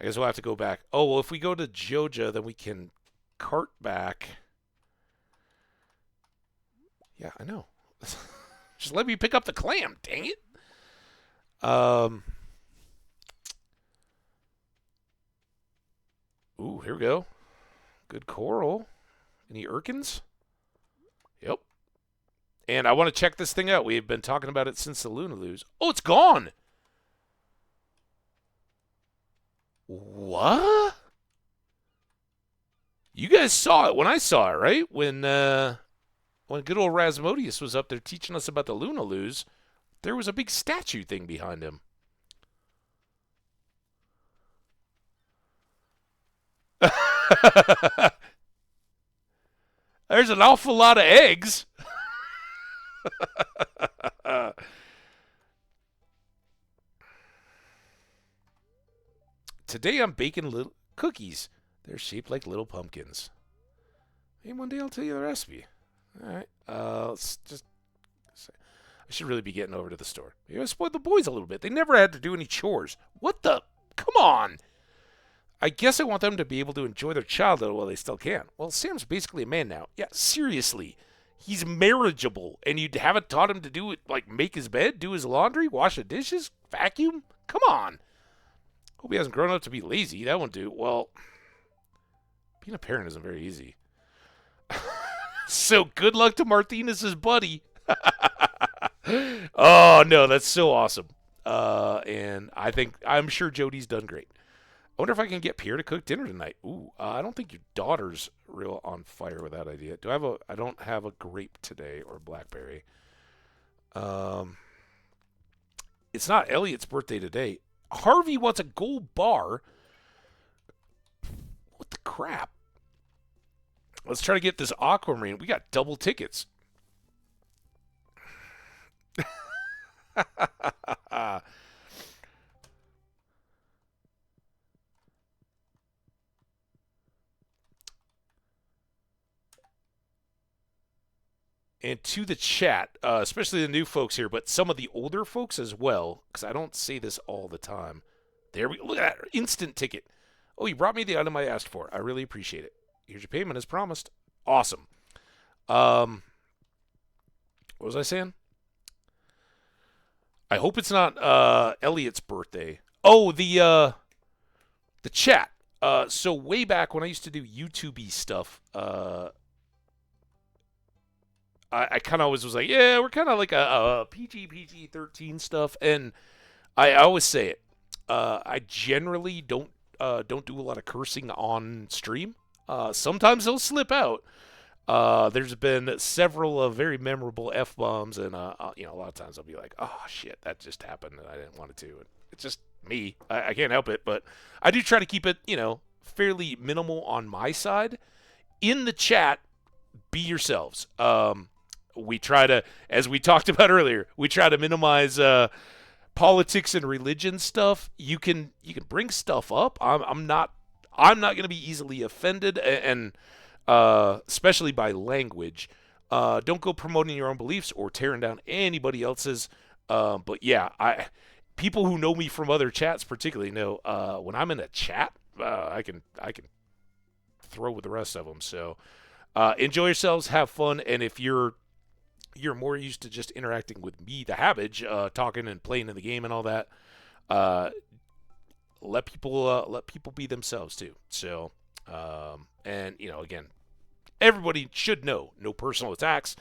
I guess we'll have to go back. Oh, well, if we go to Joja, then we can cart back. Yeah, I know. Just let me pick up the clam, dang it. Ooh, here we go. Good coral. Any Irkins? Yep. And I want to check this thing out. We've been talking about it since the Lunaloos. Oh, it's gone! What? You guys saw it when I saw it, right? When good old Rasmodius was up there teaching us about the Lunaloos, there was a big statue thing behind him. There's an awful lot of eggs. Today I'm baking little cookies. They're shaped like little pumpkins. Maybe one day I'll tell you the recipe. All right. Let's just... I should really be getting over to the store. Maybe I spoiled the boys a little bit. They never had to do any chores. What the... Come on! I guess I want them to be able to enjoy their childhood while they still can. Well, Sam's basically a man now. Yeah, seriously. He's marriageable, and you haven't taught him to do it, like make his bed, do his laundry, wash the dishes, vacuum? Come on. Hope he hasn't grown up to be lazy. That won't do. Well, being a parent isn't very easy. So good luck to Martinez's buddy. Oh, no, that's so awesome. And I'm sure Jody's done great. I wonder if I can get Pierre to cook dinner tonight. Ooh, I don't think your daughter's real on fire with that idea. I don't have a grape today or blackberry. It's not Elliot's birthday today. Harvey wants a gold bar. What the crap? Let's try to get this aquamarine. We got double tickets. And to the chat, especially the new folks here, but some of the older folks as well, because I don't say this all the time. There we look at that instant ticket. Oh, you brought me the item I asked for. I really appreciate it. Here's your payment as promised. Awesome. What was I saying? I hope it's not Elliot's birthday. Oh, the chat. So way back when I used to do YouTube-y stuff, I kind of always was like, yeah, we're kind of like a PG-13 stuff, and I always say it. I generally don't do a lot of cursing on stream. Sometimes they'll slip out. There's been several very memorable F-bombs, and a lot of times I'll be like, oh shit, that just happened, and I didn't want it to. And it's just me. I can't help it, but I do try to keep it, fairly minimal on my side. In the chat, be yourselves. We try to, as we talked about earlier, we try to minimize politics and religion stuff. You can bring stuff up. I'm not going to be easily offended, and especially by language. Don't go promoting your own beliefs or tearing down anybody else's. But yeah, people who know me from other chats particularly know when I'm in a chat, I can throw with the rest of them. So enjoy yourselves, have fun, and if you're more used to just interacting with me, the Hambbage, talking and playing in the game and all that, let people be themselves too. So, and again, everybody should know no personal attacks,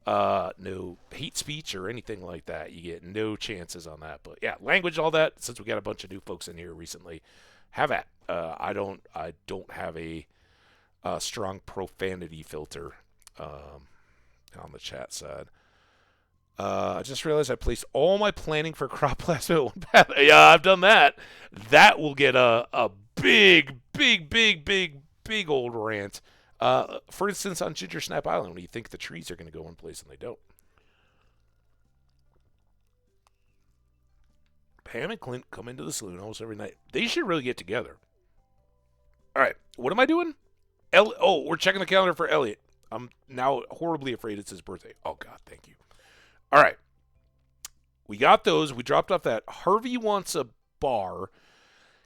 no hate speech or anything like that. You get no chances on that. But yeah, language, all that. Since we got a bunch of new folks in here recently, have at. I don't have a strong profanity filter. On the chat side. I just realized I placed all my planning for crop plasma at one path. Yeah, I've done that. That will get a big old rant. For instance, on Ginger Snap Island, when you think the trees are going to go one place and they don't. Pam and Clint come into the saloon almost every night. They should really get together. All right, what am I doing? We're checking the calendar for Elliot. I'm now horribly afraid it's his birthday. Oh, God, thank you. All right. We got those. We dropped off that. Harvey wants a bar.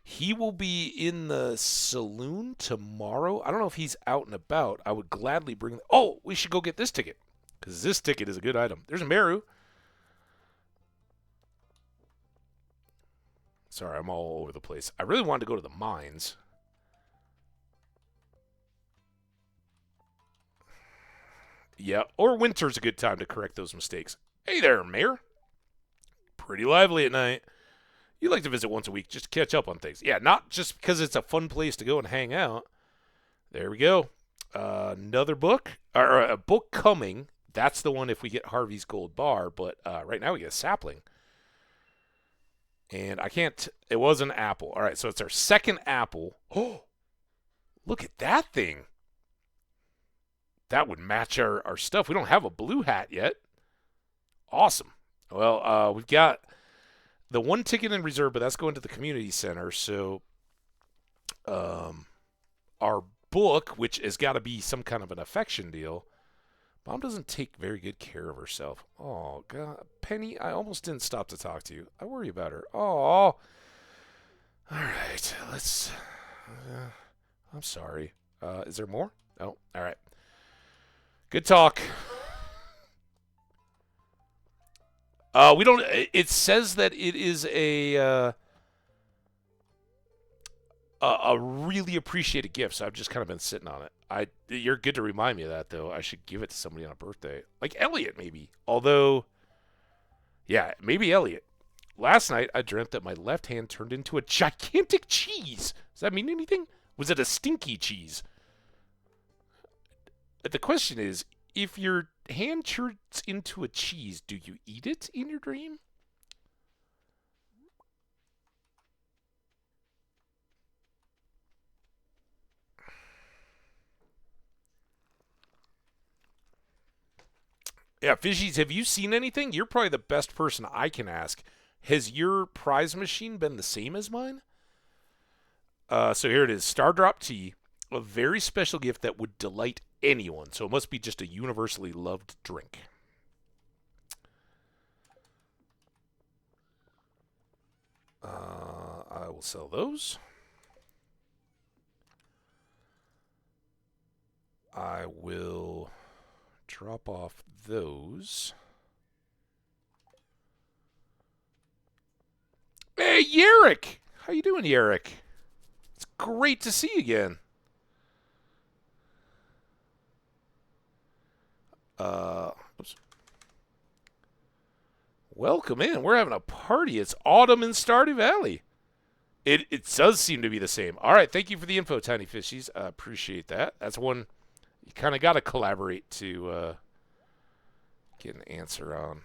He will be in the saloon tomorrow. I don't know if he's out and about. I would gladly bring... Oh, we should go get this ticket, because this ticket is a good item. There's a Meru. Sorry, I'm all over the place. I really wanted to go to the mines. Yeah, or winter's a good time to correct those mistakes. Hey there, Mayor. Pretty lively at night. You like to visit once a week just to catch up on things. Yeah, not just because it's a fun place to go and hang out. There we go. Another book, or a book coming. That's the one if we get Harvey's gold bar, but right now we get a sapling. And I can't, it was an apple. All right, so it's our second apple. Oh, look at that thing. That would match our stuff. We don't have a blue hat yet. Awesome. Well, we've got the one ticket in reserve, but that's going to the community center. So our book, which has got to be some kind of an affection deal, Mom doesn't take very good care of herself. Oh, God. Penny, I almost didn't stop to talk to you. I worry about her. Oh. All right. Let's... I'm sorry. Is there more? Oh, all right. Good talk. We don't. It says that it is a really appreciated gift, so I've just kind of been sitting on it. You're good to remind me of that, though. I should give it to somebody on a birthday, like Elliot, maybe. Although, yeah, maybe Elliot. Last night, I dreamt that my left hand turned into a gigantic cheese. Does that mean anything? Was it a stinky cheese? The question is, if your hand turns into a cheese, do you eat it in your dream? Yeah, Fishies, have you seen anything? You're probably the best person I can ask. Has your prize machine been the same as mine? So here it is, Stardrop Tea, a very special gift that would delight anyone. So it must be just a universally loved drink. I will sell those. I will drop off those. Hey, Yarrick! How you doing, Yarrick? It's great to see you again. Oops. Welcome in. We're having a party. It's autumn in Stardew Valley. It does seem to be the same. All right, thank you for the info, Tiny Fishies. I appreciate that. That's one you kind of got to collaborate to get an answer on,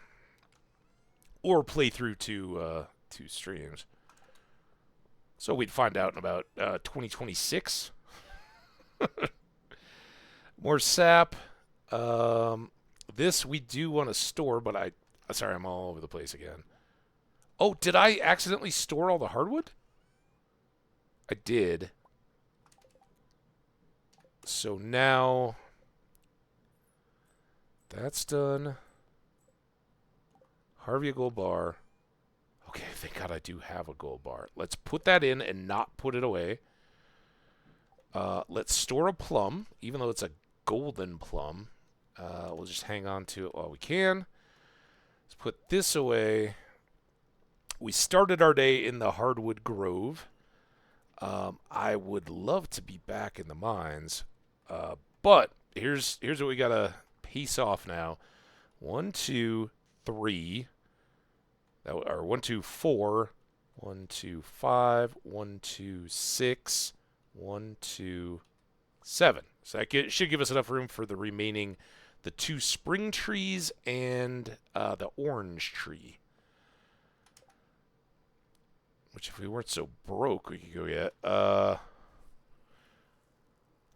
or play through two streams. So we'd find out in about 2026. More sap. This we do want to store, but sorry, I'm all over the place again. Oh, did I accidentally store all the hardwood? I did. So now that's done. Harvey a gold bar. Okay, thank God I do have a gold bar. Let's put that in and not put it away. Let's store a plum, even though it's a golden plum. We'll just hang on to it while we can. Let's put this away. We started our day in the hardwood grove. I would love to be back in the mines, but here's what we gotta piece off now. 1, 2, 3. Or 1, 2, 4. 1, 2, 5. 1, 2, 6. 1, 2, 7. So that should give us enough room for the remaining, the 2 spring trees and the orange tree. Which, if we weren't so broke, we could go get.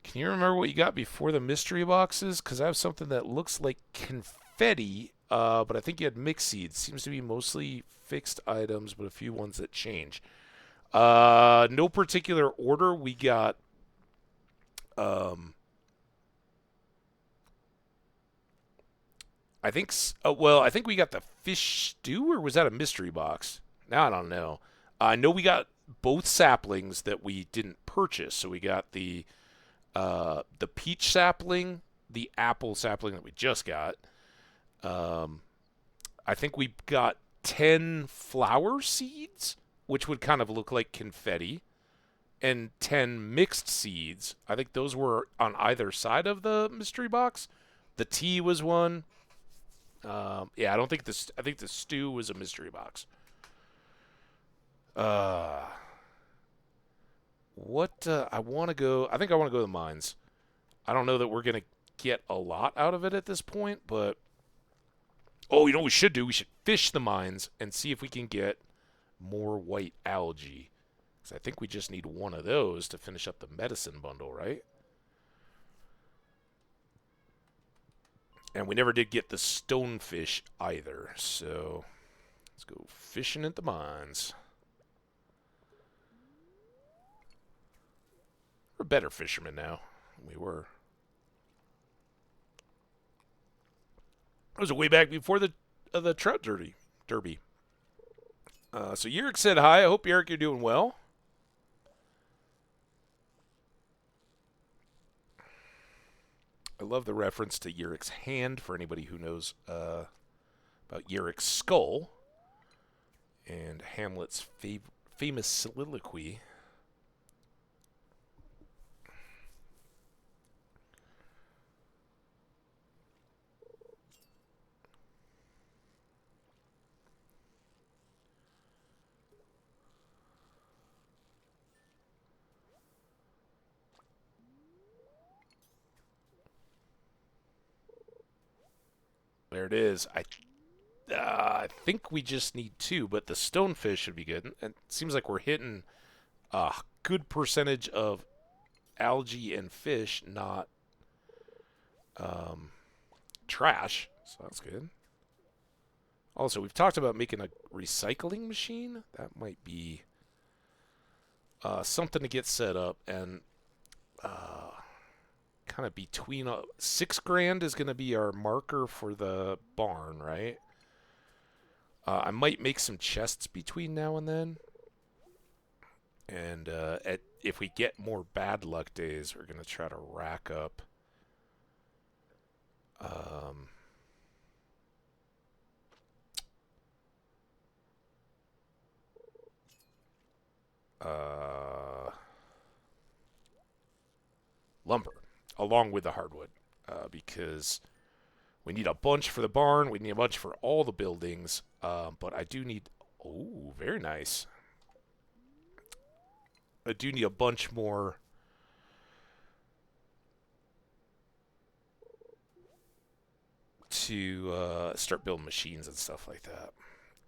Can you remember what you got before the mystery boxes? Because I have something that looks like confetti, but I think you had mixed seeds. Seems to be mostly fixed items, but a few ones that change. No particular order. We got. I think. Well, I think we got the fish stew, or was that a mystery box? Now I don't know. I know we got both saplings that we didn't purchase. So we got the peach sapling, the apple sapling that we just got. I think we got 10 flower seeds, which would kind of look like confetti, and 10 mixed seeds. I think those were on either side of the mystery box. The tea was one. Yeah, I think the stew was a mystery box. What I want to go. I think I want to go to the mines. I don't know that we're gonna get a lot out of it at this point, but you know what we should do? We should fish the mines and see if we can get more white algae. Because I think we just need one of those to finish up the medicine bundle, right? And we never did get the stonefish either, so let's go fishing at the mines. We're better fishermen now than we were. It was way back before the trout derby. So Yerrick said hi. I hope, Yerrick, you're doing well. I love the reference to Yerrick's hand for anybody who knows about Yorick's skull and Hamlet's famous soliloquy. There it is. I think we just need 2, but the stonefish should be good. And it seems like we're hitting a good percentage of algae and fish, not trash. So that's good. Also, we've talked about making a recycling machine. That might be something to get set up. And kind of between $6,000 is going to be our marker for the barn, right? I might make some chests between now and then. And if we get more bad luck days, we're going to try to rack up lumber along with the hardwood because we need a bunch for the barn. We need a bunch for all the buildings. But I do need... Oh, very nice. I do need a bunch more to start building machines and stuff like that.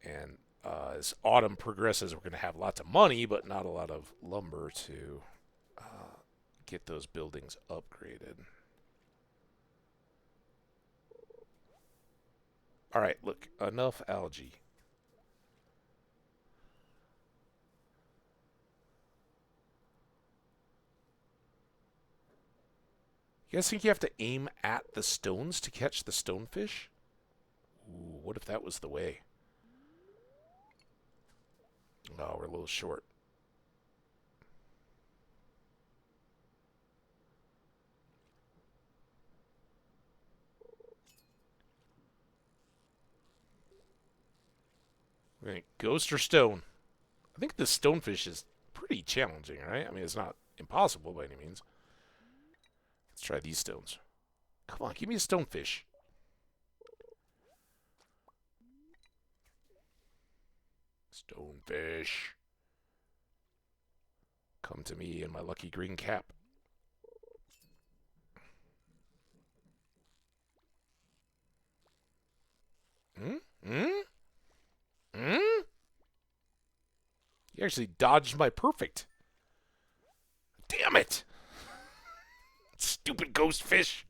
And as autumn progresses, we're going to have lots of money, but not a lot of lumber to get those buildings upgraded. All right, look, enough algae. You guys think you have to aim at the stones to catch the stonefish? Ooh, what if that was the way? Oh, we're a little short. Right, ghost or stone? I think the stonefish is pretty challenging, right? I mean, it's not impossible by any means. Let's try these stones. Come on, give me a stonefish. Stonefish. Come to me in my lucky green cap. Hmm? Hmm? Hmm? You actually dodged my perfect. Damn it! Stupid ghost fish.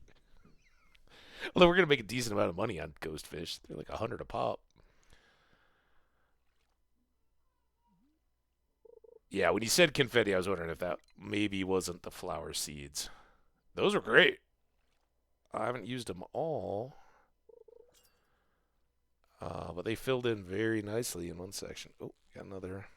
Although we're going to make a decent amount of money on ghost fish. They're like 100 a pop. Yeah, when you said confetti, I was wondering if that maybe wasn't the flower seeds. Those were great. I haven't used them all. But they filled in very nicely in one section. Oh, got another.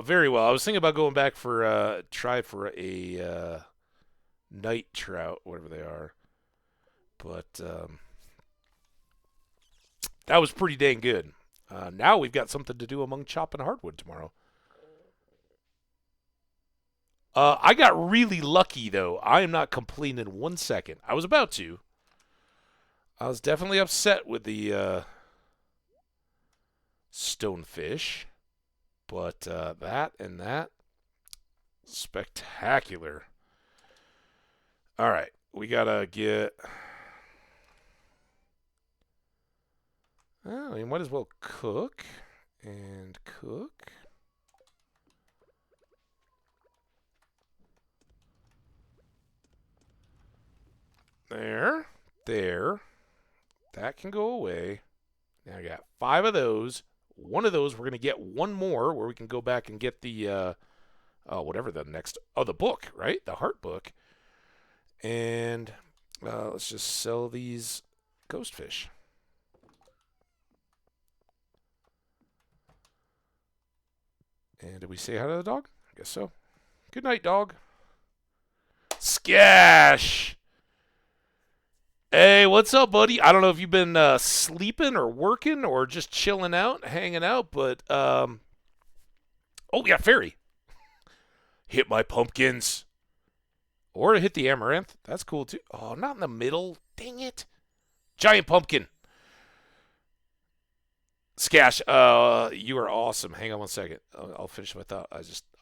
Very well. I was thinking about going back for try for a night trout, whatever they are. But that was pretty dang good. Now we've got something to do among chopping hardwood tomorrow. I got really lucky, though. I am not complaining 1 second. I was about to. I was definitely upset with the stonefish. But that and that, spectacular. All right, we got to get... Oh, you might as well cook and cook. There. That can go away. Now I got 5 of those. One of those, we're going to get one more where we can go back and get the, whatever the next, the book, right? The heart book. And let's just sell these ghost fish. And did we say hi to the dog? I guess so. Good night, dog. Skash! Hey, what's up, buddy? I don't know if you've been sleeping or working or just chilling out, hanging out, but oh, we got fairy. Hit my pumpkins. Or hit the amaranth. That's cool, too. Oh, not in the middle. Dang it. Giant pumpkin. Skash, you are awesome. Hang on one second. I'll finish my thought.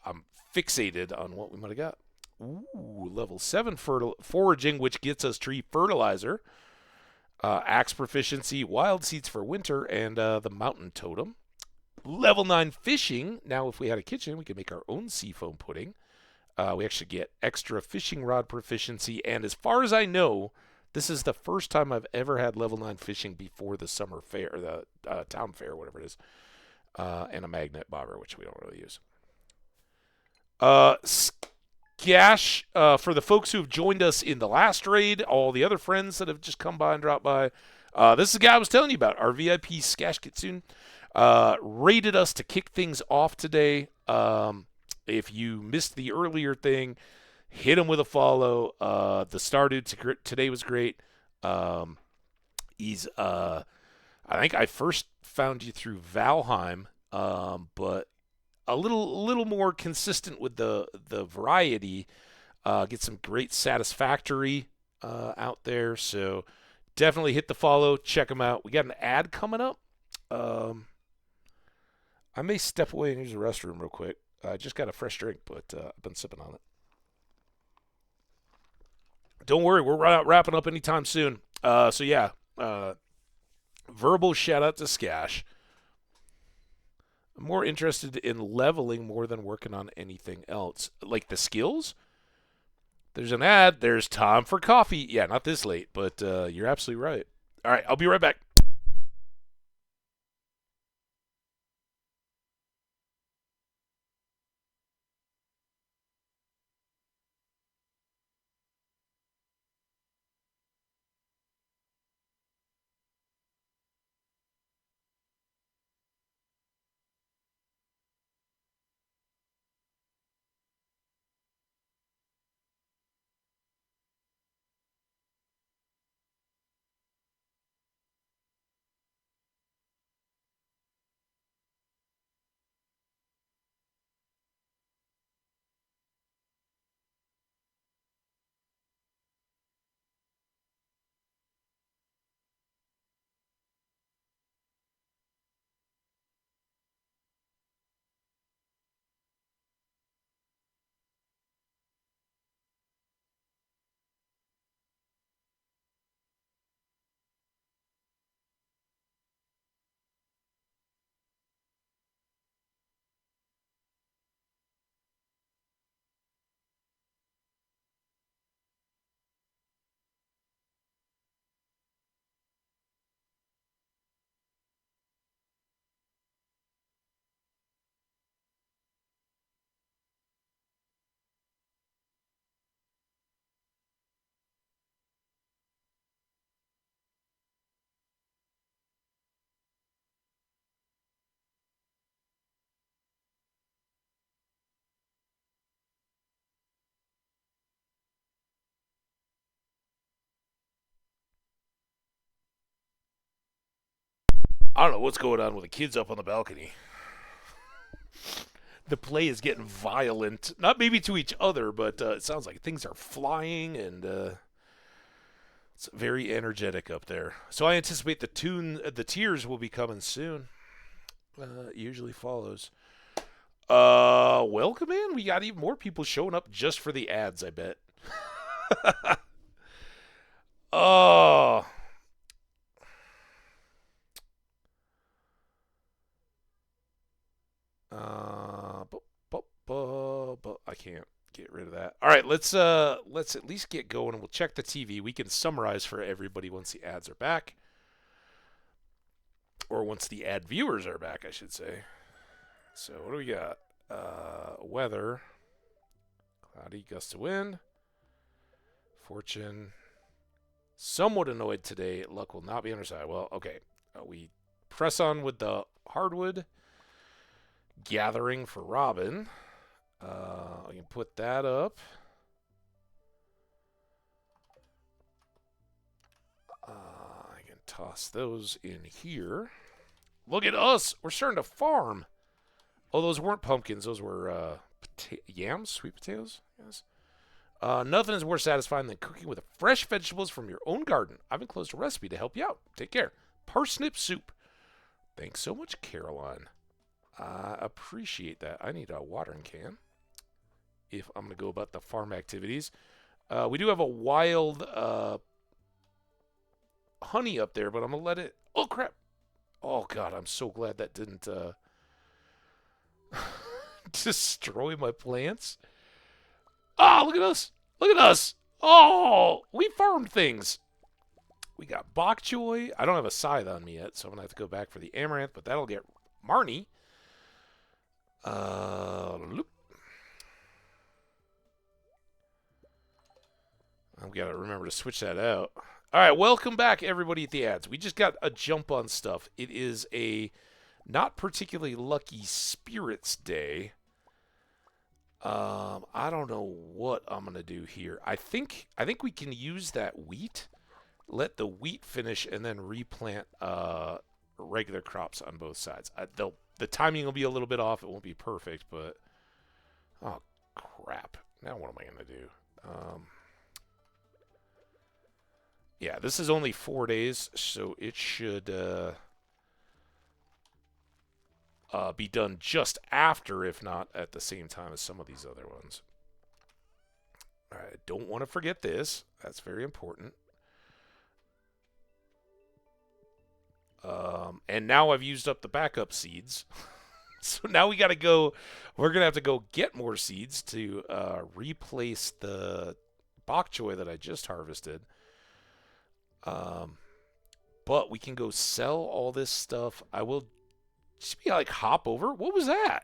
I'm fixated on what we might have got. Ooh, level 7 foraging, which gets us tree fertilizer. Axe proficiency, wild seeds for winter, and the mountain totem. Level 9 fishing. Now, if we had a kitchen, we could make our own seafoam pudding. We actually get extra fishing rod proficiency, and as far as I know, this is the first time I've ever had level 9 fishing before the summer fair, or the town fair, whatever it is, and a magnet bobber, which we don't really use. Gash, for the folks who have joined us in the last raid, all the other friends that have just come by and dropped by, this is the guy I was telling you about, our VIP Skash Kitsune, raided us to kick things off today. If you missed the earlier thing, hit him with a follow. The Stardew today was great. He's I think I first found you through Valheim, but a little more consistent with the variety. Get some great Satisfactory out there. So definitely hit the follow. Check them out. We got an ad coming up. I may step away and use the restroom real quick. I just got a fresh drink, but I've been sipping on it. Don't worry, we're wrapping up anytime soon. So yeah, verbal shout out to Skash. I'm more interested in leveling more than working on anything else. Like the skills? There's an ad. There's time for coffee. Yeah, not this late, but you're absolutely right. All right, I'll be right back. I don't know what's going on with the kids up on the balcony. The play is getting violent. Not maybe to each other, but it sounds like things are flying and it's very energetic up there. So I anticipate the tears will be coming soon. It usually follows. Welcome in. We got even more people showing up just for the ads, I bet. Oh. But I can't get rid of that. All right, let's at least get going and we'll check the TV. We can summarize for everybody once the ads are back. Or once the ad viewers are back, I should say. So what do we got? Weather. Cloudy, gust of wind. Fortune. Somewhat annoyed today. Luck will not be on our side. Well, okay. We press on with the hardwood. Gathering for Robin. I can put that up. I can toss those in here. Look at us. We're starting to farm. Oh, those weren't pumpkins. Those were yams, sweet potatoes, yes. Nothing is more satisfying than cooking with fresh vegetables from your own garden. I've enclosed a recipe to help you out. Take care. Parsnip soup. Thanks so much, Caroline. I appreciate that. I need a watering can if I'm going to go about the farm activities. We do have a wild honey up there, but I'm going to let it... Oh, crap. Oh, God, I'm so glad that didn't destroy my plants. Oh, look at us. Look at us. Oh, we farmed things. We got bok choy. I don't have a scythe on me yet, so I'm going to have to go back for the amaranth, but that'll get Marnie. Loop. I've got to remember to switch that out. All right, welcome back, everybody, at the ads. We just got a jump on stuff. It is a not particularly lucky spirits day. I don't know what I'm gonna do here. I think we can use that wheat, let the wheat finish, and then replant regular crops on both sides. The timing will be a little bit off. It won't be perfect, but oh crap! Now what am I gonna do? Yeah, this is only 4 days, so it should be done just after, if not at the same time as some of these other ones. All right, don't want to forget this. That's very important. And now I've used up the backup seeds. So now we got to go. We're going to have to go get more seeds to replace the bok choy that I just harvested. But we can go sell all this stuff. I will just be like hop over. What was that?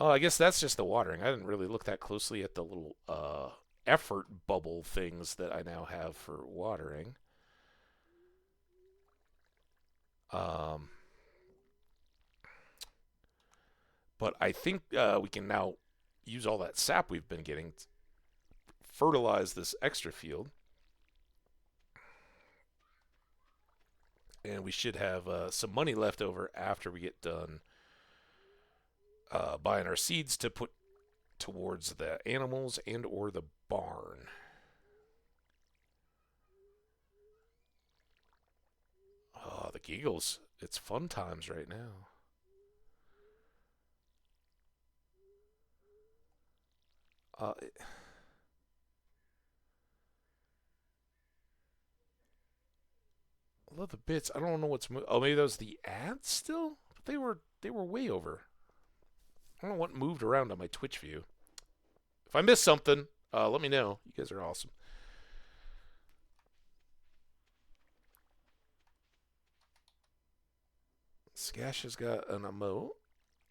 Oh, I guess that's just the watering. I didn't really look that closely at the little effort bubble things that I now have for watering. But I think we can now use all that sap we've been getting to fertilize this extra field. And we should have some money left over after we get done buying our seeds to put towards the animals and or the barn. Oh, the giggles. It's fun times right now. I love the bits. I don't know what's oh, maybe that was the ads still? But they were way over. I don't know what moved around on my Twitch view. If I missed something, let me know. You guys are awesome. Skash has got an emote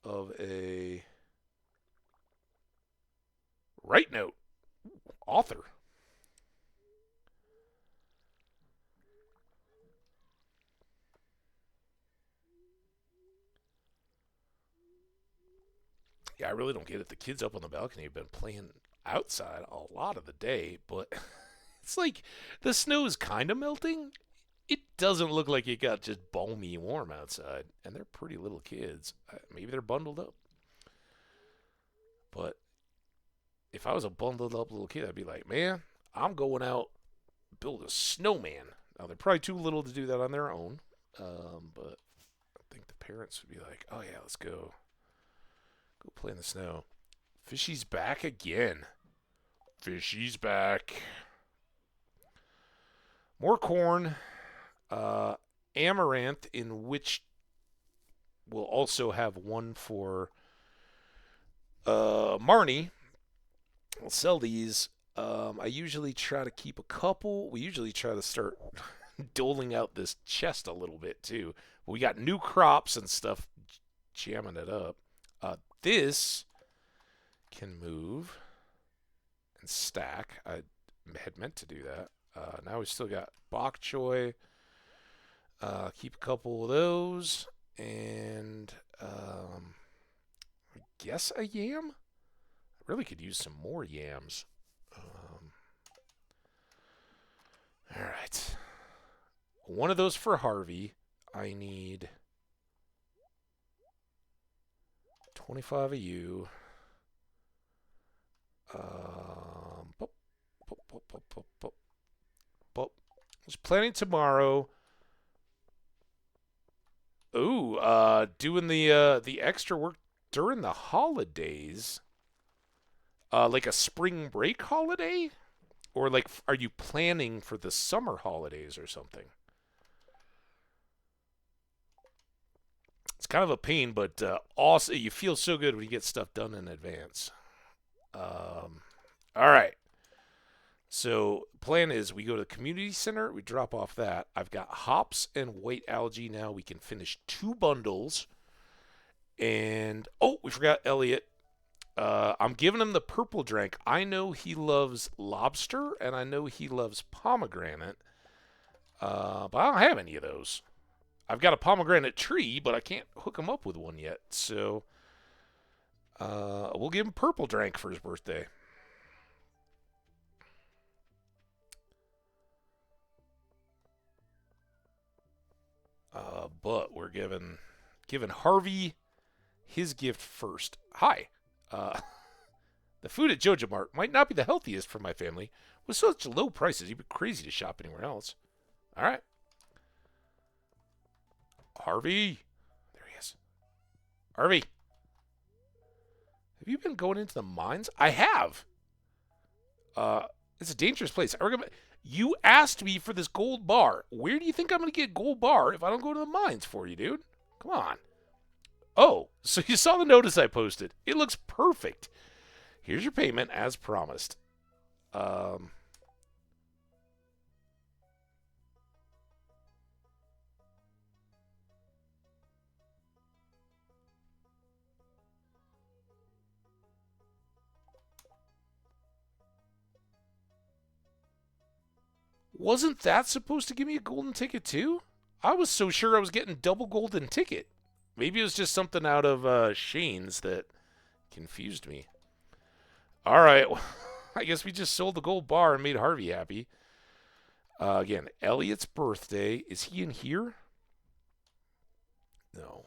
of a write note. Author. Yeah, I really don't get it. The kids up on the balcony have been playing outside a lot of the day, but it's like the snow is kind of melting. It doesn't look like it got just balmy warm outside, and they're pretty little kids. Maybe they're bundled up. But if I was a bundled up little kid, I'd be like, man, I'm going out build a snowman. Now, they're probably too little to do that on their own, but I think the parents would be like, oh, yeah, let's go. Go play in the snow. Fishy's back again. Fishy's back. More corn. Amaranth, in which we'll also have one for Marnie. I'll sell these. I usually try to keep a couple. We usually try to start doling out this chest a little bit, too. We got new crops and stuff jamming it up. This can move and stack. had meant to do that. Now we still got bok choy. Keep a couple of those. And I guess a yam? I really could use some more yams. Alright. One of those for Harvey. I need 25 of you. Pop, pop, pop, pop, pop, pop, pop. Was planning tomorrow. Ooh, doing the extra work during the holidays. Like a spring break holiday? Or like, are you planning for the summer holidays or something? It's kind of a pain, but awesome. You feel so good when you get stuff done in advance. All right. So plan is we go to the community center, we drop off that. I've got hops and white algae now. We can finish 2 bundles. And oh, we forgot Elliot. I'm giving him the purple drink. I know he loves lobster, and I know he loves pomegranate. But I don't have any of those. I've got a pomegranate tree, but I can't hook him up with one yet. So we'll give him purple drink for his birthday. But we're giving Harvey his gift first. Hi. The food at Joja Mart might not be the healthiest for my family. With such low prices, you'd be crazy to shop anywhere else. All right. Harvey. There he is. Harvey. Have you been going into the mines? I have. It's a dangerous place. You asked me for this gold bar. Where do you think I'm going to get a gold bar if I don't go to the mines for you, dude? Come on. Oh, so you saw the notice I posted. It looks perfect. Here's your payment as promised. Wasn't that supposed to give me a golden ticket too? I was so sure I was getting double golden ticket. Maybe it was just something out of Shane's that confused me. All right, well, I guess we just sold the gold bar and made Harvey happy. Again, Elliot's birthday. Is he in here? No.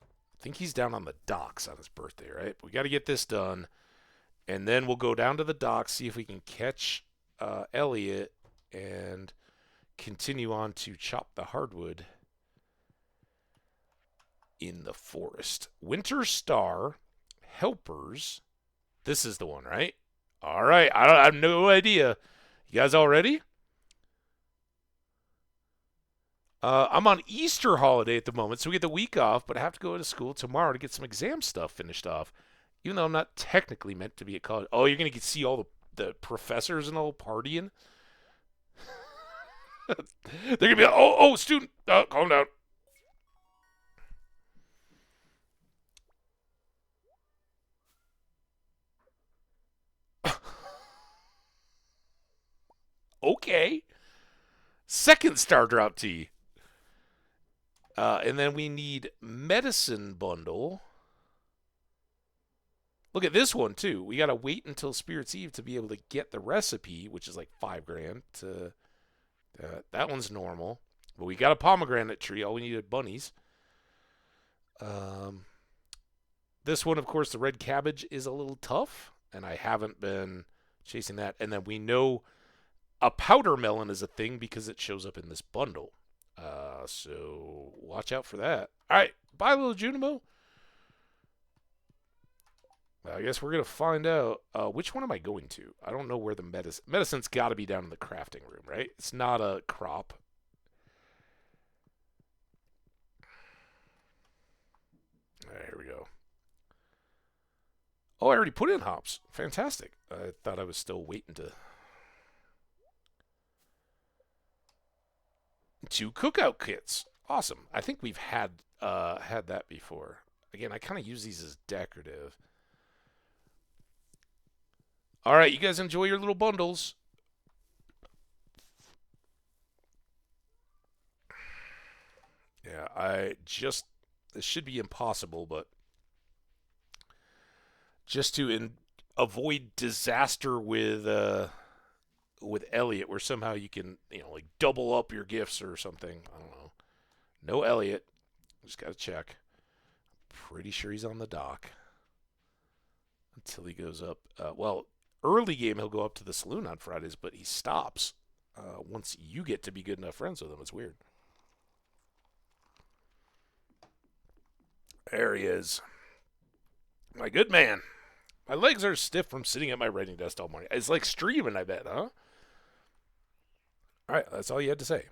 I think he's down on the docks on his birthday, right? We got to get this done. And then we'll go down to the docks, see if we can catch Elliot and continue on to chop the hardwood in the forest. Winter Star, Helpers. This is the one, right? All right. I have no idea. You guys all ready? I'm on Easter holiday at the moment, so we get the week off, but I have to go to school tomorrow to get some exam stuff finished off. Even though I'm not technically meant to be at college. Oh, you're going to see all the professors and all partying? They're going to be like, oh, student, calm down. Okay. Second star drop tea. And then we need medicine bundle. Look at this one too. We gotta wait until Spirit's Eve to be able to get the recipe, which is like $5,000. That one's normal, but we got a pomegranate tree. All we needed bunnies. This one, of course, the red cabbage is a little tough, and I haven't been chasing that. And then we know a powder melon is a thing because it shows up in this bundle. So watch out for that. All right, bye, little Junimo. I guess we're going to find out. Which one am I going to? I don't know where the medicine's got to be down in the crafting room, right? It's not a crop. All right, here we go. Oh, I already put in hops. Fantastic. I thought I was still waiting to... 2 cookout kits. Awesome. I think we've had that before. Again, I kind of use these as decorative. All right, you guys enjoy your little bundles. Yeah, this should be impossible, but just to avoid disaster with Elliot, where somehow you can, like double up your gifts or something. I don't know. No Elliot. Just got to check. Pretty sure he's on the dock until he goes up. Well, early game he'll go up to the saloon on Fridays, but he stops once you get to be good enough friends with him. It's weird. There he is. My good man. My legs are stiff from sitting at my writing desk all morning. It's like streaming, I bet, huh? All right, that's all you had to say.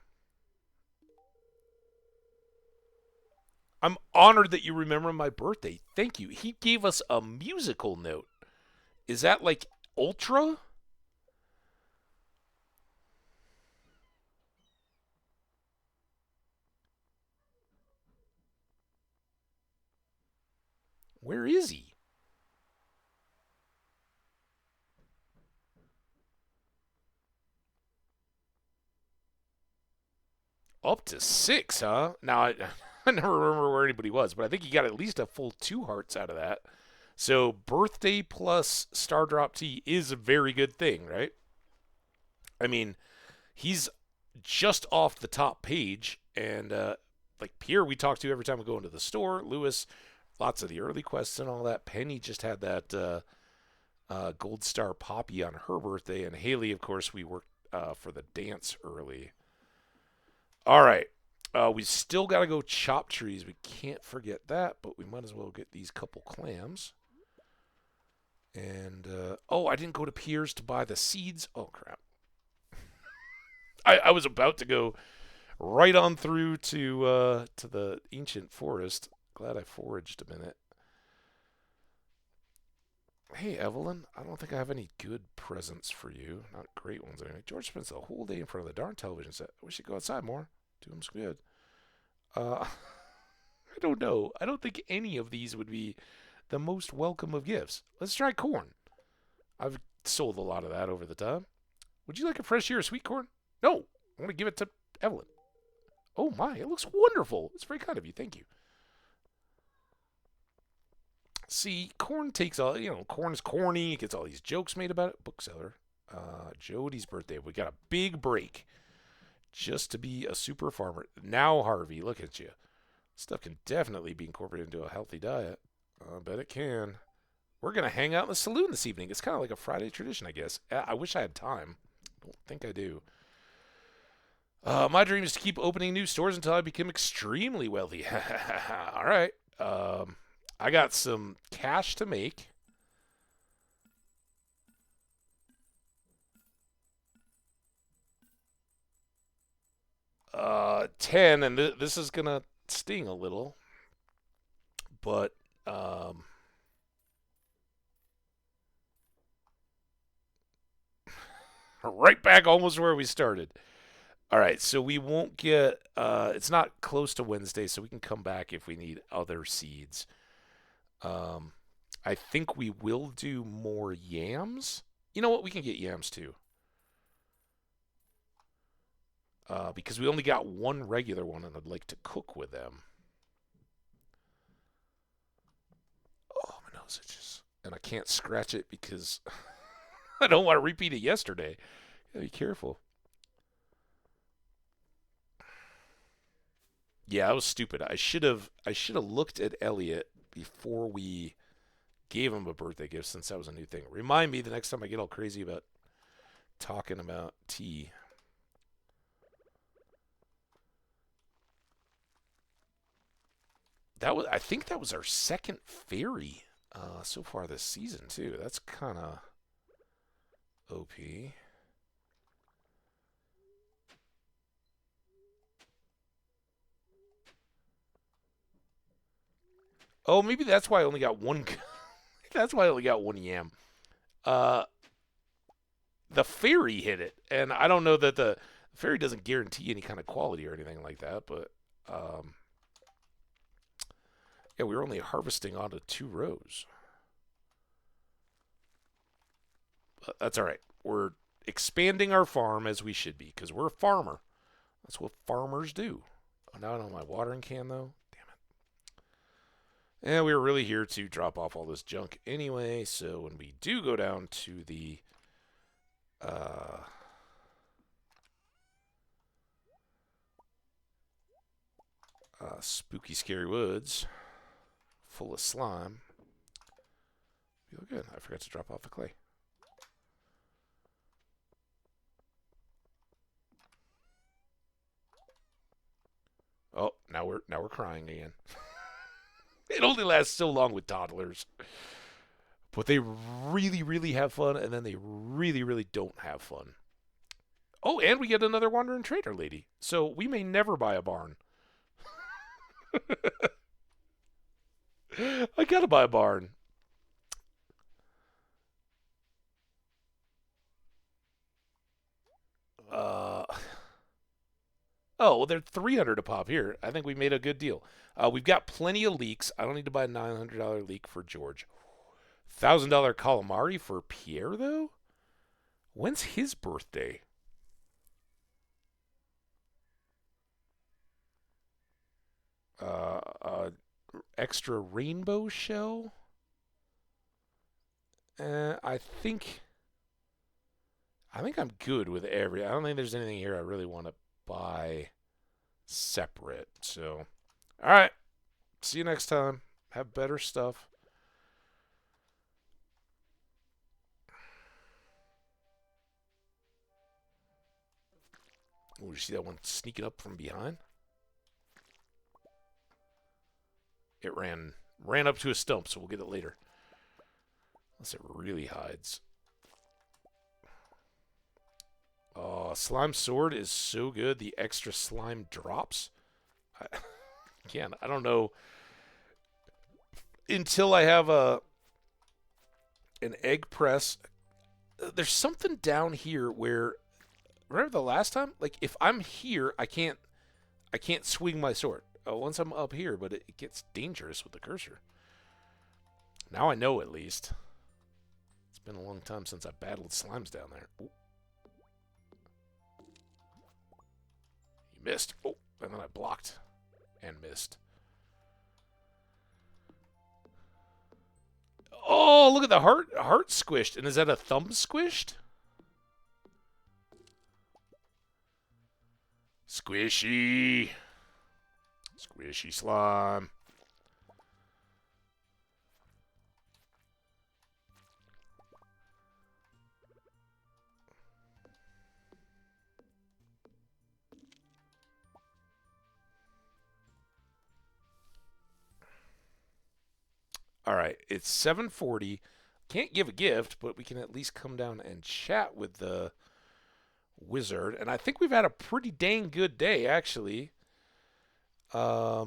I'm honored that you remember my birthday. Thank you. He gave us a musical note. Is that like ultra? Where is he? Up to 6, huh? Now, I never remember where anybody was, but I think he got at least a full 2 hearts out of that. So, birthday plus Star Drop Tea is a very good thing, right? I mean, he's just off the top page, and like Pierre, we talk to every time we go into the store. Lewis, lots of the early quests and all that. Penny just had that Gold Star Poppy on her birthday, and Haley, of course, we worked for the dance early. All right. We still got to go chop trees. We can't forget that, but we might as well get these couple clams. And, I didn't go to Pierre's to buy the seeds. Oh, crap. I was about to go right on through to the ancient forest. Glad I foraged a minute. Hey, Evelyn, I don't think I have any good presents for you. Not great ones, anyway. George spends the whole day in front of the darn television set. I wish he'd go outside more. Do him some good. I don't know. I don't think any of these would be the most welcome of gifts. Let's try corn. I've sold a lot of that over the time. Would you like a fresh ear of sweet corn? No. I want to give it to Evelyn. Oh my, it looks wonderful. It's very kind of you. Thank you. See, corn takes all, corn's corny. It gets all these jokes made about it. Bookseller. Jody's birthday. We got a big break just to be a super farmer. Now, Harvey, look at you. Stuff can definitely be incorporated into a healthy diet. I bet it can. We're going to hang out in the saloon this evening. It's kind of like a Friday tradition, I guess. I wish I had time. I don't think I do. My dream is to keep opening new stores until I become extremely wealthy. All right. I got some cash to make. $10, and this is gonna sting a little, but right back almost where we started. All right, so we won't get. It's not close to Wednesday, so we can come back if we need other seeds. Um, I think we will do more yams. You know what? We can get yams too. Because we only got one regular one, and I'd like to cook with them. Oh, my nose itches, and I can't scratch it because I don't want to repeat it yesterday. Gotta be careful. Yeah, I was stupid. I should have looked at Elliot before we gave him a birthday gift, since that was a new thing. Remind me the next time I get all crazy about talking about tea. I think that was our second fairy so far this season too. That's kind of OP. Oh, maybe that's why I only got one. That's why I only got one yam. Uh, the fairy hit it, and I don't know that the fairy doesn't guarantee any kind of quality or anything like that, but yeah, we were only harvesting onto 2 rows. But that's all right. We're expanding our farm as we should be because we're a farmer. That's what farmers do. Not on my watering can, though. Damn it. And we were really here to drop off all this junk anyway, so when we do go down to the... spooky, scary woods full of slime. Feel good. I forgot to drop off the clay. Oh, now we're crying again. It only lasts so long with toddlers. But they really, really have fun, and then they really, really don't have fun. Oh, and we get another wandering trader lady. So we may never buy a barn. I gotta buy a barn. Oh, well, they're 300 a pop here. I think we made a good deal. We've got plenty of leeks. I don't need to buy a $900 leek for George. $1,000 calamari for Pierre, though? When's his birthday? Extra rainbow shell? I think I'm good with every. I don't think there's anything here I really want to buy separate. So, all right. See you next time. Have better stuff. Oh, you see that one sneaking up from behind? It ran up to a stump, so we'll get it later. Unless it really hides. Oh, slime sword is so good. The extra slime drops. Again, I don't know. Until I have an egg press. There's something down here where, remember the last time? Like if I'm here, I can't swing my sword. Once I'm up here, but it gets dangerous with the cursor. Now I know at least. It's been a long time since I battled slimes down there. Ooh. You missed. Oh, and then I blocked and missed. Oh, look at the heart squished. And is that a thumb squished? Squishy. Squishy slime. All right, it's 7:40. Can't give a gift, but we can at least come down and chat with the wizard. And I think we've had a pretty dang good day, actually. I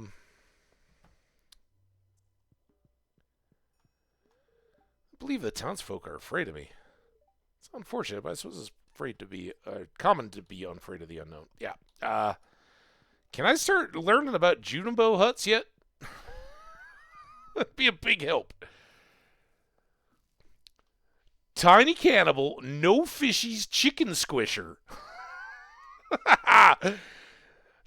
believe the townsfolk are afraid of me. It's unfortunate, but I suppose it's afraid to be common to be afraid of the unknown. Yeah. Can I start learning about Junimbo huts yet? That'd be a big help. Tiny cannibal, no fishies, chicken squisher.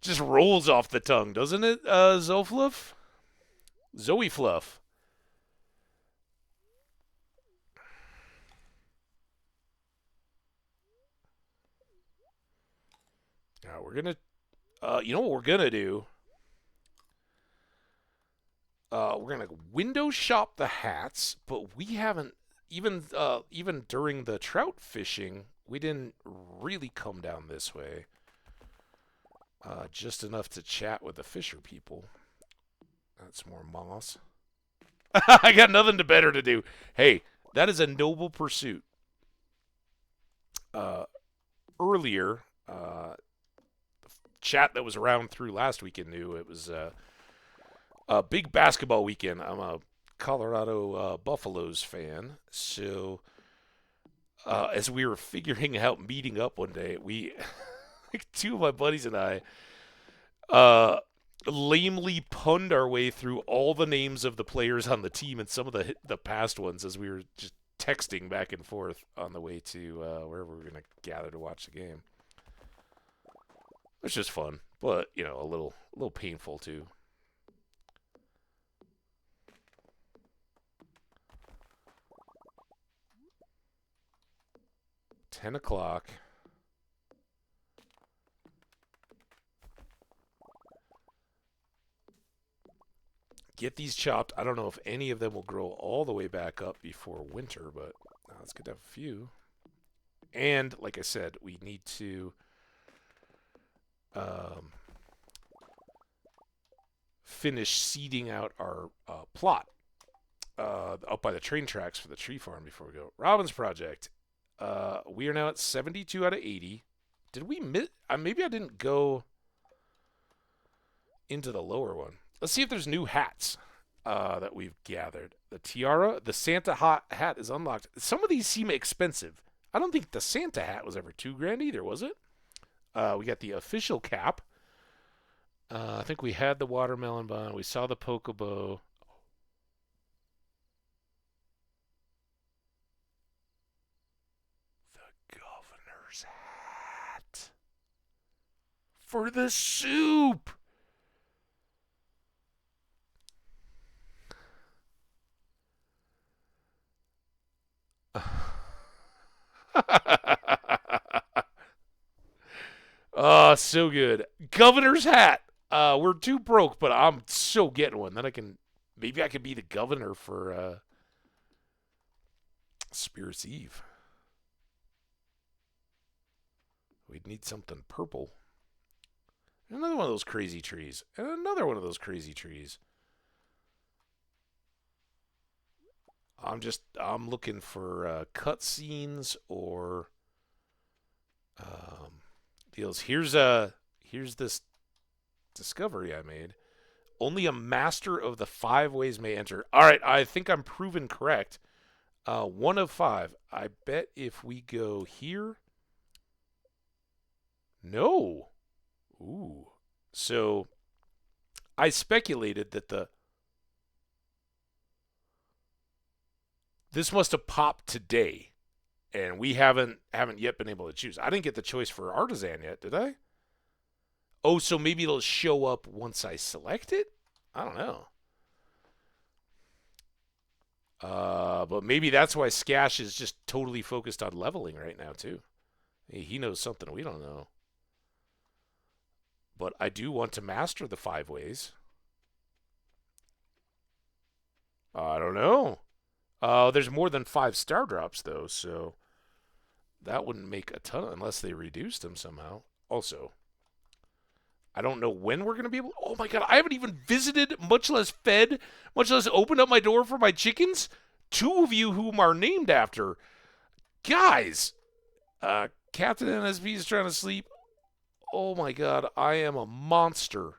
Just rolls off the tongue, doesn't it, Zofluff? Zoe Fluff. Now we're gonna, you know what we're gonna do? We're gonna window shop the hats, but we haven't even during the trout fishing, we didn't really come down this way. Just enough to chat with the fisher people. That's more moss. I got nothing better to do. Hey, that is a noble pursuit. Earlier, the chat that was around through last weekend knew it was a big basketball weekend. I'm a Colorado Buffaloes fan, so as we were figuring out meeting up one day, we, like two of my buddies and I, lamely punned our way through all the names of the players on the team and some of the past ones as we were just texting back and forth on the way to wherever we were going to gather to watch the game. It's just fun. but you know, a little painful too. 10 o'clock. Get these chopped. I don't know if any of them will grow all the way back up before winter, but it's good to have a few. And like I said, we need to finish seeding out our plot up by the train tracks for the tree farm before we go. Robin's project. We are now at 72 out of 80. Did we miss? Maybe I didn't go into the lower one. Let's see if there's new hats that we've gathered. The tiara, the Santa hat is unlocked. Some of these seem expensive. I don't think the Santa hat was ever $2,000 either, was it? We got the official cap. I think we had the watermelon bun. We saw the Pokébow. The governor's hat. For the soup! Oh, so good. Governor's hat. We're too broke, but I'm so getting one. Then maybe I could be the governor for Spirits Eve. We'd need something purple. Another one of those crazy trees. And another one of those crazy trees. I'm looking for cutscenes or deals. Here's this discovery I made. Only a master of the 5 ways may enter. All right, I think I'm proven correct. 1 of 5. I bet if we go here. No. Ooh. So I speculated that this must have popped today, and we haven't yet been able to choose. I didn't get the choice for artisan yet, did I? Oh, so maybe it'll show up once I select it? I don't know. But maybe that's why Skash is just totally focused on leveling right now, too. He knows something we don't know. But I do want to master the 5 ways. I don't know. There's more than 5 star drops, though, so that wouldn't make a ton unless they reduced them somehow. Also, I don't know when we're going to be able. Oh, my God. I haven't even visited, much less fed, much less opened up my door for my chickens. 2 of you whom are named after. Guys, Captain NSB is trying to sleep. Oh, my God. I am a monster.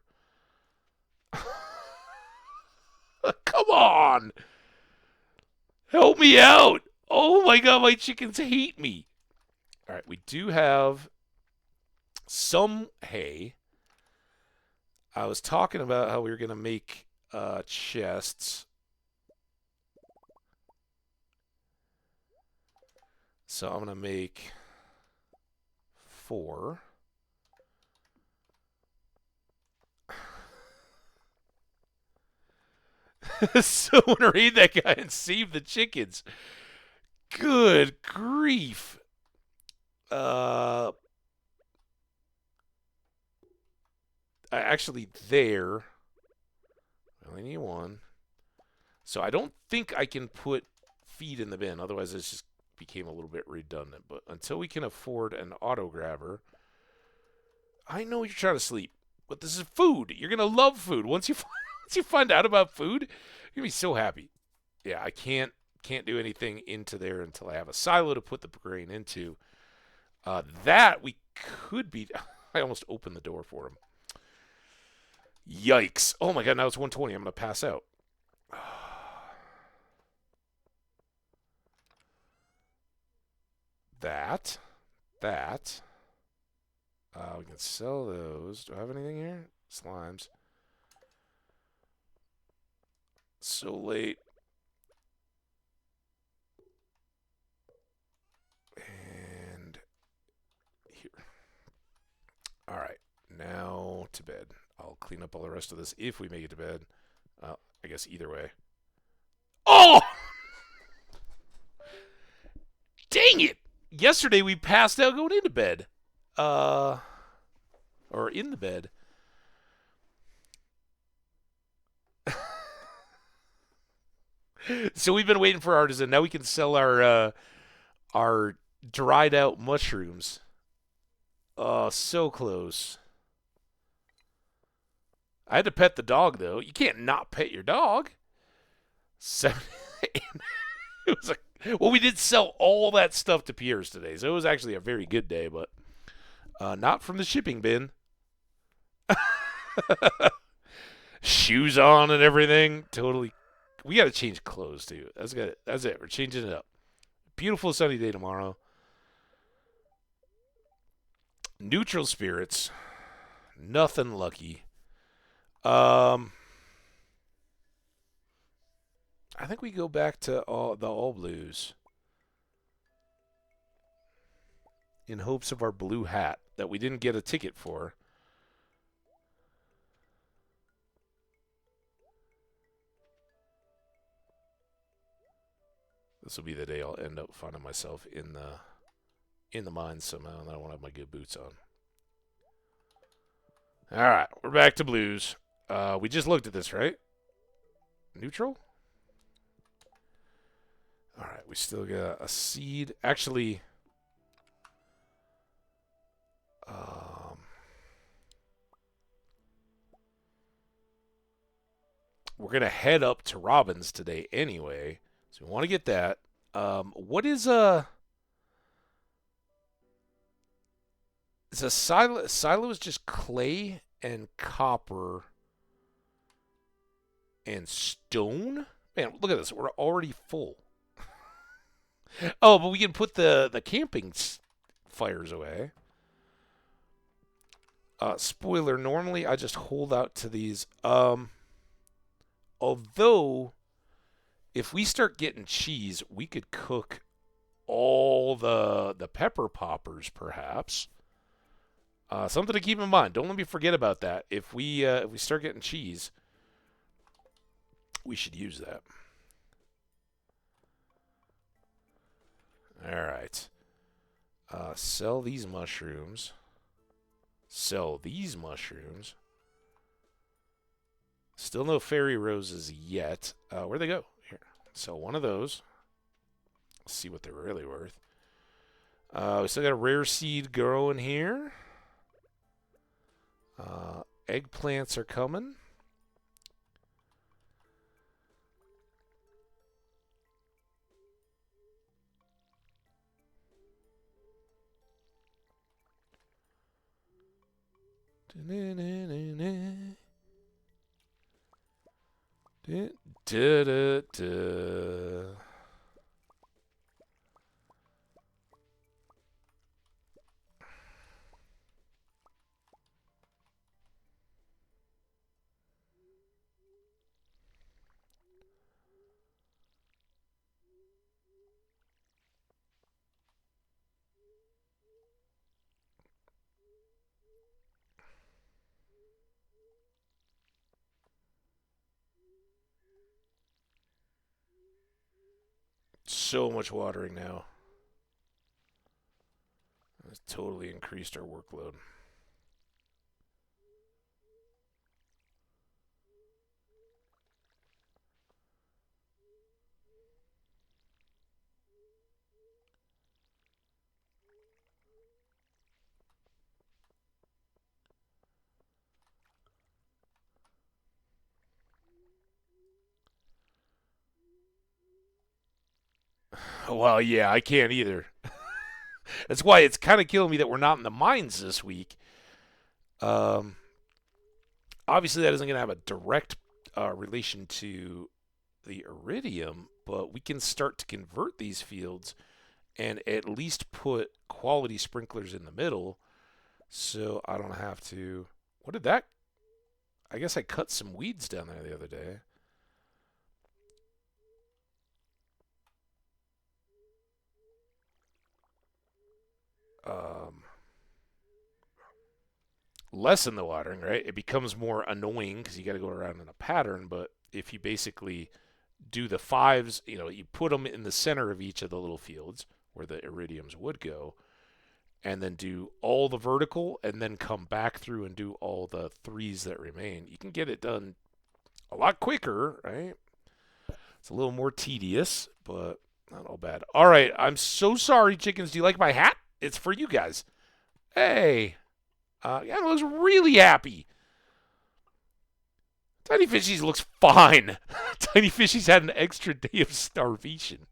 Come on. Help me out. Oh, my God. My chickens hate me. All right. We do have some hay. I was talking about how we were going to make chests. So I'm going to make 4. Someone raid that guy and save the chickens. Good grief. Actually, there. I only need 1. So I don't think I can put feed in the bin. Otherwise, it just became a little bit redundant. But until we can afford an auto grabber, I know you're trying to sleep, but this is food. You're gonna love food. Once you find out about food, you're gonna be so happy. Yeah, I can't do anything into there until I have a silo to put the grain into. That we could be. I almost opened the door for him. Yikes! Oh my God! Now it's 1:20. I'm gonna pass out. That. We can sell those. Do I have anything here? Slimes. So late. And here. All right. now to bed. I'll clean up all the rest of this if we make it to bed. I guess either way. Oh! Dang it! Yesterday we passed out going into bed. Or in the bed. So we've been waiting for artisan. Now we can sell our dried out mushrooms. Oh, so close. I had to pet the dog though. You can't not pet your dog. Seven. It was well, we did sell all that stuff to Pierre's today, so it was actually a very good day, but not from the shipping bin. Shoes on and everything. Totally. We got to change clothes too. That's good. That's it. We're changing it up. Beautiful sunny day tomorrow. Neutral spirits. Nothing lucky. I think we go back to all blues in hopes of our blue hat that we didn't get a ticket for. This will be the day I'll end up finding myself in the mines somehow, and I won't have my good boots on. All right, we're back to blues. We just looked at this, right? Neutral? All right, we still got a seed. Actually, we're going to head up to Robbins today anyway, so we want to get that. What is a silo? Silo is just clay and copper and stone? Man, look at this. We're already full. Oh, but we can put the camping fires away. Spoiler, normally I just hold out to these. Although, if we start getting cheese, we could cook all the pepper poppers, perhaps. Something to keep in mind. Don't let me forget about that. If we start getting cheese, we should use that. All right. Sell these mushrooms. Sell these mushrooms. Still no fairy roses yet. Where'd they go? Here. Sell one of those. Let's see what they're really worth. We still got a rare seed growing here. Eggplants are coming. So much watering now. It's totally increased our workload. Well, yeah, I can't either. That's why it's kind of killing me that we're not in the mines this week. Obviously, that isn't going to have a direct relation to the iridium, but we can start to convert these fields and at least put quality sprinklers in the middle so I don't have to... What did that... I guess I cut some weeds down there the other day. lessen the watering, right? It becomes more annoying because you got to go around in a pattern. But if you basically do the fives, you put them in the center of each of the little fields where the iridiums would go, and then do all the vertical, and then come back through and do all the threes that remain. You can get it done a lot quicker, right? It's a little more tedious, but not all bad. All right, I'm so sorry, chickens. Do you like my hat? It's for you guys. Hey. Yeah, it looks really happy. Tiny Fishies looks fine. Tiny Fishies had an extra day of starvation.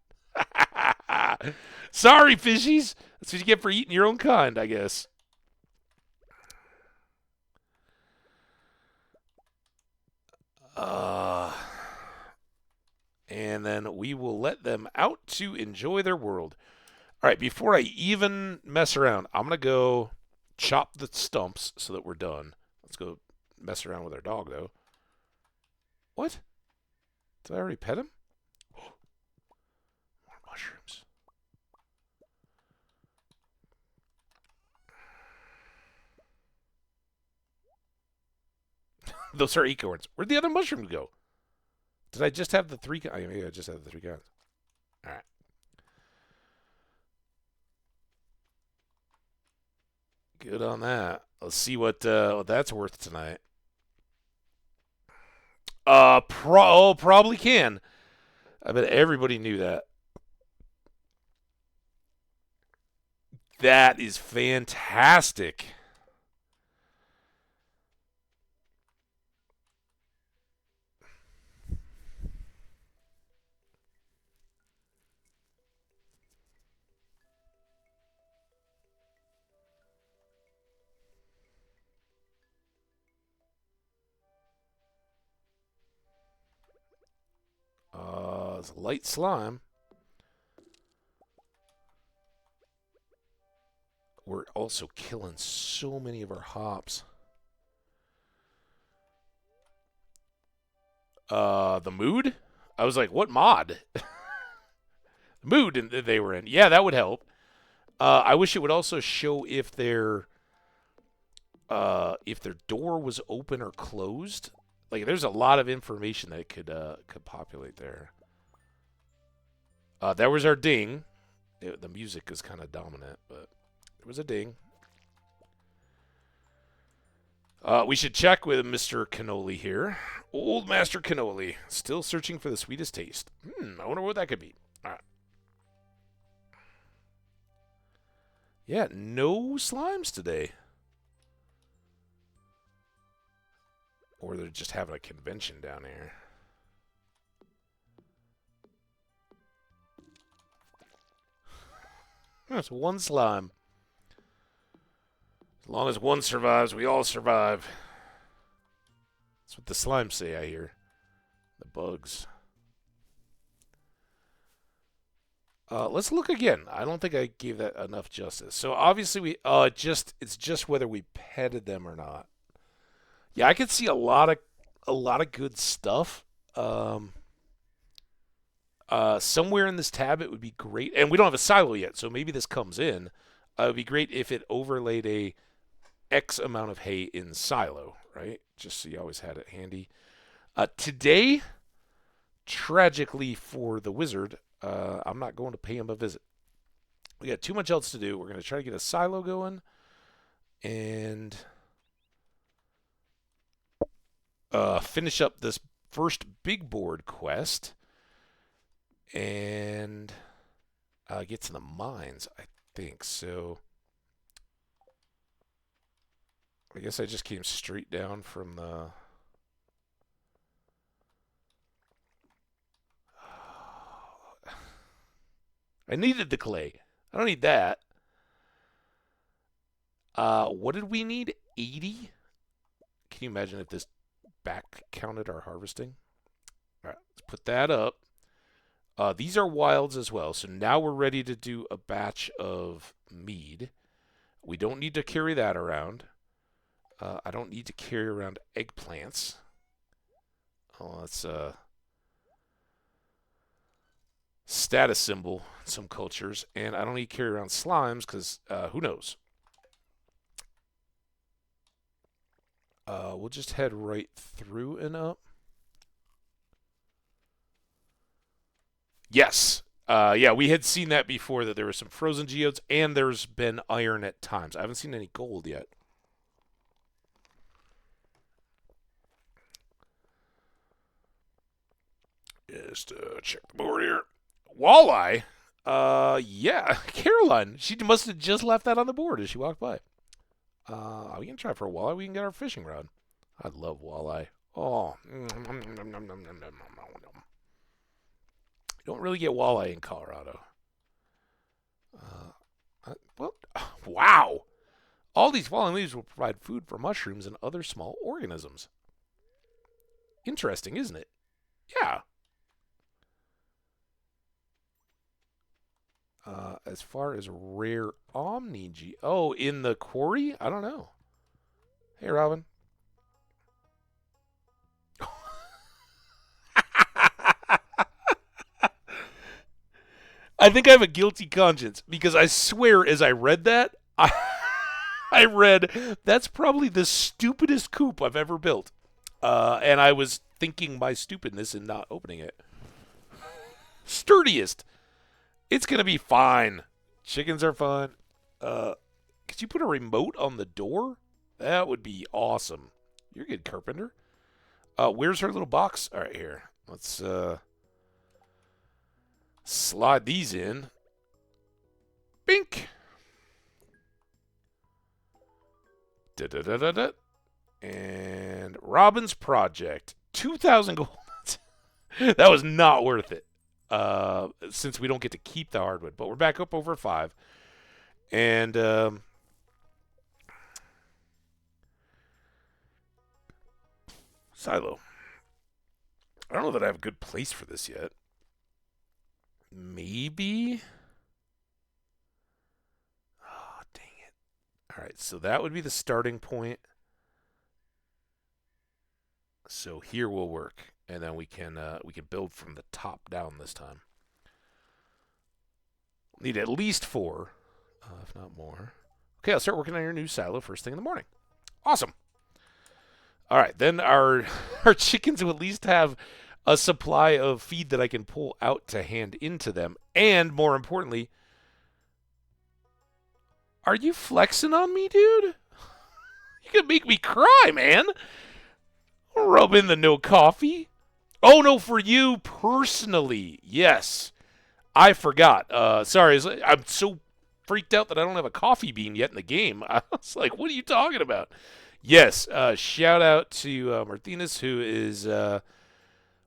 Sorry, Fishies. That's what you get for eating your own kind, I guess. And then we will let them out to enjoy their world. All right, before I even mess around, I'm going to go chop the stumps so that we're done. Let's go mess around with our dog, though. What? Did I already pet him? More mushrooms. Those are acorns. Where'd the other mushrooms go? Did I just have the three? Maybe I just had the three kinds. All right. Good on that. Let's see what that's worth tonight. Probably can. I bet everybody knew that. That is fantastic. It's light slime. We're also killing so many of our hops. The mood? I was like, what mod? The mood they were in. Yeah, that would help. I wish it would also show if their door was open or closed. Like, there's a lot of information that could populate there. There was our ding. The music is kind of dominant, but it was a ding. We should check with Mr. Cannoli here. Old Master Cannoli. Still searching for the sweetest taste. I wonder what that could be. All right. Yeah, no slimes today. Or they're just having a convention down here. That's one slime. As long as one survives, we all survive. That's what the slimes say, I hear. The bugs. Let's look again. I don't think I gave that enough justice. So obviously we it's just whether we petted them or not. Yeah, I could see a lot of good stuff. Somewhere in this tab it would be great, and we don't have a silo yet, so maybe this comes in. It would be great if it overlaid a X amount of hay in silo, right? Just so you always had it handy. Today, tragically for the wizard, I'm not going to pay him a visit. We got too much else to do. We're going to try to get a silo going and finish up this first big board quest and get to the mines, I think. So I guess I just came straight down from the... I needed the clay. I don't need that. What did we need? 80? Can you imagine if this back counted our harvesting? All right, let's put that up. These are wilds as well, so now we're ready to do a batch of mead. We don't need to carry that around. I don't need to carry around eggplants. Oh, that's a status symbol in some cultures. And I don't need to carry around slimes because who knows? We'll just head right through and up. Yes. Yeah, we had seen that before, that there were some frozen geodes, and there's been iron at times. I haven't seen any gold yet. Just check the board here. Walleye? Yeah. Caroline. She must have just left that on the board as she walked by. We can try for a walleye. We can get our fishing rod. I love walleye. Oh. You don't really get walleye in Colorado. Well, wow. All these fallen leaves will provide food for mushrooms and other small organisms. Interesting, isn't it? Yeah. As far as rare Omni-G... Oh, in the quarry? I don't know. Hey, Robin. I think I have a guilty conscience because I swear as I read that, I read, that's probably the stupidest coop I've ever built. And I was thinking my stupidness in not opening it. Sturdiest. It's going to be fine. Chickens are fun. Could you put a remote on the door? That would be awesome. You're good, Carpenter. Where's her little box? All right, here. Let's slide these in. Bink. Da-da-da-da-da. And Robin's Project. 2,000 gold. That was not worth it. Since we don't get to keep the hardwood. But we're back up over 5. And silo. I don't know that I have a good place for this yet. Maybe. Oh, dang it. All right, so that would be the starting point. So here will work, and then we can build from the top down this time. Need at least 4, if not more. Okay, I'll start working on your new silo first thing in the morning. Awesome. All right, then our chickens will at least have a supply of feed that I can pull out to hand into them. And more importantly, are you flexing on me, dude? You can make me cry, man. Rub in the no coffee. Oh, no, for you personally. Yes. I forgot. Sorry, I'm so freaked out that I don't have a coffee bean yet in the game. I was like, what are you talking about? Yes, shout out to Martinez, who is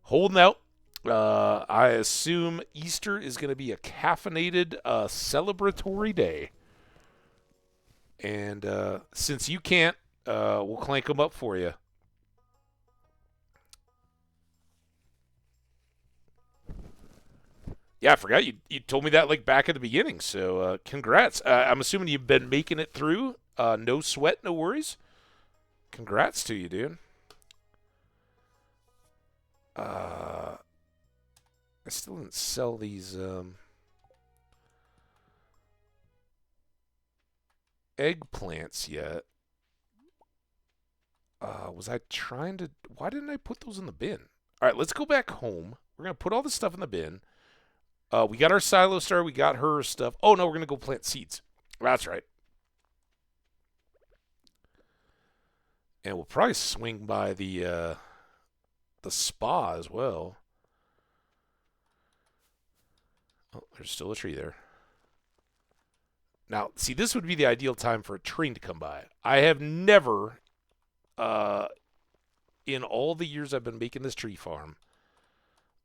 holding out. I assume Easter is going to be a caffeinated, celebratory day. And since you can't, we'll clank them up for you. Yeah, I forgot you told me that like back at the beginning. So congrats. I'm assuming you've been making it through. No sweat, no worries. Congrats to you, dude. I still didn't sell these eggplants yet. Was I trying to... Why didn't I put those in the bin? All right, let's go back home. We're going to put all this stuff in the bin. We got our silo started. We got her stuff. Oh, no, we're going to go plant seeds. That's right. And we'll probably swing by the spa as well. Oh, there's still a tree there. Now, see, this would be the ideal time for a train to come by. I have never, in all the years I've been making this tree farm,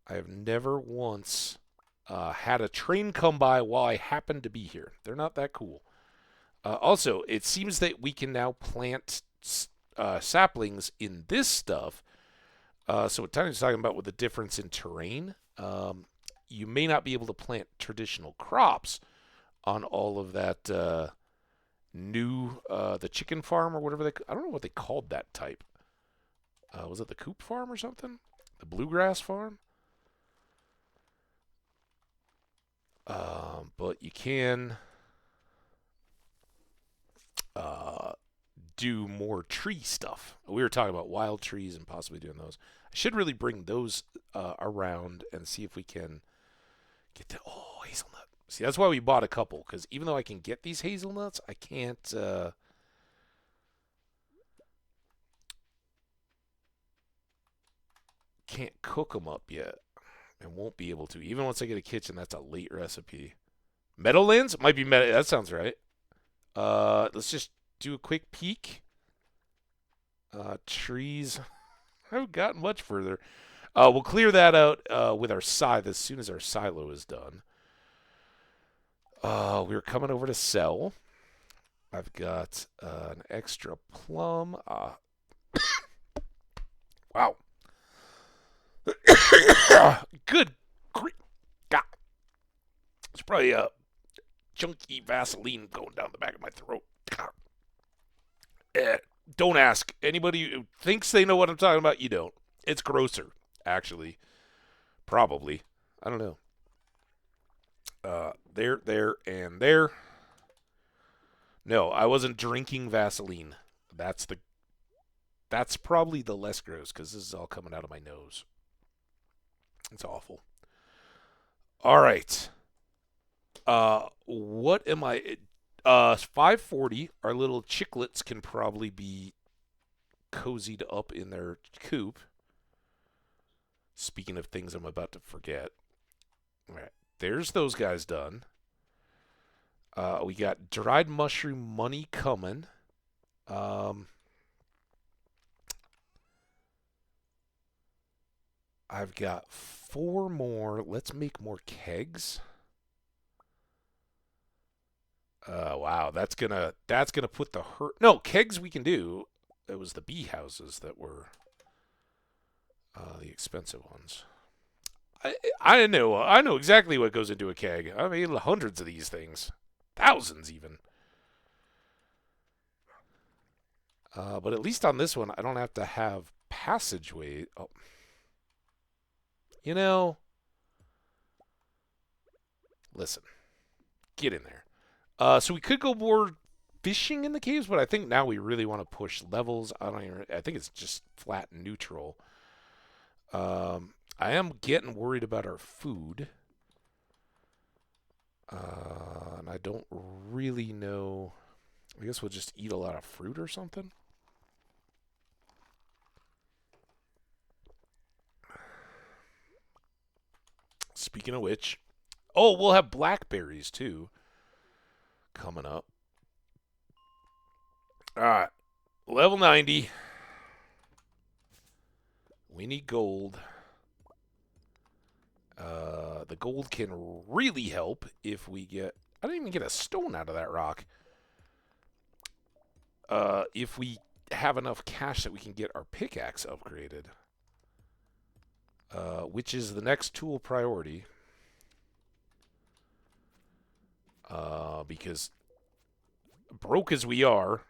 I have never once had a train come by while I happened to be here. They're not that cool. Also, it seems that we can now plant saplings in this stuff. So what Tiny's talking about with the difference in terrain, you may not be able to plant traditional crops on all of that new, the chicken farm or whatever I don't know what they called that type. Was it the coop farm or something? The bluegrass farm? But you can do more tree stuff. We were talking about wild trees and possibly doing those. I should really bring those around and see if we can get to... Oh, hazelnut. See, that's why we bought a couple, because even though I can get these hazelnuts, I can't cook them up yet. And won't be able to. Even once I get a kitchen, that's a late recipe. Meadowlands? Might be Meadow. That sounds right. Let's just do a quick peek. Trees. I haven't gotten much further. We'll clear that out with our scythe as soon as our silo is done. We're coming over to sell. I've got an extra plum. Wow. Good grief. God. It's probably a chunky Vaseline going down the back of my throat. Don't ask. Anybody who thinks they know what I'm talking about, you don't. It's grosser, actually. Probably. I don't know. There, and there. No, I wasn't drinking Vaseline. That's probably the less gross, because this is all coming out of my nose. It's awful. All right. What am I... 540, our little chicklets can probably be cozied up in their coop. Speaking of things I'm about to forget. All right, there's those guys done. We got dried mushroom money coming. I've got 4 more. Let's make more kegs. Wow, that's gonna put the hurt. No, kegs we can do. It was the bee houses that were the expensive ones. I know exactly what goes into a keg. I mean, hundreds of these things, thousands even. But at least on this one, I don't have to have passageway. Oh. You know, listen, get in there. So we could go more fishing in the caves, but I think now we really want to push levels. I think it's just flat neutral. I am getting worried about our food. And I don't really know. I guess we'll just eat a lot of fruit or something. Speaking of which, oh, we'll have blackberries too coming up. All right, level 90. We need gold. The gold can really help if we get... I didn't even get a stone out of that rock. If we have enough cash that we can get our pickaxe upgraded. Which is the next tool priority. Because broke as we are,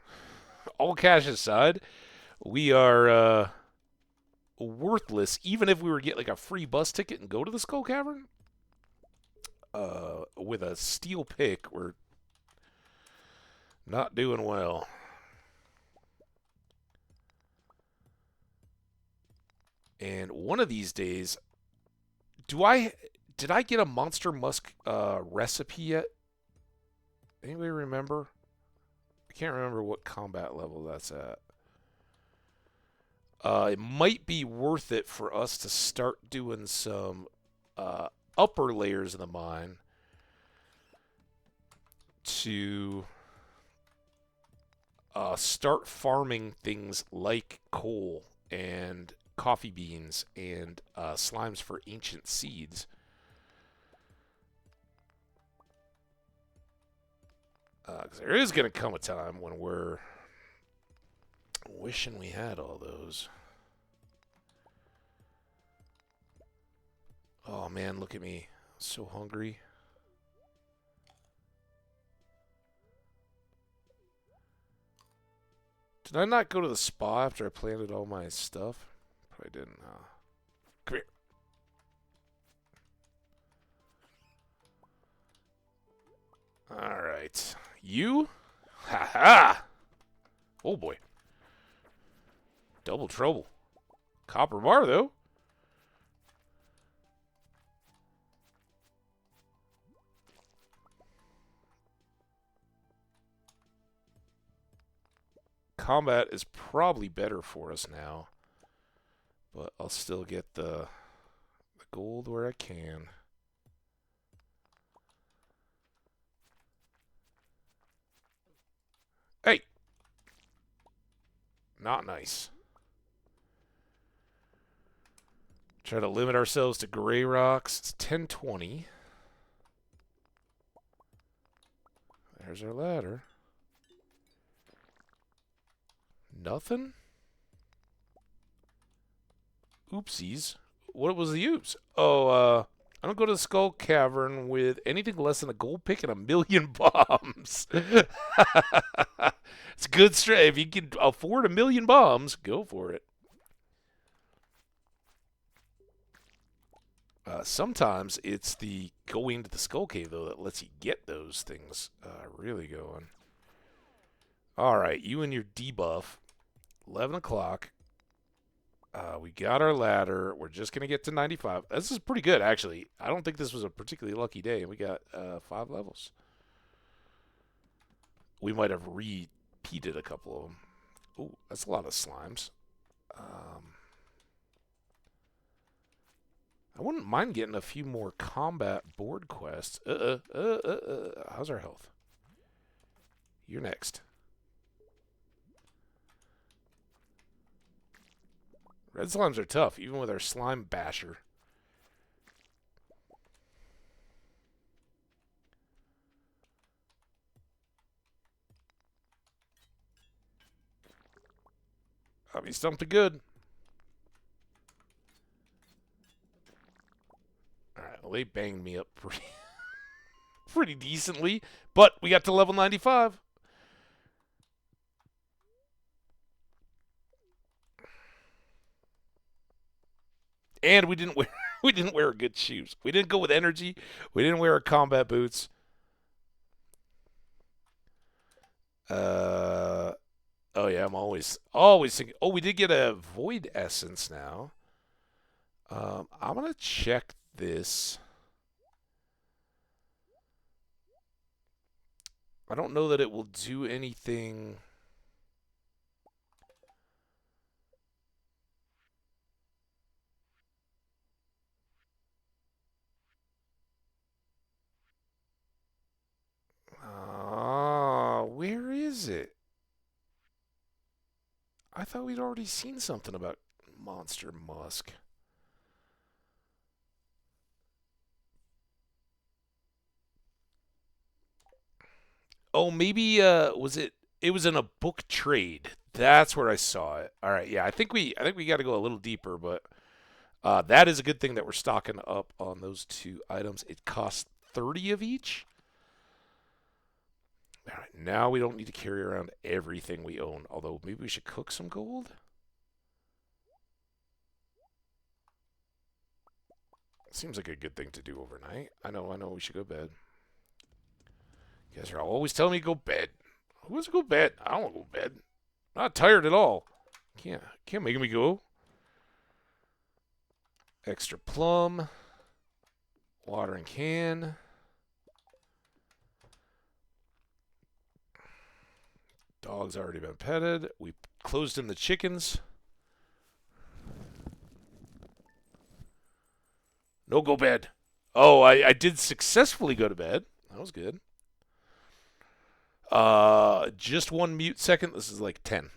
all cash aside, we are worthless. Even if we were to get like a free bus ticket and go to the Skull Cavern, with a steel pick, we're not doing well. And one of these days, did I get a Monster Musk recipe yet? Anybody remember? I can't remember what combat level that's at. It might be worth it for us to start doing some upper layers of the mine to start farming things like coal and coffee beans and slimes for ancient seeds. Because there is going to come a time when we're wishing we had all those. Oh man, look at me. So hungry. Did I not go to the spa after I planted all my stuff? Probably didn't. Come here. Alright. You? Ha ha! Oh boy. Double trouble. Copper bar, though. Combat is probably better for us now. But I'll still get the gold where I can. Hey! Not nice. Try to limit ourselves to gray rocks. It's 10:20. There's our ladder. Nothing? Oopsies. What was the oops? Oh, I don't go to the Skull Cavern with anything less than a gold pick and a million bombs. It's good straight. If you can afford a million bombs, go for it. Sometimes it's the going to the Skull Cave, though, that lets you get those things really going. All right, you and your debuff. 11 o'clock. We got our ladder. We're just going to get to 95. This is pretty good, actually. I don't think this was a particularly lucky day. We got 5 levels. We might have repeated a couple of them. Ooh, that's a lot of slimes. I wouldn't mind getting a few more combat board quests. How's our health? You're next. Red slimes are tough, even with our slime basher. That'll be something good. Alright, well, they banged me up pretty decently, but we got to level 95. And we didn't wear good shoes. We didn't go with energy. We didn't wear our combat boots. Oh yeah, I'm always thinking. Oh, we did get a void essence now. I'm gonna check this. I don't know that it will do anything. Where is it? I thought we'd already seen something about Monster Musk. Oh, maybe was it? It was in a book trade. That's where I saw it. All right, yeah, I think we got to go a little deeper, but that is a good thing that we're stocking up on those 2 items. It costs 30 of each. All right, now we don't need to carry around everything we own. Although maybe we should cook some gold. Seems like a good thing to do overnight. I know. We should go to bed. You guys are always telling me to go to bed. Who wants to go to bed? I don't want to go to bed. I'm not tired at all. Can't make me go. Extra plum. Watering can. Dog's already been petted. We closed in the chickens. No go bed. Oh, I did successfully go to bed. That was good. Just 1 mute second. This is like 10.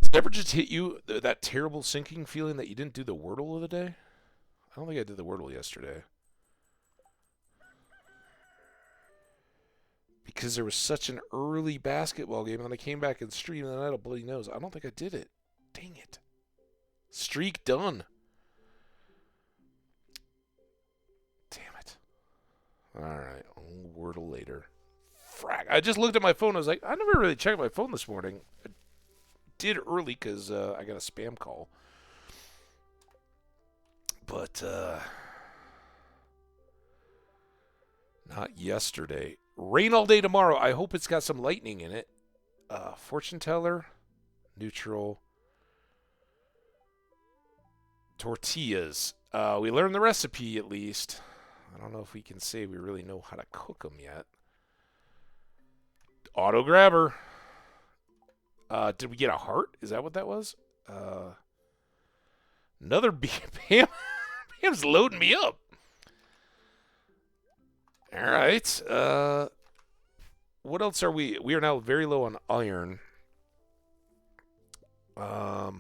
Does it ever just hit you, that terrible sinking feeling that you didn't do the Wordle of the day? I don't think I did the Wordle yesterday. Because there was such an early basketball game, and then I came back and streamed, and I had a bloody nose. I don't think I did it. Dang it. Streak done. Damn it. Alright, I'll Wordle later. Frack. I just looked at my phone. I was like, I never really checked my phone this morning. I did early because I got a spam call. But not yesterday. Rain all day tomorrow. I hope it's got some lightning in it. Fortune teller, neutral. Tortillas. We learned the recipe at least. I don't know if we can say we really know how to cook them yet. Auto grabber. Did we get a heart? Is that what that was? Another Pam. Pam's loading me up. All right. What else are we? We are now very low on iron. I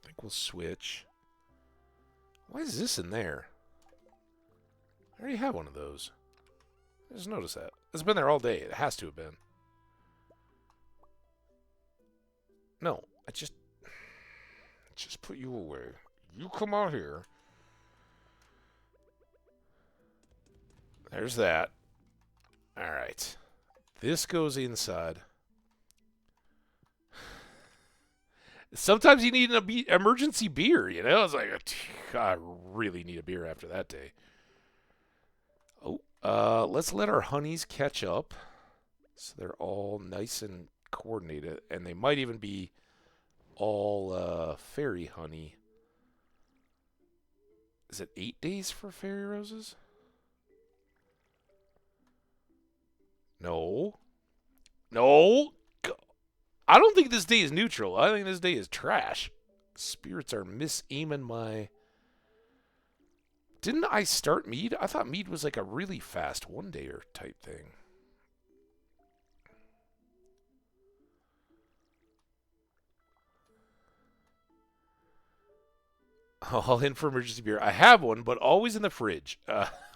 think we'll switch. Why is this in there? I already have one of those. I just noticed that. It's been there all day. It has to have been. No, I just put you away. You come out here. There's that. All right. This goes inside. Sometimes you need an emergency beer, you know? It's like, I really need a beer after that day. Oh, let's let our honeys catch up. So they're all nice and coordinated. And they might even be all fairy honey. Is it 8 days for fairy roses? No. No. I don't think this day is neutral. I think this day is trash. Spirits are misaiming my... Didn't I start mead? I thought mead was like a really fast one-dayer type thing. All in for emergency beer. I have one, but always in the fridge.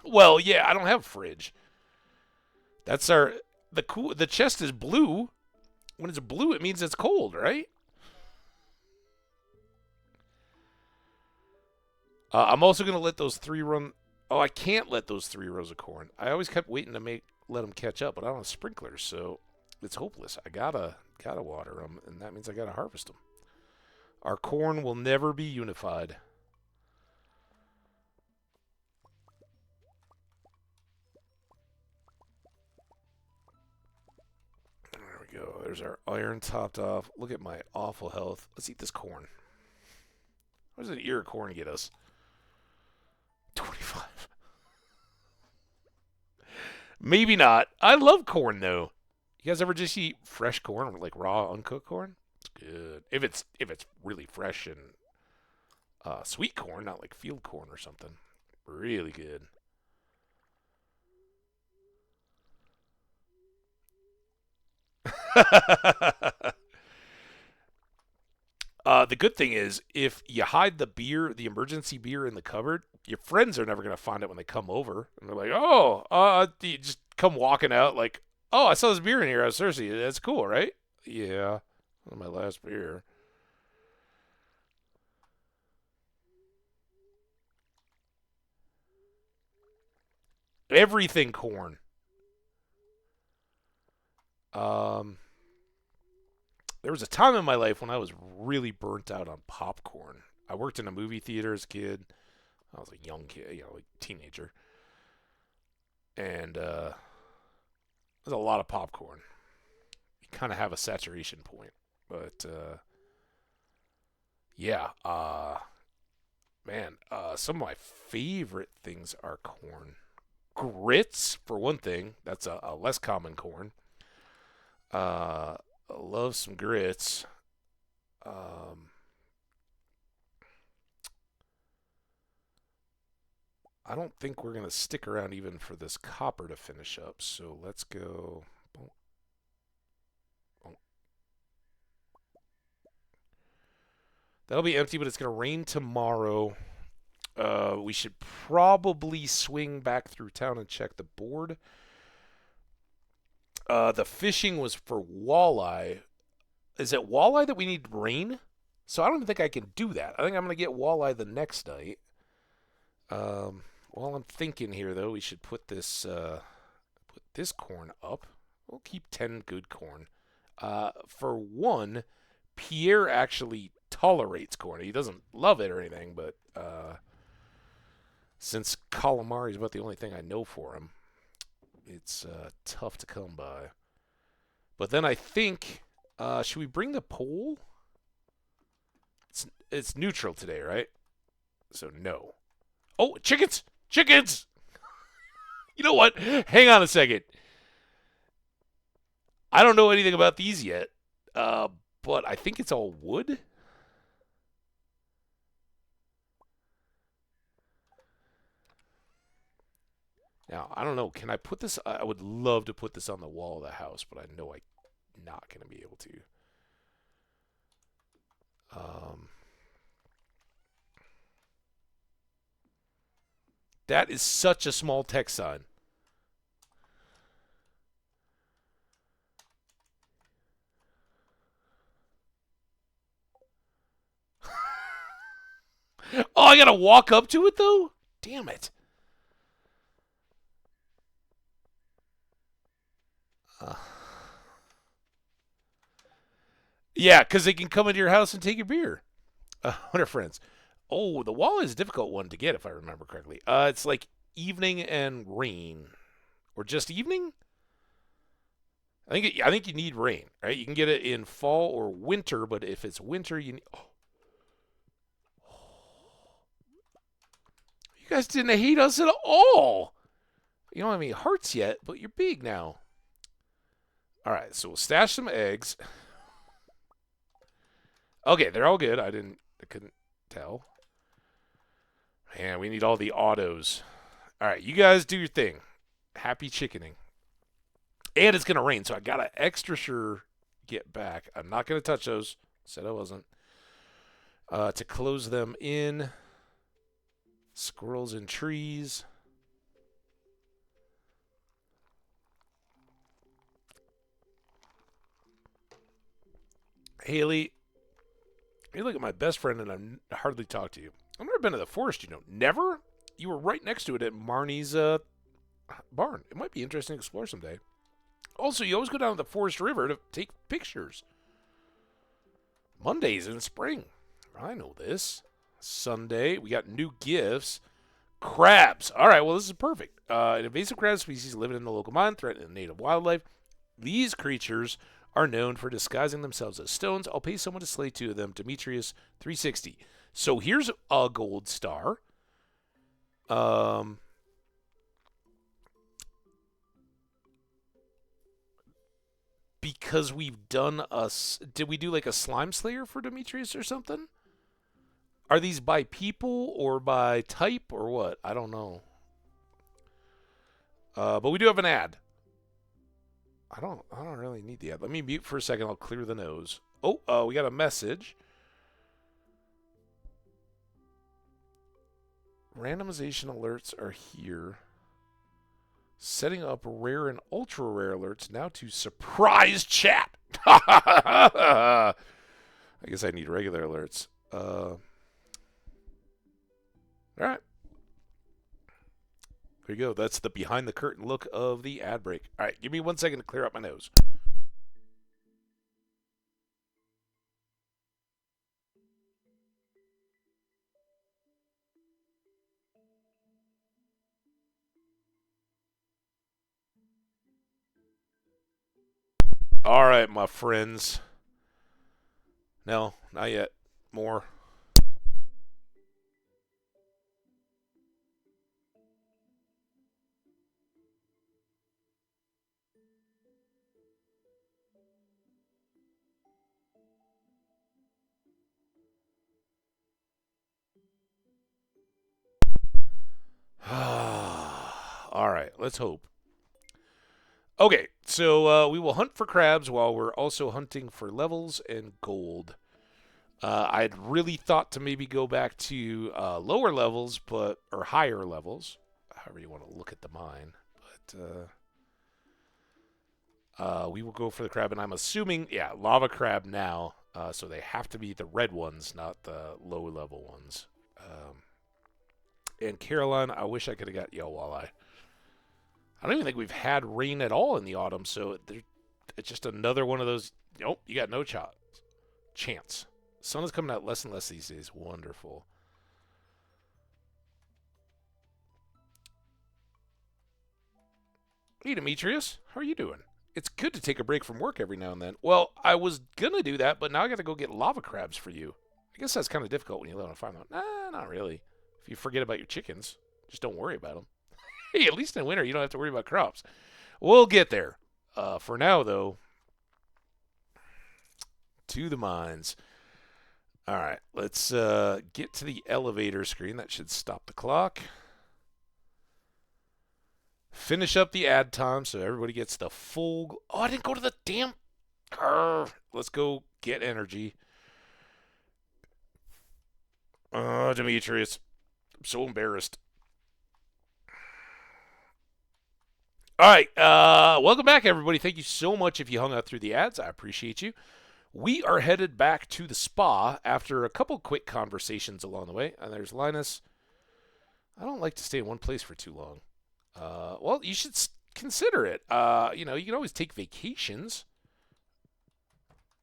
Well, yeah, I don't have a fridge. That's our... The chest is blue. When it's blue, it means it's cold, right? I'm also going to let those 3 run... Oh, I can't let those 3 rows of corn. I always kept waiting to let them catch up, but I don't have sprinklers, so it's hopeless. I gotta water them, and that means I gotta harvest them. Our corn will never be unified. There we go. There's our iron topped off. Look at my awful health. Let's eat this corn. What does an ear of corn get us? 25. Maybe not. I love corn though. You guys ever just eat fresh corn, like raw, uncooked corn? It's good. If it's really fresh and sweet corn, not like field corn or something. Really good. The good thing is, if you hide the beer, the emergency beer in the cupboard, your friends are never going to find it when they come over. And they're like, oh, you just come walking out like, oh, I saw this beer in here. I was thirsty. That's cool, right? Yeah. My last beer. Everything corn. There was a time in my life when I was really burnt out on popcorn. I worked in a movie theater as a kid. I was a young kid, like teenager. And there's a lot of popcorn. You kind of have a saturation point. But, yeah. Man, some of my favorite things are corn. Grits, for one thing. That's a less common corn. I love some grits. I don't think we're going to stick around even for this copper to finish up. So let's go. That'll be empty, but it's going to rain tomorrow. We should probably swing back through town and check the board. The fishing was for walleye. Is it walleye that we need rain? So I don't think I can do that. I think I'm going to get walleye the next night. While I'm thinking here, though, we should put this corn up. We'll keep 10 good corn. For one, Pierre actually tolerates corn. He doesn't love it or anything, but since calamari is about the only thing I know for him, it's tough to come by. But then I think, should we bring the pole? It's neutral today, right? So no. Oh, chickens! Chickens! You know what? Hang on a second. I don't know anything about these yet, but I think it's all wood. Now, I don't know. Can I put this? I would love to put this on the wall of the house, but I know I'm not going to be able to. That is such a small text sign. Oh, I got to walk up to it, though? Damn it. Yeah, because they can come into your house and take your beer. What are friends? Oh, the wall is a difficult one to get, if I remember correctly. It's like evening and rain. Or just evening? I think you need rain, right? You can get it in fall or winter, but if it's winter, you need... Oh. You guys didn't hate us at all. You don't have any hearts yet, but you're big now. All right, so we'll stash some eggs. Okay, they're all good. I couldn't tell. Man, we need all the autos. All right, you guys do your thing. Happy chickening. And it's going to rain, so I got to extra sure get back. I'm not going to touch those. Said I wasn't. To close them in. Squirrels in trees. Haley, you look at my best friend and I hardly talk to you. I've never been to the forest, you know. Never? You were right next to it at Marnie's barn. It might be interesting to explore someday. Also, you always go down to the Forest River to take pictures. Mondays in spring. I know this. Sunday, we got new gifts. Crabs. All right, well, this is perfect. An invasive crab species living in the local mine, threatening native wildlife. These creatures are known for disguising themselves as stones. I'll pay someone to slay 2 of them. Demetrius, 360. So here's a gold star. Because we've done did we do like a slime slayer for Demetrius or something? Are these by people or by type or what? I don't know. But we do have an ad. I don't really need the ad. Let me mute for a second. I'll clear the nose. Oh, we got a message. Randomization alerts are here. Setting up rare and ultra rare alerts now to surprise chat. I guess I need regular alerts. All right. There you go. That's the behind the curtain look of the ad break. All right, give me 1 second to clear up my nose. All right, my friends. No, not yet. More. All right, let's hope. Okay, so we will hunt for crabs while we're also hunting for levels and gold. I'd really thought to maybe go back to lower levels, or higher levels, however you want to look at the mine. But we will go for the crab, and I'm assuming, yeah, lava crab now. So they have to be the red ones, not the low level ones. And Caroline, I wish I could have got yellow walleye. I don't even think we've had rain at all in the autumn, so it's just another one of those. Nope, you got no chance. Sun is coming out less and less these days. Wonderful. Hey, Demetrius, how are you doing? It's good to take a break from work every now and then. Well, I was gonna do that, but now I got to go get lava crabs for you. I guess that's kind of difficult when you live on a farm. Nah, not really. If you forget about your chickens, just don't worry about them. Hey, at least in winter you don't have to worry about crops. We'll get there. For now, though, to the mines. All right, let's get to the elevator screen. That should stop the clock. Finish up the ad time so everybody gets the full. Oh, I didn't go to the damn. Let's go get energy. Demetrius, I'm so embarrassed. All right, welcome back, everybody. Thank you so much if you hung out through the ads. I appreciate you. We are headed back to the spa after a couple quick conversations along the way. And there's Linus. I don't like to stay in one place for too long. Well, you should consider it. You can always take vacations.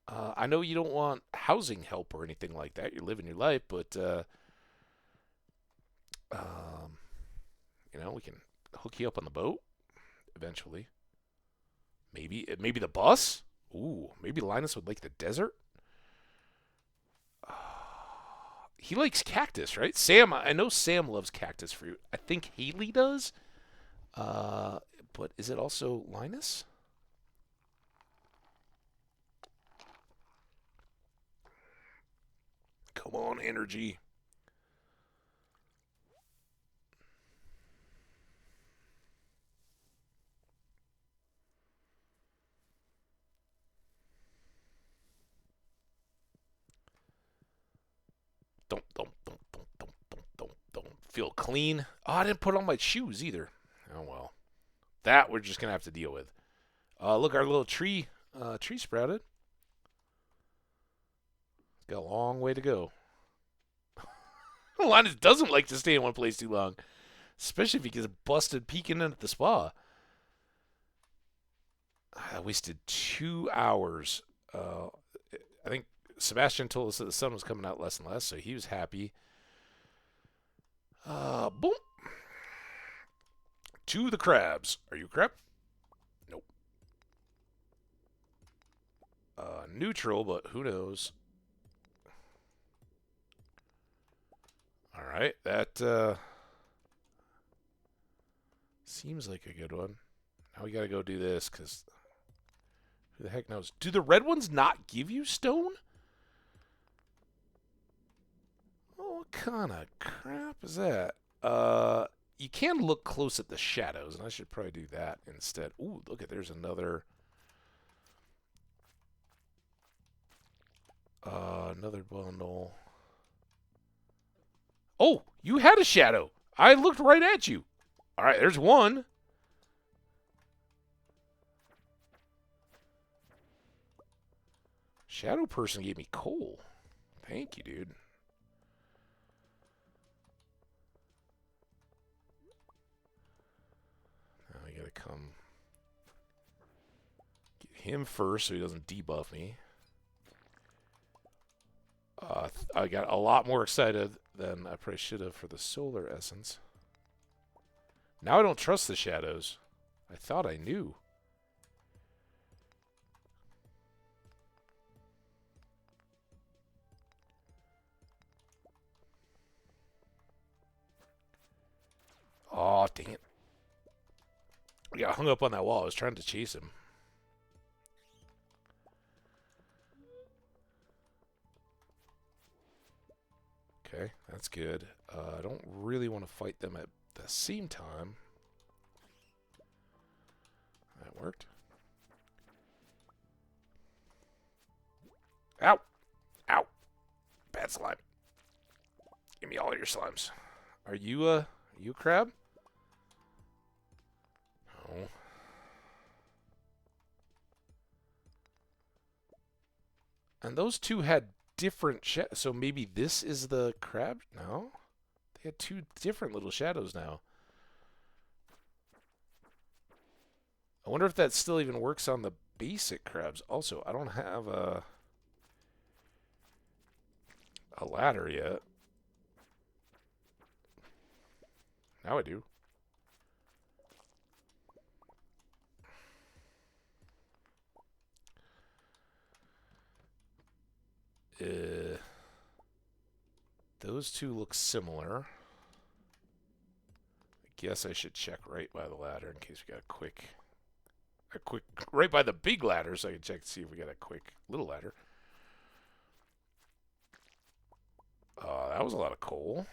I know you don't want housing help or anything like that. You're living your life, but we can hook you up on the boat eventually. Maybe the bus. Ooh, maybe Linus would like the desert. He likes cactus, right? Sam, I know Sam loves cactus fruit. I think Haley does. But is it also Linus? Come on, energy. Don't feel clean. Oh, I didn't put on my shoes either. Oh well. That we're just gonna have to deal with. Look, our little tree sprouted. Got a long way to go. Linus doesn't like to stay in one place too long, especially if he gets busted peeking in at the spa. I wasted 2 hours. I think Sebastian told us that the sun was coming out less and less, so he was happy. Boom. To the crabs. Are you a crab? Nope. Neutral, but who knows? All right, that seems like a good one. Now we gotta go do this, because who the heck knows? Do the red ones not give you stone? Oh, what kind of crap is that? You can look close at the shadows, and I should probably do that instead. Ooh, look at, there's another bundle. Oh, you had a shadow. I looked right at you. All right, there's one. Shadow person gave me coal. Thank you, dude. Now I gotta come get him first so he doesn't debuff me. I got a lot more excited than I probably should have for the solar essence. Now I don't trust the shadows. I thought I knew. Oh, dang it. I got hung up on that wall. I was trying to chase him. Okay, that's good. I don't really want to fight them at the same time. That worked. Ow! Ow! Bad slime. Give me all your slimes. Are you a crab? No. And those two had different so maybe this is the crab? No? They had two different little shadows now. I wonder if that still even works on the basic crabs. Also, I don't have a ladder yet. Now I do. Those two look similar. I guess I should check right by the ladder in case we got a quick right by the big ladder so I can check to see if we got a quick little ladder. That was a lot of coal.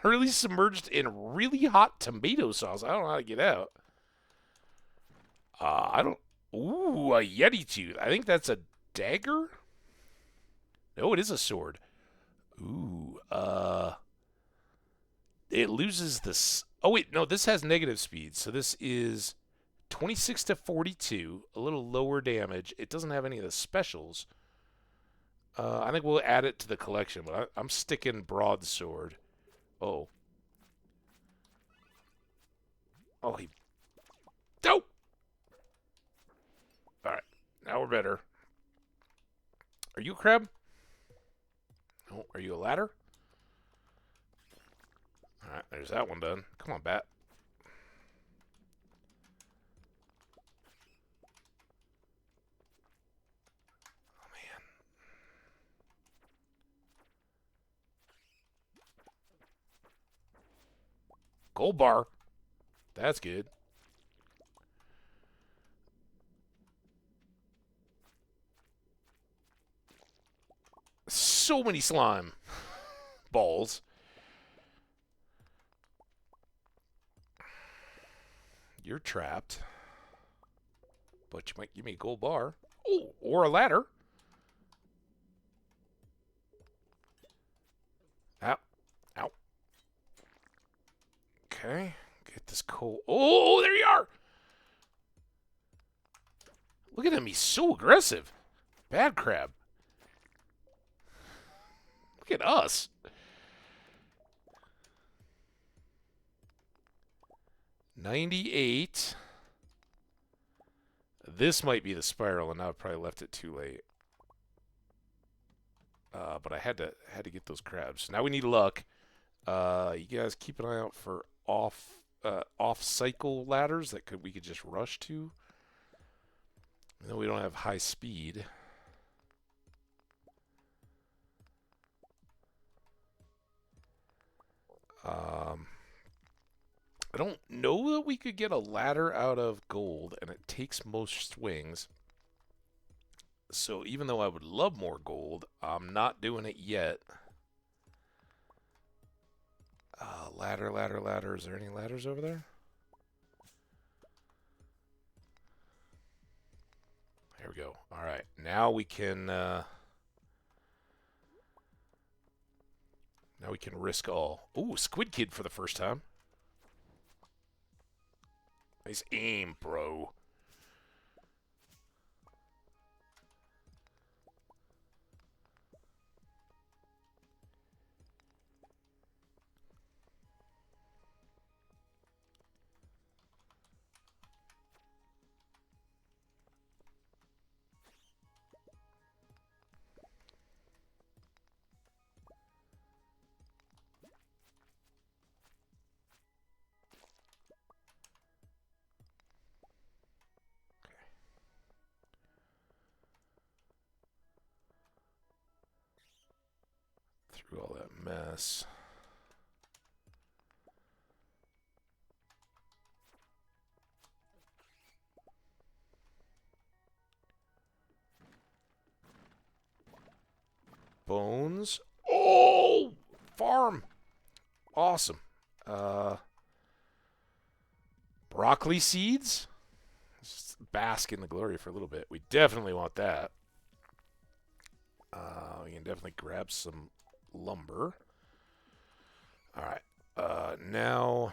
Really submerged in really hot tomato sauce. I don't know how to get out. I don't. Ooh, a Yeti tooth. I think that's a dagger. No, it is a sword. Ooh, it loses this. Oh wait, no, this has negative speed. So this is 26 to 42, a little lower damage. It doesn't have any of the specials. I think we'll add it to the collection, but I'm sticking broadsword. Oh. Oh, he. Nope. All right, now we're better. Are you a crab? Oh, are you a ladder? All right, there's that one done. Come on, bat. Oh, man. Gold bar. That's good. So many slime balls. You're trapped. But you might give me a gold bar. Oh, or a ladder. Ow. Ow. Okay. Get this coal. Oh, there you are. Look at him. He's so aggressive. Bad crab. Look at us. $98. This might be the spiral, and I probably left it too late. But I had to get those crabs. Now we need luck. You guys keep an eye out for off cycle ladders that we could just rush to. Even though we don't have high speed. I don't know that we could get a ladder out of gold, and it takes most swings. So even though I would love more gold, I'm not doing it yet. Ladder, ladder, ladder. Is there any ladders over there? There we go. All right. Now we can... now we can risk all. Ooh, Squid Kid for the first time. Nice aim, bro. Through all that mess. Bones. Oh! Farm! Awesome. Broccoli seeds? Just bask in the glory for a little bit. We definitely want that. We can definitely grab some lumber. All right. Now,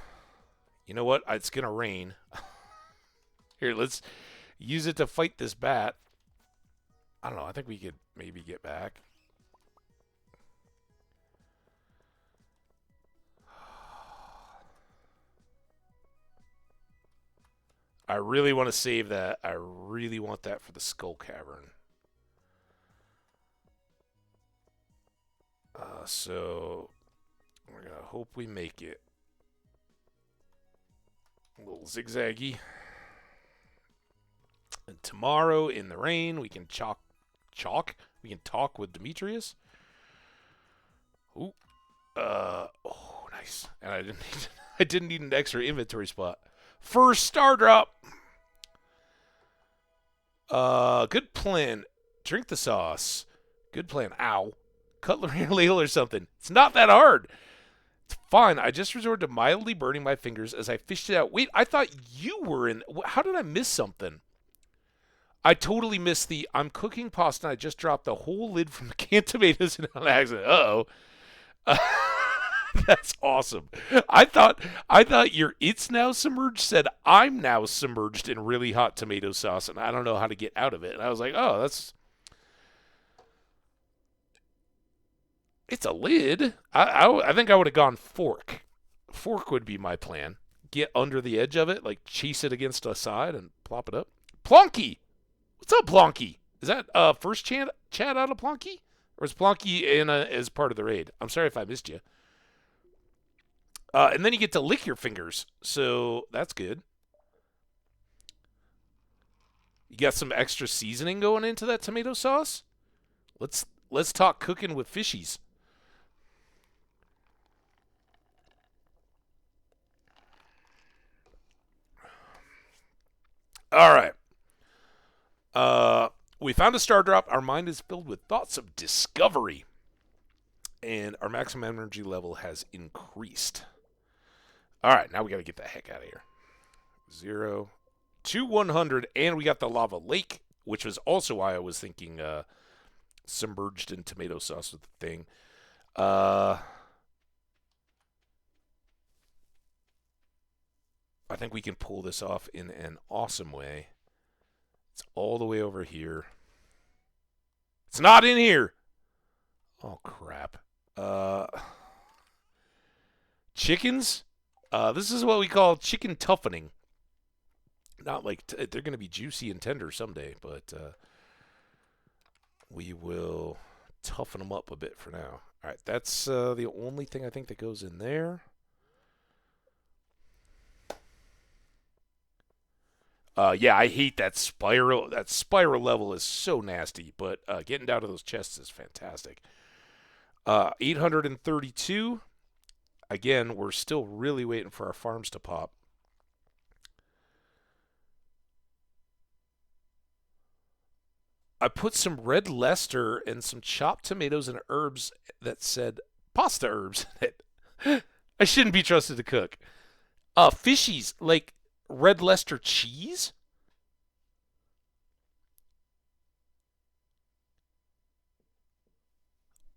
you know what? It's going to rain. Here, let's use it to fight this bat. I don't know. I think we could maybe get back. I really want to save that. I really want that for the Skull Cavern. So we're going to hope we make it. A little zigzaggy. And tomorrow in the rain, we can chalk. We can talk with Demetrius. Ooh. Oh, nice. And I didn't need, I didn't need an extra inventory spot. First star drop. Good plan. Drink the sauce. Good plan. Ow. Cutlery or ladle or something. It's not that hard. It's fine. I just resorted to mildly burning my fingers as I fished it out. Wait, I thought you were in. How did I miss something? I totally missed the. I'm cooking pasta and I just dropped the whole lid from the canned tomatoes in an accident. Uh-oh. That's awesome. I thought your "it's now submerged" said I'm now submerged in really hot tomato sauce and I don't know how to get out of it. And I was like, oh, it's a lid. I think I would have gone fork. Fork would be my plan. Get under the edge of it, like chase it against a side and plop it up. Plonky! What's up, Plonky? Is that first chat out of Plonky? Or is Plonky as part of the raid? I'm sorry if I missed you. And then you get to lick your fingers, so that's good. You got some extra seasoning going into that tomato sauce? Let's talk cooking with fishies. All right. We found a star drop. Our mind is filled with thoughts of discovery. And our maximum energy level has increased. All right, now we got to get the heck out of here. 0 to 100, and we got the lava lake, which was also why I was thinking submerged in tomato sauce with the thing. I think we can pull this off in an awesome way. It's all the way over here. It's not in here. Oh, crap. Chickens? This is what we call chicken toughening. Not like they're going to be juicy and tender someday, but we will toughen them up a bit for now. All right, that's the only thing I think that goes in there. Yeah, I hate that spiral. That spiral level is so nasty, but getting down to those chests is fantastic. 832. Again, we're still really waiting for our farms to pop. I put some red Leicester and some chopped tomatoes and herbs that said pasta herbs. I shouldn't be trusted to cook. Fishies, like red Leicester cheese?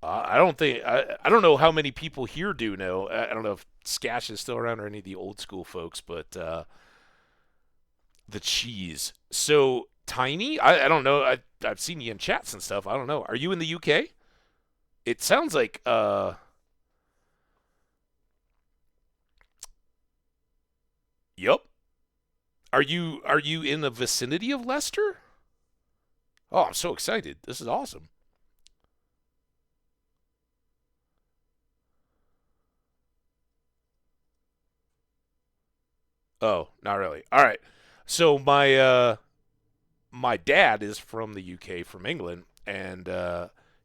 I don't know how many people here do know. I don't know if Skash is still around or any of the old school folks, but the cheese. So tiny? I don't know. I've seen you in chats and stuff. I don't know. Are you in the UK? It sounds like Yep. Are you in the vicinity of Leicester? Oh, I'm so excited. This is awesome. Oh, not really. All right. So my dad is from the UK, from England, and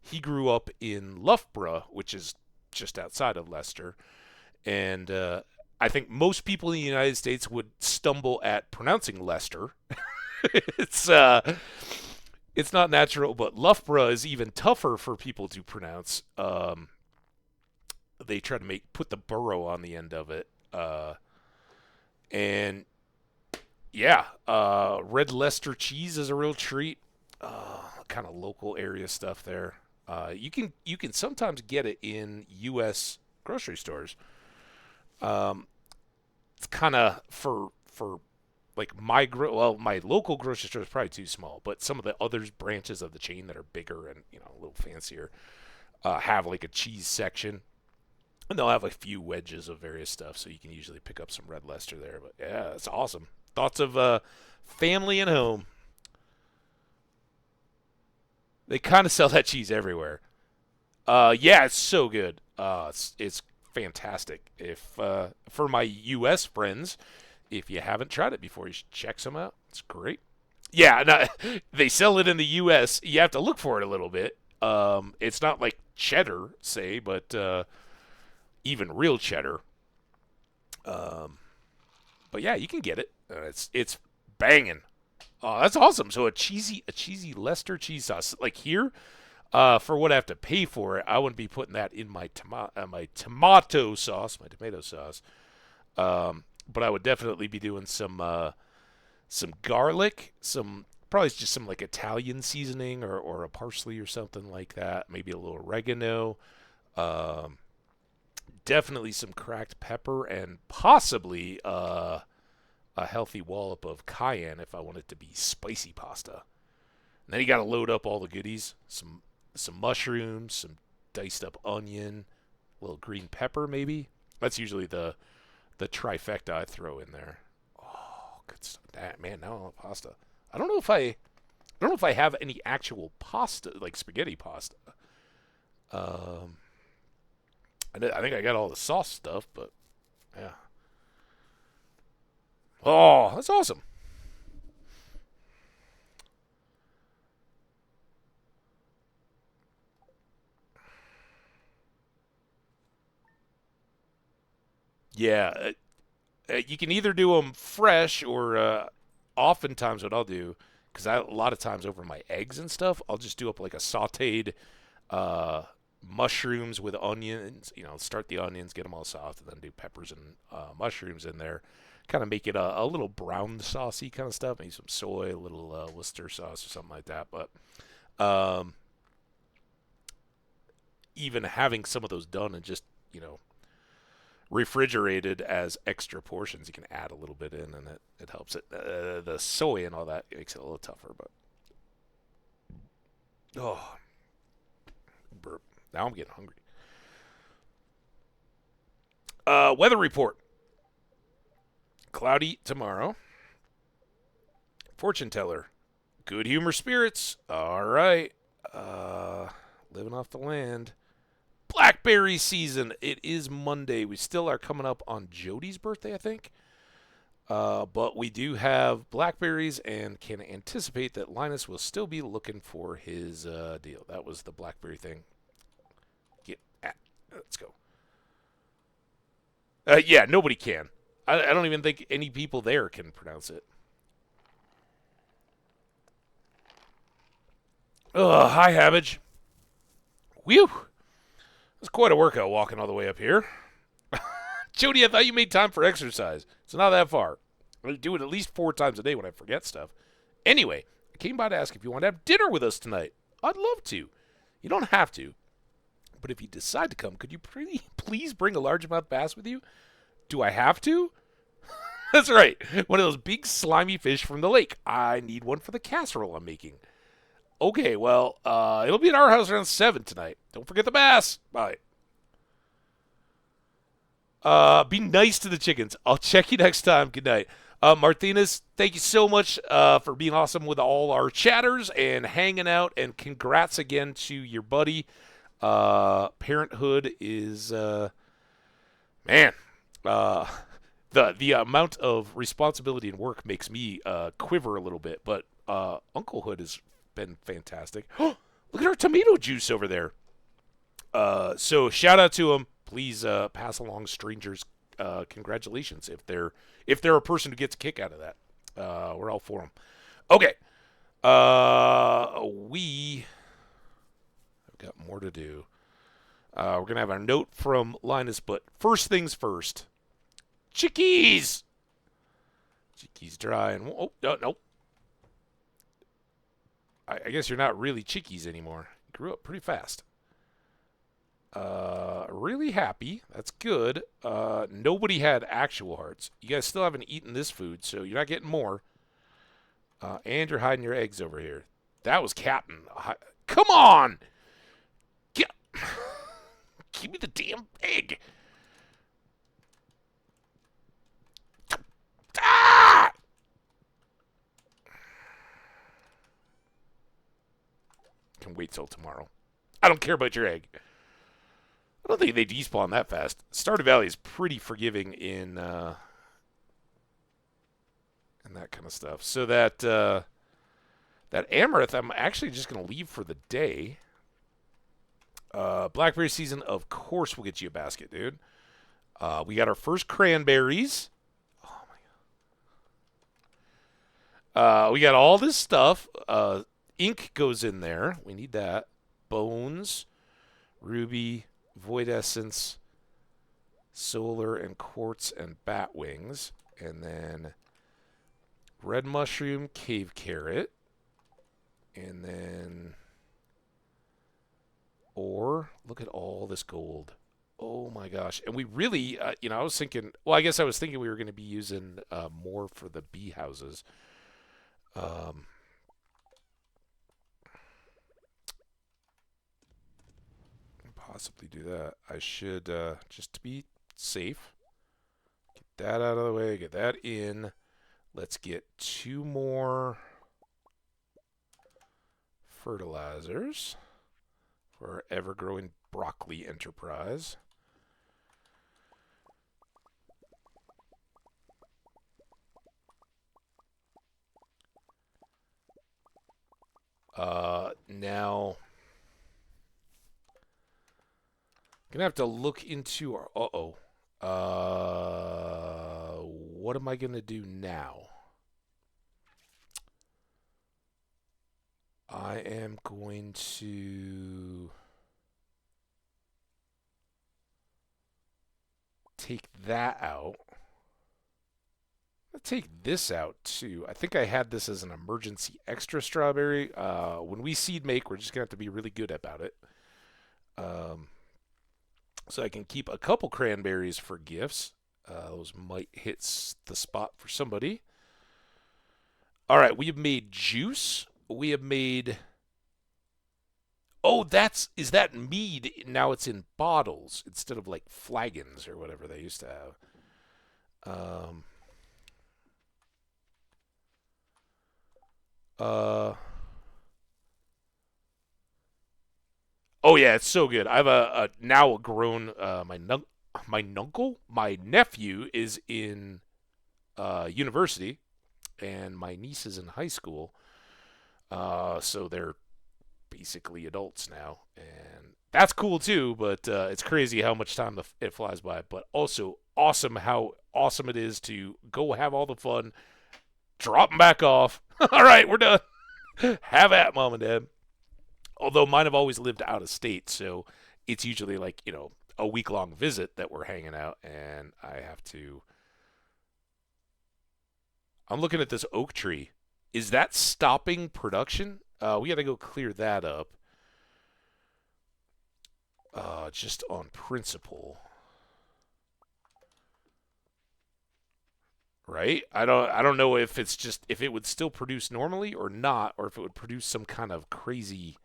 he grew up in Loughborough, which is just outside of Leicester. And I think most people in the United States would stumble at pronouncing Leicester. it's it's not natural, but Loughborough is even tougher for people to pronounce. They try to put the borough on the end of it, and yeah, red Leicester cheese is a real treat. Kind of local area stuff there. You can sometimes get it in U.S. grocery stores. It's kind of for like my local grocery store is probably too small, but some of the other branches of the chain that are bigger and a little fancier have like a cheese section, and they'll have a few wedges of various stuff, so you can usually pick up some red Leicester there. But yeah, it's awesome. Thoughts of family and home. They kind of sell that cheese everywhere. Yeah, it's so good. It's fantastic. If for my U.S. friends, if you haven't tried it before, you should check some out. It's great. Yeah, no, they sell it in the U.S. You have to look for it a little bit. It's not like cheddar, say, but even real cheddar. Um, but yeah, you can get it. It's banging. Oh, that's awesome. So a cheesy Leicester cheese sauce. Like here, for what I have to pay for it, I wouldn't be putting that in my tomato sauce, my tomato sauce. But I would definitely be doing some garlic, some probably just some like Italian seasoning or a parsley or something like that. Maybe a little oregano. Um, Definitely some cracked pepper and possibly a healthy wallop of cayenne if I want it to be spicy pasta. And then you got to load up all the goodies. Some mushrooms, some diced up onion, a little green pepper maybe. That's usually the trifecta I throw in there. Oh, good stuff. Man, now I want pasta. I don't know if I have any actual pasta like spaghetti pasta. Um, I think I got all the sauce stuff, but yeah. Oh, that's awesome. Yeah, you can either do them fresh or oftentimes what I'll do, because a lot of times over my eggs and stuff, I'll just do up like a sauteed uh, mushrooms with onions. Start the onions, get them all soft, and then do peppers and mushrooms in there. Kind of make it a little brown saucy kind of stuff. Maybe some soy, a little Worcester sauce or something like that. But um, even having some of those done and just refrigerated as extra portions, you can add a little bit in, and it helps it. The soy and all that makes it a little tougher, but oh, burp. Now I'm getting hungry. Weather report: cloudy tomorrow. Fortune teller: good humor spirits. All right. Living off the land. Blackberry season. It is Monday. We still are coming up on Jody's birthday, I think. But we do have blackberries and can anticipate that Linus will still be looking for his deal. That was the blackberry thing. Let's go. Yeah, nobody can. I don't even think any people there can pronounce it. Hi, Hambbage. Whew. It's quite a workout walking all the way up here. Jody, I thought you made time for exercise. It's not that far. I do it at least 4 times a day when I forget stuff. Anyway, I came by to ask if you want to have dinner with us tonight. I'd love to. You don't have to. But if you decide to come, could you please bring a largemouth bass with you? Do I have to? That's right. One of those big slimy fish from the lake. I need one for the casserole I'm making. Okay, well, it'll be at our house around 7 tonight. Don't forget the bass. Bye. Be nice to the chickens. I'll check you next time. Good night. Martinez, thank you so much for being awesome with all our chatters and hanging out. And congrats again to your buddy. Parenthood is, man, the amount of responsibility and work makes me quiver a little bit. But unclehood has been fantastic. Look at our tomato juice over there. So shout out to him. Please pass along strangers congratulations if they're a person who gets a kick out of that. We're all for them. Okay. We've got more to do. We're gonna have our note from Linus, but first things first. Chickies. Chickies dry and no. I guess you're not really chickies anymore. You grew up pretty fast. Really happy. That's good. Nobody had actual hearts. You guys still haven't eaten this food, so you're not getting more. And you're hiding your eggs over here. That was Captain. Come on! Give me the damn egg. Ah! can wait till tomorrow. I don't care about your egg. I don't think they despawn that fast. Stardew Valley is pretty forgiving in that kind of stuff. So that that Amaranth, I'm actually just going to leave for the day. Blackberry season, of course, will get you a basket, dude. We got our first cranberries. Oh my god. We got all this stuff. Ink goes in there. We need that. Bones, ruby, void essence, solar and quartz and bat wings, and then red mushroom, cave carrot, and then ore. Look at all this gold. Oh my gosh. And we really, I was thinking, well, I guess I was thinking we were going to be using more for the bee houses. Possibly do that. I should, just to be safe, get that out of the way, get that in. Let's get 2 more fertilizers for our ever-growing broccoli enterprise. Now, gonna have to look into our. What am I gonna do now? I am going to take that out. I'll take this out too. I think I had this as an emergency extra strawberry. When we seed make, we're just gonna have to be really good about it. So I can keep a couple cranberries for gifts. Those might hit the spot for somebody. All right, we have made juice. We have made. Oh, is that mead? Now it's in bottles instead of like flagons or whatever they used to have. Oh yeah, it's so good. I have a now grown my nephew is in university, and my niece is in high school. So they're basically adults now, and that's cool too. But it's crazy how much time it flies by. But also awesome how awesome it is to go have all the fun, drop them back off. All right, we're done. Have at, mom and dad. Although mine have always lived out of state, so it's usually like, a week-long visit that we're hanging out, and I have to. I'm looking at this oak tree. Is that stopping production? We got to go clear that up. Just on principle. Right? I don't know if it would still produce normally or not, or if it would produce some kind of crazy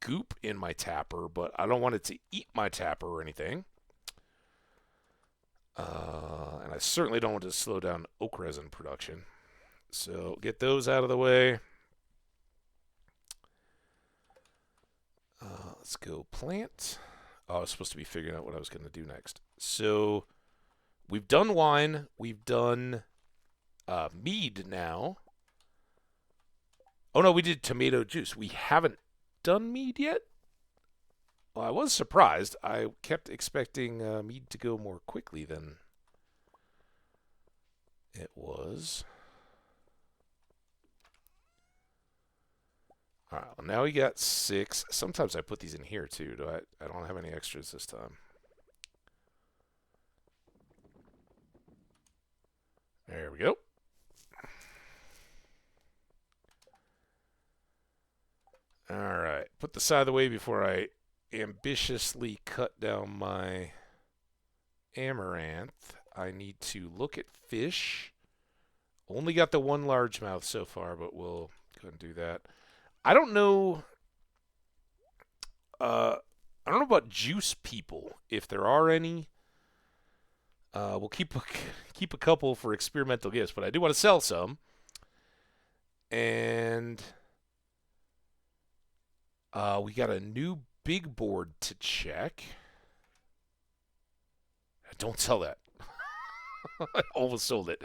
goop in my tapper, but I don't want it to eat my tapper or anything. And I certainly don't want to slow down oak resin production. So get those out of the way. Let's go plant. Oh, I was supposed to be figuring out what I was going to do next. So we've done wine. We've done mead now. Oh, no, we did tomato juice. We haven't done mead yet? Well, I was surprised. I kept expecting mead to go more quickly than it was. All right, well, now we got 6. Sometimes I put these in here, too. I don't have any extras this time. There we go. All right, put this out of the way before I ambitiously cut down my amaranth. I need to look at fish. Only got the one largemouth so far, but we'll go and do that. I don't know. I don't know about juice people, if there are any. We'll keep a couple for experimental gifts, but I do want to sell some. And We got a new big board to check. Don't sell that. I almost sold it.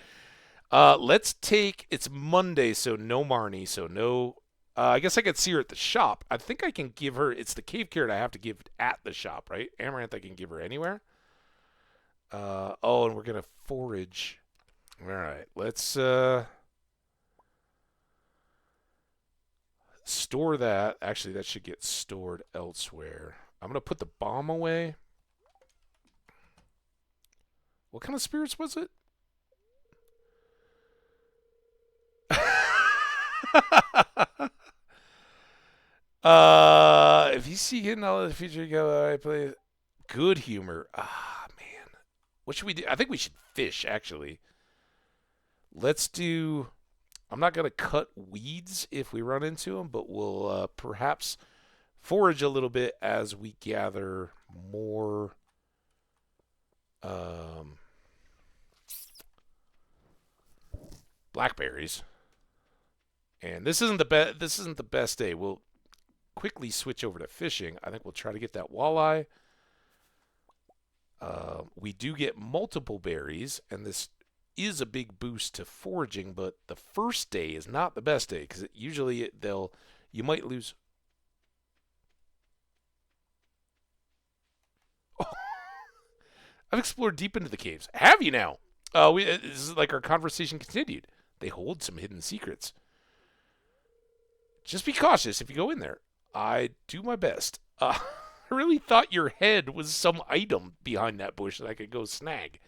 Let's take. It's Monday, so no Marnie, so no. I guess I could see her at the shop. I think I can give her. It's the cave carrot I have to give at the shop, right? Amaranth I can give her anywhere. Oh, and we're gonna forage. All right, let's store that. Actually, that should get stored elsewhere. I'm gonna put the bomb away. What kind of spirits was it? If you see hidden all of the future, go. I play good humor. Ah, man. What should we do? I think we should fish. Actually, let's do. I'm not gonna cut weeds if we run into them, but we'll perhaps forage a little bit as we gather more. Um, Blackberries. And this isn't the best. This isn't the best day. We'll quickly switch over to fishing. I think we'll try to get that walleye. We do get multiple berries, and this is a big boost to foraging. But the first day is not the best day because usually you might lose. I've explored deep into the caves. Have you now? This is like our conversation continued. They hold some hidden secrets. Just be cautious if you go in there. I do my best. I really thought your head was some item behind that bush that I could go snag.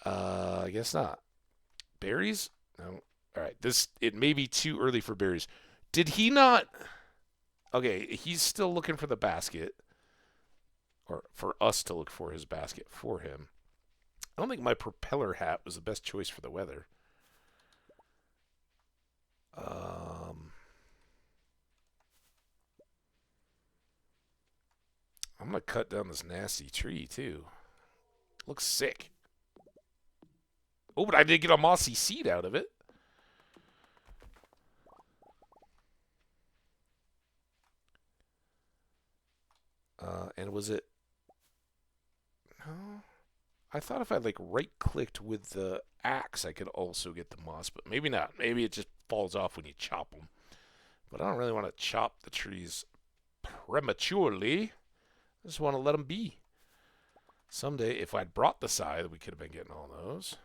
I guess not. Berries? No. All right. It may be too early for berries. Did he not? Okay, he's still looking for the basket, or for us to look for his basket for him. I don't think my propeller hat was the best choice for the weather. I'm gonna cut down this nasty tree too. Looks sick. Oh, but I did get a mossy seed out of it. And was it? No. I thought if I like right-clicked with the axe, I could also get the moss, but maybe not. Maybe it just falls off when you chop them. But I don't really want to chop the trees prematurely. I just want to let them be. Someday, if I'd brought the scythe, we could have been getting all those.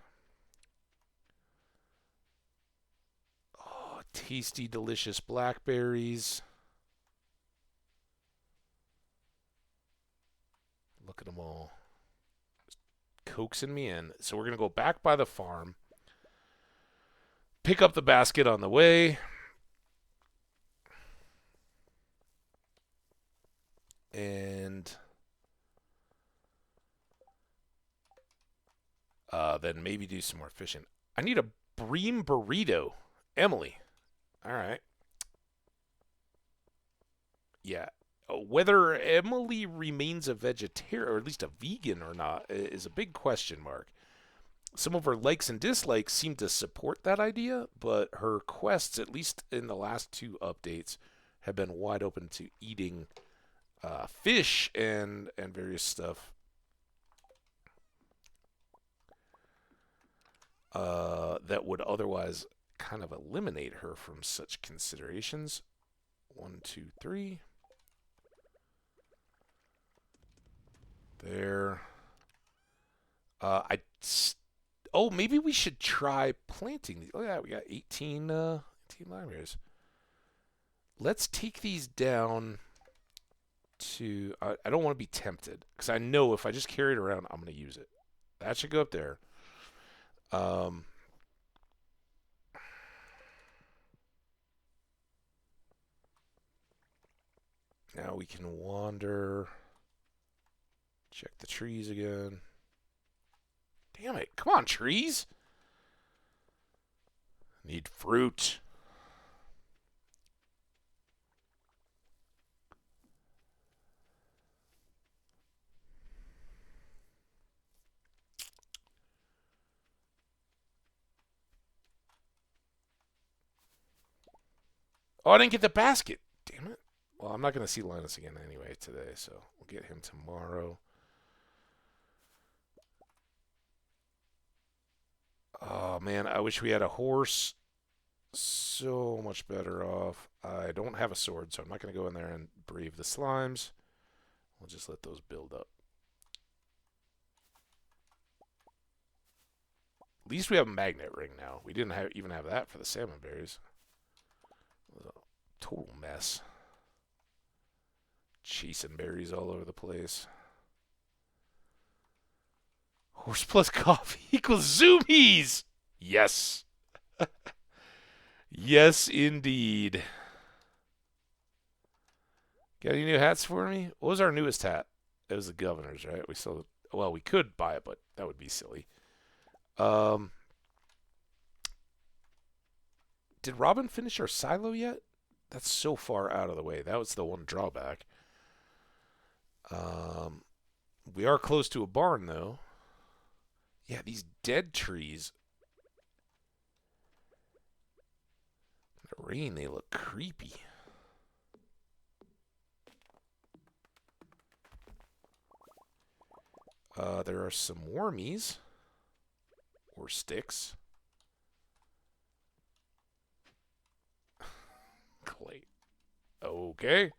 Oh, tasty, delicious blackberries. Look at them all. Just coaxing me in. So we're going to go back by the farm. Pick up the basket on the way. And then maybe do some more fishing. I need a bream burrito. Emily. All right. Yeah. Whether Emily remains a vegetarian, or at least a vegan or not, is a big question mark. Some of her likes and dislikes seem to support that idea, but her quests, at least in the last two updates, have been wide open to eating fish and various stuff. That would otherwise kind of eliminate her from such considerations. 1, 2, 3. There. Oh, maybe we should try planting these. Oh yeah, we got 18 libraries. Let's take these down to. I don't want to be tempted because I know if I just carry it around, I'm going to use it. That should go up there. Now we can wander. Check the trees again. Damn it. Come on, trees. Need fruit. Oh, I didn't get the basket. Damn it. Well, I'm not going to see Linus again anyway today, so we'll get him tomorrow. Oh, man, I wish we had a horse. So much better off. I don't have a sword, so I'm not going to go in there and brave the slimes. We'll just let those build up. At least we have a magnet ring now. We didn't even have that for the salmon berries. It was a total mess. Chasing berries all over the place. Horse plus coffee equals zoomies! Yes. Yes, indeed. Got any new hats for me? What was our newest hat? It was the governor's, right? We still, well, we could buy it, but that would be silly. Did Robin finish our silo yet? That's so far out of the way. That was the one drawback. We are close to a barn, though. Yeah, these dead trees. In the rain, they look creepy. There are some wormies. Or sticks. Clay. Okay.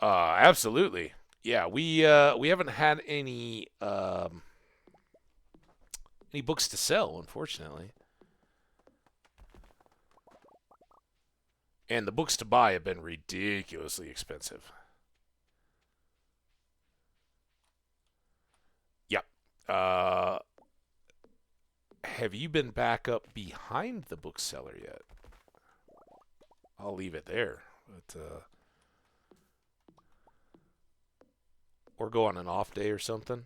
Absolutely. Yeah, we haven't had any books to sell, unfortunately. And the books to buy have been ridiculously expensive. Yep. Have you been back up behind the bookseller yet? I'll leave it there. But or go on an off day or something.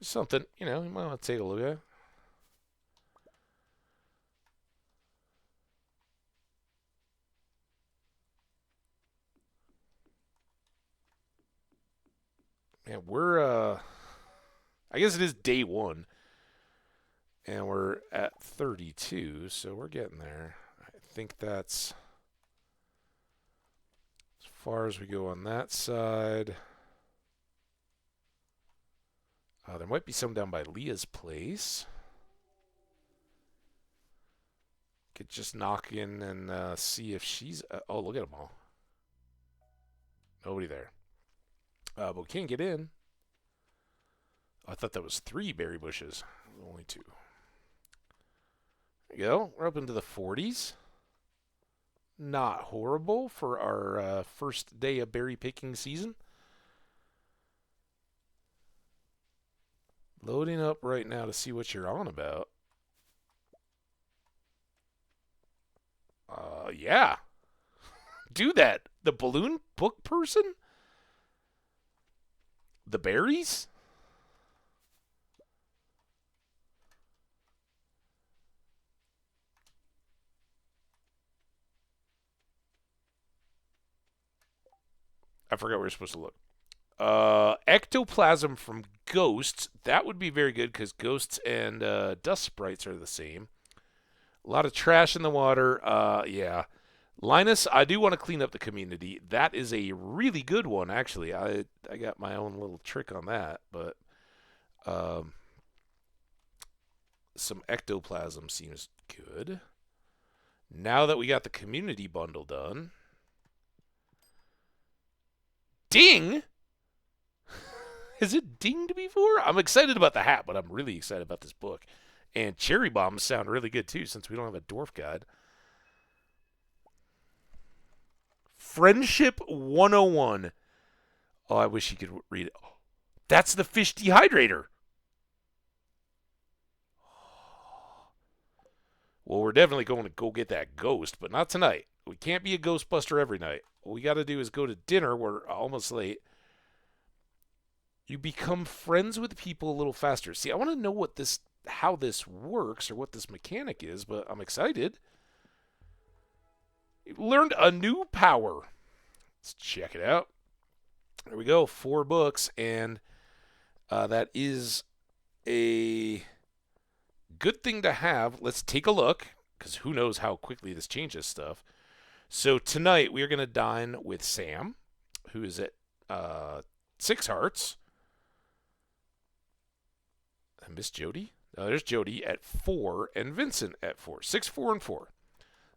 Something, you know, you might want to take a look at. Man, we're I guess it is day 1. And we're at 32, so we're getting there. I think that's as far as we go on that side. There might be some down by Leah's place. Could just knock in and see if she's... oh, look at them all. Nobody there. But we can't get in. I thought that was 3 berry bushes. Only 2. There you go. We're up into the 40s. Not horrible for our first day of berry picking season. Loading up right now to see what you're on about. Yeah. Do that. The balloon book person? The berries? I forgot where we're supposed to look. Ectoplasm from ghosts. That would be very good because ghosts and dust sprites are the same. A lot of trash in the water. Yeah. Linus, I do want to clean up the community. That is a really good one, actually. I got my own little trick on that, but some ectoplasm seems good. Now that we got the community bundle done. Ding! Has it dinged before? I'm excited about the hat, but I'm really excited about this book. And cherry bombs sound really good, too, since we don't have a dwarf guide. Friendship 101. Oh, I wish you could read it. Oh, that's the fish dehydrator. Well, we're definitely going to go get that ghost, but not tonight. We can't be a Ghostbuster every night. What we got to do is go to dinner. We're almost late. You become friends with people a little faster. See, I want to know how this works or what this mechanic is, but I'm excited. You learned a new power. Let's check it out. There we go, 4 books, and that is a good thing to have. Let's take a look, because who knows how quickly this changes stuff. So tonight we are going to dine with Sam, who is at 6 hearts. I missed Jody. There's Jody at 4 and Vincent at 4. 6, 4, and 4.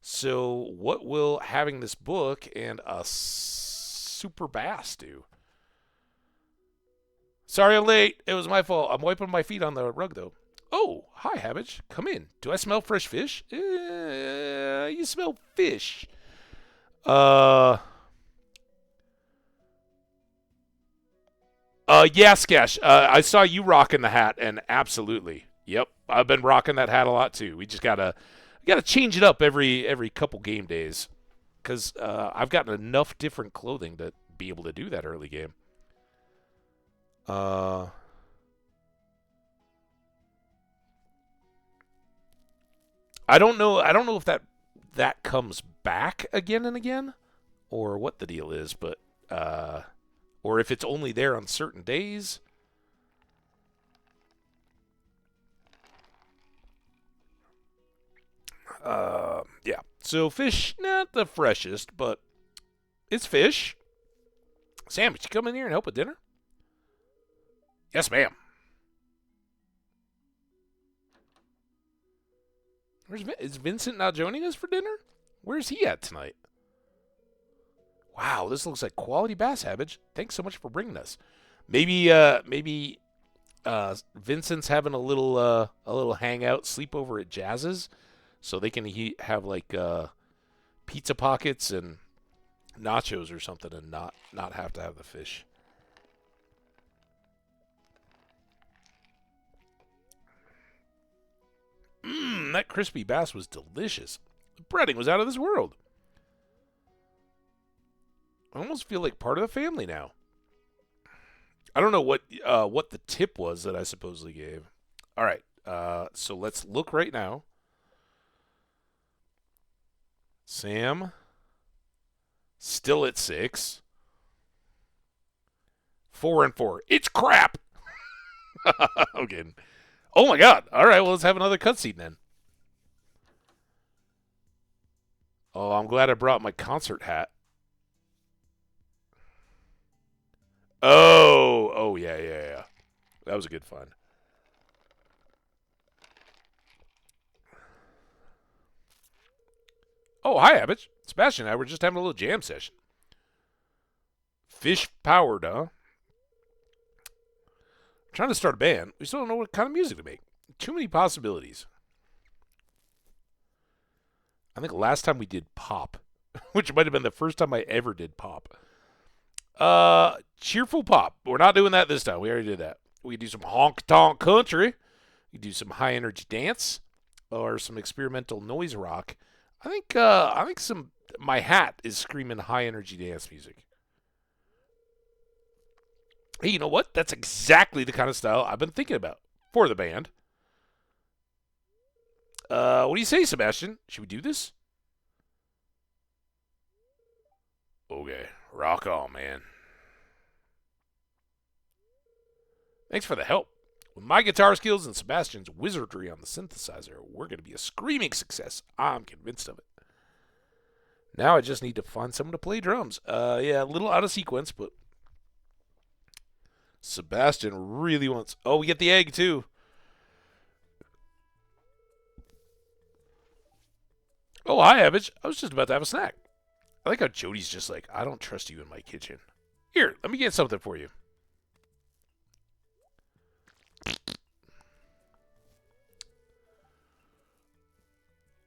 So what will having this book and a super bass do? Sorry I'm late. It was my fault. I'm wiping my feet on the rug, though. Oh, hi, Hambbage. Come in. Do I smell fresh fish? You smell fish. Yeah, Skesh. I saw you rocking the hat, and absolutely. Yep, I've been rocking that hat a lot, too. We just gotta change it up every couple game days, because I've gotten enough different clothing to be able to do that early game. I don't know if that comes back again and again, or what the deal is, but or if it's only there on certain days. Yeah. So fish, not the freshest, but it's fish. Sam, would you come in here and help with dinner? Yes, ma'am. Is Vincent not joining us for dinner? Where's he at tonight? Wow, this looks like quality bass, Hambbage. Thanks so much for bringing us. Maybe Vincent's having a little hangout, sleepover at Jazz's, so they can have like pizza pockets and nachos or something, and not have to have the fish. That crispy bass was delicious. The breading was out of this world. I almost feel like part of the family now. I don't know what the tip was that I supposedly gave. All right, so let's look right now. Sam, still at 6. 4 and 4. It's crap. I'm kidding. Oh my God! All right, well let's have another cutscene then. Oh, I'm glad I brought my concert hat. Oh, yeah. That was a good fun. Oh, hi, Hambbage. Sebastian and I were just having a little jam session. Fish powered, huh? Trying to start a band. We still don't know what kind of music to make. Too many possibilities. I think last time we did pop, which might have been the first time I ever did pop. Cheerful pop. We're not doing that this time. We already did that. We can do some honk-tonk country. We can do some high-energy dance or some experimental noise rock. I think my hat is screaming high-energy dance music. Hey, you know what? That's exactly the kind of style I've been thinking about for the band. What do you say, Sebastian? Should we do this? Okay, rock on, man. Thanks for the help. With my guitar skills and Sebastian's wizardry on the synthesizer, we're going to be a screaming success. I'm convinced of it. Now I just need to find someone to play drums. Yeah, a little out of sequence, but Sebastian really wants... Oh, we get the egg, too. Oh, hi, Hambbage. I was just about to have a snack. I like how Jody's just like, I don't trust you in my kitchen. Here, let me get something for you.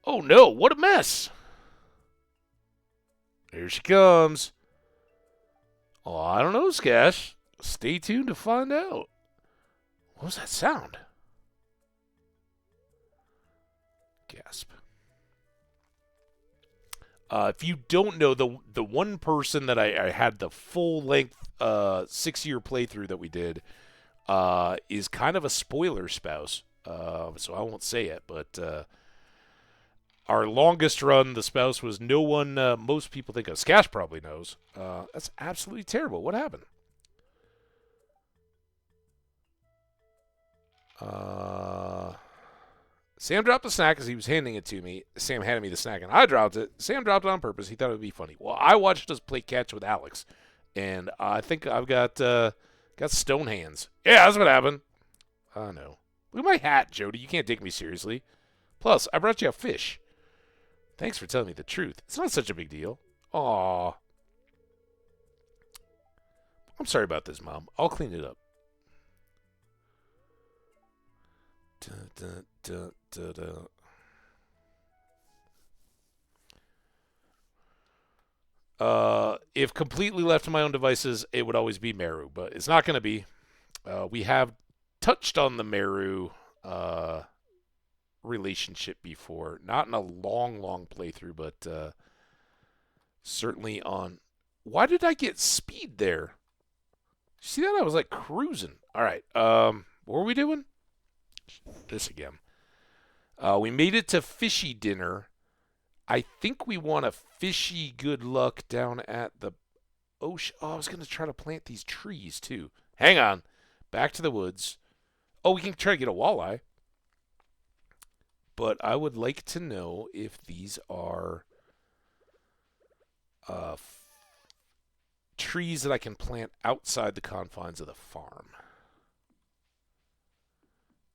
Oh, no. What a mess. Here she comes. Oh, I don't know, Skash. Stay tuned to find out. What was that sound? Gasp. If you don't know, the one person that I had the full-length 6-year playthrough that we did is kind of a spoiler spouse. So I won't say it, but our longest run, the spouse was no one most people think of. Skash probably knows. That's absolutely terrible. What happened? Sam dropped the snack as he was handing it to me. Sam handed me the snack, and I dropped it. Sam dropped it on purpose. He thought it would be funny. Well, I watched us play catch with Alex, and I think I've got stone hands. Yeah, that's what happened. I know. Look at my hat, Jody. You can't take me seriously. Plus, I brought you a fish. Thanks for telling me the truth. It's not such a big deal. Aw. I'm sorry about this, Mom. I'll clean it up. Dun, dun, dun, dun, dun. If completely left to my own devices, it would always be Meru, but it's not going to be. We have touched on the Meru relationship before. Not in a long playthrough, but certainly on... Why did I get speed there? See that? I was like cruising. All right. What were we doing? This again. We made it to fishy dinner. I think we want a fishy good luck down at the ocean. Oh, I was going to try to plant these trees too. Hang on. Back to the woods. Oh, we can try to get a walleye. But I would like to know if these are trees that I can plant outside the confines of the farm.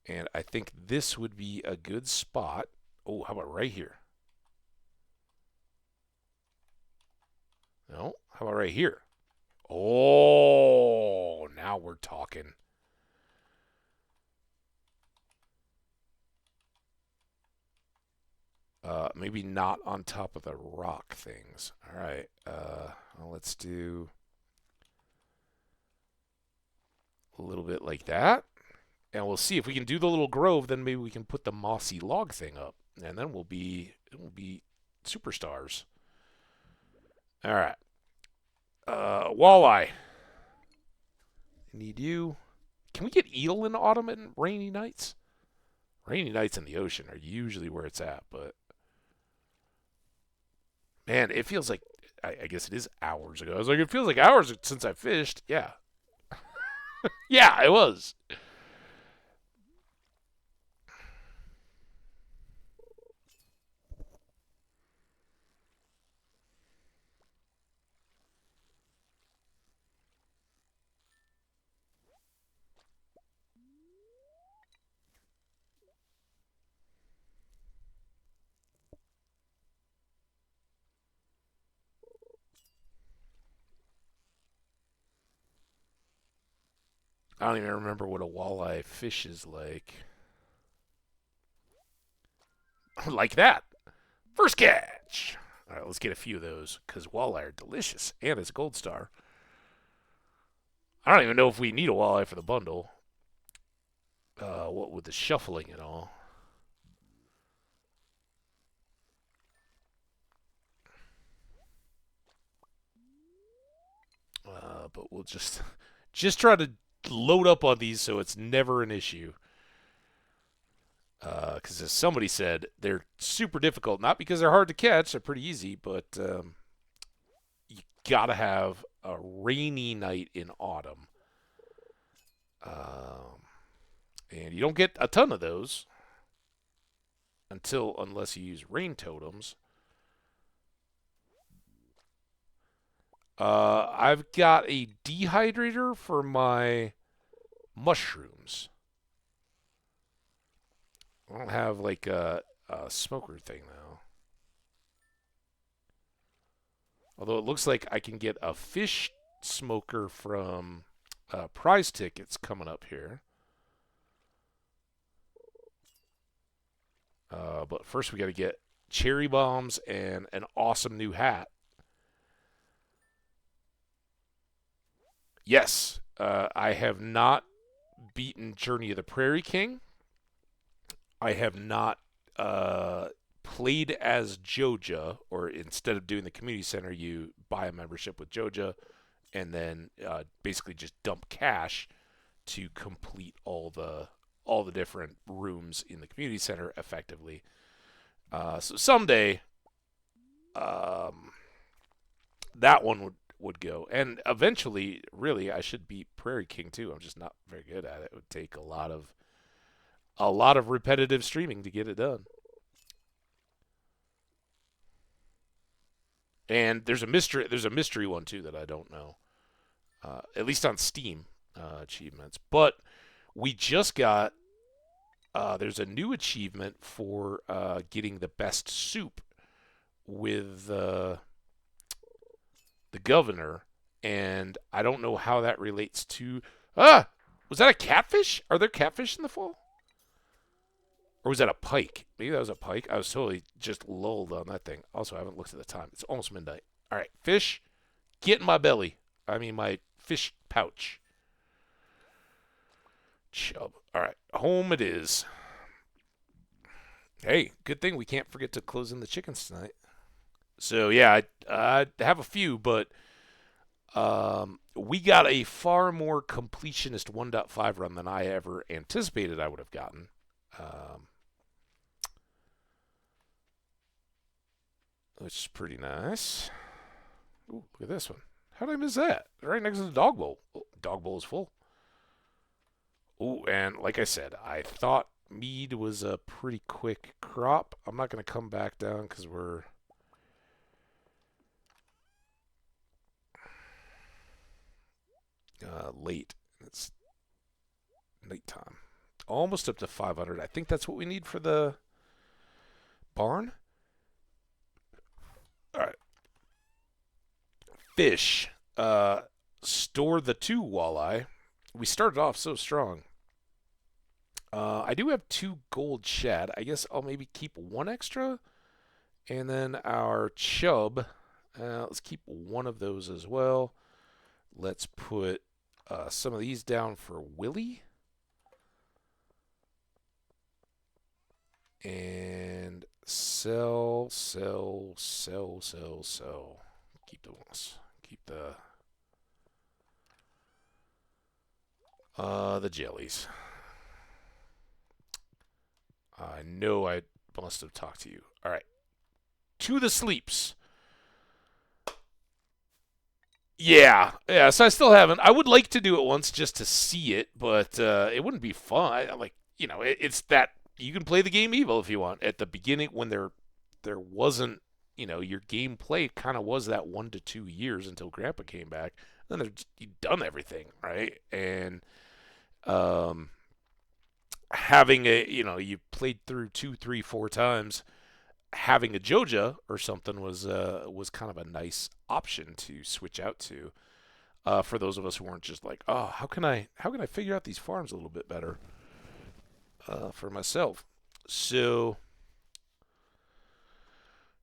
And I think this would be a good spot. Oh, how about right here? No? How about right here? Oh, now we're talking. Maybe not on top of the rock things. All right. Well, let's do a little bit like that. And we'll see if we can do the little grove, then maybe we can put the mossy log thing up. And then we'll be superstars. All right. Walleye. I need you. Can we get eel in autumn and rainy nights? Rainy nights in the ocean are usually where it's at, but man, it feels like I guess it is hours ago. I was like, it feels like hours since I fished. Yeah. Yeah, it was. I don't even remember what a walleye fish is like. Like that. First catch. All right, let's get a few of those because walleye are delicious and it's a gold star. I don't even know if we need a walleye for the bundle. What with the shuffling and all. But we'll just try to load up on these so it's never an issue. Because as somebody said, they're super difficult. Not because they're hard to catch; they're pretty easy. But you gotta have a rainy night in autumn, and you don't get a ton of those unless you use rain totems. I've got a dehydrator for my mushrooms. I don't have like a smoker thing though. Although it looks like I can get a fish smoker from prize tickets coming up here. But first we got to get cherry bombs and an awesome new hat. Yes, I have not beaten Journey of the Prairie King. I have not played as Joja, or instead of doing the community center, you buy a membership with Joja, and then basically just dump cash to complete all the different rooms in the community center effectively. So someday, that one would go, and eventually, really, I should beat Prairie King too. I'm just not very good at it. It would take a lot of a lot of repetitive streaming to get it done. And there's a mystery one too that I don't know. At least on Steam achievements. But we just got there's a new achievement for getting the best soup with the governor, and I don't know how that relates to. Was that a catfish? Are there catfish in the fall? Or was that a pike? Maybe that was a pike. I was totally just lulled on that thing. Also, I haven't looked at the time. It's almost midnight. All right, fish, get in my belly. I mean, my fish pouch. Chub. All right, home it is. Hey, good thing we can't forget to close in the chickens tonight. So, yeah, I have a few, but we got a far more completionist 1.5 run than I ever anticipated I would have gotten. Which is pretty nice. Ooh, look at this one. How did I miss that? Right next to the dog bowl. Oh, dog bowl is full. Ooh, and like I said, I thought mead was a pretty quick crop. I'm not going to come back down because we're... late. It's nighttime. Almost up to 500. I think that's what we need for the barn. All right. Fish. Store the 2 walleye. We started off so strong. I do have 2 gold shad. I guess I'll maybe keep 1 extra. And then our chub. Let's keep 1 of those as well. Let's put some of these down for Willie. And sell. Keep the ones. Keep the jellies. I know I must have talked to you. All right. To the sleeps. Yeah. So I still haven't. I would like to do it once just to see it, but it wouldn't be fun. It's that you can play the game evil if you want. At the beginning, when there wasn't, your gameplay kind of was that 1 to 2 years until Grandpa came back. Then you'd done everything, right? And having you played through 2, 3, 4 times. Having a Joja or something was kind of a nice option to switch out to for those of us who weren't just like, oh, how can I figure out these farms a little bit better for myself. So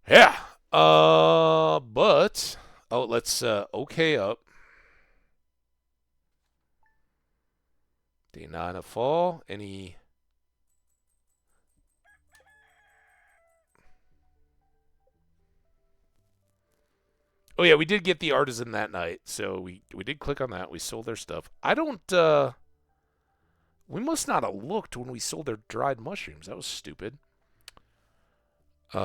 yeah, but let's okay up. Day 9 of fall. Any? Oh yeah, we did get the artisan that night, so we did click on that. We sold their stuff. I don't. We must not have looked when we sold their dried mushrooms. That was stupid. We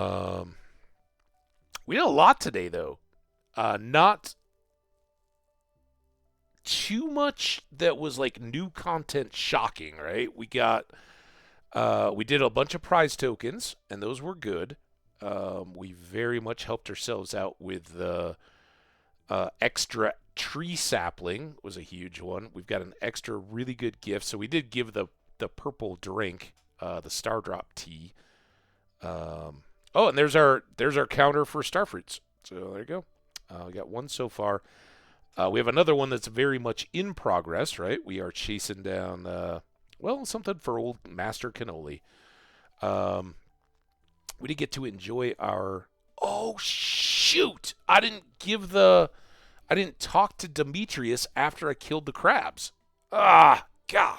did a lot today though. Not too much that was like new content shocking, right? We did a bunch of prize tokens, and those were good. We very much helped ourselves out with the extra tree sapling was a huge one. We've got an extra really good gift. So we did give the purple drink, the Stardrop tea. And there's our counter for starfruits. So there you go. We got 1 so far. We have another one that's very much in progress, right? We are chasing down, something for old Master Cannoli. We did get to enjoy our... Oh, shoot! I didn't talk to Demetrius after I killed the crabs. Ah, God.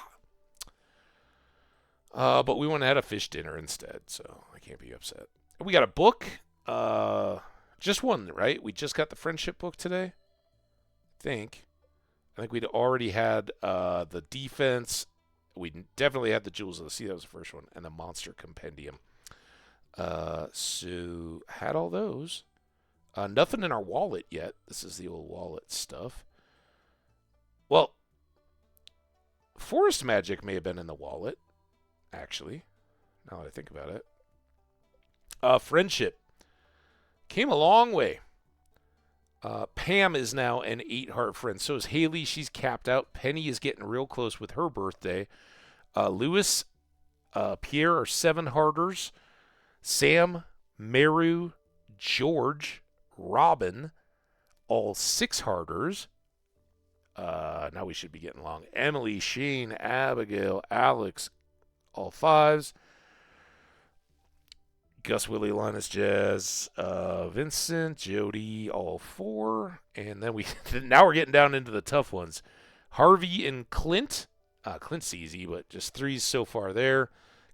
But we went and had a fish dinner instead, so I can't be upset. We got a book. Just one, right? We just got the friendship book today. I think we'd already had the defense. We definitely had the Jewels of the Sea. That was the first one. And the Monster Compendium. So had all those. Nothing in our wallet yet. This is the old wallet stuff. Well, Forest Magic may have been in the wallet. actually, now that I think about it. Friendship came a long way. Pam is now an 8-heart friend. So is Haley. She's capped out. Penny is getting real close with her birthday. Lewis, Pierre are 7-hearters. Sam, Meru, George, Robin, all 6-hearters. Now we should be getting along. Emily, Shane, Abigail, Alex, all 5s. Gus, Willie, Linus, Jazz, Vincent, Jody, all 4. And then now we're getting down into the tough ones. Harvey and Clint. Clint's easy, but just 3s so far there.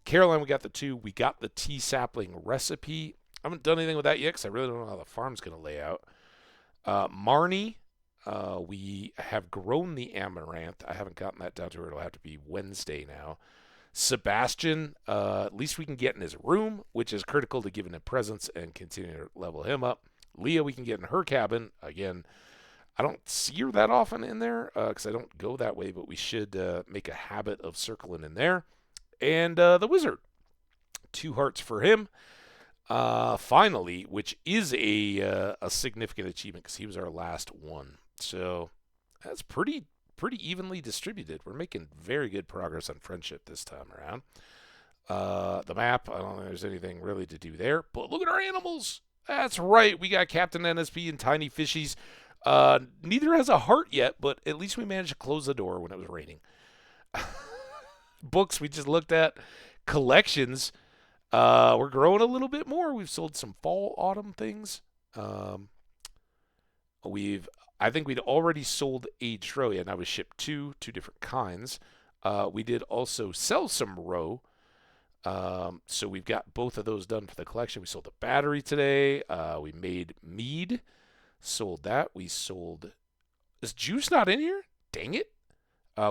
Caroline, we got the 2. We got the tea sapling recipe. I haven't done anything with that yet because I really don't know how the farm's going to lay out. Marnie, we have grown the amaranth. I haven't gotten that down to her. It'll have to be Wednesday now. Sebastian, at least we can get in his room, which is critical to giving him presents and continue to level him up. Leah, we can get in her cabin. Again, I don't see her that often in there because I don't go that way, but we should make a habit of circling in there. And the wizard, 2 hearts for him. Finally, which is a significant achievement because he was our last one. So that's pretty evenly distributed. We're making very good progress on friendship this time around. The map, I don't think there's anything really to do there. But look at our animals. That's right. We got Captain NSP and Tiny Fishies. Neither has a heart yet, but at least we managed to close the door when it was raining. Books we just looked at. Collections. We're growing a little bit more. We've sold some fall, autumn things. I think we'd already sold aged roe, and I was shipped two different kinds. We did also sell some roe, so we've got both of those done for the collection. We sold a battery today. We made mead, sold that. We sold. Is juice not in here? Dang it!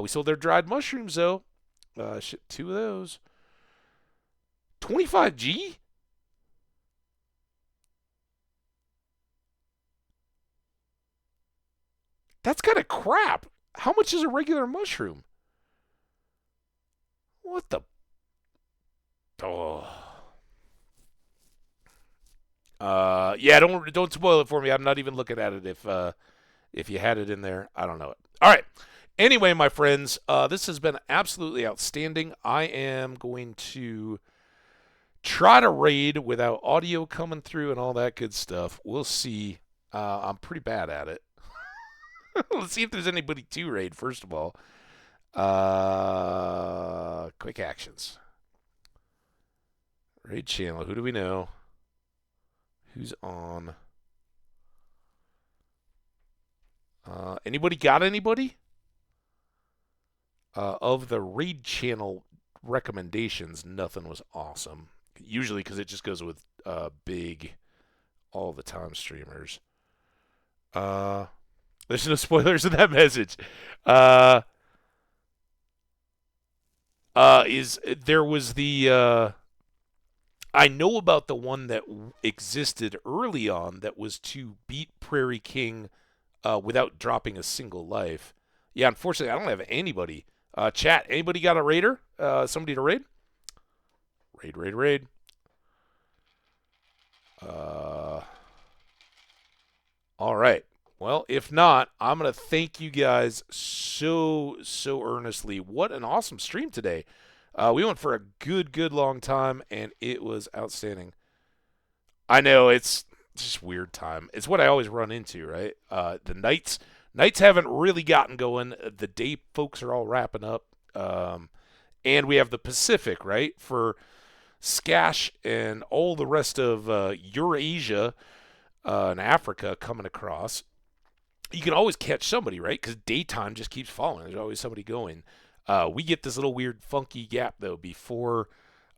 We sold their dried mushrooms though. Shipped 2 of those. 25G. That's kind of crap. How much is a regular mushroom? What the? Oh. Yeah. Don't spoil it for me. I'm not even looking at it. If you had it in there, I don't know it. All right. Anyway, my friends, this has been absolutely outstanding. I am going to try to raid without audio coming through and all that good stuff. We'll see. I'm pretty bad at it. Let's see if there's anybody to raid, first of all. Quick actions. Raid channel. Who do we know? Who's on? Anybody got anybody? Of the raid channel recommendations, nothing was awesome. Usually because it just goes with big all the time streamers. There's no spoilers in that message. There was the I know about the one that existed early on that was to beat Prairie King without dropping a single life. Yeah, unfortunately, I don't have anybody. Chat, anybody got a raider? Somebody to raid? Raid. All right. Well, if not, I'm going to thank you guys so earnestly. What an awesome stream today. We went for a good long time, and it was outstanding. I know, it's just weird time. It's what I always run into, right? The nights haven't really gotten going. The day folks are all wrapping up. And we have the Pacific, right? For Skash and all the rest of Eurasia and Africa coming across. You can always catch somebody, right? Because daytime just keeps falling. There's always somebody going. We get this little weird funky gap, though, before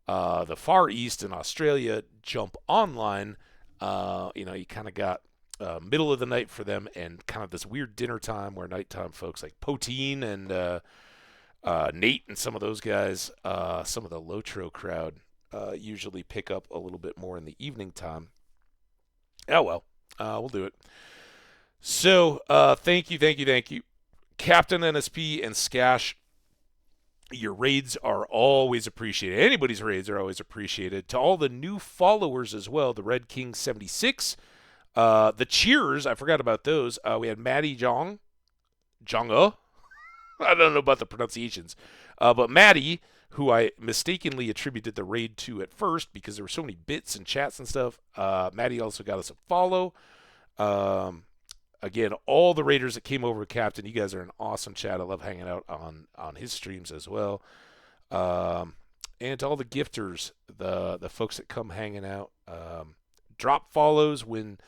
the Far East and Australia jump online. You kind of got middle of the night for them and kind of this weird dinner time where nighttime folks like Poteen and Nate and some of those guys, some of the Lotro crowd, usually pick up a little bit more in the evening time. Oh, well, we'll do it. So, thank you. Captain NSP and Skash, Your raids are always appreciated. Anybody's raids are always appreciated. To all the new followers as well, the Red King 76, the cheers, I forgot about those. We had Maddie Jong, I don't know about the pronunciations, but Maddie, who I mistakenly attributed the raid to at first because there were so many bits and chats and stuff. Maddie also got us a follow. Um, Again, all the raiders that came over with Captain, you guys are an awesome chat. I love hanging out on his streams as well. And to all the gifters, the folks that come hanging out, drop follows when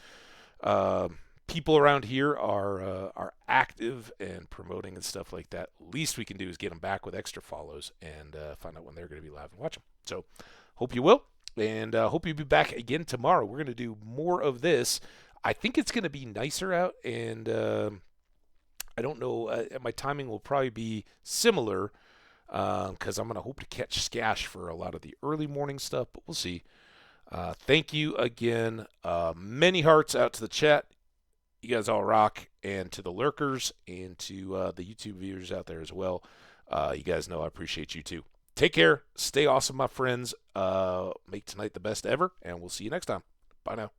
people around here are active and promoting and stuff like that. Least we can do is get them back with extra follows and find out when they're going to be live and watch them. So hope you will, and hope you'll be back again tomorrow. We're going to do more of this. I think it's going to be nicer out, and I don't know. My timing will probably be similar because I'm going to hope to catch Skash for a lot of the early morning stuff, but we'll see. Thank you again. Many hearts out to the chat. You guys all rock, and to the lurkers and to the YouTube viewers out there as well. You guys know I appreciate you too. Take care. Stay awesome, my friends. Make tonight the best ever, and we'll see you next time. Bye now.